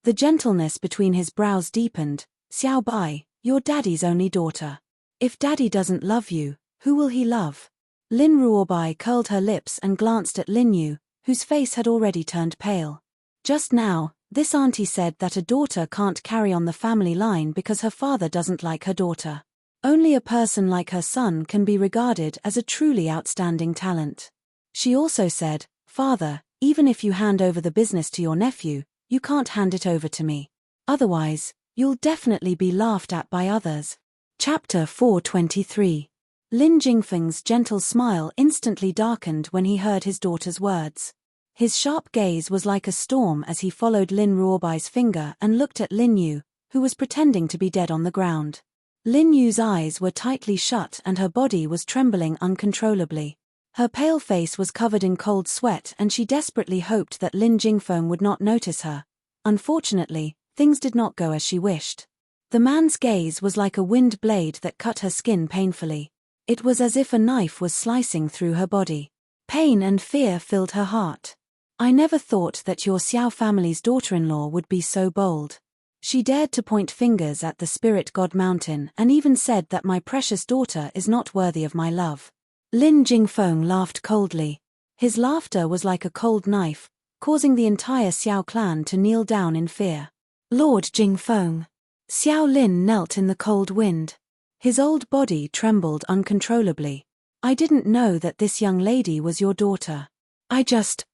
The gentleness between his brows deepened. "Xiao Bai, you're Daddy's only daughter. If Daddy doesn't love you, who will he love?" Lin Ruobai curled her lips and glanced at Lin Yu, whose face had already turned pale. Just now, this auntie said that a daughter can't carry on the family line because her father doesn't like her daughter. Only a person like her son can be regarded as a truly outstanding talent. She also said, "Father, even if you hand over the business to your nephew, you can't hand it over to me. Otherwise, you'll definitely be laughed at by others." Chapter 423. Lin Jingfeng's gentle smile instantly darkened when he heard his daughter's words. His sharp gaze was like a storm as he followed Lin Ruobai's finger and looked at Lin Yu, who was pretending to be dead on the ground. Lin Yu's eyes were tightly shut and her body was trembling uncontrollably. Her pale face was covered in cold sweat and she desperately hoped that Lin Jingfeng would not notice her. Unfortunately, things did not go as she wished. The man's gaze was like a wind blade that cut her skin painfully. It was as if a knife was slicing through her body. Pain and fear filled her heart. "I never thought that your Xiao family's daughter-in-law would be so bold." She dared to point fingers at the Spirit God Mountain and even said that my precious daughter is not worthy of my love. Lin Jingfeng laughed coldly. His laughter was like a cold knife, causing the entire Xiao clan to kneel down in fear. "Lord Jingfeng." Xiao Lin knelt in the cold wind. His old body trembled uncontrollably. "I didn't know that this young lady was your daughter.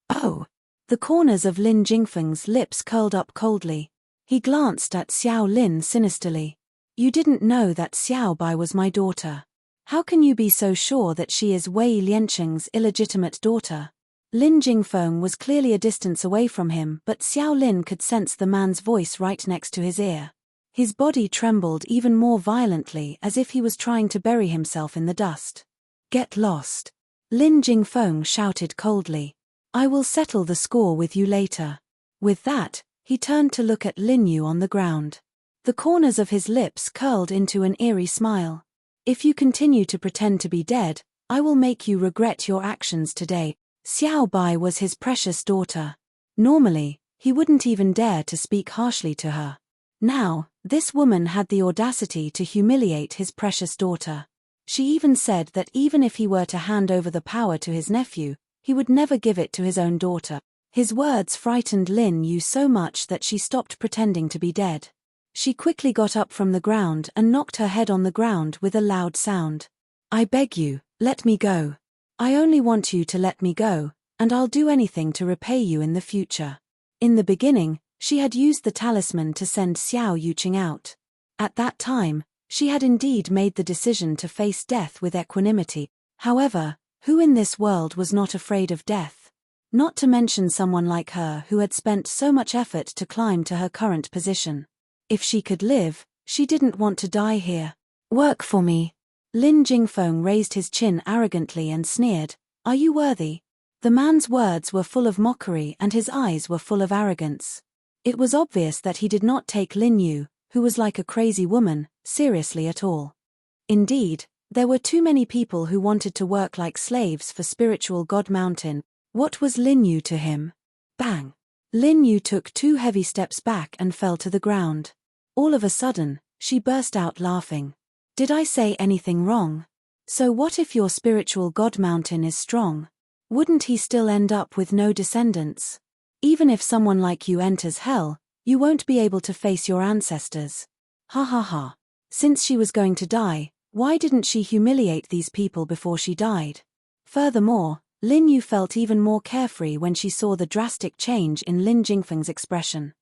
Oh." The corners of Lin Jingfeng's lips curled up coldly. He glanced at Xiao Lin sinisterly. "You didn't know that Xiao Bai was my daughter. How can you be so sure that she is Wei Lianqing's illegitimate daughter?" Lin Jingfeng was clearly a distance away from him, but Xiao Lin could sense the man's voice right next to his ear. His body trembled even more violently as if he was trying to bury himself in the dust. Get lost. Lin Jingfeng shouted coldly. I will settle the score with you later. With that, he turned to look at Lin Yu on the ground. The corners of his lips curled into an eerie smile. If you continue to pretend to be dead, I will make you regret your actions today. Xiao Bai was his precious daughter. Normally, he wouldn't even dare to speak harshly to her. Now, this woman had the audacity to humiliate his precious daughter. She even said that even if he were to hand over the power to his nephew, he would never give it to his own daughter. His words frightened Lin Yu so much that she stopped pretending to be dead. She quickly got up from the ground and knocked her head on the ground with a loud sound. I beg you, let me go. I only want you to let me go, and I'll do anything to repay you in the future. In the beginning, she had used the talisman to send Xiao Yuqing out. At that time, she had indeed made the decision to face death with equanimity. However, who in this world was not afraid of death? Not to mention someone like her who had spent so much effort to climb to her current position. If she could live, she didn't want to die here. Work for me. Lin Jingfeng raised his chin arrogantly and sneered. Are you worthy? The man's words were full of mockery and his eyes were full of arrogance. It was obvious that he did not take Lin Yu, who was like a crazy woman, seriously at all. Indeed, there were too many people who wanted to work like slaves for spiritual God Mountain. What was Lin Yu to him? Bang! Lin Yu took 2 heavy steps back and fell to the ground. All of a sudden, she burst out laughing. Did I say anything wrong? So what if your spiritual God Mountain is strong? Wouldn't he still end up with no descendants? Even if someone like you enters hell, you won't be able to face your ancestors. Ha ha ha. Since she was going to die, why didn't she humiliate these people before she died? Furthermore, Lin Yu felt even more carefree when she saw the drastic change in Lin Jingfeng's expression.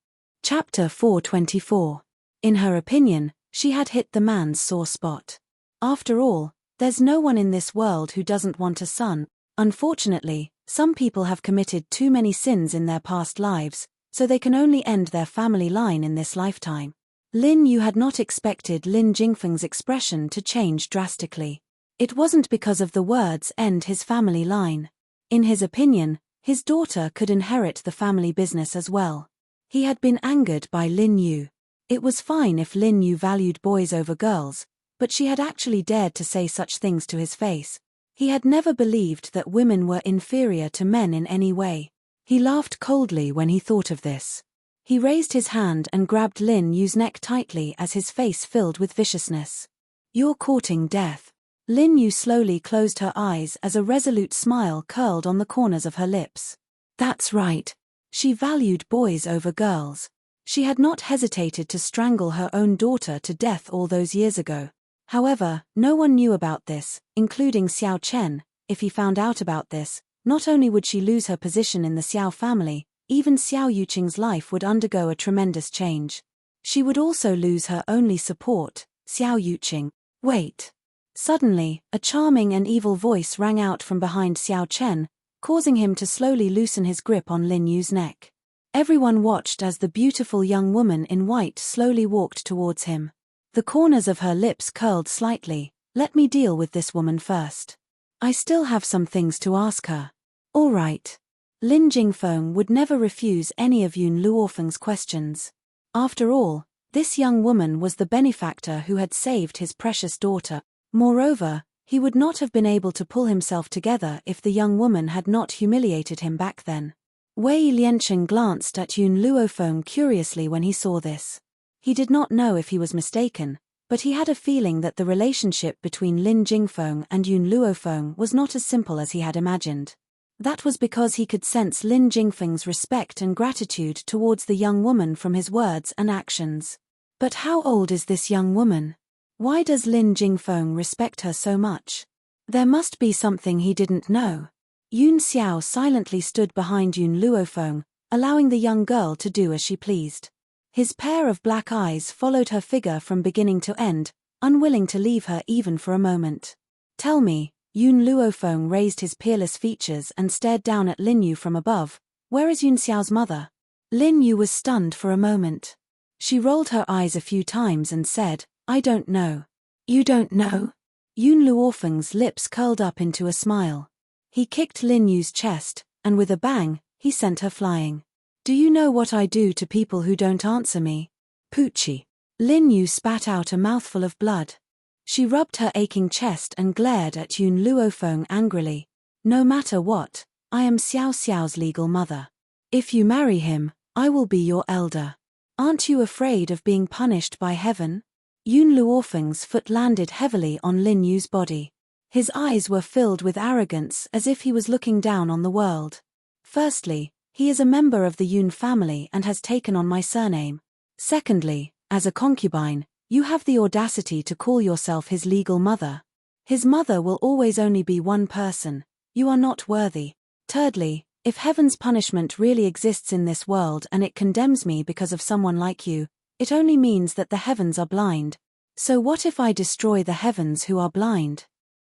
Chapter 424. In her opinion, she had hit the man's sore spot. After all, there's no one in this world who doesn't want a son. Unfortunately, some people have committed too many sins in their past lives, so they can only end their family line in this lifetime. Lin Yu had not expected Lin Jingfeng's expression to change drastically. It wasn't because of the words "end his family line." In his opinion, his daughter could inherit the family business as well. He had been angered by Lin Yu. It was fine if Lin Yu valued boys over girls, but she had actually dared to say such things to his face. He had never believed that women were inferior to men in any way. He laughed coldly when he thought of this. He raised his hand and grabbed Lin Yu's neck tightly as his face filled with viciousness. You're courting death. Lin Yu slowly closed her eyes as a resolute smile curled on the corners of her lips. That's right. She valued boys over girls. She had not hesitated to strangle her own daughter to death all those years ago. However, no one knew about this, including Xiao Chen. If he found out about this, not only would she lose her position in the Xiao family, even Xiao Yuqing's life would undergo a tremendous change. She would also lose her only support, Xiao Yuqing. Wait. Suddenly, a charming and evil voice rang out from behind Xiao Chen, causing him to slowly loosen his grip on Lin Yu's neck. Everyone watched as the beautiful young woman in white slowly walked towards him. The corners of her lips curled slightly. Let me deal with this woman first. I still have some things to ask her. All right. Lin Jingfeng would never refuse any of Yun Luofeng's questions. After all, this young woman was the benefactor who had saved his precious daughter. Moreover, he would not have been able to pull himself together if the young woman had not humiliated him back then. Wei Liancheng glanced at Yun Luofeng curiously when he saw this. He did not know if he was mistaken, but he had a feeling that the relationship between Lin Jingfeng and Yun Luofeng was not as simple as he had imagined. That was because he could sense Lin Jingfeng's respect and gratitude towards the young woman from his words and actions. But how old is this young woman? Why does Lin Jingfeng respect her so much? There must be something he didn't know. Yun Xiao silently stood behind Yun Luofeng, allowing the young girl to do as she pleased. His pair of black eyes followed her figure from beginning to end, unwilling to leave her even for a moment. Tell me, Yun Luofeng raised his peerless features and stared down at Lin Yu from above. Where is Yun Xiao's mother? Lin Yu was stunned for a moment. She rolled her eyes a few times and said, I don't know. You don't know? Yun Luofeng's lips curled up into a smile. He kicked Lin Yu's chest, and with a bang, he sent her flying. Do you know what I do to people who don't answer me? Poochie. Lin Yu spat out a mouthful of blood. She rubbed her aching chest and glared at Yun Luofeng angrily. No matter what, I am Xiao Xiao's legal mother. If you marry him, I will be your elder. Aren't you afraid of being punished by heaven? Yun Luofeng's foot landed heavily on Lin Yu's body. His eyes were filled with arrogance as if he was looking down on the world. Firstly, he is a member of the Yun family and has taken on my surname. Secondly, as a concubine, you have the audacity to call yourself his legal mother. His mother will always only be one person. You are not worthy. Thirdly, if heaven's punishment really exists in this world and it condemns me because of someone like you, it only means that the heavens are blind. So what if I destroy the heavens who are blind?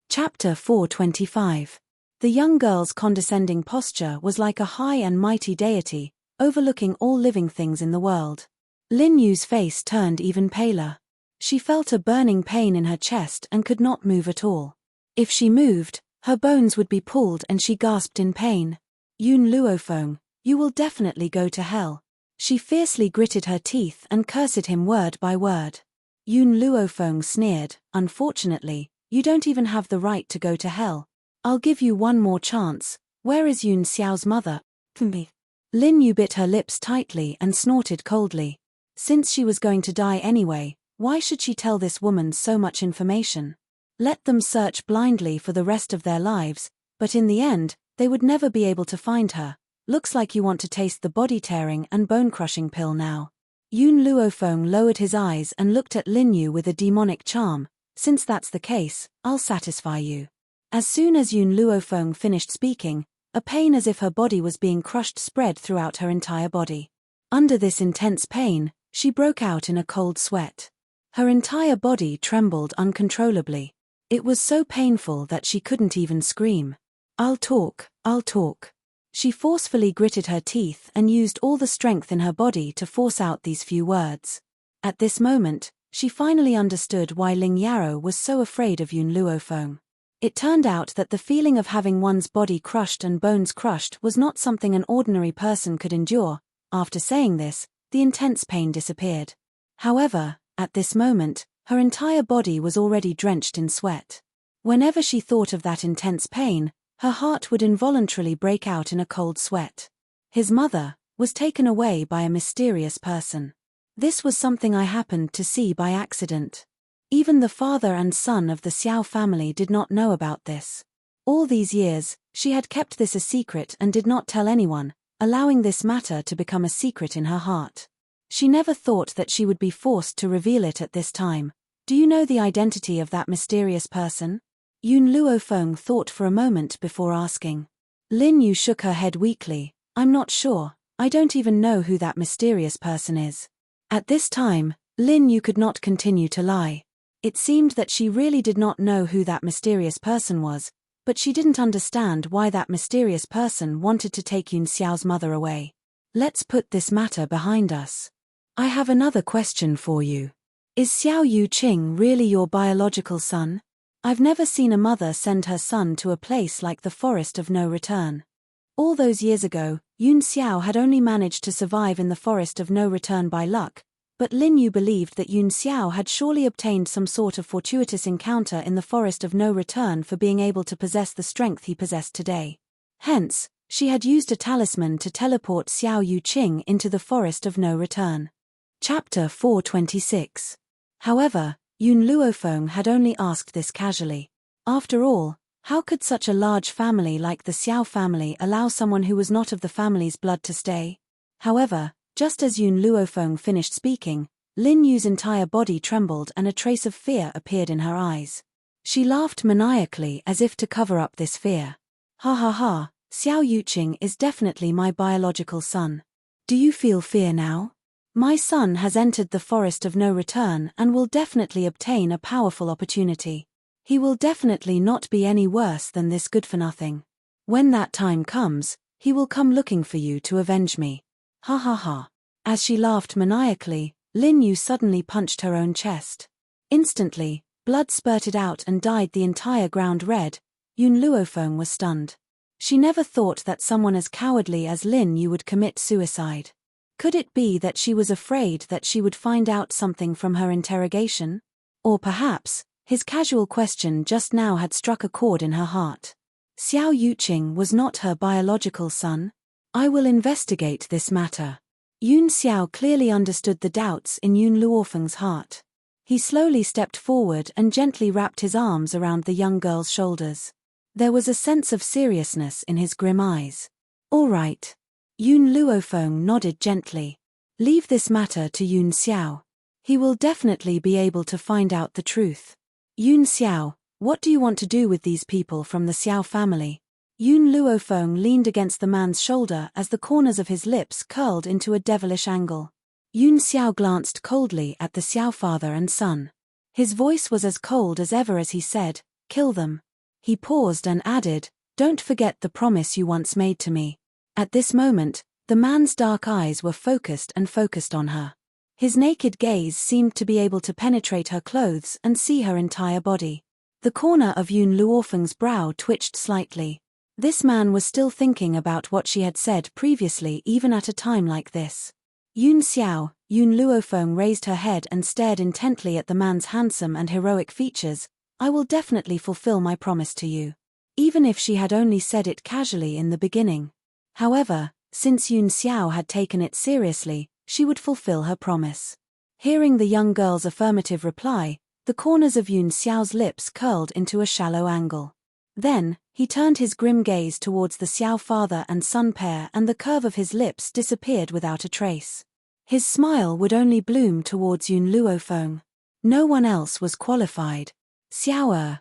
Chapter 425. The young girl's condescending posture was like a high and mighty deity, overlooking all living things in the world. Lin Yu's face turned even paler. She felt a burning pain in her chest and could not move at all. If she moved, her bones would be pulled and she gasped in pain. Yun Luofeng, you will definitely go to hell. She fiercely gritted her teeth and cursed him word by word. Yun Luofeng sneered, unfortunately, you don't even have the right to go to hell. I'll give you one more chance. Where is Yun Xiao's mother? Me. Lin Yu bit her lips tightly and snorted coldly. Since she was going to die anyway, why should she tell this woman so much information? Let them search blindly for the rest of their lives, but in the end, they would never be able to find her. Looks like you want to taste the body-tearing and bone-crushing pill now. Yun Luofeng lowered his eyes and looked at Lin Yu with a demonic charm. Since that's the case, I'll satisfy you. As soon as Yun Luofeng finished speaking, a pain as if her body was being crushed spread throughout her entire body. Under this intense pain, she broke out in a cold sweat. Her entire body trembled uncontrollably. It was so painful that she couldn't even scream. I'll talk, I'll talk. She forcefully gritted her teeth and used all the strength in her body to force out these few words. At this moment, she finally understood why Ling Yarrow was so afraid of Yun Luofeng. It turned out that the feeling of having one's body crushed and bones crushed was not something an ordinary person could endure. After saying this, the intense pain disappeared. However, at this moment, her entire body was already drenched in sweat. Whenever she thought of that intense pain, her heart would involuntarily break out in a cold sweat. His mother was taken away by a mysterious person. This was something I happened to see by accident. Even the father and son of the Xiao family did not know about this. All these years, she had kept this a secret and did not tell anyone, allowing this matter to become a secret in her heart. She never thought that she would be forced to reveal it at this time. Do you know the identity of that mysterious person? Yun Luofeng thought for a moment before asking. Lin Yu shook her head weakly. I'm not sure. I don't even know who that mysterious person is. At this time, Lin Yu could not continue to lie. It seemed that she really did not know who that mysterious person was, but she didn't understand why that mysterious person wanted to take Yun Xiao's mother away. Let's put this matter behind us. I have another question for you. Is Xiao Yuqing really your biological son? I've never seen a mother send her son to a place like the Forest of No Return. All those years ago, Yun Xiao had only managed to survive in the Forest of No Return by luck, but Lin Yu believed that Yun Xiao had surely obtained some sort of fortuitous encounter in the Forest of No Return for being able to possess the strength he possessed today. Hence, she had used a talisman to teleport Xiao Yuqing into the Forest of No Return. Chapter 426. However, Yun Luofeng had only asked this casually. After all, how could such a large family like the Xiao family allow someone who was not of the family's blood to stay? However, just as Yun Luofeng finished speaking, Lin Yu's entire body trembled and a trace of fear appeared in her eyes. She laughed maniacally as if to cover up this fear. Ha ha ha, Xiao Yuqing is definitely my biological son. Do you feel fear now? My son has entered the Forest of No Return and will definitely obtain a powerful opportunity. He will definitely not be any worse than this good-for-nothing. When that time comes, he will come looking for you to avenge me. Ha ha ha. As she laughed maniacally, Lin Yu suddenly punched her own chest. Instantly, blood spurted out and dyed the entire ground red. Yun Luofeng was stunned. She never thought that someone as cowardly as Lin Yu would commit suicide. Could it be that she was afraid that she would find out something from her interrogation? Or perhaps, his casual question just now had struck a chord in her heart. Xiao Yuqing was not her biological son. I will investigate this matter. Yun Xiao clearly understood the doubts in Yun Luofeng's heart. He slowly stepped forward and gently wrapped his arms around the young girl's shoulders. There was a sense of seriousness in his grim eyes. All right. Yun Luofeng nodded gently. Leave this matter to Yun Xiao. He will definitely be able to find out the truth. Yun Xiao, what do you want to do with these people from the Xiao family? Yun Luofeng leaned against the man's shoulder as the corners of his lips curled into a devilish angle. Yun Xiao glanced coldly at the Xiao father and son. His voice was as cold as ever as he said, "Kill them." He paused and added, "Don't forget the promise you once made to me." At this moment, the man's dark eyes were focused on her. His naked gaze seemed to be able to penetrate her clothes and see her entire body. The corner of Yun Luofeng's brow twitched slightly. This man was still thinking about what she had said previously even at a time like this. Yun Xiao, Yun Luofeng raised her head and stared intently at the man's handsome and heroic features. I will definitely fulfill my promise to you. Even if she had only said it casually in the beginning. However, since Yun Xiao had taken it seriously, she would fulfill her promise. Hearing the young girl's affirmative reply, the corners of Yun Xiao's lips curled into a shallow angle. Then, he turned his grim gaze towards the Xiao father and son pair and the curve of his lips disappeared without a trace. His smile would only bloom towards Yun Luofeng. No one else was qualified. Xiao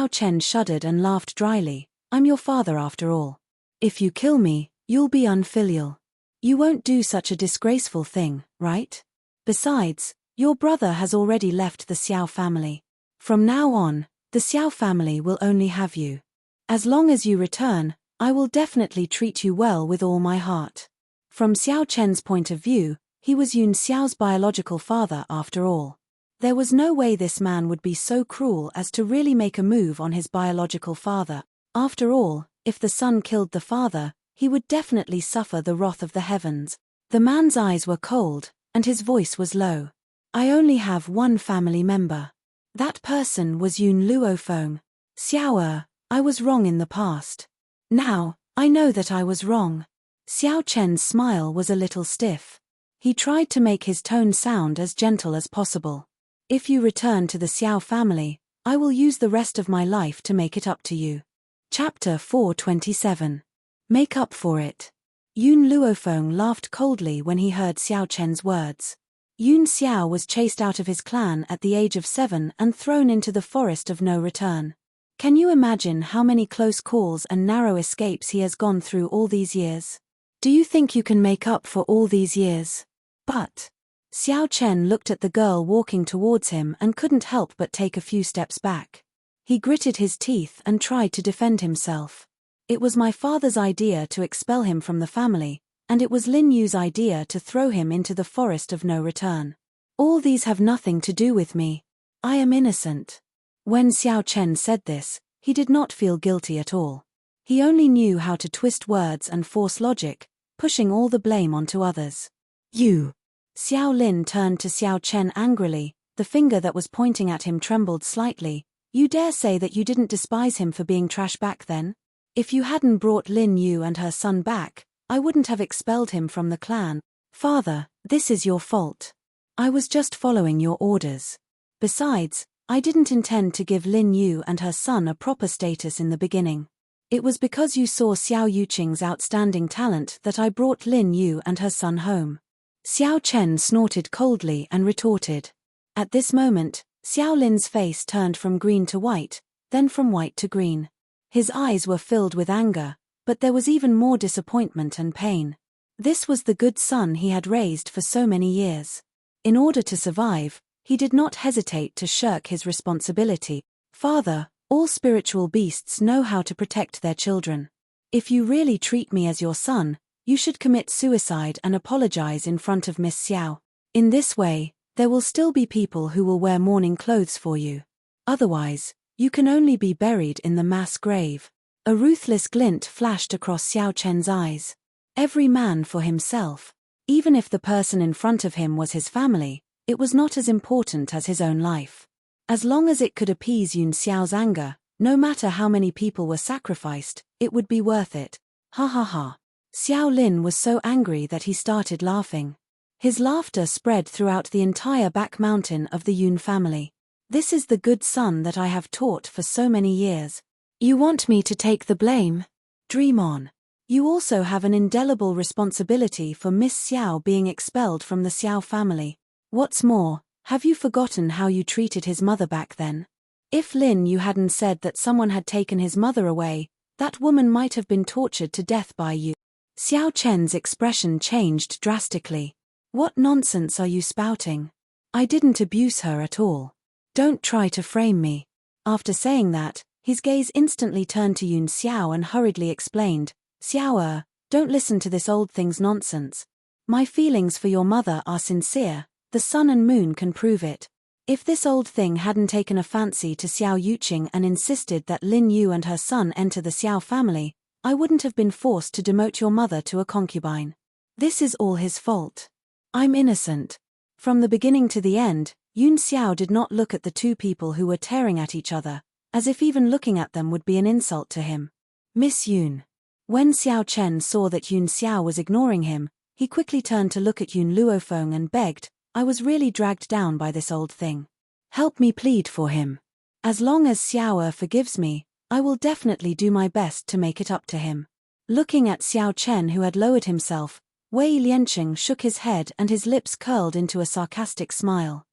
Chen shuddered and laughed dryly. I'm your father after all. If you kill me, you'll be unfilial. You won't do such a disgraceful thing, right? Besides, your brother has already left the Xiao family. From now on, the Xiao family will only have you. As long as you return, I will definitely treat you well with all my heart. From Xiao Chen's point of view, he was Yun Xiao's biological father after all. There was no way this man would be so cruel as to really make a move on his biological father. After all, if the son killed the father, he would definitely suffer the wrath of the heavens. The man's eyes were cold, and his voice was low. I only have one family member. That person was Yun Luofeng. Xiao, I was wrong in the past. Now, I know that I was wrong. Xiao Chen's smile was a little stiff. He tried to make his tone sound as gentle as possible. If you return to the Xiao family, I will use the rest of my life to make it up to you. Chapter 427. Make up for it. Yun Luofeng laughed coldly when he heard Xiao Chen's words. Yun Xiao was chased out of his clan at the age of 7 and thrown into the forest of no return. Can you imagine how many close calls and narrow escapes he has gone through all these years? Do you think you can make up for all these years? But Xiao Chen looked at the girl walking towards him and couldn't help but take a few steps back. He gritted his teeth and tried to defend himself. It was my father's idea to expel him from the family, and it was Lin Yu's idea to throw him into the forest of no return. All these have nothing to do with me. I am innocent. When Xiao Chen said this, he did not feel guilty at all. He only knew how to twist words and force logic, pushing all the blame onto others. You! Xiao Lin turned to Xiao Chen angrily, the finger that was pointing at him trembled slightly. You dare say that you didn't despise him for being trash back then? If you hadn't brought Lin Yu and her son back, I wouldn't have expelled him from the clan. Father, this is your fault. I was just following your orders. Besides, I didn't intend to give Lin Yu and her son a proper status in the beginning. It was because you saw Xiao Yuqing's outstanding talent that I brought Lin Yu and her son home. Xiao Chen snorted coldly and retorted. At this moment, Xiao Lin's face turned from green to white, then from white to green. His eyes were filled with anger, but there was even more disappointment and pain. This was the good son he had raised for so many years. In order to survive, he did not hesitate to shirk his responsibility. Father, all spiritual beasts know how to protect their children. If you really treat me as your son, you should commit suicide and apologize in front of Miss Xiao. In this way, There will still be people who will wear mourning clothes for you. Otherwise, you can only be buried in the mass grave. A ruthless glint flashed across Xiao Chen's eyes. Every man for himself. Even if the person in front of him was his family, it was not as important as his own life. As long as it could appease Yun Xiao's anger, no matter how many people were sacrificed, it would be worth it. Ha ha ha. Xiao Lin was so angry that he started laughing. His laughter spread throughout the entire back mountain of the Yun family. This is the good son that I have taught for so many years. You want me to take the blame? Dream on. You also have an indelible responsibility for Miss Xiao being expelled from the Xiao family. What's more, have you forgotten how you treated his mother back then? If Lin Yu hadn't said that someone had taken his mother away, that woman might have been tortured to death by you. Xiao Chen's expression changed drastically. What nonsense are you spouting? I didn't abuse her at all. Don't try to frame me. After saying that, his gaze instantly turned to Yun Xiao and hurriedly explained, Xiao, don't listen to this old thing's nonsense. My feelings for your mother are sincere, the sun and moon can prove it. If this old thing hadn't taken a fancy to Xiao Yuqing and insisted that Lin Yu and her son enter the Xiao family, I wouldn't have been forced to demote your mother to a concubine. This is all his fault. I'm innocent. From the beginning to the end, Yun Xiao did not look at the two people who were tearing at each other, as if even looking at them would be an insult to him. Miss Yun. When Xiao Chen saw that Yun Xiao was ignoring him, he quickly turned to look at Yun Luofeng and begged, I was really dragged down by this old thing. Help me plead for him. As long as Xiao forgives me, I will definitely do my best to make it up to him. Looking at Xiao Chen who had lowered himself, Wei Lianqing shook his head and his lips curled into a sarcastic smile.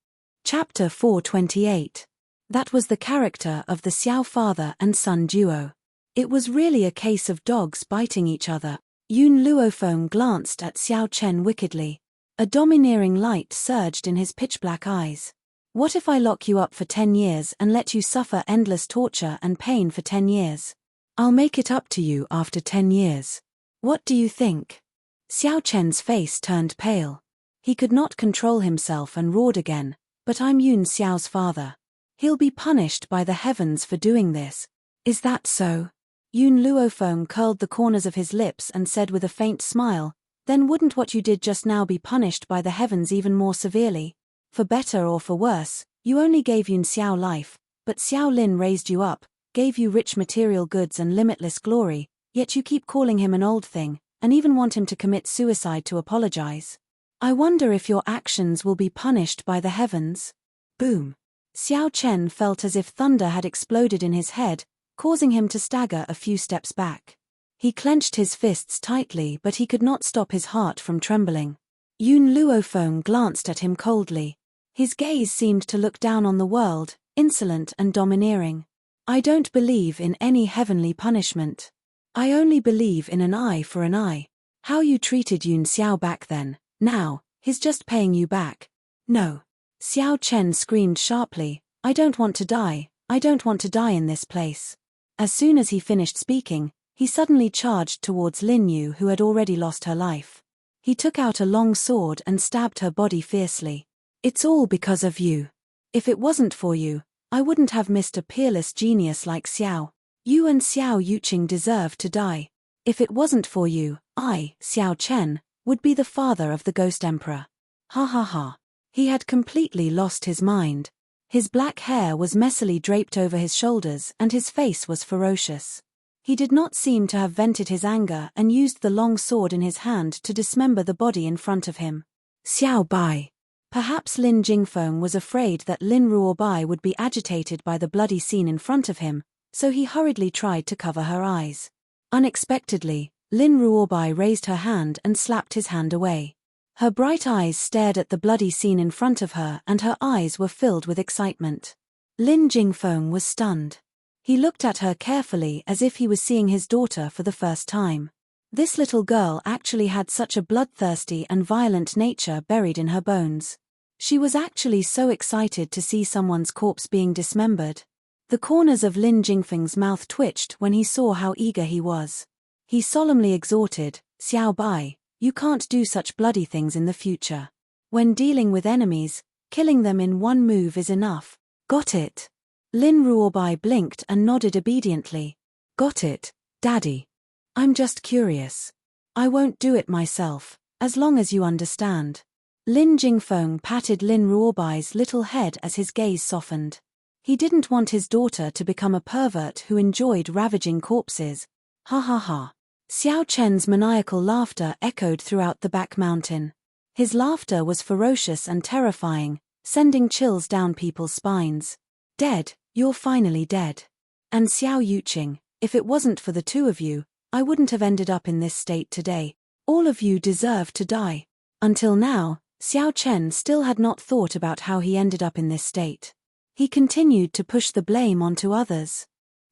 Chapter 428. That was the character of the Xiao father and son duo. It was really a case of dogs biting each other. Yun Luofeng glanced at Xiao Chen wickedly. A domineering light surged in his pitch-black eyes. What if I lock you up for 10 years and let you suffer endless torture and pain for 10 years? I'll make it up to you after 10 years. What do you think? Xiao Chen's face turned pale. He could not control himself and roared again, but I'm Yun Xiao's father. He'll be punished by the heavens for doing this. Is that so? Yun Luofeng curled the corners of his lips and said with a faint smile, then wouldn't what you did just now be punished by the heavens even more severely? For better or for worse, you only gave Yun Xiao life, but Xiao Lin raised you up, gave you rich material goods and limitless glory, yet you keep calling him an old thing, and even want him to commit suicide to apologize. I wonder if your actions will be punished by the heavens. Boom. Xiao Chen felt as if thunder had exploded in his head, causing him to stagger a few steps back. He clenched his fists tightly but he could not stop his heart from trembling. Yun Luofeng glanced at him coldly. His gaze seemed to look down on the world, insolent and domineering. I don't believe in any heavenly punishment. I only believe in an eye for an eye. How you treated Yun Xiao back then, now, he's just paying you back. No. Xiao Chen screamed sharply, I don't want to die, I don't want to die in this place. As soon as he finished speaking, he suddenly charged towards Lin Yu who had already lost her life. He took out a long sword and stabbed her body fiercely. It's all because of you. If it wasn't for you, I wouldn't have missed a peerless genius like Xiao. You and Xiao Yuqing deserve to die. If it wasn't for you, I, Xiao Chen, would be the father of the Ghost Emperor. Ha ha ha. He had completely lost his mind. His black hair was messily draped over his shoulders and his face was ferocious. He did not seem to have vented his anger and used the long sword in his hand to dismember the body in front of him. Xiao Bai. Perhaps Lin Jingfeng was afraid that Lin Ruobai would be agitated by the bloody scene in front of him, so he hurriedly tried to cover her eyes. Unexpectedly, Lin Ruobai raised her hand and slapped his hand away. Her bright eyes stared at the bloody scene in front of her and her eyes were filled with excitement. Lin Jingfeng was stunned. He looked at her carefully as if he was seeing his daughter for the first time. This little girl actually had such a bloodthirsty and violent nature buried in her bones. She was actually so excited to see someone's corpse being dismembered. The corners of Lin Jingfeng's mouth twitched when he saw how eager he was. He solemnly exhorted, Xiao Bai, you can't do such bloody things in the future. When dealing with enemies, Killing them in one move is enough. Got it. Lin Ruobai blinked and nodded obediently. Got it, Daddy. I'm just curious. I won't do it myself, as long as you understand. Lin Jingfeng patted Lin Ruobai's little head as his gaze softened. He didn't want his daughter to become a pervert who enjoyed ravaging corpses. Ha ha ha. Xiao Chen's maniacal laughter echoed throughout the back mountain. His laughter was ferocious and terrifying, sending chills down people's spines. Dead, you're finally dead. And Xiao Yuqing, if it wasn't for the two of you, I wouldn't have ended up in this state today. All of you deserve to die. Until now, Xiao Chen still had not thought about how he ended up in this state. He continued to push the blame onto others.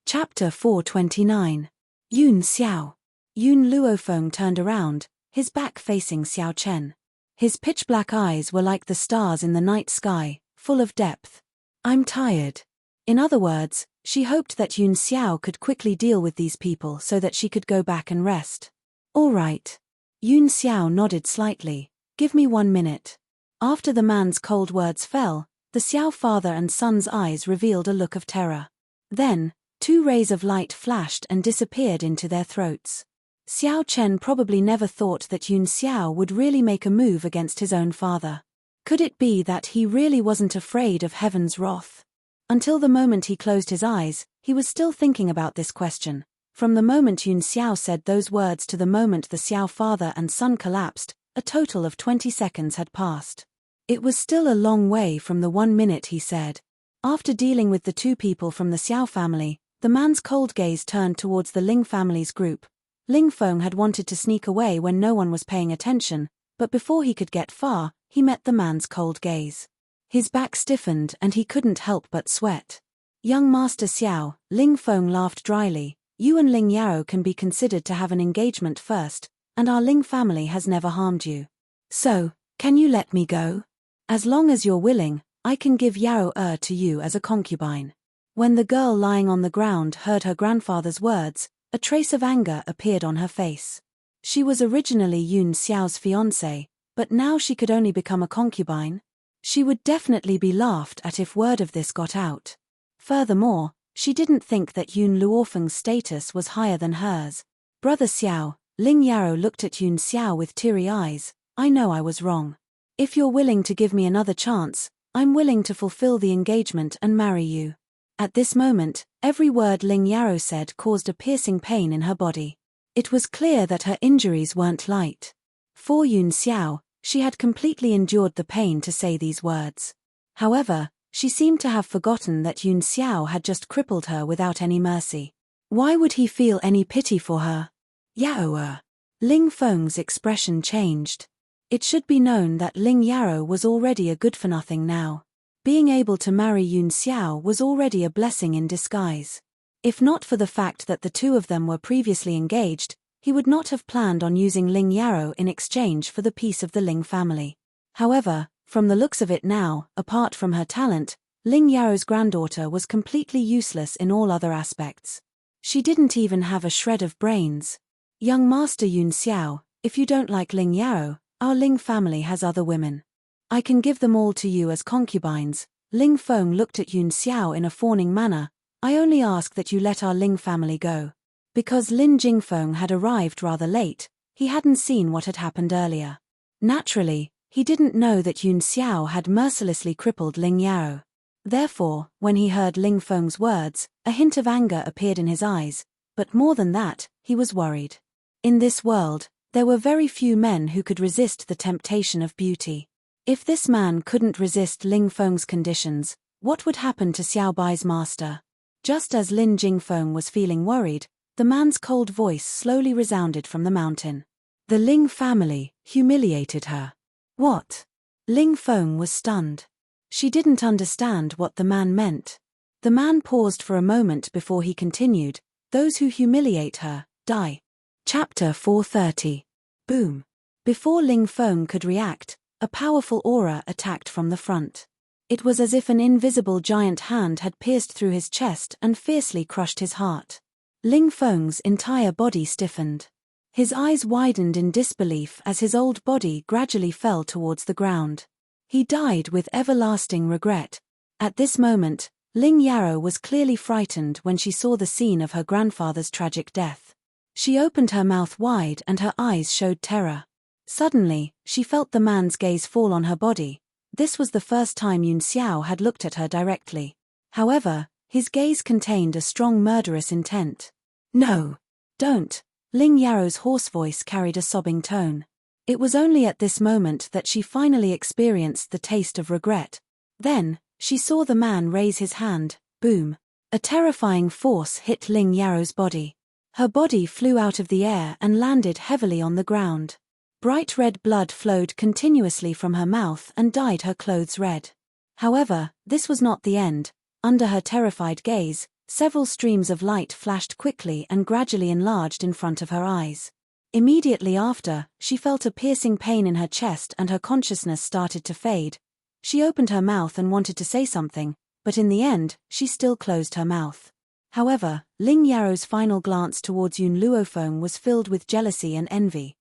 Chapter 429. Yun Xiao. Yun Luofeng turned around, his back facing Xiao Chen. His pitch-black eyes were like the stars in the night sky, full of depth. I'm tired. In other words, she hoped that Yun Xiao could quickly deal with these people so that she could go back and rest. All right. Yun Xiao nodded slightly. Give me 1 minute. After the man's cold words fell, the Xiao father and son's eyes revealed a look of terror. Then, 2 rays of light flashed and disappeared into their throats. Xiao Chen probably never thought that Yun Xiao would really make a move against his own father. Could it be that he really wasn't afraid of heaven's wrath? Until the moment he closed his eyes, he was still thinking about this question. From the moment Yun Xiao said those words to the moment the Xiao father and son collapsed, a total of 20 seconds had passed. It was still a long way from the 1 minute he said. After dealing with the 2 people from the Xiao family, the man's cold gaze turned towards the Ling family's group. Ling Feng had wanted to sneak away when no one was paying attention, but before he could get far, he met the man's cold gaze. His back stiffened and he couldn't help but sweat. Young Master Xiao, Ling Feng laughed dryly. You and Ling Yao can be considered to have an engagement first, and our Ling family has never harmed you. So, can you let me go? As long as you're willing, I can give Yao to you as a concubine. When the girl lying on the ground heard her grandfather's words, a trace of anger appeared on her face. She was originally Yun Xiao's fiancée, but now she could only become a concubine. She would definitely be laughed at if word of this got out. Furthermore, she didn't think that Yun Luofeng's status was higher than hers. Brother Xiao, Ling Yao looked at Yun Xiao with teary eyes. I know I was wrong. If you're willing to give me another chance, I'm willing to fulfill the engagement and marry you. At this moment, every word Ling Yao said caused a piercing pain in her body. It was clear that her injuries weren't light. For Yun Xiao, she had completely endured the pain to say these words. However, she seemed to have forgotten that Yun Xiao had just crippled her without any mercy. Why would he feel any pity for her? Yao. Ling Feng's expression changed. It should be known that Ling Yao was already a good-for-nothing now. Being able to marry Yun Xiao was already a blessing in disguise. If not for the fact that the 2 of them were previously engaged, he would not have planned on using Ling Yao in exchange for the peace of the Ling family. However, from the looks of it now, apart from her talent, Ling Yao's granddaughter was completely useless in all other aspects. She didn't even have a shred of brains. Young Master Yun Xiao, if you don't like Ling Yao, our Ling family has other women. I can give them all to you as concubines. Ling Feng looked at Yun Xiao in a fawning manner. I only ask that you let our Ling family go. Because Lin Jingfeng had arrived rather late, he hadn't seen what had happened earlier. Naturally, he didn't know that Yun Xiao had mercilessly crippled Ling Yao. Therefore, when he heard Ling Feng's words, a hint of anger appeared in his eyes, but more than that, he was worried. In this world, there were very few men who could resist the temptation of beauty. If this man couldn't resist Ling Feng's conditions, what would happen to Xiao Bai's master? Just as Lin Jingfeng was feeling worried, the man's cold voice slowly resounded from the mountain. The Ling family humiliated her. What? Ling Feng was stunned. She didn't understand what the man meant. The man paused for a moment before he continued, those who humiliate her, die. Chapter 430. Boom. Before Ling Feng could react, a powerful aura attacked from the front. It was as if an invisible giant hand had pierced through his chest and fiercely crushed his heart. Ling Feng's entire body stiffened. His eyes widened in disbelief as his old body gradually fell towards the ground. He died with everlasting regret. At this moment, Ling Yarrow was clearly frightened when she saw the scene of her grandfather's tragic death. She opened her mouth wide and her eyes showed terror. Suddenly, she felt the man's gaze fall on her body. This was the first time Yun Xiao had looked at her directly. However, his gaze contained a strong murderous intent. "No. Don't." Ling Yarrow's hoarse voice carried a sobbing tone. It was only at this moment that she finally experienced the taste of regret. Then, she saw the man raise his hand. Boom. A terrifying force hit Ling Yarrow's body. Her body flew out of the air and landed heavily on the ground. Bright red blood flowed continuously from her mouth and dyed her clothes red. However, this was not the end. Under her terrified gaze, several streams of light flashed quickly and gradually enlarged in front of her eyes. Immediately after, she felt a piercing pain in her chest and her consciousness started to fade. She opened her mouth and wanted to say something, but in the end, she still closed her mouth. However, Ling Yarrow's final glance towards Yun Luofeng was filled with jealousy and envy.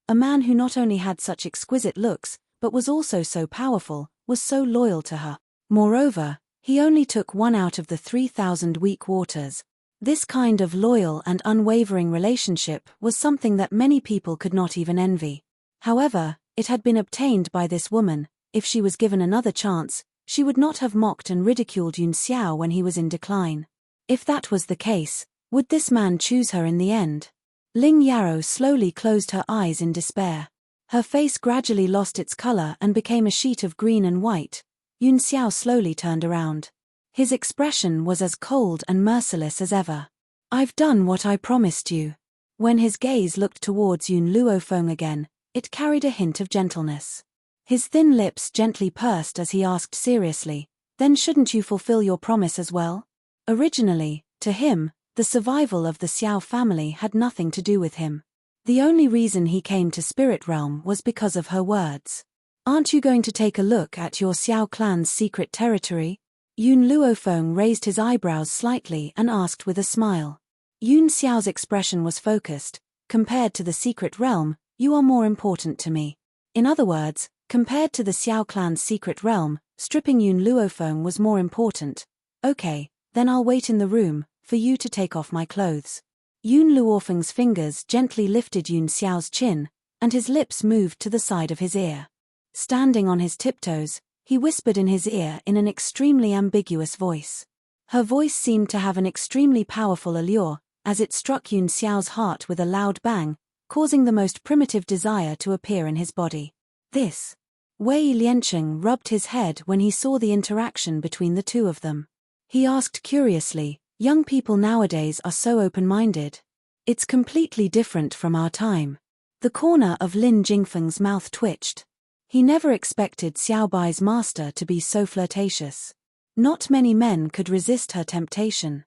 A man who not only had such exquisite looks, but was also so powerful, was so loyal to her. Moreover, he only took one out of the 3,000 weak waters. This kind of loyal and unwavering relationship was something that many people could not even envy. However, it had been obtained by this woman. If she was given another chance, she would not have mocked and ridiculed Yun Xiao when he was in decline. If that was the case, would this man choose her in the end? Ling Yarrow slowly closed her eyes in despair. Her face gradually lost its color and became a sheet of green and white. Yun Xiao slowly turned around. His expression was as cold and merciless as ever. "I've done what I promised you." When his gaze looked towards Yun Luofeng again, it carried a hint of gentleness. His thin lips gently pursed as he asked seriously, "Then shouldn't you fulfill your promise as well?" Originally, to him, the survival of the Xiao family had nothing to do with him. The only reason he came to Spirit Realm was because of her words. "Aren't you going to take a look at your Xiao clan's secret territory?" Yun Luofeng raised his eyebrows slightly and asked with a smile. Yun Xiao's expression was focused. "Compared to the secret realm, you are more important to me." In other words, compared to the Xiao clan's secret realm, stripping Yun Luofeng was more important. "Okay, then I'll wait in the room for you to take off my clothes." Yun Luofeng's fingers gently lifted Yun Xiao's chin, and his lips moved to the side of his ear. Standing on his tiptoes, he whispered in his ear in an extremely ambiguous voice. Her voice seemed to have an extremely powerful allure, as it struck Yun Xiao's heart with a loud bang, causing the most primitive desire to appear in his body. This. Wei Liancheng rubbed his head when he saw the interaction between the two of them. He asked curiously, "Young people nowadays are so open-minded. It's completely different from our time." The corner of Lin Jingfeng's mouth twitched. He never expected Xiao Bai's master to be so flirtatious. Not many men could resist her temptation.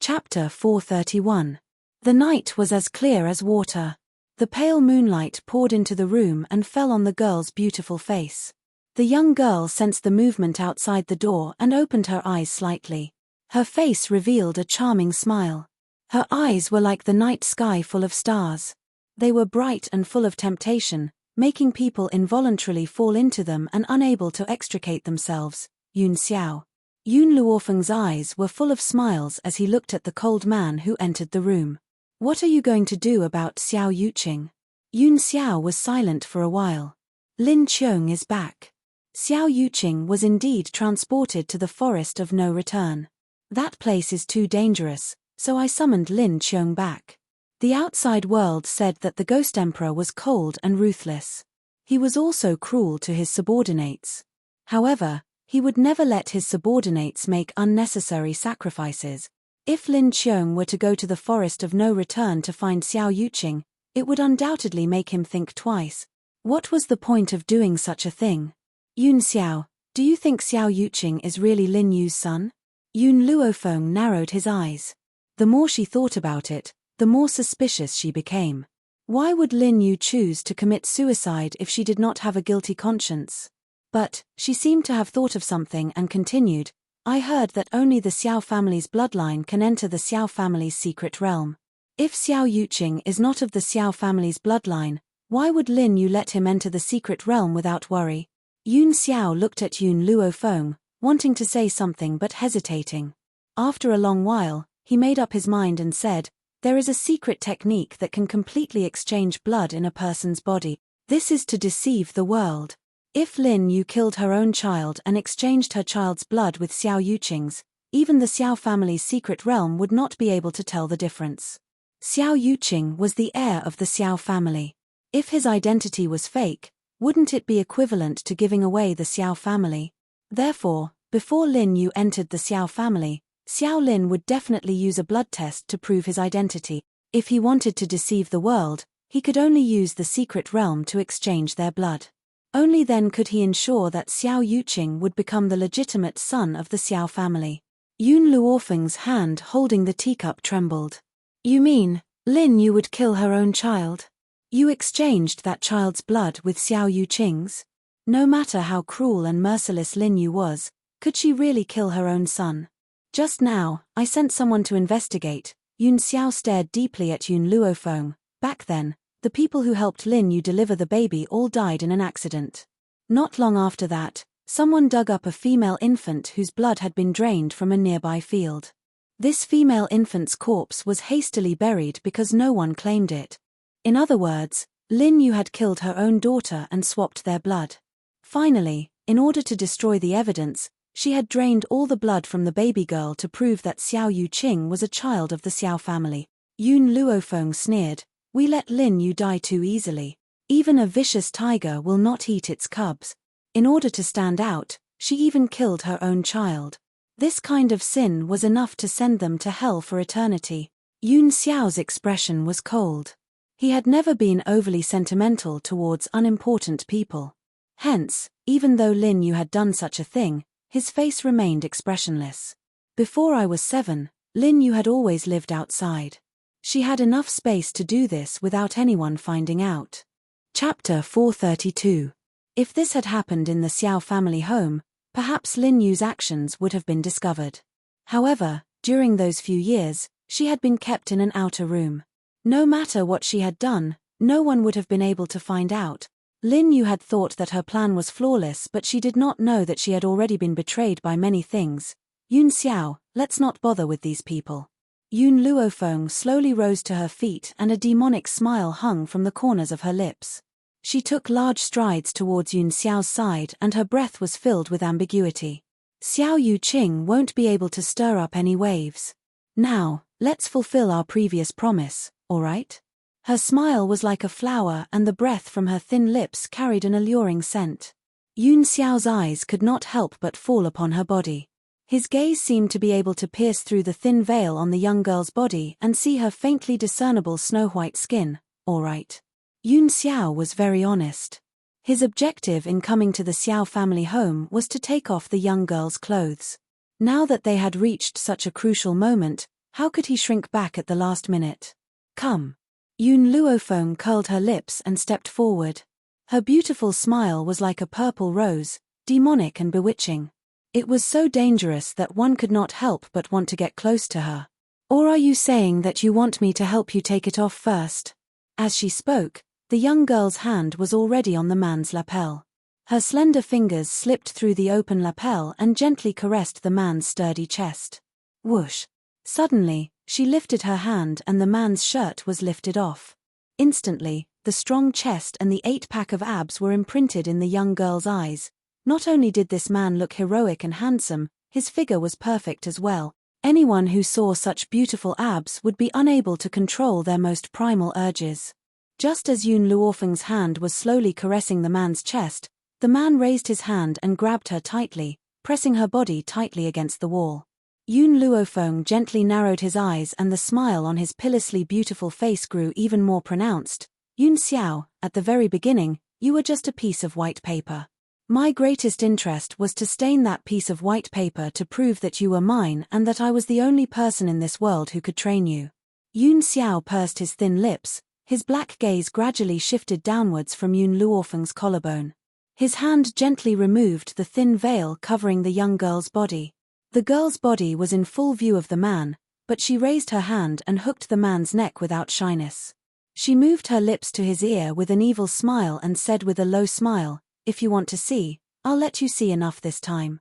Chapter 431. The night was as clear as water. The pale moonlight poured into the room and fell on the girl's beautiful face. The young girl sensed the movement outside the door and opened her eyes slightly. Her face revealed a charming smile. Her eyes were like the night sky full of stars. They were bright and full of temptation, making people involuntarily fall into them and unable to extricate themselves. Yun Xiao. Yun Luofeng's eyes were full of smiles as he looked at the cold man who entered the room. "What are you going to do about Xiao Yuqing?" Yun Xiao was silent for a while. "Lin Qiong is back." Xiao Yuqing was indeed transported to the forest of no return. "That place is too dangerous, so I summoned Lin Qiong back." The outside world said that the Ghost Emperor was cold and ruthless. He was also cruel to his subordinates. However, he would never let his subordinates make unnecessary sacrifices. If Lin Qiong were to go to the forest of no return to find Xiao Yuqing, it would undoubtedly make him think twice. What was the point of doing such a thing? "Yun Xiao, do you think Xiao Yuqing is really Lin Yu's son?" Yun Luofeng narrowed his eyes. The more she thought about it, the more suspicious she became. Why would Lin Yu choose to commit suicide if she did not have a guilty conscience? But, she seemed to have thought of something and continued, "I heard that only the Xiao family's bloodline can enter the Xiao family's secret realm. If Xiao Yuqing is not of the Xiao family's bloodline, why would Lin Yu let him enter the secret realm without worry?" Yun Xiao looked at Yun Luofeng, wanting to say something but hesitating. After a long while, he made up his mind and said, "There is a secret technique that can completely exchange blood in a person's body. This is to deceive the world. If Lin Yu killed her own child and exchanged her child's blood with Xiao Yuqing's, even the Xiao family's secret realm would not be able to tell the difference. Xiao Yuqing was the heir of the Xiao family. If his identity was fake, wouldn't it be equivalent to giving away the Xiao family? Therefore, before Lin Yu entered the Xiao family, Xiao Lin would definitely use a blood test to prove his identity. If he wanted to deceive the world, he could only use the secret realm to exchange their blood. Only then could he ensure that Xiao Yuqing would become the legitimate son of the Xiao family." Yun Luofeng's hand holding the teacup trembled. "You mean, Lin Yu would kill her own child? You exchanged that child's blood with Xiao Yuqing's? No matter how cruel and merciless Lin Yu was, could she really kill her own son? Just now, I sent someone to investigate." Yun Xiao stared deeply at Yun Luofeng. "Back then, the people who helped Lin Yu deliver the baby all died in an accident. Not long after that, someone dug up a female infant whose blood had been drained from a nearby field. This female infant's corpse was hastily buried because no one claimed it. In other words, Lin Yu had killed her own daughter and swapped their blood. Finally, in order to destroy the evidence, she had drained all the blood from the baby girl to prove that Xiao Yuqing was a child of the Xiao family." Yun Luofeng sneered, "We let Lin Yu die too easily. Even a vicious tiger will not eat its cubs. In order to stand out, she even killed her own child. This kind of sin was enough to send them to hell for eternity." Yun Xiao's expression was cold. He had never been overly sentimental towards unimportant people. Hence, even though Lin Yu had done such a thing, his face remained expressionless. "Before I was 7, Lin Yu had always lived outside. She had enough space to do this without anyone finding out." Chapter 432. If this had happened in the Xiao family home, perhaps Lin Yu's actions would have been discovered. However, during those few years, she had been kept in an outer room. No matter what she had done, no one would have been able to find out. Lin Yu had thought that her plan was flawless, but she did not know that she had already been betrayed by many things. "Yun Xiao, let's not bother with these people." Yun Luofeng slowly rose to her feet and a demonic smile hung from the corners of her lips. She took large strides towards Yun Xiao's side and her breath was filled with ambiguity. "Xiao Yuqing won't be able to stir up any waves. Now, let's fulfill our previous promise, all right?" Her smile was like a flower and the breath from her thin lips carried an alluring scent. Yun Xiao's eyes could not help but fall upon her body. His gaze seemed to be able to pierce through the thin veil on the young girl's body and see her faintly discernible snow-white skin. "All right." Yun Xiao was very honest. His objective in coming to the Xiao family home was to take off the young girl's clothes. Now that they had reached such a crucial moment, how could he shrink back at the last minute? "Come." Yun Luofeng curled her lips and stepped forward. Her beautiful smile was like a purple rose, demonic and bewitching. It was so dangerous that one could not help but want to get close to her. "Or are you saying that you want me to help you take it off first?" As she spoke, the young girl's hand was already on the man's lapel. Her slender fingers slipped through the open lapel and gently caressed the man's sturdy chest. Whoosh! Suddenly, she lifted her hand and the man's shirt was lifted off. Instantly, the strong chest and the 8-pack of abs were imprinted in the young girl's eyes. Not only did this man look heroic and handsome, his figure was perfect as well. Anyone who saw such beautiful abs would be unable to control their most primal urges. Just as Yun Luofeng's hand was slowly caressing the man's chest, the man raised his hand and grabbed her tightly, pressing her body tightly against the wall. Yun Luofeng gently narrowed his eyes and the smile on his pitilessly beautiful face grew even more pronounced. "Yun Xiao, at the very beginning, you were just a piece of white paper. My greatest interest was to stain that piece of white paper to prove that you were mine and that I was the only person in this world who could train you." Yun Xiao pursed his thin lips, his black gaze gradually shifted downwards from Yun Luofeng's collarbone. His hand gently removed the thin veil covering the young girl's body. The girl's body was in full view of the man, but she raised her hand and hooked the man's neck without shyness. She moved her lips to his ear with an evil smile and said with a low smile, "If you want to see, I'll let you see enough this time.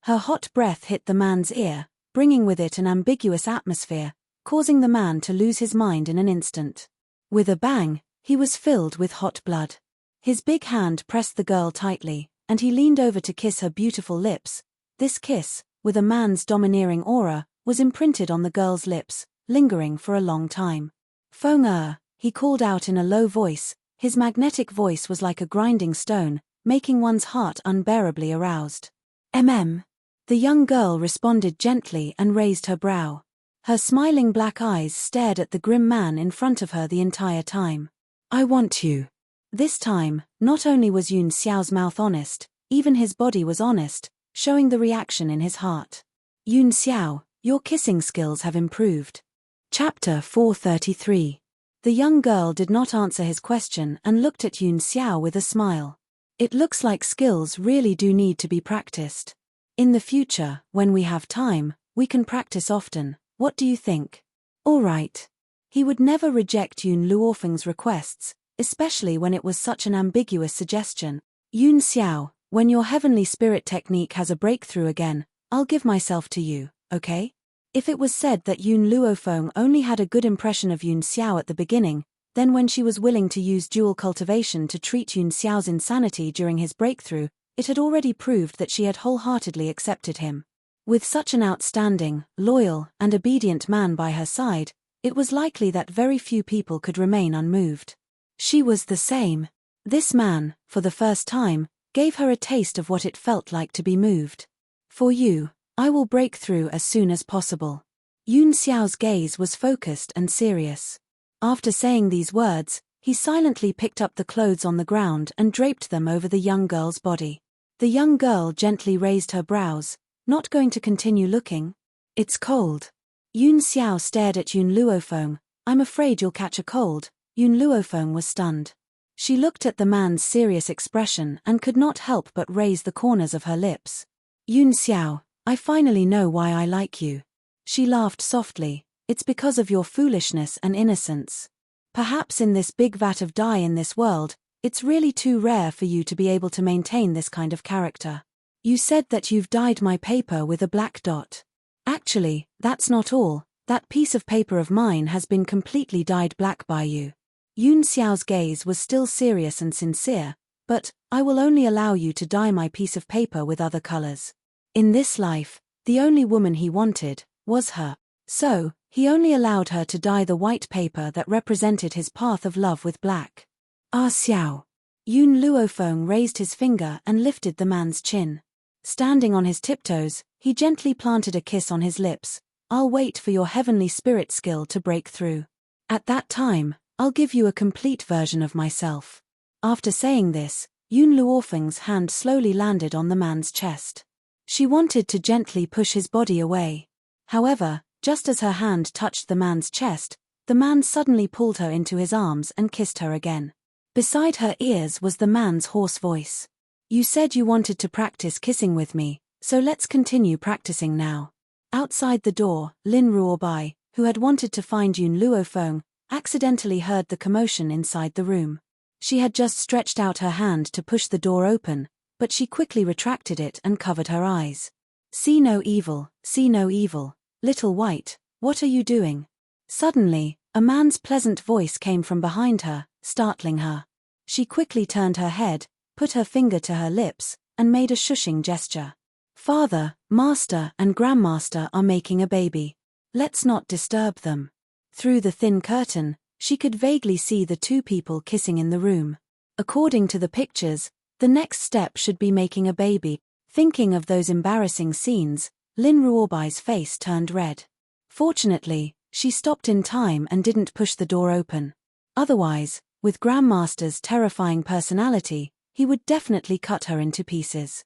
Her hot breath hit the man's ear, bringing with it an ambiguous atmosphere, causing the man to lose his mind in an instant. With a bang, he was filled with hot blood. His big hand pressed the girl tightly, and he leaned over to kiss her beautiful lips. This kiss, with a man's domineering aura, was imprinted on the girl's lips, lingering for a long time. Feng he called out in a low voice. His magnetic voice was like a grinding stone, making one's heart unbearably aroused. The young girl responded gently and raised her brow. Her smiling black eyes stared at the grim man in front of her the entire time. I want you. This time, not only was Yun Xiao's mouth honest, even his body was honest, showing the reaction in his heart. Yun Xiao, your kissing skills have improved. Chapter 433. The young girl did not answer his question and looked at Yun Xiao with a smile. It looks like skills really do need to be practiced. In the future, when we have time, we can practice often. What do you think? All right. He would never reject Yun Luofeng's requests, especially when it was such an ambiguous suggestion. Yun Xiao, when your heavenly spirit technique has a breakthrough again, I'll give myself to you, okay? If it was said that Yun Luofeng only had a good impression of Yun Xiao at the beginning, then when she was willing to use dual cultivation to treat Yun Xiao's insanity during his breakthrough, it had already proved that she had wholeheartedly accepted him. With such an outstanding, loyal, and obedient man by her side, it was likely that very few people could remain unmoved. She was the same. This man, for the first time, gave her a taste of what it felt like to be moved. For you, I will break through as soon as possible. Yun Xiao's gaze was focused and serious. After saying these words, he silently picked up the clothes on the ground and draped them over the young girl's body. The young girl gently raised her brows, not going to continue looking. It's cold. Yun Xiao stared at Yun Luofeng. I'm afraid you'll catch a cold. Yun Luofeng was stunned. She looked at the man's serious expression and could not help but raise the corners of her lips. Yun Xiao, I finally know why I like you. She laughed softly. It's because of your foolishness and innocence. Perhaps in this big vat of dye in this world, it's really too rare for you to be able to maintain this kind of character. You said that you've dyed my paper with a black dot. Actually, that's not all. That piece of paper of mine has been completely dyed black by you. Yun Xiao's gaze was still serious and sincere, but I will only allow you to dye my piece of paper with other colors. In this life, the only woman he wanted was her. So, he only allowed her to dye the white paper that represented his path of love with black. Ah Xiao. Yun Luofeng raised his finger and lifted the man's chin. Standing on his tiptoes, he gently planted a kiss on his lips. I'll wait for your heavenly spirit skill to break through. At that time, I'll give you a complete version of myself. After saying this, Yun Luofeng's hand slowly landed on the man's chest. She wanted to gently push his body away. However, just as her hand touched the man's chest, the man suddenly pulled her into his arms and kissed her again. Beside her ears was the man's hoarse voice. You said you wanted to practice kissing with me, so let's continue practicing now. Outside the door, Lin Ruobai, who had wanted to find Yun Luofeng, accidentally heard the commotion inside the room. She had just stretched out her hand to push the door open, but she quickly retracted it and covered her eyes. See no evil, little white, what are you doing? Suddenly, a man's pleasant voice came from behind her, startling her. She quickly turned her head, put her finger to her lips, and made a shushing gesture. Father, Master and Grandmaster are making a baby. Let's not disturb them. Through the thin curtain, she could vaguely see the two people kissing in the room. According to the pictures, the next step should be making a baby. Thinking of those embarrassing scenes, Lin Ruobai's face turned red. Fortunately, she stopped in time and didn't push the door open. Otherwise, with Grandmaster's terrifying personality, he would definitely cut her into pieces.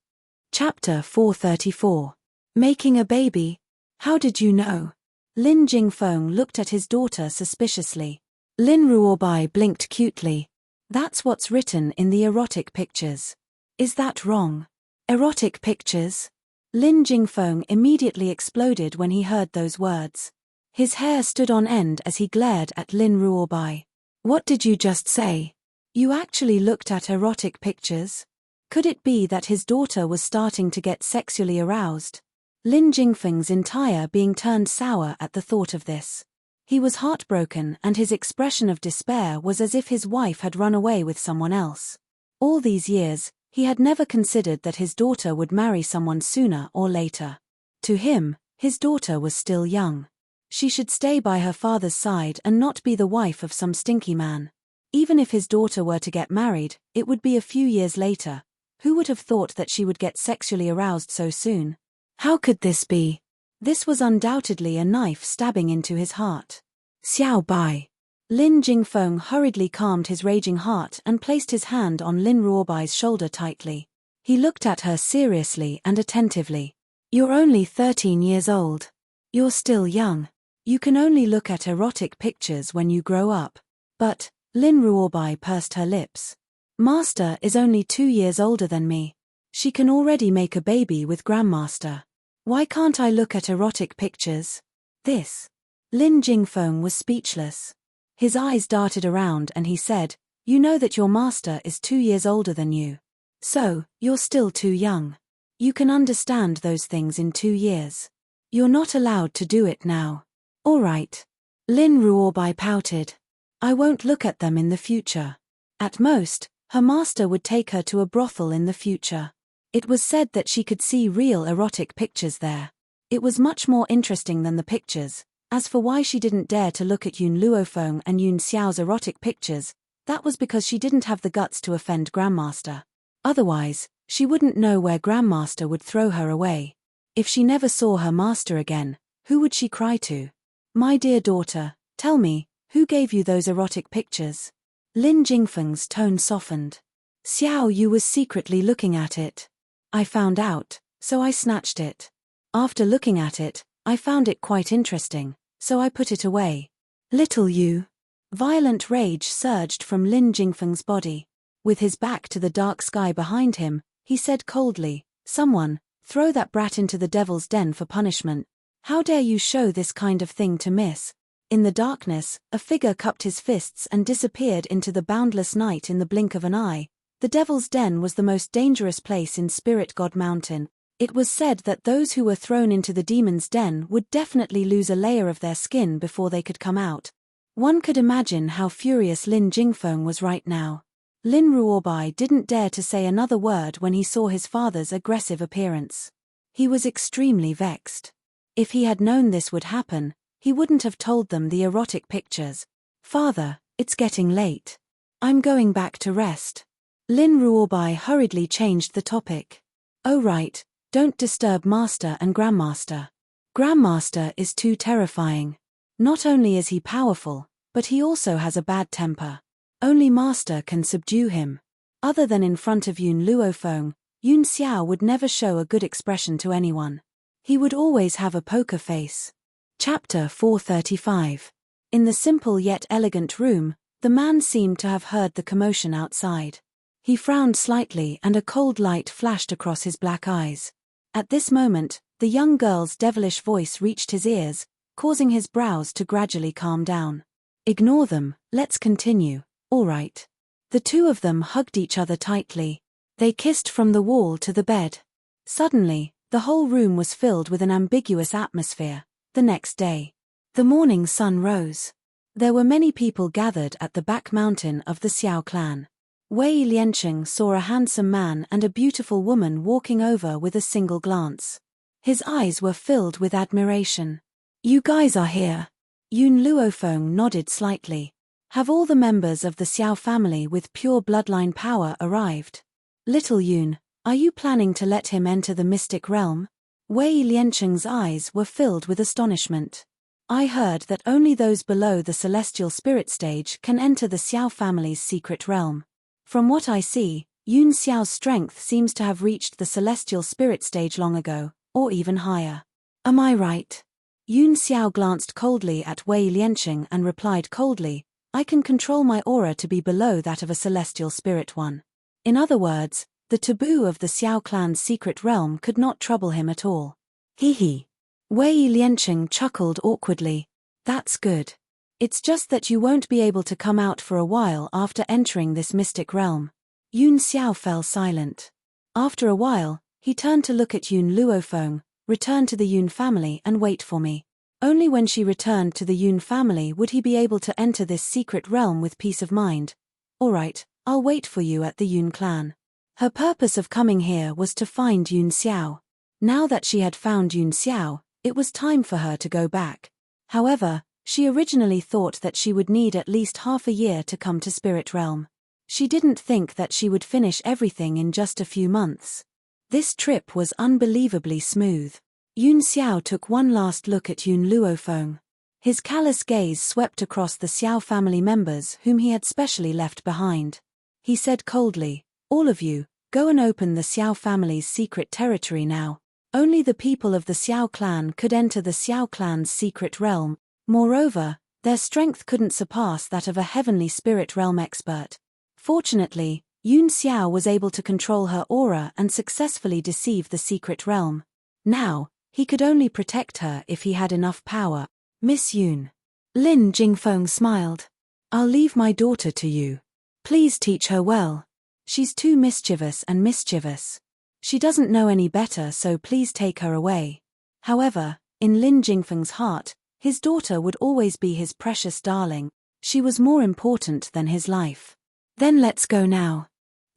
Chapter 434. Making a baby? How did you know? Lin Jingfeng looked at his daughter suspiciously. Lin Ruobai blinked cutely. That's what's written in the erotic pictures. Is that wrong? Erotic pictures? Lin Jingfeng immediately exploded when he heard those words. His hair stood on end as he glared at Lin Ruobai. What did you just say? You actually looked at erotic pictures? Could it be that his daughter was starting to get sexually aroused? Lin Jingfeng's entire being turned sour at the thought of this. He was heartbroken, and his expression of despair was as if his wife had run away with someone else. All these years, he had never considered that his daughter would marry someone sooner or later. To him, his daughter was still young. She should stay by her father's side and not be the wife of some stinky man. Even if his daughter were to get married, it would be a few years later. Who would have thought that she would get sexually aroused so soon? How could this be? This was undoubtedly a knife stabbing into his heart. Xiao Bai. Lin Jingfeng hurriedly calmed his raging heart and placed his hand on Lin Ruobai's shoulder tightly. He looked at her seriously and attentively. You're only 13 years old. You're still young. You can only look at erotic pictures when you grow up. But, Lin Ruobai pursed her lips. Master is only 2 years older than me. She can already make a baby with Grandmaster. Why can't I look at erotic pictures? This. Lin Jingfeng was speechless. His eyes darted around and he said, You know that your master is 2 years older than you. So, you're still too young. You can understand those things in 2 years. You're not allowed to do it now. All right. Lin Ruobai pouted. I won't look at them in the future. At most, her master would take her to a brothel in the future. It was said that she could see real erotic pictures there. It was much more interesting than the pictures. As for why she didn't dare to look at Yun Luofeng and Yun Xiao's erotic pictures, that was because she didn't have the guts to offend Grandmaster. Otherwise, she wouldn't know where Grandmaster would throw her away. If she never saw her master again, who would she cry to? My dear daughter, tell me, who gave you those erotic pictures? Lin Jingfeng's tone softened. Xiao Yu was secretly looking at it. I found out, so I snatched it. After looking at it, I found it quite interesting, so I put it away. Little Yu. Violent rage surged from Lin Jingfeng's body. With his back to the dark sky behind him, he said coldly, Someone, throw that brat into the devil's den for punishment. How dare you show this kind of thing to Miss? In the darkness, a figure cupped his fists and disappeared into the boundless night in the blink of an eye. The Devil's Den was the most dangerous place in Spirit God Mountain. It was said that those who were thrown into the demon's den would definitely lose a layer of their skin before they could come out. One could imagine how furious Lin Jingfeng was right now. Lin Ruobai didn't dare to say another word when he saw his father's aggressive appearance. He was extremely vexed. If he had known this would happen, he wouldn't have told them the erotic pictures. Father, it's getting late. I'm going back to rest. Lin Ruobai hurriedly changed the topic. Oh right, don't disturb Master and Grandmaster. Grandmaster is too terrifying. Not only is he powerful, but he also has a bad temper. Only Master can subdue him. Other than in front of Yun Luofeng, Yun Xiao would never show a good expression to anyone. He would always have a poker face. Chapter 435. In the simple yet elegant room, the man seemed to have heard the commotion outside. He frowned slightly and a cold light flashed across his black eyes. At this moment, the young girl's devilish voice reached his ears, causing his brows to gradually calm down. Ignore them, let's continue, all right. The two of them hugged each other tightly. They kissed from the wall to the bed. Suddenly, the whole room was filled with an ambiguous atmosphere. The next day, the morning sun rose. There were many people gathered at the back mountain of the Xiao clan. Wei Liancheng saw a handsome man and a beautiful woman walking over with a single glance. His eyes were filled with admiration. You guys are here. Yun Luofeng nodded slightly. Have all the members of the Xiao family with pure bloodline power arrived? Little Yun, are you planning to let him enter the mystic realm? Wei Liancheng's eyes were filled with astonishment. I heard that only those below the celestial spirit stage can enter the Xiao family's secret realm. From what I see, Yun Xiao's strength seems to have reached the celestial spirit stage long ago, or even higher. Am I right? Yun Xiao glanced coldly at Wei Liancheng and replied coldly, I can control my aura to be below that of a celestial spirit one. In other words, the taboo of the Xiao clan's secret realm could not trouble him at all. Hee. Wei Liancheng chuckled awkwardly. That's good. It's just that you won't be able to come out for a while after entering this mystic realm. Yun Xiao fell silent. After a while, he turned to look at Yun Luofeng. Return to the Yun family and wait for me. Only when she returned to the Yun family would he be able to enter this secret realm with peace of mind. All right, I'll wait for you at the Yun clan. Her purpose of coming here was to find Yun Xiao. Now that she had found Yun Xiao, it was time for her to go back. However, she originally thought that she would need at least half a year to come to Spirit Realm. She didn't think that she would finish everything in just a few months. This trip was unbelievably smooth. Yun Xiao took one last look at Yun Luofeng. His callous gaze swept across the Xiao family members whom he had specially left behind. He said coldly, "All of you, go and open the Xiao family's secret territory now." Only the people of the Xiao clan could enter the Xiao clan's secret realm. Moreover, their strength couldn't surpass that of a heavenly spirit realm expert. Fortunately, Yun Xiao was able to control her aura and successfully deceive the secret realm. Now, he could only protect her if he had enough power. Miss Yun. Lin Jingfeng smiled. "I'll leave my daughter to you. Please teach her well. She's too mischievous and mischievous. She doesn't know any better, so please take her away." However, in Lin Jingfeng's heart, his daughter would always be his precious darling. She was more important than his life. "Then let's go now,"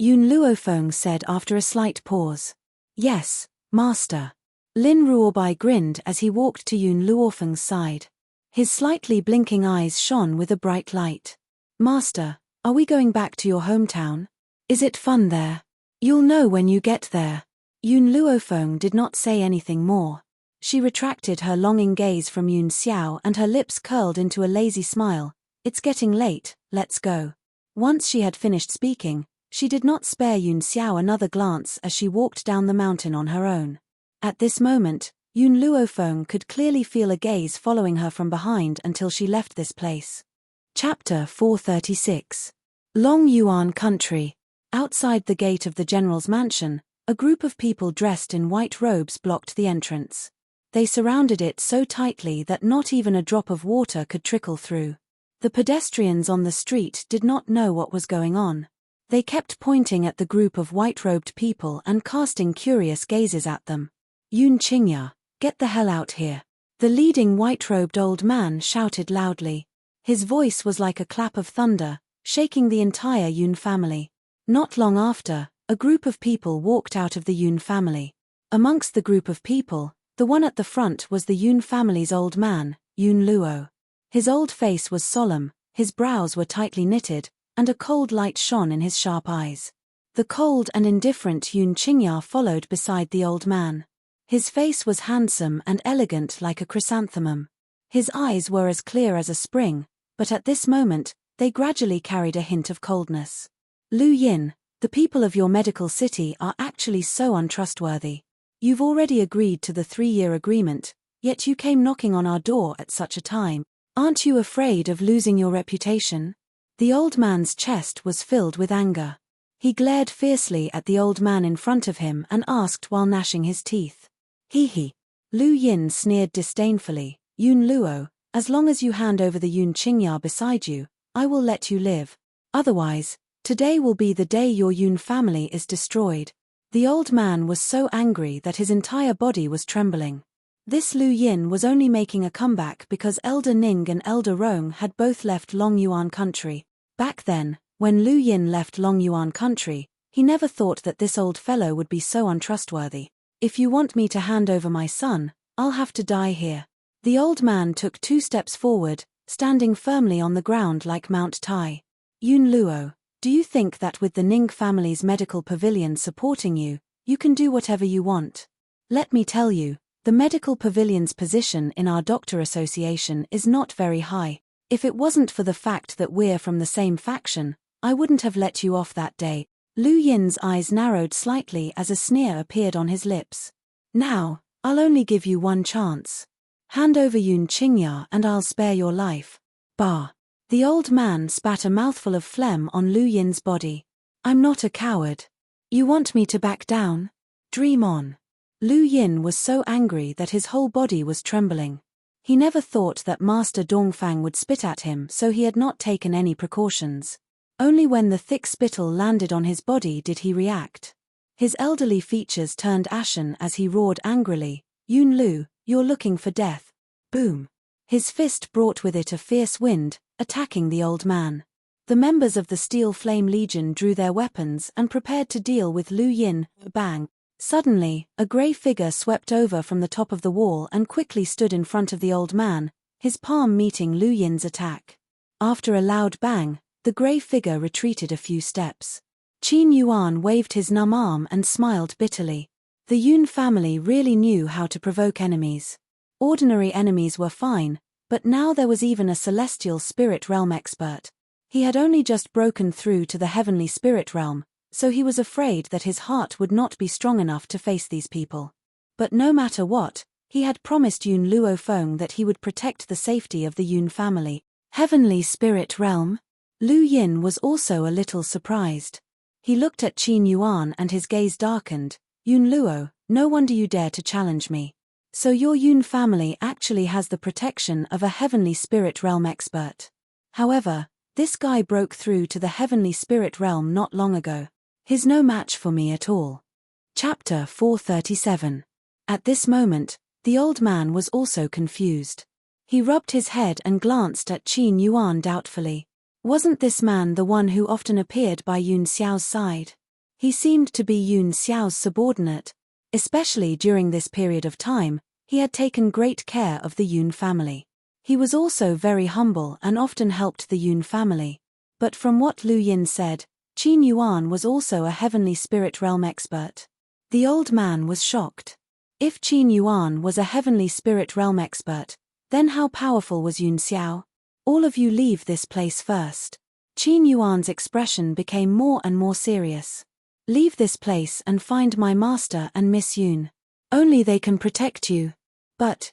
Yun Luofeng said after a slight pause. "Yes, master." Lin Ruobai grinned as he walked to Yun Luofeng's side. His slightly blinking eyes shone with a bright light. "Master, are we going back to your hometown? Is it fun there? You'll know when you get there." Yun Luofeng did not say anything more. She retracted her longing gaze from Yun Xiao and her lips curled into a lazy smile. "It's getting late, let's go." Once she had finished speaking, she did not spare Yun Xiao another glance as she walked down the mountain on her own. At this moment, Yun Luofeng could clearly feel a gaze following her from behind until she left this place. Chapter 436. Long Yuan Country. Outside the gate of the general's mansion, a group of people dressed in white robes blocked the entrance. They surrounded it so tightly that not even a drop of water could trickle through. The pedestrians on the street did not know what was going on. They kept pointing at the group of white-robed people and casting curious gazes at them. "Yun Qingya, get the hell out here," the leading white-robed old man shouted loudly. His voice was like a clap of thunder, shaking the entire Yun family. Not long after, a group of people walked out of the Yun family. Amongst the group of people, the one at the front was the Yun family's old man, Yun Luo. His old face was solemn, his brows were tightly knitted, and a cold light shone in his sharp eyes. The cold and indifferent Yun Qingya followed beside the old man. His face was handsome and elegant like a chrysanthemum. His eyes were as clear as a spring, but at this moment, they gradually carried a hint of coldness. "Lu Yin, the people of your medical city are actually so untrustworthy. You've already agreed to the 3-year agreement, yet you came knocking on our door at such a time. Aren't you afraid of losing your reputation?" The old man's chest was filled with anger. He glared fiercely at the old man in front of him and asked while gnashing his teeth. "He. Lu Yin sneered disdainfully. "Yun Luo, as long as you hand over the Yun Qingya beside you, I will let you live. Otherwise, today will be the day your Yun family is destroyed." The old man was so angry that his entire body was trembling. This Lu Yin was only making a comeback because Elder Ning and Elder Rong had both left Long Yuan country. Back then, when Lu Yin left Long Yuan country, he never thought that this old fellow would be so untrustworthy. "If you want me to hand over my son, I'll have to die here." The old man took 2 steps forward, standing firmly on the ground like Mount Tai. "Yun Luo, do you think that with the Ning family's medical pavilion supporting you, you can do whatever you want? Let me tell you, the medical pavilion's position in our doctor association is not very high. If it wasn't for the fact that we're from the same faction, I wouldn't have let you off that day." Lu Yin's eyes narrowed slightly as a sneer appeared on his lips. "Now, I'll only give you one chance. Hand over Yun Qingya and I'll spare your life." Bah! The old man spat a mouthful of phlegm on Lu Yin's body. "I'm not a coward. You want me to back down? Dream on." Lu Yin was so angry that his whole body was trembling. He never thought that Master Dongfang would spit at him, so he had not taken any precautions. Only when the thick spittle landed on his body did he react. His elderly features turned ashen as he roared angrily, "Yun Lu, you're looking for death." Boom. His fist brought with it a fierce wind, attacking the old man. The members of the Steel Flame Legion drew their weapons and prepared to deal with Lu Yin. Bang. Suddenly, a grey figure swept over from the top of the wall and quickly stood in front of the old man, his palm meeting Lu Yin's attack. After a loud bang, the grey figure retreated a few steps. Qin Yuan waved his numb arm and smiled bitterly. The Yun family really knew how to provoke enemies. Ordinary enemies were fine, but now there was even a celestial spirit realm expert. He had only just broken through to the heavenly spirit realm, so he was afraid that his heart would not be strong enough to face these people. But no matter what, he had promised Yun Luofeng that he would protect the safety of the Yun family. Heavenly spirit realm? Lu Yin was also a little surprised. He looked at Qin Yuan and his gaze darkened. "Yun Luo, no wonder you dare to challenge me. So your Yun family actually has the protection of a heavenly spirit realm expert." However, this guy broke through to the heavenly spirit realm not long ago. He's no match for me at all. Chapter 437. At this moment, the old man was also confused. He rubbed his head and glanced at Qin Yuan doubtfully. Wasn't this man the one who often appeared by Yun Xiao's side? He seemed to be Yun Xiao's subordinate. Especially during this period of time, he had taken great care of the Yun family. He was also very humble and often helped the Yun family. But from what Lu Yin said, Qin Yuan was also a heavenly spirit realm expert. The old man was shocked. If Qin Yuan was a heavenly spirit realm expert, then how powerful was Yun Xiao? "All of you leave this place first." Qin Yuan's expression became more and more serious. "Leave this place and find my master and Miss Yun. Only they can protect you." But,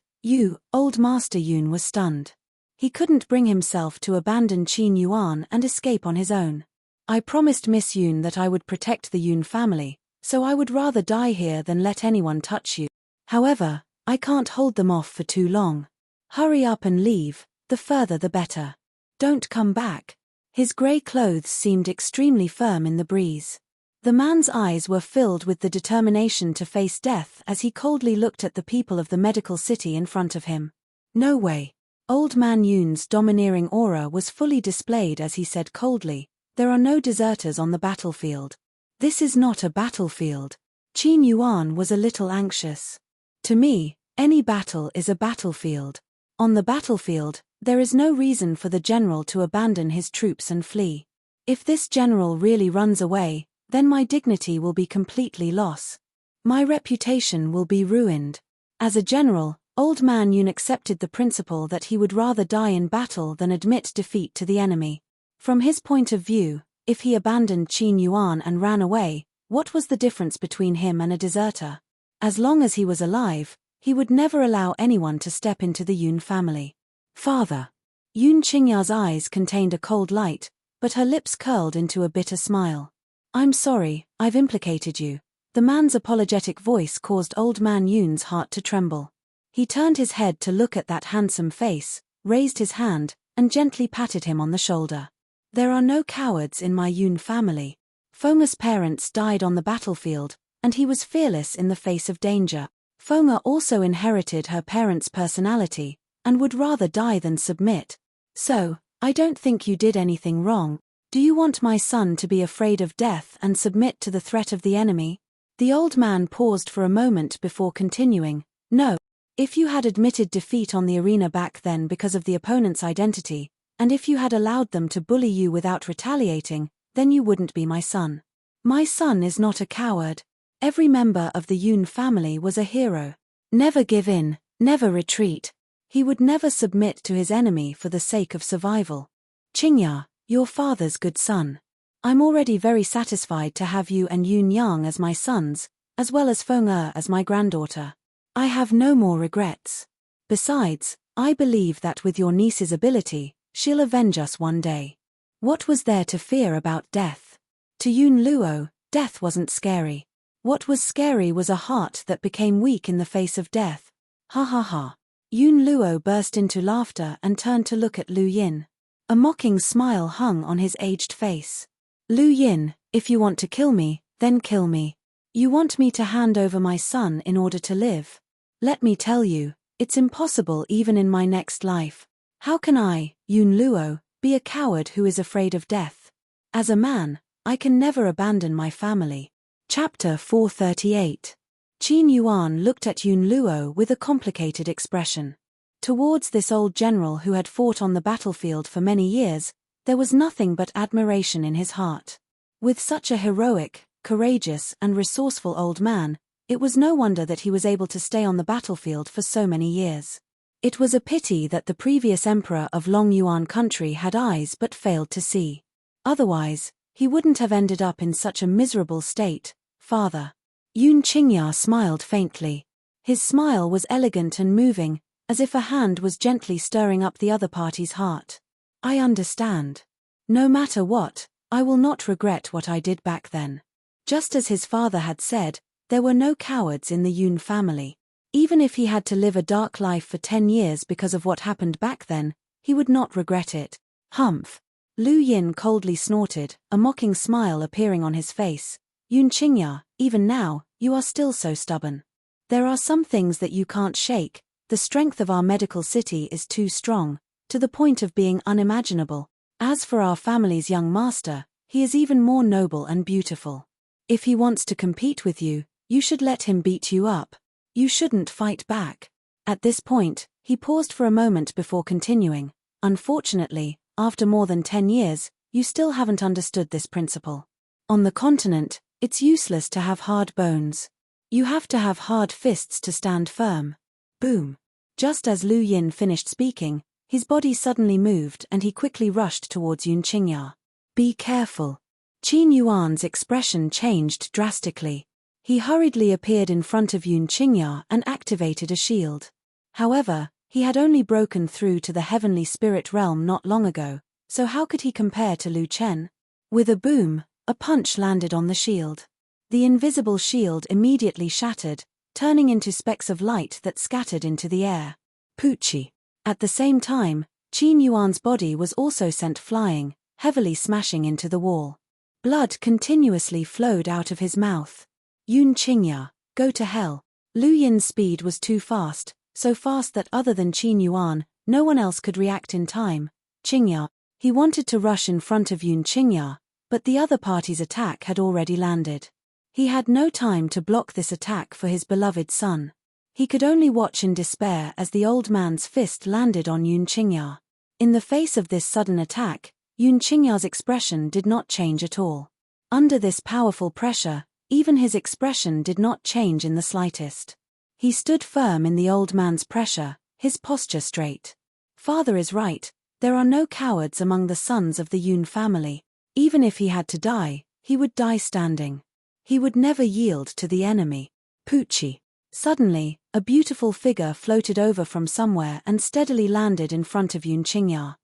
old Master Yun was stunned. He couldn't bring himself to abandon Qin Yuan and escape on his own. "I promised Miss Yun that I would protect the Yun family, so I would rather die here than let anyone touch you. However, I can't hold them off for too long. Hurry up and leave, the further the better. Don't come back." His grey clothes seemed extremely firm in the breeze. The man's eyes were filled with the determination to face death as he coldly looked at the people of the medical city in front of him. "No way." Old Man Yun's domineering aura was fully displayed as he said coldly, "There are no deserters on the battlefield. This is not a battlefield." Qin Yuan was a little anxious. "To me, any battle is a battlefield. On the battlefield, there is no reason for the general to abandon his troops and flee. If this general really runs away, then my dignity will be completely lost. My reputation will be ruined." As a general, Old Man Yun accepted the principle that he would rather die in battle than admit defeat to the enemy. From his point of view, if he abandoned Qin Yuan and ran away, what was the difference between him and a deserter? As long as he was alive, he would never allow anyone to step into the Yun family. "Father." Yun Qingya's eyes contained a cold light, but her lips curled into a bitter smile. "I'm sorry, I've implicated you." The man's apologetic voice caused Old Man Yun's heart to tremble. He turned his head to look at that handsome face, raised his hand, and gently patted him on the shoulder. "There are no cowards in my Yun family. Feng's parents died on the battlefield, and he was fearless in the face of danger. Feng also inherited her parents' personality, and would rather die than submit. So, I don't think you did anything wrong. Do you want my son to be afraid of death and submit to the threat of the enemy?" The old man paused for a moment before continuing, "No. If you had admitted defeat on the arena back then because of the opponent's identity, and if you had allowed them to bully you without retaliating, then you wouldn't be my son. My son is not a coward. Every member of the Yun family was a hero. Never give in, never retreat. He would never submit to his enemy for the sake of survival. Qingya, your father's good son. I'm already very satisfied to have you and Yun Yang as my sons, as well as Feng as my granddaughter. I have no more regrets. Besides, I believe that with your niece's ability, she'll avenge us one day. What was there to fear about death? To Yun Luo, death wasn't scary. What was scary was a heart that became weak in the face of death. Ha ha ha. Yun Luo burst into laughter and turned to look at Lu Yin. A mocking smile hung on his aged face. "Lu Yin, if you want to kill me, then kill me. You want me to hand over my son in order to live? Let me tell you, it's impossible even in my next life. How can I, Yun Luo, be a coward who is afraid of death? As a man, I can never abandon my family. Chapter 438. Qin Yuan looked at Yun Luo with a complicated expression. Towards this old general who had fought on the battlefield for many years, there was nothing but admiration in his heart. With such a heroic, courageous and resourceful old man, it was no wonder that he was able to stay on the battlefield for so many years. It was a pity that the previous emperor of Long Yuan country had eyes but failed to see. Otherwise, he wouldn't have ended up in such a miserable state. Father. Yun Qingya smiled faintly. His smile was elegant and moving, as if a hand was gently stirring up the other party's heart. I understand. No matter what, I will not regret what I did back then. Just as his father had said, there were no cowards in the Yun family. Even if he had to live a dark life for 10 years because of what happened back then, he would not regret it. Humph. Lu Yin coldly snorted, a mocking smile appearing on his face. Yun Qingya, even now, you are still so stubborn. There are some things that you can't shake. The strength of our medical city is too strong, to the point of being unimaginable. As for our family's young master, he is even more noble and beautiful. If he wants to compete with you, you should let him beat you up. You shouldn't fight back. At this point, he paused for a moment before continuing. Unfortunately, after more than 10 years, you still haven't understood this principle. On the continent, it's useless to have hard bones. You have to have hard fists to stand firm. Boom. Just as Lu Yin finished speaking, his body suddenly moved and he quickly rushed towards Yun Qingya. Be careful. Qin Yuan's expression changed drastically. He hurriedly appeared in front of Yun Qingya and activated a shield. However, he had only broken through to the heavenly spirit realm not long ago, so how could he compare to Lu Chen? With a boom, a punch landed on the shield. The invisible shield immediately shattered, turning into specks of light that scattered into the air. Poochie. At the same time, Qin Yuan's body was also sent flying, heavily smashing into the wall. Blood continuously flowed out of his mouth. Yun Qingya, go to hell. Lu Yin's speed was too fast, so fast that other than Qin Yuan, no one else could react in time. Qingya. He wanted to rush in front of Yun Qingya, but the other party's attack had already landed. He had no time to block this attack for his beloved son. He could only watch in despair as the old man's fist landed on Yun Qingya. In the face of this sudden attack, Yun Qingya's expression did not change at all. Under this powerful pressure, even his expression did not change in the slightest. He stood firm in the old man's pressure, his posture straight. Father is right, there are no cowards among the sons of the Yun family. Even if he had to die, he would die standing. He would never yield to the enemy. Poochie. Suddenly, a beautiful figure floated over from somewhere and steadily landed in front of Yun Qingya.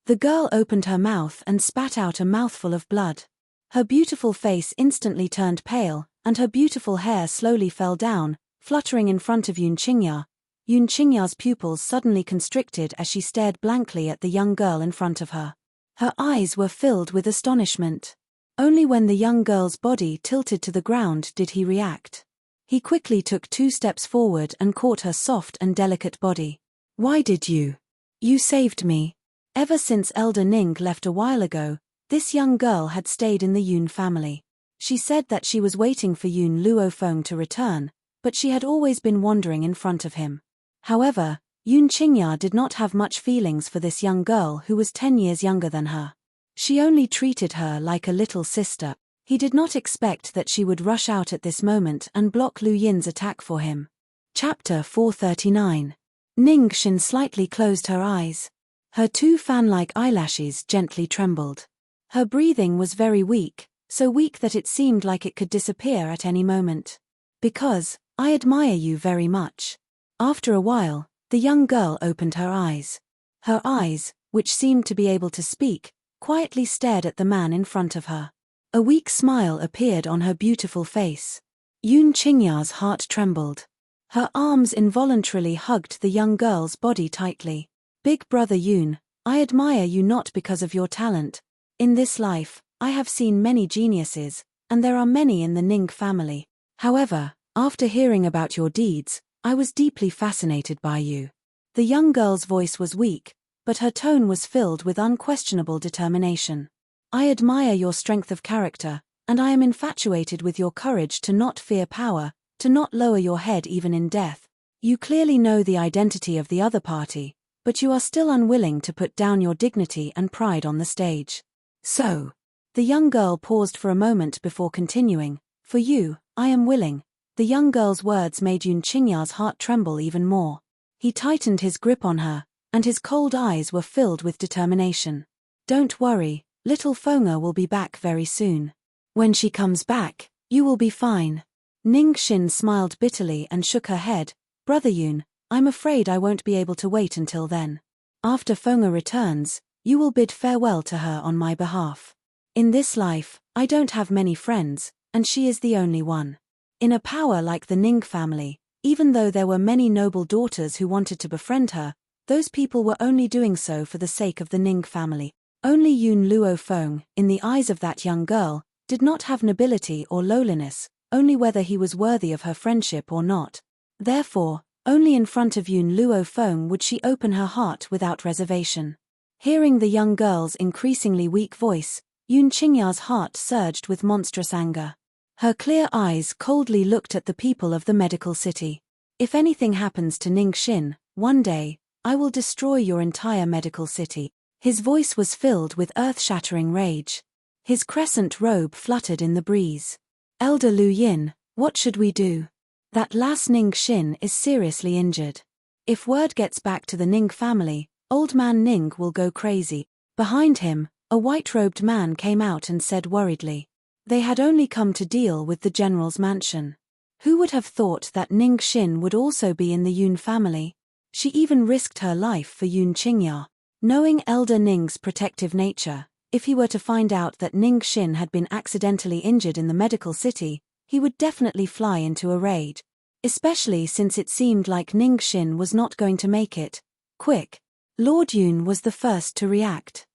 The girl opened her mouth and spat out a mouthful of blood. Her beautiful face instantly turned pale, and her beautiful hair slowly fell down, fluttering in front of Yun Qingya. Yun Qingya's pupils suddenly constricted as she stared blankly at the young girl in front of her. Her eyes were filled with astonishment. Only when the young girl's body tilted to the ground did he react. He quickly took 2 steps forward and caught her soft and delicate body. Why did you? You saved me. Ever since Elder Ning left a while ago, this young girl had stayed in the Yun family. She said that she was waiting for Yun Luofeng to return, but she had always been wandering in front of him. However, Yun Qingya did not have much feelings for this young girl who was 10 years younger than her. She only treated her like a little sister. He did not expect that she would rush out at this moment and block Lu Yin's attack for him. Chapter 439. Ning Xin slightly closed her eyes. Her 2 fan-like eyelashes gently trembled. Her breathing was very weak, so weak that it seemed like it could disappear at any moment. Because, I admire you very much. After a while, the young girl opened her eyes. Her eyes, which seemed to be able to speak, quietly stared at the man in front of her. A weak smile appeared on her beautiful face. Yun Qingya's heart trembled. Her arms involuntarily hugged the young girl's body tightly. Big brother Yun, I admire you not because of your talent. In this life, I have seen many geniuses, and there are many in the Ning family. However, after hearing about your deeds, I was deeply fascinated by you. The young girl's voice was weak, but her tone was filled with unquestionable determination. I admire your strength of character, and I am infatuated with your courage to not fear power, to not lower your head even in death. You clearly know the identity of the other party, but you are still unwilling to put down your dignity and pride on the stage. So, the young girl paused for a moment before continuing, for you, I am willing. The young girl's words made Yun Qingya's heart tremble even more. He tightened his grip on her, and his cold eyes were filled with determination. Don't worry, little Feng'er will be back very soon. When she comes back, you will be fine. Ning Xin smiled bitterly and shook her head. Brother Yun, I'm afraid I won't be able to wait until then. After Feng'er returns, you will bid farewell to her on my behalf. In this life, I don't have many friends, and she is the only one. In a power like the Ning family, even though there were many noble daughters who wanted to befriend her, those people were only doing so for the sake of the Ning family. Only Yun Luofeng, in the eyes of that young girl, did not have nobility or lowliness, only whether he was worthy of her friendship or not. Therefore, only in front of Yun Luofeng would she open her heart without reservation. Hearing the young girl's increasingly weak voice, Yun Qingya's heart surged with monstrous anger. Her clear eyes coldly looked at the people of the medical city. If anything happens to Ning Xin, one day, I will destroy your entire medical city. His voice was filled with earth-shattering rage. His crescent robe fluttered in the breeze. Elder Lu Yin, what should we do? That last Ning Xin is seriously injured. If word gets back to the Ning family, old man Ning will go crazy. Behind him, a white-robed man came out and said worriedly. They had only come to deal with the general's mansion. Who would have thought that Ning Xin would also be in the Yun family? She even risked her life for Yun Qingya. Knowing Elder Ning's protective nature, if he were to find out that Ning Xin had been accidentally injured in the medical city, he would definitely fly into a rage. Especially since it seemed like Ning Xin was not going to make it. Quick! Lord Yun was the first to react.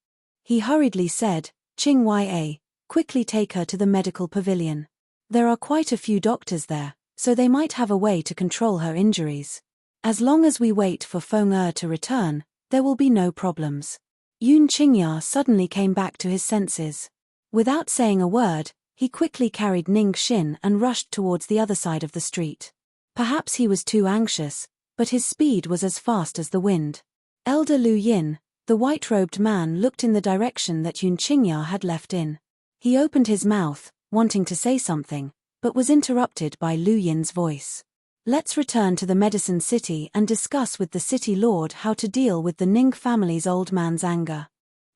He hurriedly said, Qing Ya, quickly take her to the medical pavilion. There are quite a few doctors there, so they might have a way to control her injuries. As long as we wait for Feng'er to return, there will be no problems. Yun Qingya suddenly came back to his senses. Without saying a word, he quickly carried Ning Xin and rushed towards the other side of the street. Perhaps he was too anxious, but his speed was as fast as the wind. Elder Lu Yin, the white-robed man, looked in the direction that Yun Qingya had left in. He opened his mouth, wanting to say something, but was interrupted by Lu Yin's voice. Let's return to the medicine city and discuss with the city lord how to deal with the Ning family's old man's anger.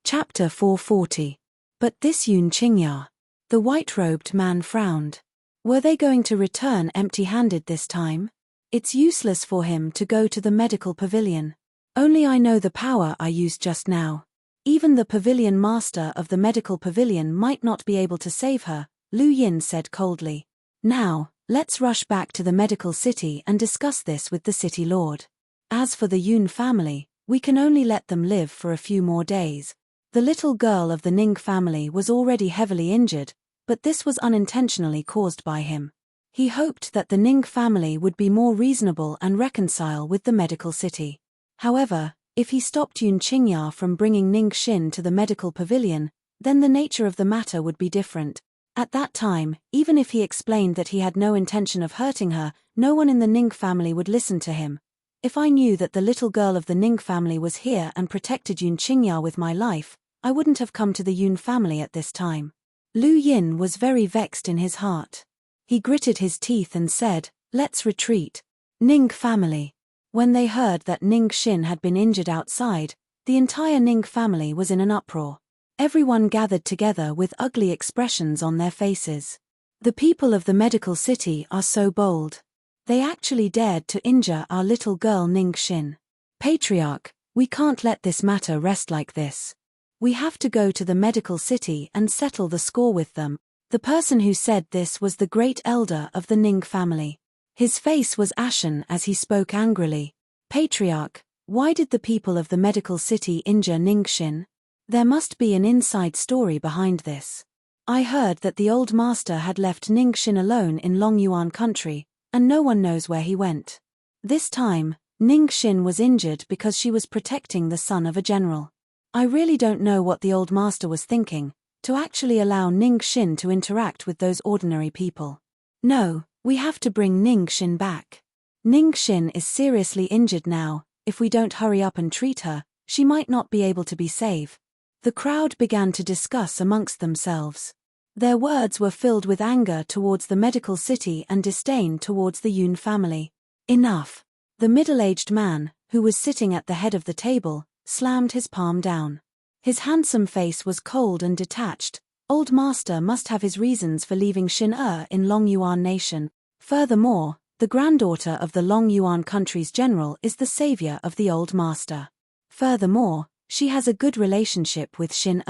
Chapter 440. But this Yun Qingya. The white-robed man frowned. Were they going to return empty-handed this time? It's useless for him to go to the medical pavilion. Only I know the power I used just now. Even the pavilion master of the medical pavilion might not be able to save her, Lu Yin said coldly. Now, let's rush back to the medical city and discuss this with the city lord. As for the Yun family, we can only let them live for a few more days. The little girl of the Ning family was already heavily injured, but this was unintentionally caused by him. He hoped that the Ning family would be more reasonable and reconcile with the medical city. However, if he stopped Yun Qingya from bringing Ning Xin to the medical pavilion, then the nature of the matter would be different. At that time, even if he explained that he had no intention of hurting her, no one in the Ning family would listen to him. If I knew that the little girl of the Ning family was here and protected Yun Qingya with my life, I wouldn't have come to the Yun family at this time. Lu Yin was very vexed in his heart. He gritted his teeth and said, let's retreat. Ning family. When they heard that Ning Xin had been injured outside, the entire Ning family was in an uproar. Everyone gathered together with ugly expressions on their faces. The people of the medical city are so bold. They actually dared to injure our little girl Ning Xin. Patriarch, we can't let this matter rest like this. We have to go to the medical city and settle the score with them. The person who said this was the great elder of the Ning family. His face was ashen as he spoke angrily. Patriarch, why did the people of the medical city injure Ning Xin? There must be an inside story behind this. I heard that the old master had left Ning Xin alone in Long Yuan country, and no one knows where he went. This time, Ning Xin was injured because she was protecting the son of a general. I really don't know what the old master was thinking, to actually allow Ning Xin to interact with those ordinary people. No, we have to bring Ning Xin back. Ning Xin is seriously injured now. If we don't hurry up and treat her, she might not be able to be saved. The crowd began to discuss amongst themselves. Their words were filled with anger towards the medical city and disdain towards the Yun family. Enough. The middle-aged man, who was sitting at the head of the table, slammed his palm down. His handsome face was cold and detached. Old master must have his reasons for leaving Xin in Long Yuan nation. Furthermore, the granddaughter of the Long Yuan country's general is the savior of the old master. Furthermore, she has a good relationship with Xin.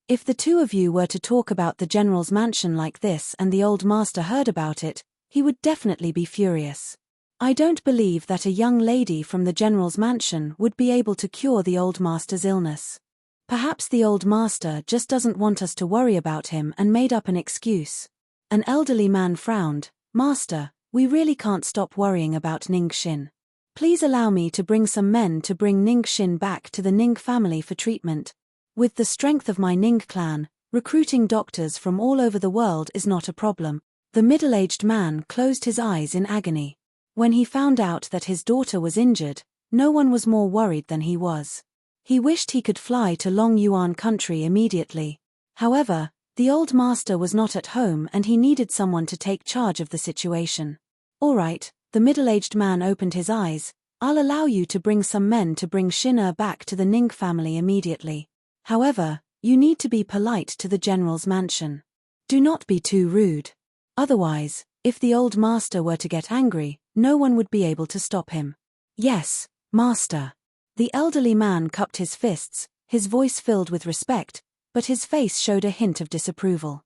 If the two of you were to talk about the general's mansion like this and the old master heard about it, he would definitely be furious. I don't believe that a young lady from the general's mansion would be able to cure the old master's illness. Perhaps the old master just doesn't want us to worry about him and made up an excuse. An elderly man frowned. Master, we really can't stop worrying about Ning Xin. Please allow me to bring some men to bring Ning Xin back to the Ning family for treatment. With the strength of my Ning clan, recruiting doctors from all over the world is not a problem. The middle-aged man closed his eyes in agony. When he found out that his daughter was injured, no one was more worried than he was. He wished he could fly to Long Yuan country immediately. However, the old master was not at home and he needed someone to take charge of the situation. All right, the middle-aged man opened his eyes. I'll allow you to bring some men to bring Xin back to the Ning family immediately. However, you need to be polite to the general's mansion. Do not be too rude. Otherwise, if the old master were to get angry, no one would be able to stop him. Yes, master. The elderly man cupped his fists, his voice filled with respect, but his face showed a hint of disapproval.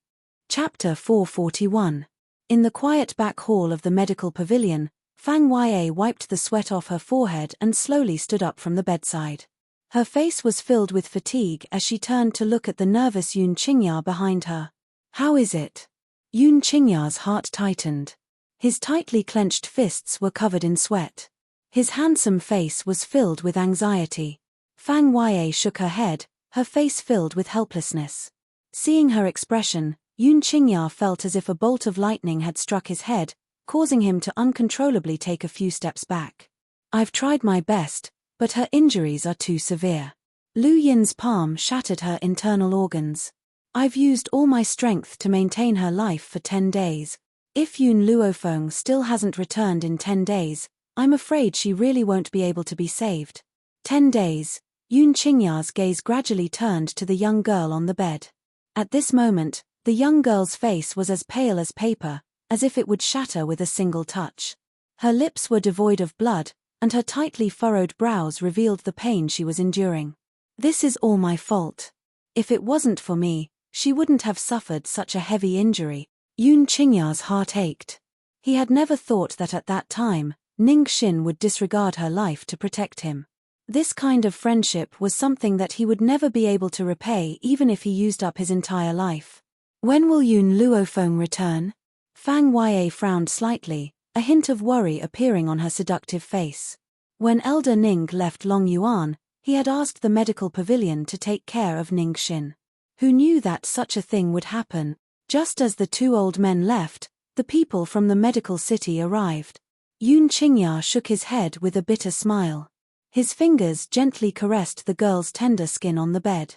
Chapter 441. In the quiet back hall of the medical pavilion, Fang Yue wiped the sweat off her forehead and slowly stood up from the bedside. Her face was filled with fatigue as she turned to look at the nervous Yun Qingya behind her. How is it? Yun Qingya's heart tightened. His tightly clenched fists were covered in sweat. His handsome face was filled with anxiety. Fang Yue shook her head, her face filled with helplessness. Seeing her expression, Yun Qingya felt as if a bolt of lightning had struck his head, causing him to uncontrollably take a few steps back. I've tried my best, but her injuries are too severe. Lu Yin's palm shattered her internal organs. I've used all my strength to maintain her life for 10 days. If Yun Luofeng still hasn't returned in 10 days, I'm afraid she really won't be able to be saved. 10 days. Yun Qingya's gaze gradually turned to the young girl on the bed. At this moment, the young girl's face was as pale as paper, as if it would shatter with a single touch. Her lips were devoid of blood, and her tightly furrowed brows revealed the pain she was enduring. This is all my fault. If it wasn't for me, she wouldn't have suffered such a heavy injury. Yun Qingya's heart ached. He had never thought that at that time, Ning Xin would disregard her life to protect him. This kind of friendship was something that he would never be able to repay even if he used up his entire life. When will Yun Luofeng return? Fang Yue frowned slightly, a hint of worry appearing on her seductive face. When Elder Ning left Long Yuan, he had asked the medical pavilion to take care of Ning Xin. Who knew that such a thing would happen? Just as the two old men left, the people from the medical city arrived. Yun Qingya shook his head with a bitter smile. His fingers gently caressed the girl's tender skin on the bed.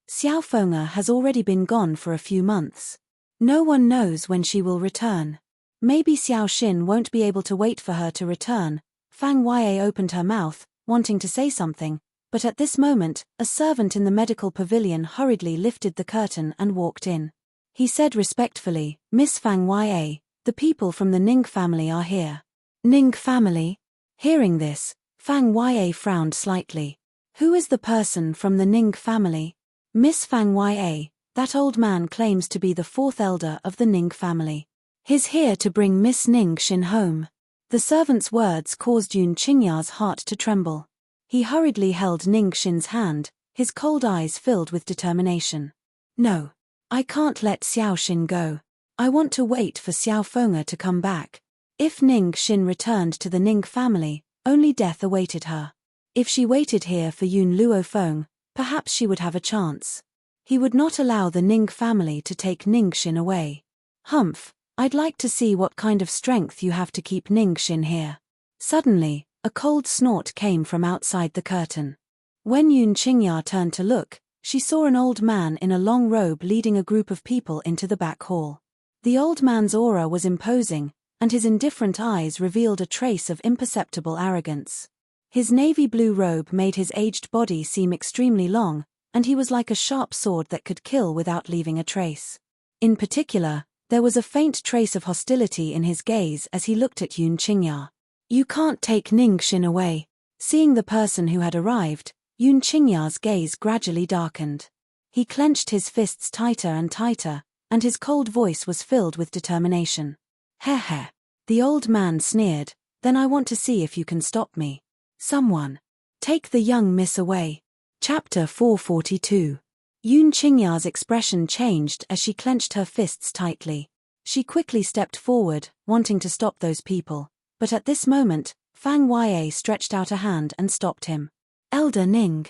Xiao Feng'er has already been gone for a few months. No one knows when she will return. Maybe Xiao Xin won't be able to wait for her to return. Fang Yue opened her mouth, wanting to say something, but at this moment, a servant in the medical pavilion hurriedly lifted the curtain and walked in. He said respectfully, Miss Fang Yue, the people from the Ning family are here. Ning family? Hearing this, Fang Yue frowned slightly. Who is the person from the Ning family? Miss Fang Yue, that old man claims to be the fourth elder of the Ning family. He's here to bring Miss Ning Xin home. The servant's words caused Yun Qingya's heart to tremble. He hurriedly held Ning Xin's hand, his cold eyes filled with determination. No. I can't let Xiao Xin go. I want to wait for Xiao Feng'er to come back. If Ning Xin returned to the Ning family, only death awaited her. If she waited here for Yun Luofeng, perhaps she would have a chance. He would not allow the Ning family to take Ning Xin away. Humph, I'd like to see what kind of strength you have to keep Ning Xin here. Suddenly, a cold snort came from outside the curtain. When Yun Qingya turned to look, she saw an old man in a long robe leading a group of people into the back hall. The old man's aura was imposing, and his indifferent eyes revealed a trace of imperceptible arrogance. His navy blue robe made his aged body seem extremely long, and he was like a sharp sword that could kill without leaving a trace. In particular, there was a faint trace of hostility in his gaze as he looked at Yun Qingya. You can't take Ning Xin away. Seeing the person who had arrived, Yun Qingya's gaze gradually darkened. He clenched his fists tighter and tighter, and his cold voice was filled with determination. Heh heh. The old man sneered, then I want to see if you can stop me. Someone. Take the young miss away. Chapter 442. Yun Qingya's expression changed as she clenched her fists tightly. She quickly stepped forward, wanting to stop those people, but at this moment, Fang Yue stretched out a hand and stopped him. Elder Ning.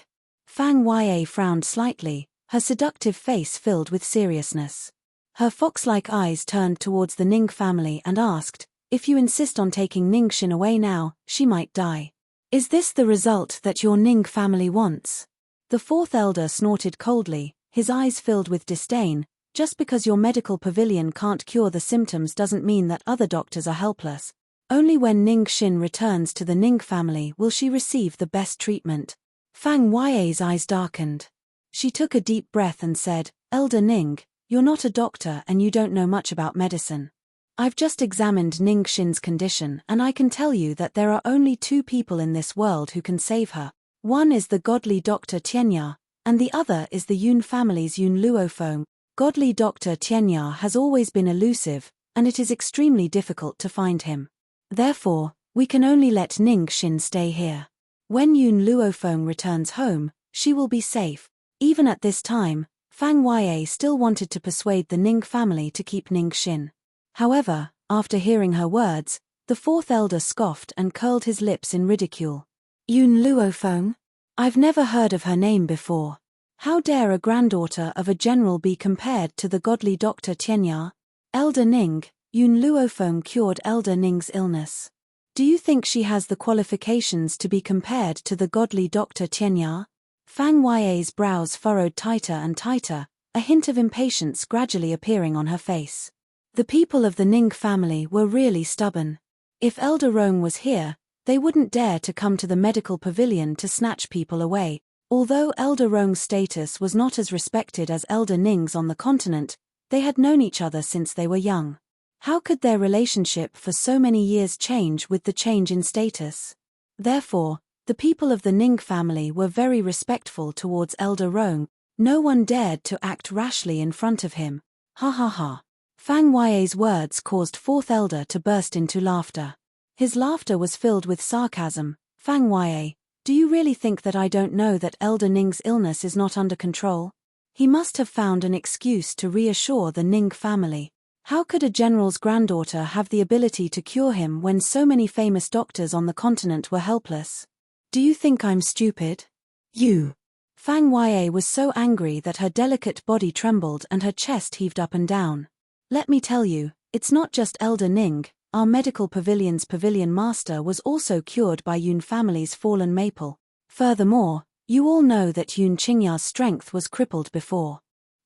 Fang Yue frowned slightly, her seductive face filled with seriousness. Her fox-like eyes turned towards the Ning family and asked, if you insist on taking Ning Xin away now, she might die. Is this the result that your Ning family wants? The fourth elder snorted coldly, his eyes filled with disdain. Just because your medical pavilion can't cure the symptoms doesn't mean that other doctors are helpless. Only when Ning Xin returns to the Ning family will she receive the best treatment. Fang Yue's eyes darkened. She took a deep breath and said, Elder Ning, you're not a doctor and you don't know much about medicine. I've just examined Ning Xin's condition and I can tell you that there are only two people in this world who can save her. One is the godly Dr. Tianya, and the other is the Yun family's Yun Luofeng. Godly Dr. Tianya has always been elusive, and it is extremely difficult to find him. Therefore, we can only let Ning Xin stay here. When Yun Luofeng returns home, she will be safe. Even at this time, Fang Yue still wanted to persuade the Ning family to keep Ning Xin. However, after hearing her words, the fourth elder scoffed and curled his lips in ridicule. Yun Luofeng? I've never heard of her name before. How dare a granddaughter of a general be compared to the godly Dr. Tianya? Elder Ning, Yun Luofeng cured Elder Ning's illness. Do you think she has the qualifications to be compared to the godly Dr. Tianya? Fang Yue's brows furrowed tighter and tighter, a hint of impatience gradually appearing on her face. The people of the Ning family were really stubborn. If Elder Rong was here, they wouldn't dare to come to the medical pavilion to snatch people away. Although Elder Rong's status was not as respected as Elder Ning's on the continent, they had known each other since they were young. How could their relationship for so many years change with the change in status? Therefore, the people of the Ning family were very respectful towards Elder Rong. No one dared to act rashly in front of him. Ha ha ha. Fang Yue's words caused fourth elder to burst into laughter. His laughter was filled with sarcasm. Fang Yue, do you really think that I don't know that Elder Ning's illness is not under control? He must have found an excuse to reassure the Ning family. How could a general's granddaughter have the ability to cure him when so many famous doctors on the continent were helpless? Do you think I'm stupid? You. Fang Yue was so angry that her delicate body trembled and her chest heaved up and down. Let me tell you, it's not just Elder Ning. Our medical pavilion's pavilion master was also cured by Yun family's fallen maple. Furthermore, you all know that Yun Qingya's strength was crippled before.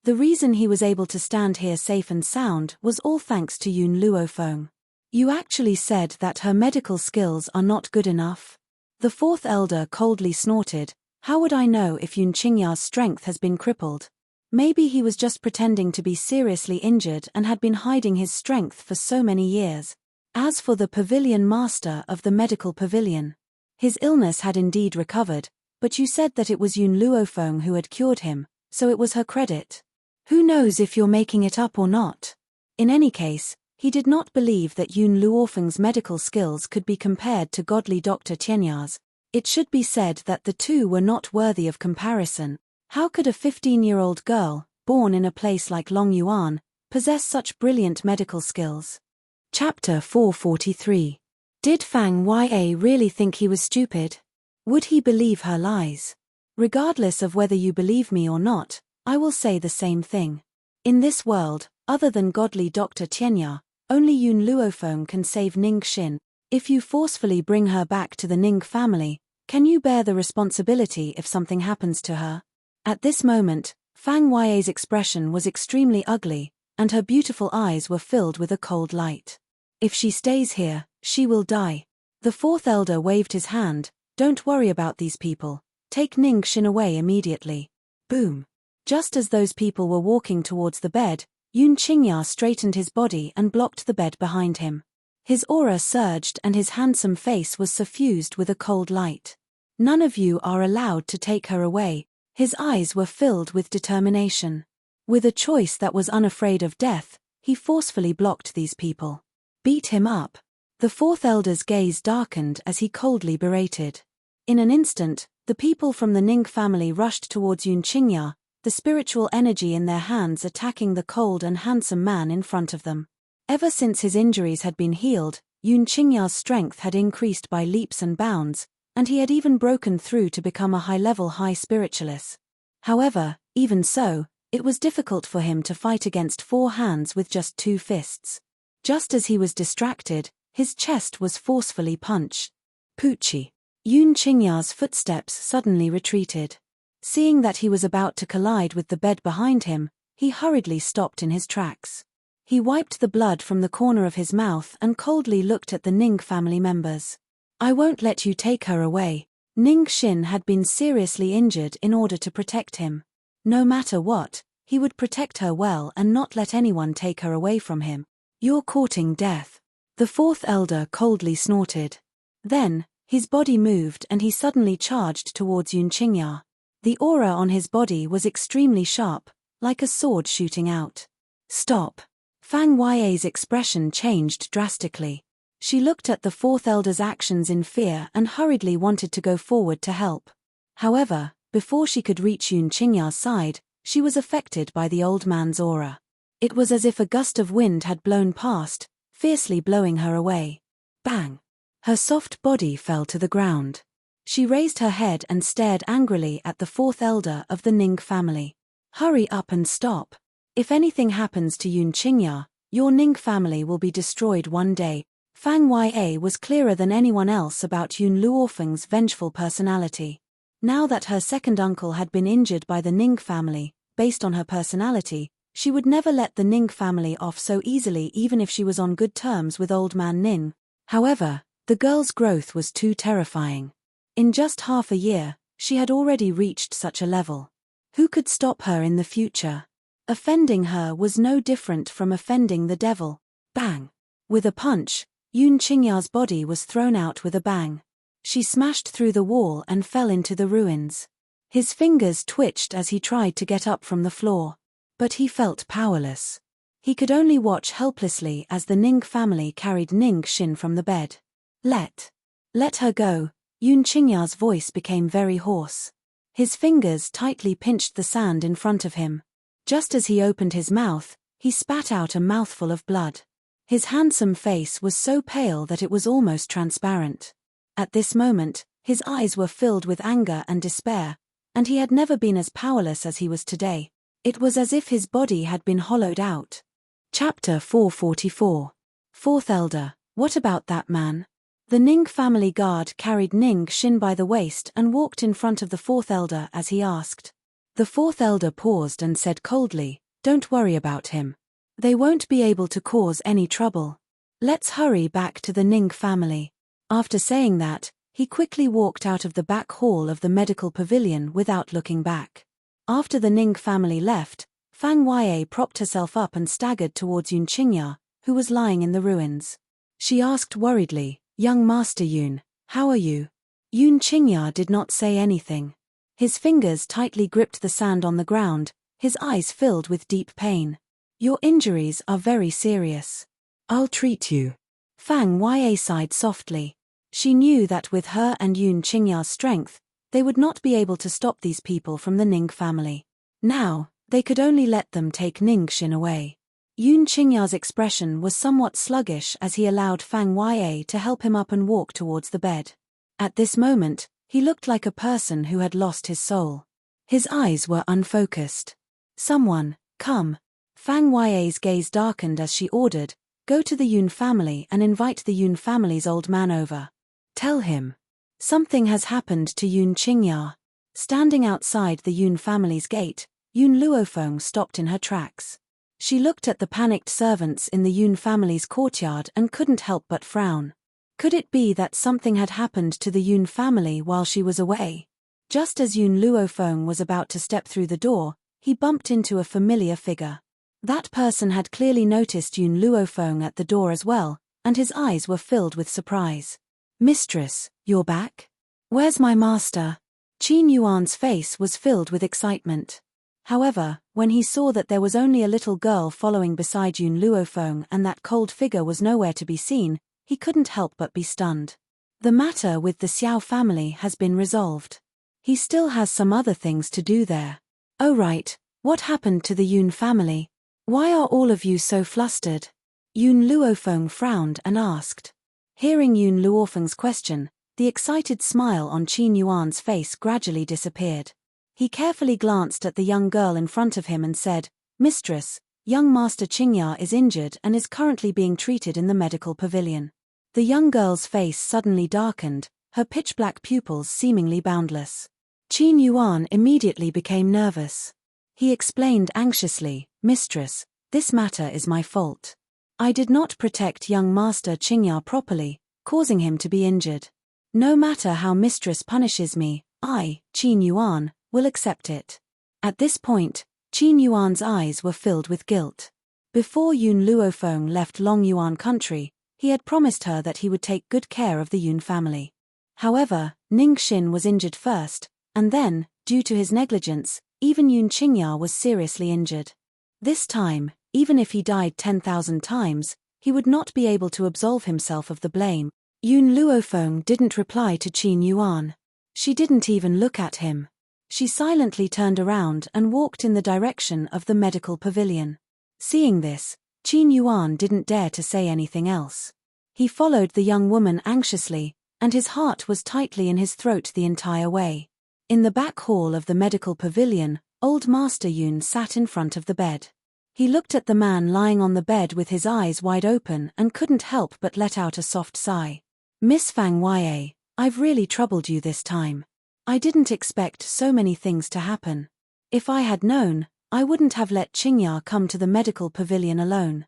The reason he was able to stand here safe and sound was all thanks to Yun Luofeng. You actually said that her medical skills are not good enough? The fourth elder coldly snorted. How would I know if Yun Qingya's strength has been crippled? Maybe he was just pretending to be seriously injured and had been hiding his strength for so many years. As for the pavilion master of the medical pavilion, his illness had indeed recovered, but you said that it was Yun Luofeng who had cured him, so it was her credit. Who knows if you're making it up or not? In any case, he did not believe that Yun Luofeng's medical skills could be compared to godly Dr. Tianya's. It should be said that the two were not worthy of comparison. How could a 15-year-old girl, born in a place like Longyuan, possess such brilliant medical skills? Chapter 443. Did Fang Ya really think he was stupid? Would he believe her lies? Regardless of whether you believe me or not, I will say the same thing. In this world, other than godly Dr. Tianya, only Yun Luofeng can save Ning Xin. If you forcefully bring her back to the Ning family, can you bear the responsibility if something happens to her? At this moment, Fang Ya's expression was extremely ugly, and her beautiful eyes were filled with a cold light. If she stays here, she will die. The fourth elder waved his hand. Don't worry about these people. Take Ning Xin away immediately. Boom. Just as those people were walking towards the bed, Yun Qingya straightened his body and blocked the bed behind him. His aura surged and his handsome face was suffused with a cold light. None of you are allowed to take her away. His eyes were filled with determination. With a choice that was unafraid of death, he forcefully blocked these people. Beat him up. The fourth elder's gaze darkened as he coldly berated. In an instant, the people from the Ning family rushed towards Yun Qingya, the spiritual energy in their hands attacking the cold and handsome man in front of them. Ever since his injuries had been healed, Yun Qingya's strength had increased by leaps and bounds, and he had even broken through to become a high-level high spiritualist. However, even so, it was difficult for him to fight against four hands with just two fists. Just as he was distracted, his chest was forcefully punched. Poochie. Yun Qingya's footsteps suddenly retreated. Seeing that he was about to collide with the bed behind him, he hurriedly stopped in his tracks. He wiped the blood from the corner of his mouth and coldly looked at the Ning family members. I won't let you take her away. Ning Xin had been seriously injured in order to protect him. No matter what, he would protect her well and not let anyone take her away from him. You're courting death. The fourth elder coldly snorted. Then, his body moved and he suddenly charged towards Yun Qingya. The aura on his body was extremely sharp, like a sword shooting out. Stop. Fang Ya's expression changed drastically. She looked at the fourth elder's actions in fear and hurriedly wanted to go forward to help. However, before she could reach Yun Qingya's side, she was affected by the old man's aura. It was as if a gust of wind had blown past, fiercely blowing her away. Bang! Her soft body fell to the ground. She raised her head and stared angrily at the fourth elder of the Ning family. Hurry up and stop. If anything happens to Yun Qingya, your Ning family will be destroyed one day. Fang Ya was clearer than anyone else about Yun Luofeng's vengeful personality. Now that her second uncle had been injured by the Ning family, based on her personality, she would never let the Ning family off so easily even if she was on good terms with old man Ning. However, the girl's growth was too terrifying. In just half a year, she had already reached such a level. Who could stop her in the future? Offending her was no different from offending the devil. Bang! With a punch, Yun Qingya's body was thrown out with a bang. She smashed through the wall and fell into the ruins. His fingers twitched as he tried to get up from the floor. But he felt powerless. He could only watch helplessly as the Ning family carried Ning Xin from the bed. Let her go. Yun Qingya's voice became very hoarse. His fingers tightly pinched the sand in front of him. Just as he opened his mouth, he spat out a mouthful of blood. His handsome face was so pale that it was almost transparent. At this moment, his eyes were filled with anger and despair, and he had never been as powerless as he was today. It was as if his body had been hollowed out. Chapter 444. Fourth Elder, what about that man? The Ning family guard carried Ning Xin by the waist and walked in front of the fourth elder as he asked. The fourth elder paused and said coldly, "Don't worry about him. They won't be able to cause any trouble. Let's hurry back to the Ning family." After saying that, he quickly walked out of the back hall of the medical pavilion without looking back. After the Ning family left, Fang Ya propped herself up and staggered towards Yun Qingya, who was lying in the ruins. She asked worriedly, "Young Master Yun, how are you?" Yun Qingya did not say anything. His fingers tightly gripped the sand on the ground, his eyes filled with deep pain. "Your injuries are very serious. I'll treat you." Fang Ya sighed softly. She knew that with her and Yun Qingya's strength, they would not be able to stop these people from the Ning family. Now, They could only let them take Ningxin away. Yun Qingya's expression was somewhat sluggish as he allowed Fang Yue to help him up and walk towards the bed. At this moment, he looked like a person who had lost his soul. His eyes were unfocused. "Someone, come." Fang Yue's gaze darkened as she ordered, "Go to the Yun family and invite the Yun family's old man over. Tell him. Something has happened to Yun Qingya." Standing outside the Yun family's gate, Yun Luofeng stopped in her tracks. She looked at the panicked servants in the Yun family's courtyard and couldn't help but frown. Could it be that something had happened to the Yun family while she was away? Just as Yun Luofeng was about to step through the door, he bumped into a familiar figure. That person had clearly noticed Yun Luofeng at the door as well, and his eyes were filled with surprise. "Mistress, you're back? Where's my master?" Qin Yuan's face was filled with excitement. However, when he saw that there was only a little girl following beside Yun Luofeng and that cold figure was nowhere to be seen, he couldn't help but be stunned. The matter with the Xiao family has been resolved. He still has some other things to do there. "Oh right, what happened to the Yun family? Why are all of you so flustered?" Yun Luofeng frowned and asked. Hearing Yun Luofeng's question, the excited smile on Qin Yuan's face gradually disappeared. He carefully glanced at the young girl in front of him and said, "Mistress, young Master Qingya is injured and is currently being treated in the medical pavilion." The young girl's face suddenly darkened, her pitch-black pupils seemingly boundless. Qin Yuan immediately became nervous. He explained anxiously, "Mistress, this matter is my fault. I did not protect young Master Qingya properly, causing him to be injured. No matter how Mistress punishes me, I, Qin Yuan, will accept it." At this point, Qin Yuan's eyes were filled with guilt. Before Yun Luofeng left Long Yuan country, he had promised her that he would take good care of the Yun family. However, Ningxin was injured first, and then, due to his negligence, even Yun Qingya was seriously injured. This time, even if he died 10,000 times, he would not be able to absolve himself of the blame. Yun Luofeng didn't reply to Qin Yuan. She didn't even look at him. She silently turned around and walked in the direction of the medical pavilion. Seeing this, Qin Yuan didn't dare to say anything else. He followed the young woman anxiously, and his heart was tightly in his throat the entire way. In the back hall of the medical pavilion, old Master Yun sat in front of the bed. He looked at the man lying on the bed with his eyes wide open and couldn't help but let out a soft sigh. "Miss Fang Yue, I've really troubled you this time. I didn't expect so many things to happen. If I had known, I wouldn't have let Qingya come to the medical pavilion alone."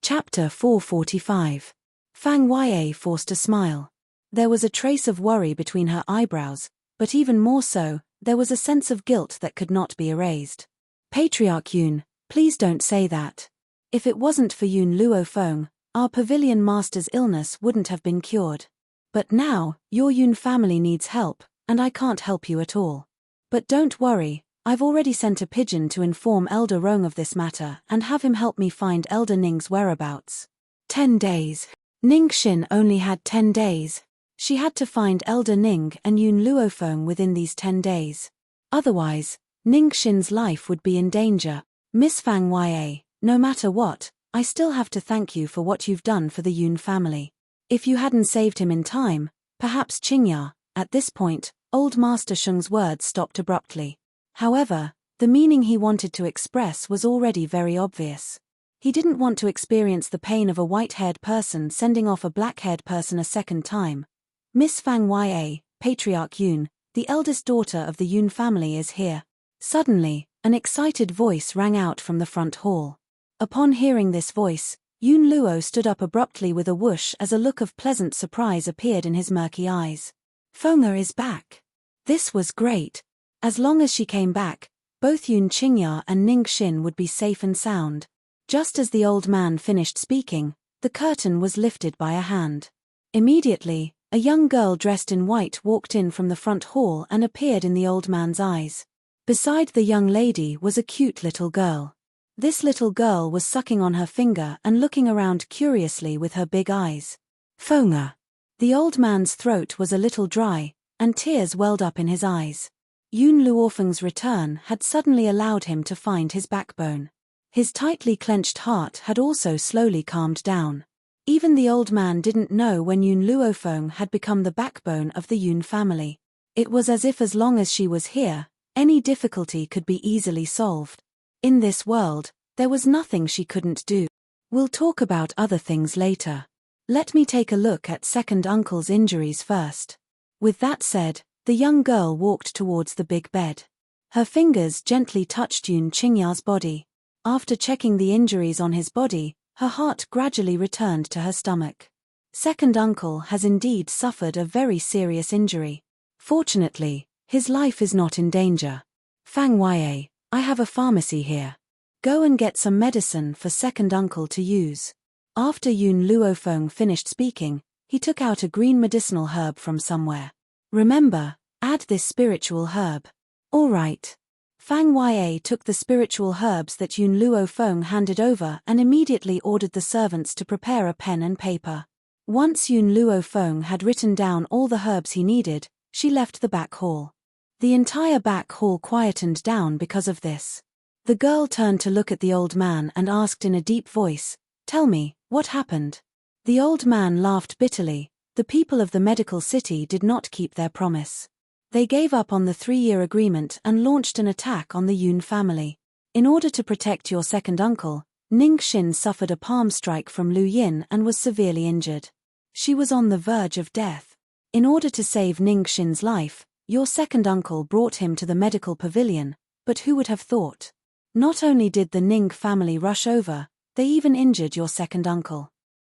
Chapter 445. Fang Yue forced a smile. There was a trace of worry between her eyebrows, but even more so, there was a sense of guilt that could not be erased. "Patriarch Yun, please don't say that. If it wasn't for Yun Luofeng, our pavilion master's illness wouldn't have been cured. But now, your Yun family needs help, and I can't help you at all. But don't worry, I've already sent a pigeon to inform Elder Rong of this matter and have him help me find Elder Ning's whereabouts." 10 days. Ningxin only had 10 days. She had to find Elder Ning and Yun Luofeng within these 10 days. Otherwise, Ningxin's life would be in danger. "Miss Fang Yue, no matter what, I still have to thank you for what you've done for the Yun family. If you hadn't saved him in time, perhaps Qingya." At this point, old Master Sheng's words stopped abruptly. However, the meaning he wanted to express was already very obvious. He didn't want to experience the pain of a white-haired person sending off a black-haired person a second time. "Miss Fang Yue, Patriarch Yun, the eldest daughter of the Yun family is here." Suddenly, an excited voice rang out from the front hall. Upon hearing this voice, Yun Luo stood up abruptly with a whoosh as a look of pleasant surprise appeared in his murky eyes. Feng'er is back. This was great. As long as she came back, both Yun Qingya and Ningxin would be safe and sound. Just as the old man finished speaking, the curtain was lifted by a hand. Immediately, a young girl dressed in white walked in from the front hall and appeared in the old man's eyes. Beside the young lady was a cute little girl. This little girl was sucking on her finger and looking around curiously with her big eyes. "Feng'er." The old man's throat was a little dry, and tears welled up in his eyes. Yun Luofeng's return had suddenly allowed him to find his backbone. His tightly clenched heart had also slowly calmed down. Even the old man didn't know when Yun Luofeng had become the backbone of the Yun family. It was as if as long as she was here, any difficulty could be easily solved. In this world, there was nothing she couldn't do. We'll talk about other things later. Let me take a look at second uncle's injuries first. With that said, the young girl walked towards the big bed. Her fingers gently touched Yun Qingya's body. After checking the injuries on his body, her heart gradually returned to her stomach. Second uncle has indeed suffered a very serious injury. Fortunately, his life is not in danger. Fang Yue, I have a pharmacy here. Go and get some medicine for second uncle to use. After Yun Luofeng finished speaking, he took out a green medicinal herb from somewhere. Remember, add this spiritual herb. All right. Fang Yue took the spiritual herbs that Yun Luofeng handed over and immediately ordered the servants to prepare a pen and paper. Once Yun Luofeng had written down all the herbs he needed, she left the back hall. The entire back hall quietened down because of this. The girl turned to look at the old man and asked in a deep voice, "Tell me, what happened?" The old man laughed bitterly. The people of the medical city did not keep their promise. They gave up on the 3-year agreement and launched an attack on the Yun family. In order to protect your second uncle, Ning Xin suffered a palm strike from Lu Yin and was severely injured. She was on the verge of death. In order to save Ning Xin's life, your second uncle brought him to the medical pavilion, but who would have thought? Not only did the Ning family rush over, they even injured your second uncle.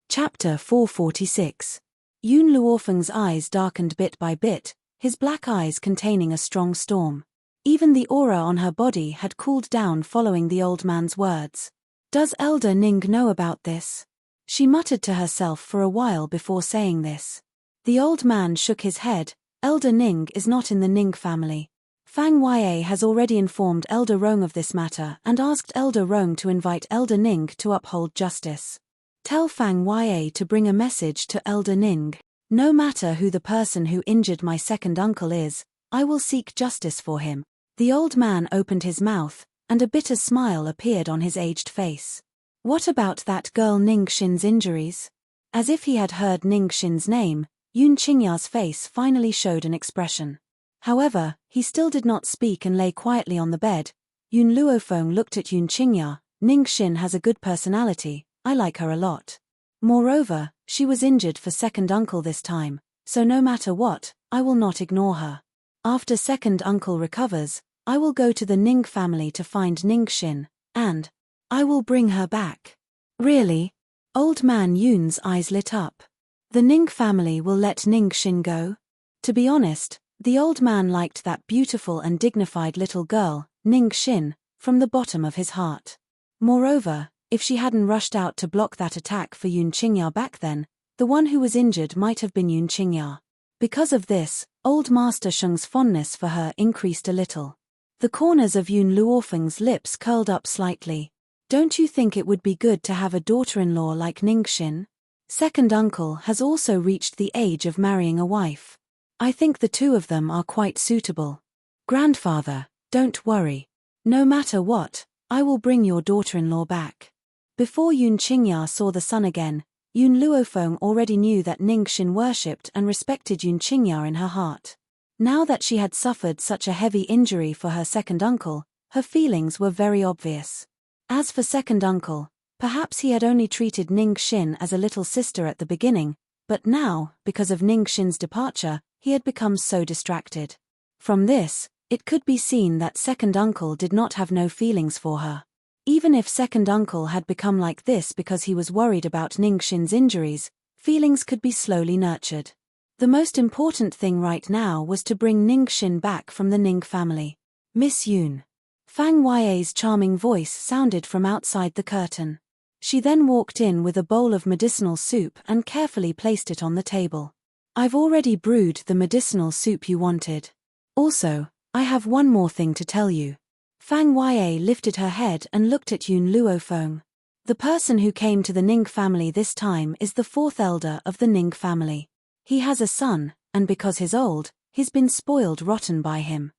Chapter 446. Yun Luofeng's eyes darkened bit by bit, his black eyes containing a strong storm. Even the aura on her body had cooled down following the old man's words. Does Elder Ning know about this? She muttered to herself for a while before saying this. The old man shook his head. Elder Ning is not in the Ning family. Fang Yue has already informed Elder Rong of this matter and asked Elder Rong to invite Elder Ning to uphold justice. Tell Fang Yue to bring a message to Elder Ning. No matter who the person who injured my second uncle is, I will seek justice for him. The old man opened his mouth, and a bitter smile appeared on his aged face. What about that girl Ning Xin's injuries? As if he had heard Ning Xin's name, Yun Qingya's face finally showed an expression. However, he still did not speak and lay quietly on the bed. Yun Luofeng looked at Yun Qingya. Ning Xin has a good personality, I like her a lot. Moreover, she was injured for second uncle this time, so no matter what, I will not ignore her. After second uncle recovers, I will go to the Ning family to find Ning Xin, and I will bring her back. Really? Old man Yun's eyes lit up. The Ning family will let Ning Xin go? To be honest, the old man liked that beautiful and dignified little girl, Ning Xin, from the bottom of his heart. Moreover, if she hadn't rushed out to block that attack for Yun Qingya back then, the one who was injured might have been Yun Qingya. Because of this, old Master Sheng's fondness for her increased a little. The corners of Yun Luofeng's lips curled up slightly. Don't you think it would be good to have a daughter-in-law like Ning Xin? Second uncle has also reached the age of marrying a wife. I think the two of them are quite suitable. Grandfather, don't worry. No matter what, I will bring your daughter-in-law back. Before Yun Qingya saw the sun again, Yun Luofeng already knew that Ning Xin worshipped and respected Yun Qingya in her heart. Now that she had suffered such a heavy injury for her second uncle, her feelings were very obvious. As for second uncle, perhaps he had only treated Ning Xin as a little sister at the beginning, but now, because of Ning Xin's departure, he had become so distracted. From this, it could be seen that second uncle did not have no feelings for her. Even if second uncle had become like this because he was worried about Ning Xin's injuries, feelings could be slowly nurtured. The most important thing right now was to bring Ning Xin back from the Ning family. Miss Yun. Fang Yue's charming voice sounded from outside the curtain. She then walked in with a bowl of medicinal soup and carefully placed it on the table. I've already brewed the medicinal soup you wanted. Also, I have one more thing to tell you. Fang Yue lifted her head and looked at Yun Luofeng. The person who came to the Ning family this time is the fourth elder of the Ning family. He has a son, and because he's old, he's been spoiled rotten by him.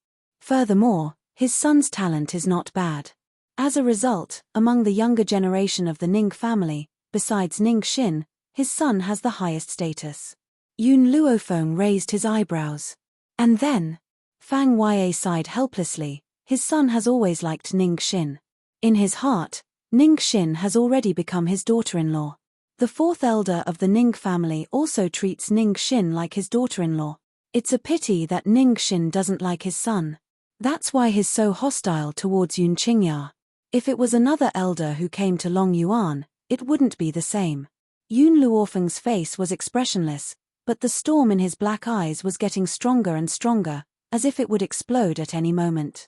Furthermore, his son's talent is not bad. As a result, among the younger generation of the Ning family, besides Ning Xin, his son has the highest status. Yun Luofeng raised his eyebrows. And then? Fang Yue sighed helplessly. His son has always liked Ning Xin. In his heart, Ning Xin has already become his daughter-in-law. The fourth elder of the Ning family also treats Ning Xin like his daughter-in-law. It's a pity that Ning Xin doesn't like his son. That's why he's so hostile towards Yun Qingya. If it was another elder who came to Long Yuan, it wouldn't be the same. Yun Luofeng's face was expressionless, but the storm in his black eyes was getting stronger and stronger, as if it would explode at any moment.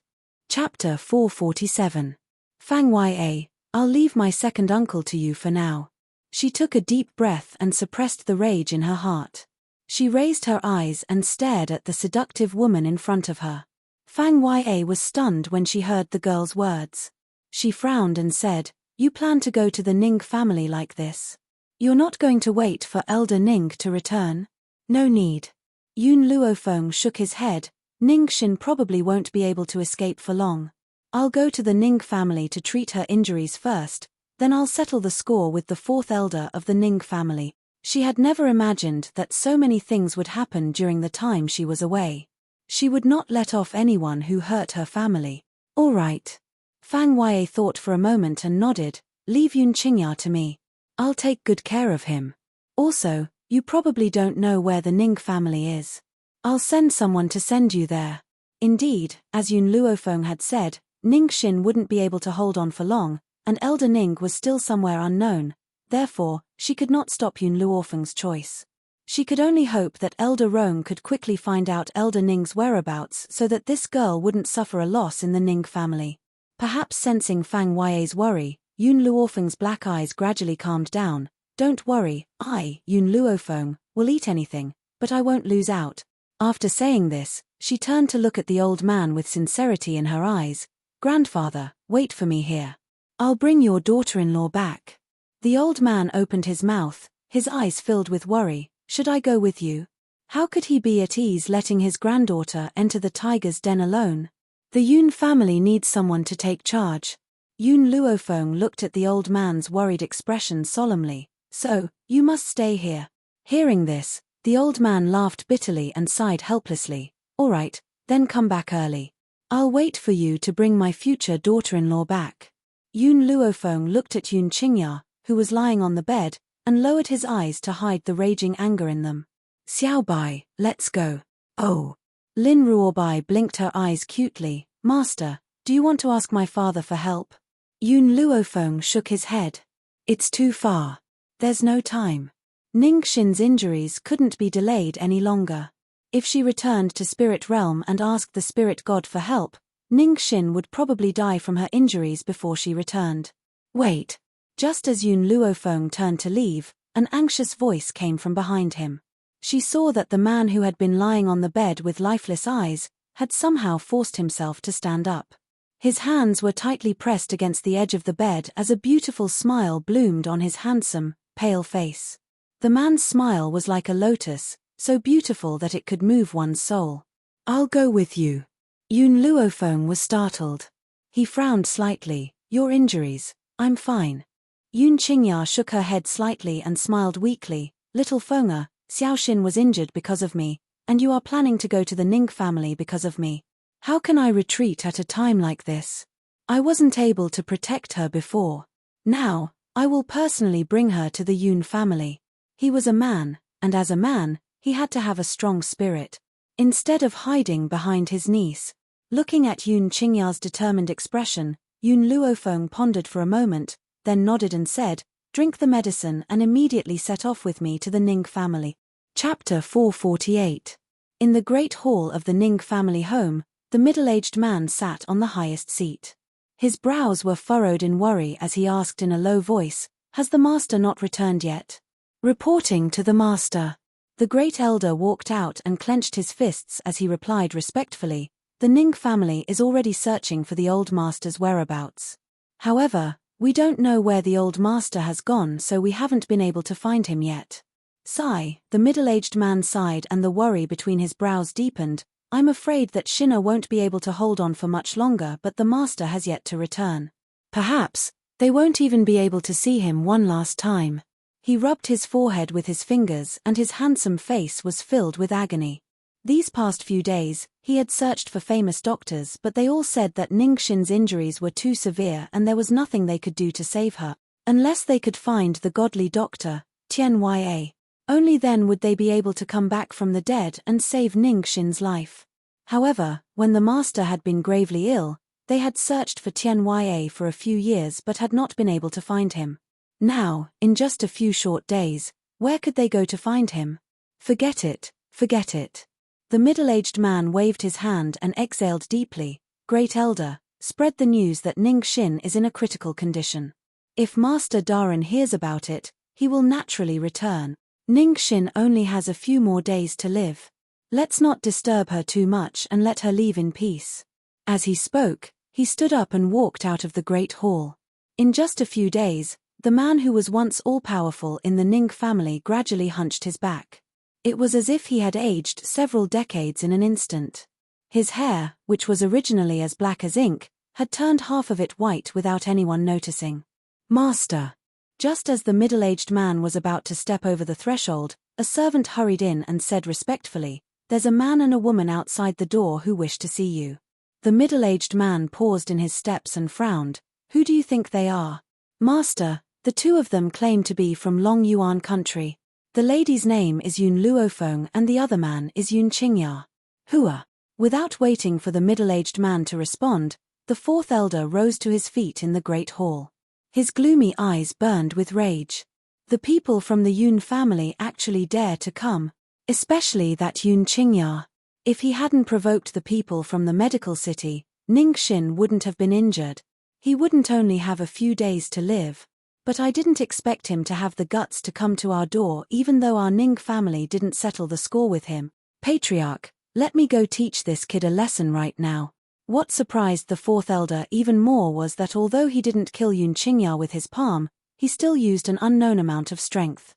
Chapter 447. Fang Yue, I'll leave my second uncle to you for now. She took a deep breath and suppressed the rage in her heart. She raised her eyes and stared at the seductive woman in front of her. Fang Yue was stunned when she heard the girl's words. She frowned and said, "You plan to go to the Ning family like this? You're not going to wait for Elder Ning to return? No need." Yun Luofeng shook his head. Ning Xin probably won't be able to escape for long. I'll go to the Ning family to treat her injuries first, then I'll settle the score with the fourth elder of the Ning family. She had never imagined that so many things would happen during the time she was away. She would not let off anyone who hurt her family. All right. Fang Yue thought for a moment and nodded. Leave Yun Qingya to me. I'll take good care of him. Also, you probably don't know where the Ning family is. I'll send someone to send you there. Indeed, as Yun Luofeng had said, Ning Xin wouldn't be able to hold on for long, and Elder Ning was still somewhere unknown. Therefore, she could not stop Yun Luofeng's choice. She could only hope that Elder Rong could quickly find out Elder Ning's whereabouts so that this girl wouldn't suffer a loss in the Ning family. Perhaps sensing Fang Yue's worry, Yun Luofeng's black eyes gradually calmed down. Don't worry, Yun Luofeng, will eat anything, but I won't lose out. After saying this, she turned to look at the old man with sincerity in her eyes. Grandfather, wait for me here. I'll bring your daughter-in-law back. The old man opened his mouth, his eyes filled with worry. Should I go with you? How could he be at ease letting his granddaughter enter the tiger's den alone? The Yun family needs someone to take charge. Yun Luofeng looked at the old man's worried expression solemnly. So, you must stay here. Hearing this, the old man laughed bitterly and sighed helplessly. All right, then come back early. I'll wait for you to bring my future daughter-in-law back. Yun Luofeng looked at Yun Qingya, who was lying on the bed, and lowered his eyes to hide the raging anger in them. Xiaobai, let's go. Oh. Lin Ruobai blinked her eyes cutely. Master, do you want to ask my father for help? Yun Luofeng shook his head. It's too far. There's no time. Ning Xin's injuries couldn't be delayed any longer. If she returned to Spirit Realm and asked the Spirit God for help, Ning Xin would probably die from her injuries before she returned. Wait. Just as Yun Luofeng turned to leave, an anxious voice came from behind him. She saw that the man who had been lying on the bed with lifeless eyes had somehow forced himself to stand up. His hands were tightly pressed against the edge of the bed as a beautiful smile bloomed on his handsome, pale face. The man's smile was like a lotus, so beautiful that it could move one's soul. I'll go with you. Yun Luofeng was startled. He frowned slightly. Your injuries, I'm fine. Yun Qingya shook her head slightly and smiled weakly. Little Feng'er, Xiaoxin was injured because of me, and you are planning to go to the Ning family because of me. How can I retreat at a time like this? I wasn't able to protect her before. Now, I will personally bring her to the Yun family. He was a man, and as a man, he had to have a strong spirit. Instead of hiding behind his niece. Looking at Yun Qingya's determined expression, Yun Luofeng pondered for a moment, then nodded and said, drink the medicine and immediately set off with me to the Ning family. Chapter 448. In the great hall of the Ning family home, the middle-aged man sat on the highest seat. His brows were furrowed in worry as he asked in a low voice, has the master not returned yet? Reporting to the master. The great elder walked out and clenched his fists as he replied respectfully, the Ning family is already searching for the old master's whereabouts. However, we don't know where the old master has gone, so we haven't been able to find him yet. Sigh, the middle-aged man sighed and the worry between his brows deepened. I'm afraid that Shinna won't be able to hold on for much longer, but the master has yet to return. Perhaps they won't even be able to see him one last time." He rubbed his forehead with his fingers and his handsome face was filled with agony. These past few days, he had searched for famous doctors, but they all said that Ningxin's injuries were too severe and there was nothing they could do to save her, unless they could find the godly doctor, Tianya. Only then would they be able to come back from the dead and save Ningxin's life. However, when the master had been gravely ill, they had searched for Tianya for a few years but had not been able to find him. Now, in just a few short days, where could they go to find him? Forget it, forget it. The middle-aged man waved his hand and exhaled deeply. "Great Elder, spread the news that Ningxin is in a critical condition. If Master Daren hears about it, he will naturally return. Ningxin only has a few more days to live. Let's not disturb her too much and let her leave in peace." As he spoke, he stood up and walked out of the great hall. In just a few days, the man who was once all-powerful in the Ning family gradually hunched his back. It was as if he had aged several decades in an instant. His hair, which was originally as black as ink, had turned half of it white without anyone noticing. "Master." Just as the middle-aged man was about to step over the threshold, a servant hurried in and said respectfully, "There's a man and a woman outside the door who wish to see you." The middle-aged man paused in his steps and frowned. "Who do you think they are?" "Master, the two of them claim to be from Long Yuan country. The lady's name is Yun Luofeng and the other man is Yun Qingya." "Hua." Without waiting for the middle-aged man to respond, the fourth elder rose to his feet in the great hall. His gloomy eyes burned with rage. The people from the Yun family actually dare to come, especially that Yun Qingya. If he hadn't provoked the people from the medical city, Ningxin wouldn't have been injured. He wouldn't only have a few days to live. But I didn't expect him to have the guts to come to our door even though our Ning family didn't settle the score with him. "Patriarch, let me go teach this kid a lesson right now." What surprised the fourth elder even more was that although he didn't kill Yun Qingya with his palm, he still used an unknown amount of strength.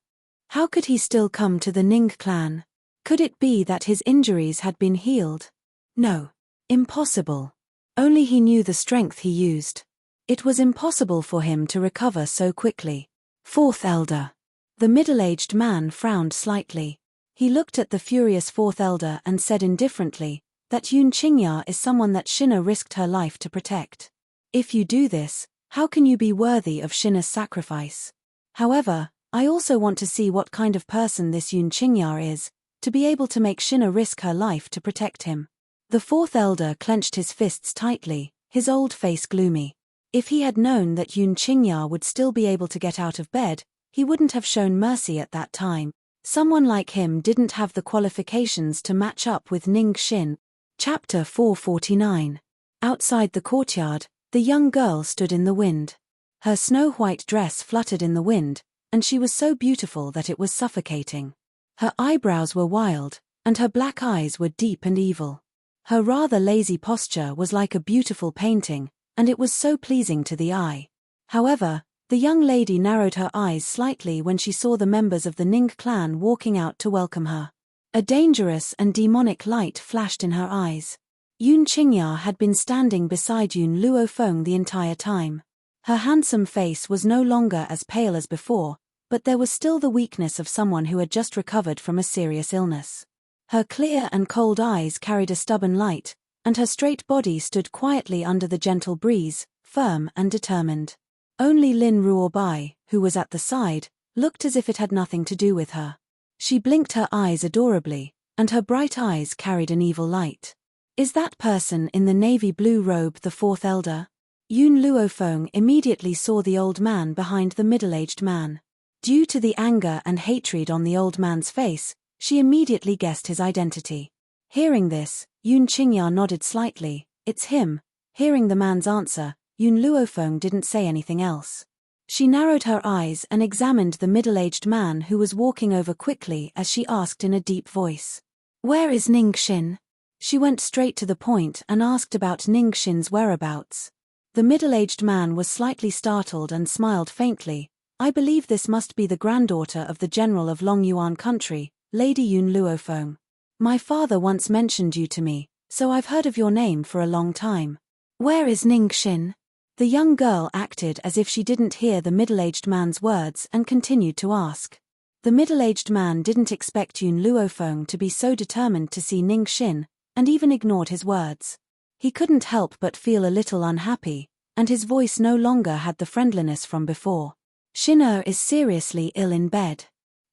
How could he still come to the Ning clan? Could it be that his injuries had been healed? No. Impossible. Only he knew the strength he used. It was impossible for him to recover so quickly. "Fourth elder." The middle-aged man frowned slightly. He looked at the furious fourth elder and said indifferently, "That Yun Qingya is someone that Shinna risked her life to protect. If you do this, how can you be worthy of Shinna's sacrifice? However, I also want to see what kind of person this Yun Qingya is, to be able to make Shinna risk her life to protect him." The fourth elder clenched his fists tightly, his old face gloomy. If he had known that Yun Qingya would still be able to get out of bed, he wouldn't have shown mercy at that time. Someone like him didn't have the qualifications to match up with Ningxin. Chapter 449. Outside the courtyard, the young girl stood in the wind. Her snow-white dress fluttered in the wind, and she was so beautiful that it was suffocating. Her eyebrows were wild, and her black eyes were deep and evil. Her rather lazy posture was like a beautiful painting, and it was so pleasing to the eye. However, the young lady narrowed her eyes slightly when she saw the members of the Ning clan walking out to welcome her. A dangerous and demonic light flashed in her eyes. Yun Qingya had been standing beside Yun Luofeng the entire time. Her handsome face was no longer as pale as before, but there was still the weakness of someone who had just recovered from a serious illness. Her clear and cold eyes carried a stubborn light, and her straight body stood quietly under the gentle breeze, firm and determined. Only Lin Ruobai, who was at the side, looked as if it had nothing to do with her. She blinked her eyes adorably, and her bright eyes carried an evil light. "Is that person in the navy blue robe the fourth elder?" Yun Luofeng immediately saw the old man behind the middle-aged man. Due to the anger and hatred on the old man's face, she immediately guessed his identity. Hearing this, Yun Qingya nodded slightly. "It's him." Hearing the man's answer, Yun Luofeng didn't say anything else. She narrowed her eyes and examined the middle-aged man who was walking over quickly as she asked in a deep voice, "Where is Ningxin?" She went straight to the point and asked about Ningxin's whereabouts. The middle-aged man was slightly startled and smiled faintly. "I believe this must be the granddaughter of the general of Long Yuan country, Lady Yun Luofeng." My father once mentioned you to me, so I've heard of your name for a long time. Where is Ningxin? The young girl acted as if she didn't hear the middle-aged man's words and continued to ask. The middle-aged man didn't expect Yun Luofeng to be so determined to see Ningxin, and even ignored his words. He couldn't help but feel a little unhappy, and his voice no longer had the friendliness from before. Xin is seriously ill in bed.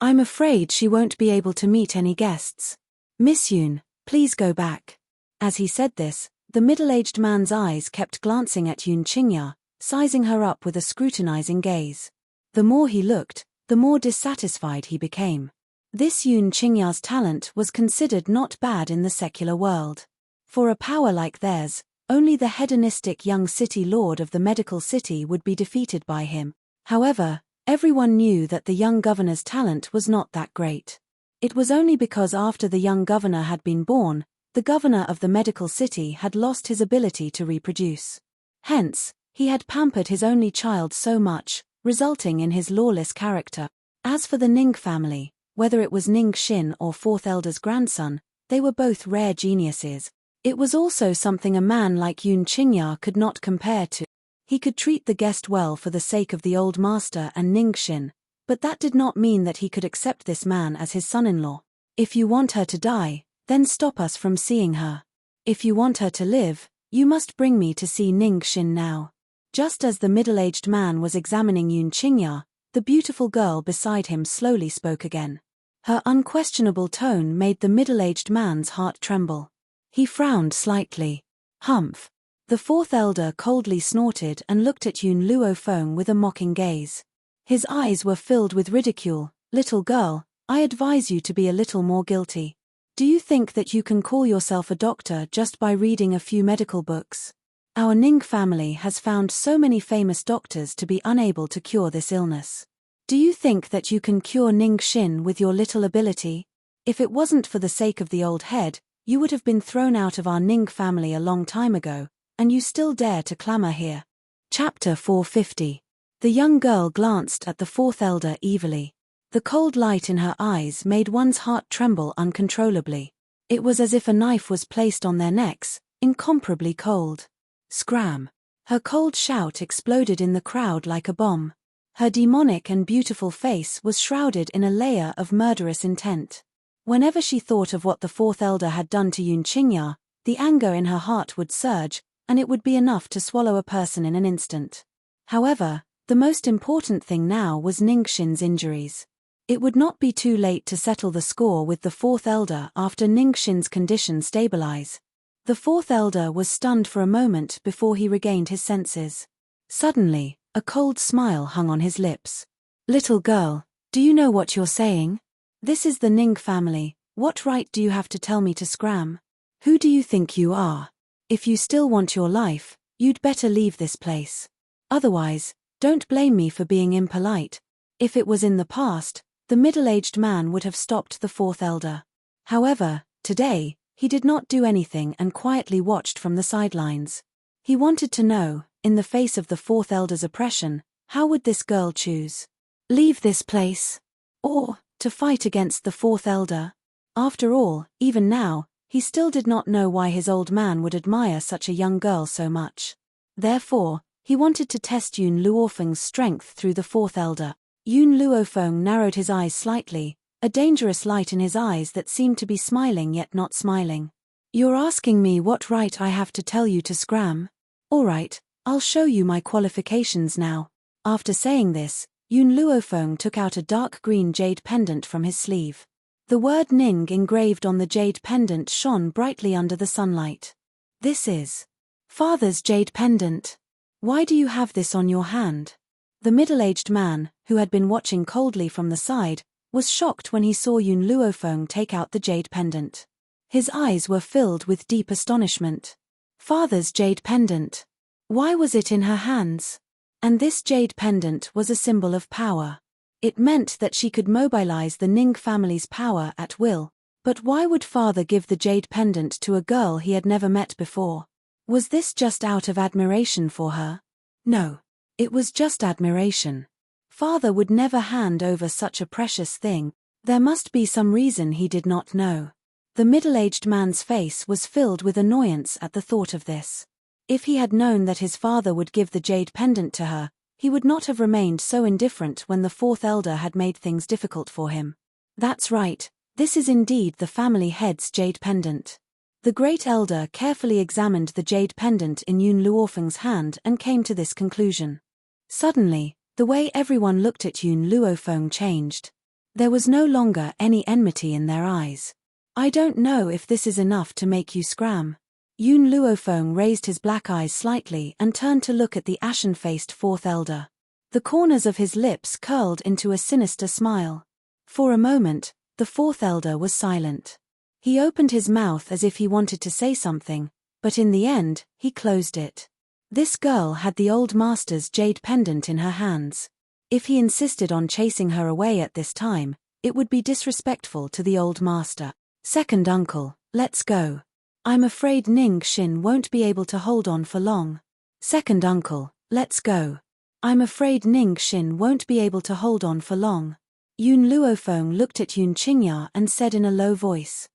I'm afraid she won't be able to meet any guests. Miss Yun, please go back. As he said this, the middle-aged man's eyes kept glancing at Yun Qingya, sizing her up with a scrutinizing gaze. The more he looked, the more dissatisfied he became. This Yun Qingya's talent was considered not bad in the secular world. For a power like theirs, only the hedonistic young city lord of the medical city would be defeated by him. However, everyone knew that the young governor's talent was not that great. It was only because after the young governor had been born, the governor of the medical city had lost his ability to reproduce. Hence, he had pampered his only child so much, resulting in his lawless character. As for the Ning family, whether it was Ningxin or fourth elder's grandson, they were both rare geniuses. It was also something a man like Yun Qingya could not compare to. He could treat the guest well for the sake of the old master and Ningxin, but that did not mean that he could accept this man as his son-in-law. If you want her to die, then stop us from seeing her. If you want her to live, you must bring me to see Ningxin now. Just as the middle-aged man was examining Yun Qingya, the beautiful girl beside him slowly spoke again. Her unquestionable tone made the middle-aged man's heart tremble. He frowned slightly. Humph. The fourth elder coldly snorted and looked at Yun Luofeng with a mocking gaze. His eyes were filled with ridicule. Little girl, I advise you to be a little more guilty. Do you think that you can call yourself a doctor just by reading a few medical books? Our Ning family has found so many famous doctors to be unable to cure this illness. Do you think that you can cure Ningxin with your little ability? If it wasn't for the sake of the old head, you would have been thrown out of our Ning family a long time ago, and you still dare to clamor here. Chapter 450. The young girl glanced at the fourth elder evilly. The cold light in her eyes made one's heart tremble uncontrollably. It was as if a knife was placed on their necks, incomparably cold. Scram! Her cold shout exploded in the crowd like a bomb. Her demonic and beautiful face was shrouded in a layer of murderous intent. Whenever she thought of what the fourth elder had done to Yun Qingya, the anger in her heart would surge, and it would be enough to swallow a person in an instant. However, the most important thing now was Ningxin's injuries. It would not be too late to settle the score with the fourth elder after Ningxin's condition stabilize. The fourth elder was stunned for a moment before he regained his senses. Suddenly, a cold smile hung on his lips. Little girl, do you know what you're saying? This is the Ning family. What right do you have to tell me to scram? Who do you think you are? If you still want your life, you'd better leave this place. Otherwise, don't blame me for being impolite. If it was in the past, the middle-aged man would have stopped the fourth elder. However, today, he did not do anything and quietly watched from the sidelines. He wanted to know, in the face of the fourth elder's oppression, how would this girl choose? Leave this place? Or, to fight against the fourth elder? After all, even now, he still did not know why his old man would admire such a young girl so much. Therefore, he wanted to test Yun Luofeng's strength through the fourth elder. Yun Luofeng narrowed his eyes slightly, a dangerous light in his eyes that seemed to be smiling yet not smiling. You're asking me what right I have to tell you to scram? All right, I'll show you my qualifications now. After saying this, Yun Luofeng took out a dark green jade pendant from his sleeve. The word Ning engraved on the jade pendant shone brightly under the sunlight. This is Father's jade pendant. Why do you have this on your hand? The middle-aged man, who had been watching coldly from the side, was shocked when he saw Yun Luofeng take out the jade pendant. His eyes were filled with deep astonishment. Father's jade pendant. Why was it in her hands? And this jade pendant was a symbol of power. It meant that she could mobilize the Ning family's power at will. But why would father give the jade pendant to a girl he had never met before? Was this just out of admiration for her? No. It was just admiration. Father would never hand over such a precious thing. There must be some reason he did not know. The middle-aged man's face was filled with annoyance at the thought of this. If he had known that his father would give the jade pendant to her, he would not have remained so indifferent when the fourth elder had made things difficult for him. That's right, this is indeed the family head's jade pendant. The great elder carefully examined the jade pendant in Yun Luofeng's hand and came to this conclusion. Suddenly, the way everyone looked at Yun Luofeng changed. There was no longer any enmity in their eyes. I don't know if this is enough to make you scram. Yun Luofeng raised his black eyes slightly and turned to look at the ashen-faced fourth elder. The corners of his lips curled into a sinister smile. For a moment, the fourth elder was silent. He opened his mouth as if he wanted to say something, but in the end, he closed it. This girl had the old master's jade pendant in her hands. If he insisted on chasing her away at this time, it would be disrespectful to the old master. Second uncle, let's go. I'm afraid Ning Xin won't be able to hold on for long. Second uncle, let's go. I'm afraid Ning Xin won't be able to hold on for long. Yun Luofeng looked at Yun Qingya and said in a low voice.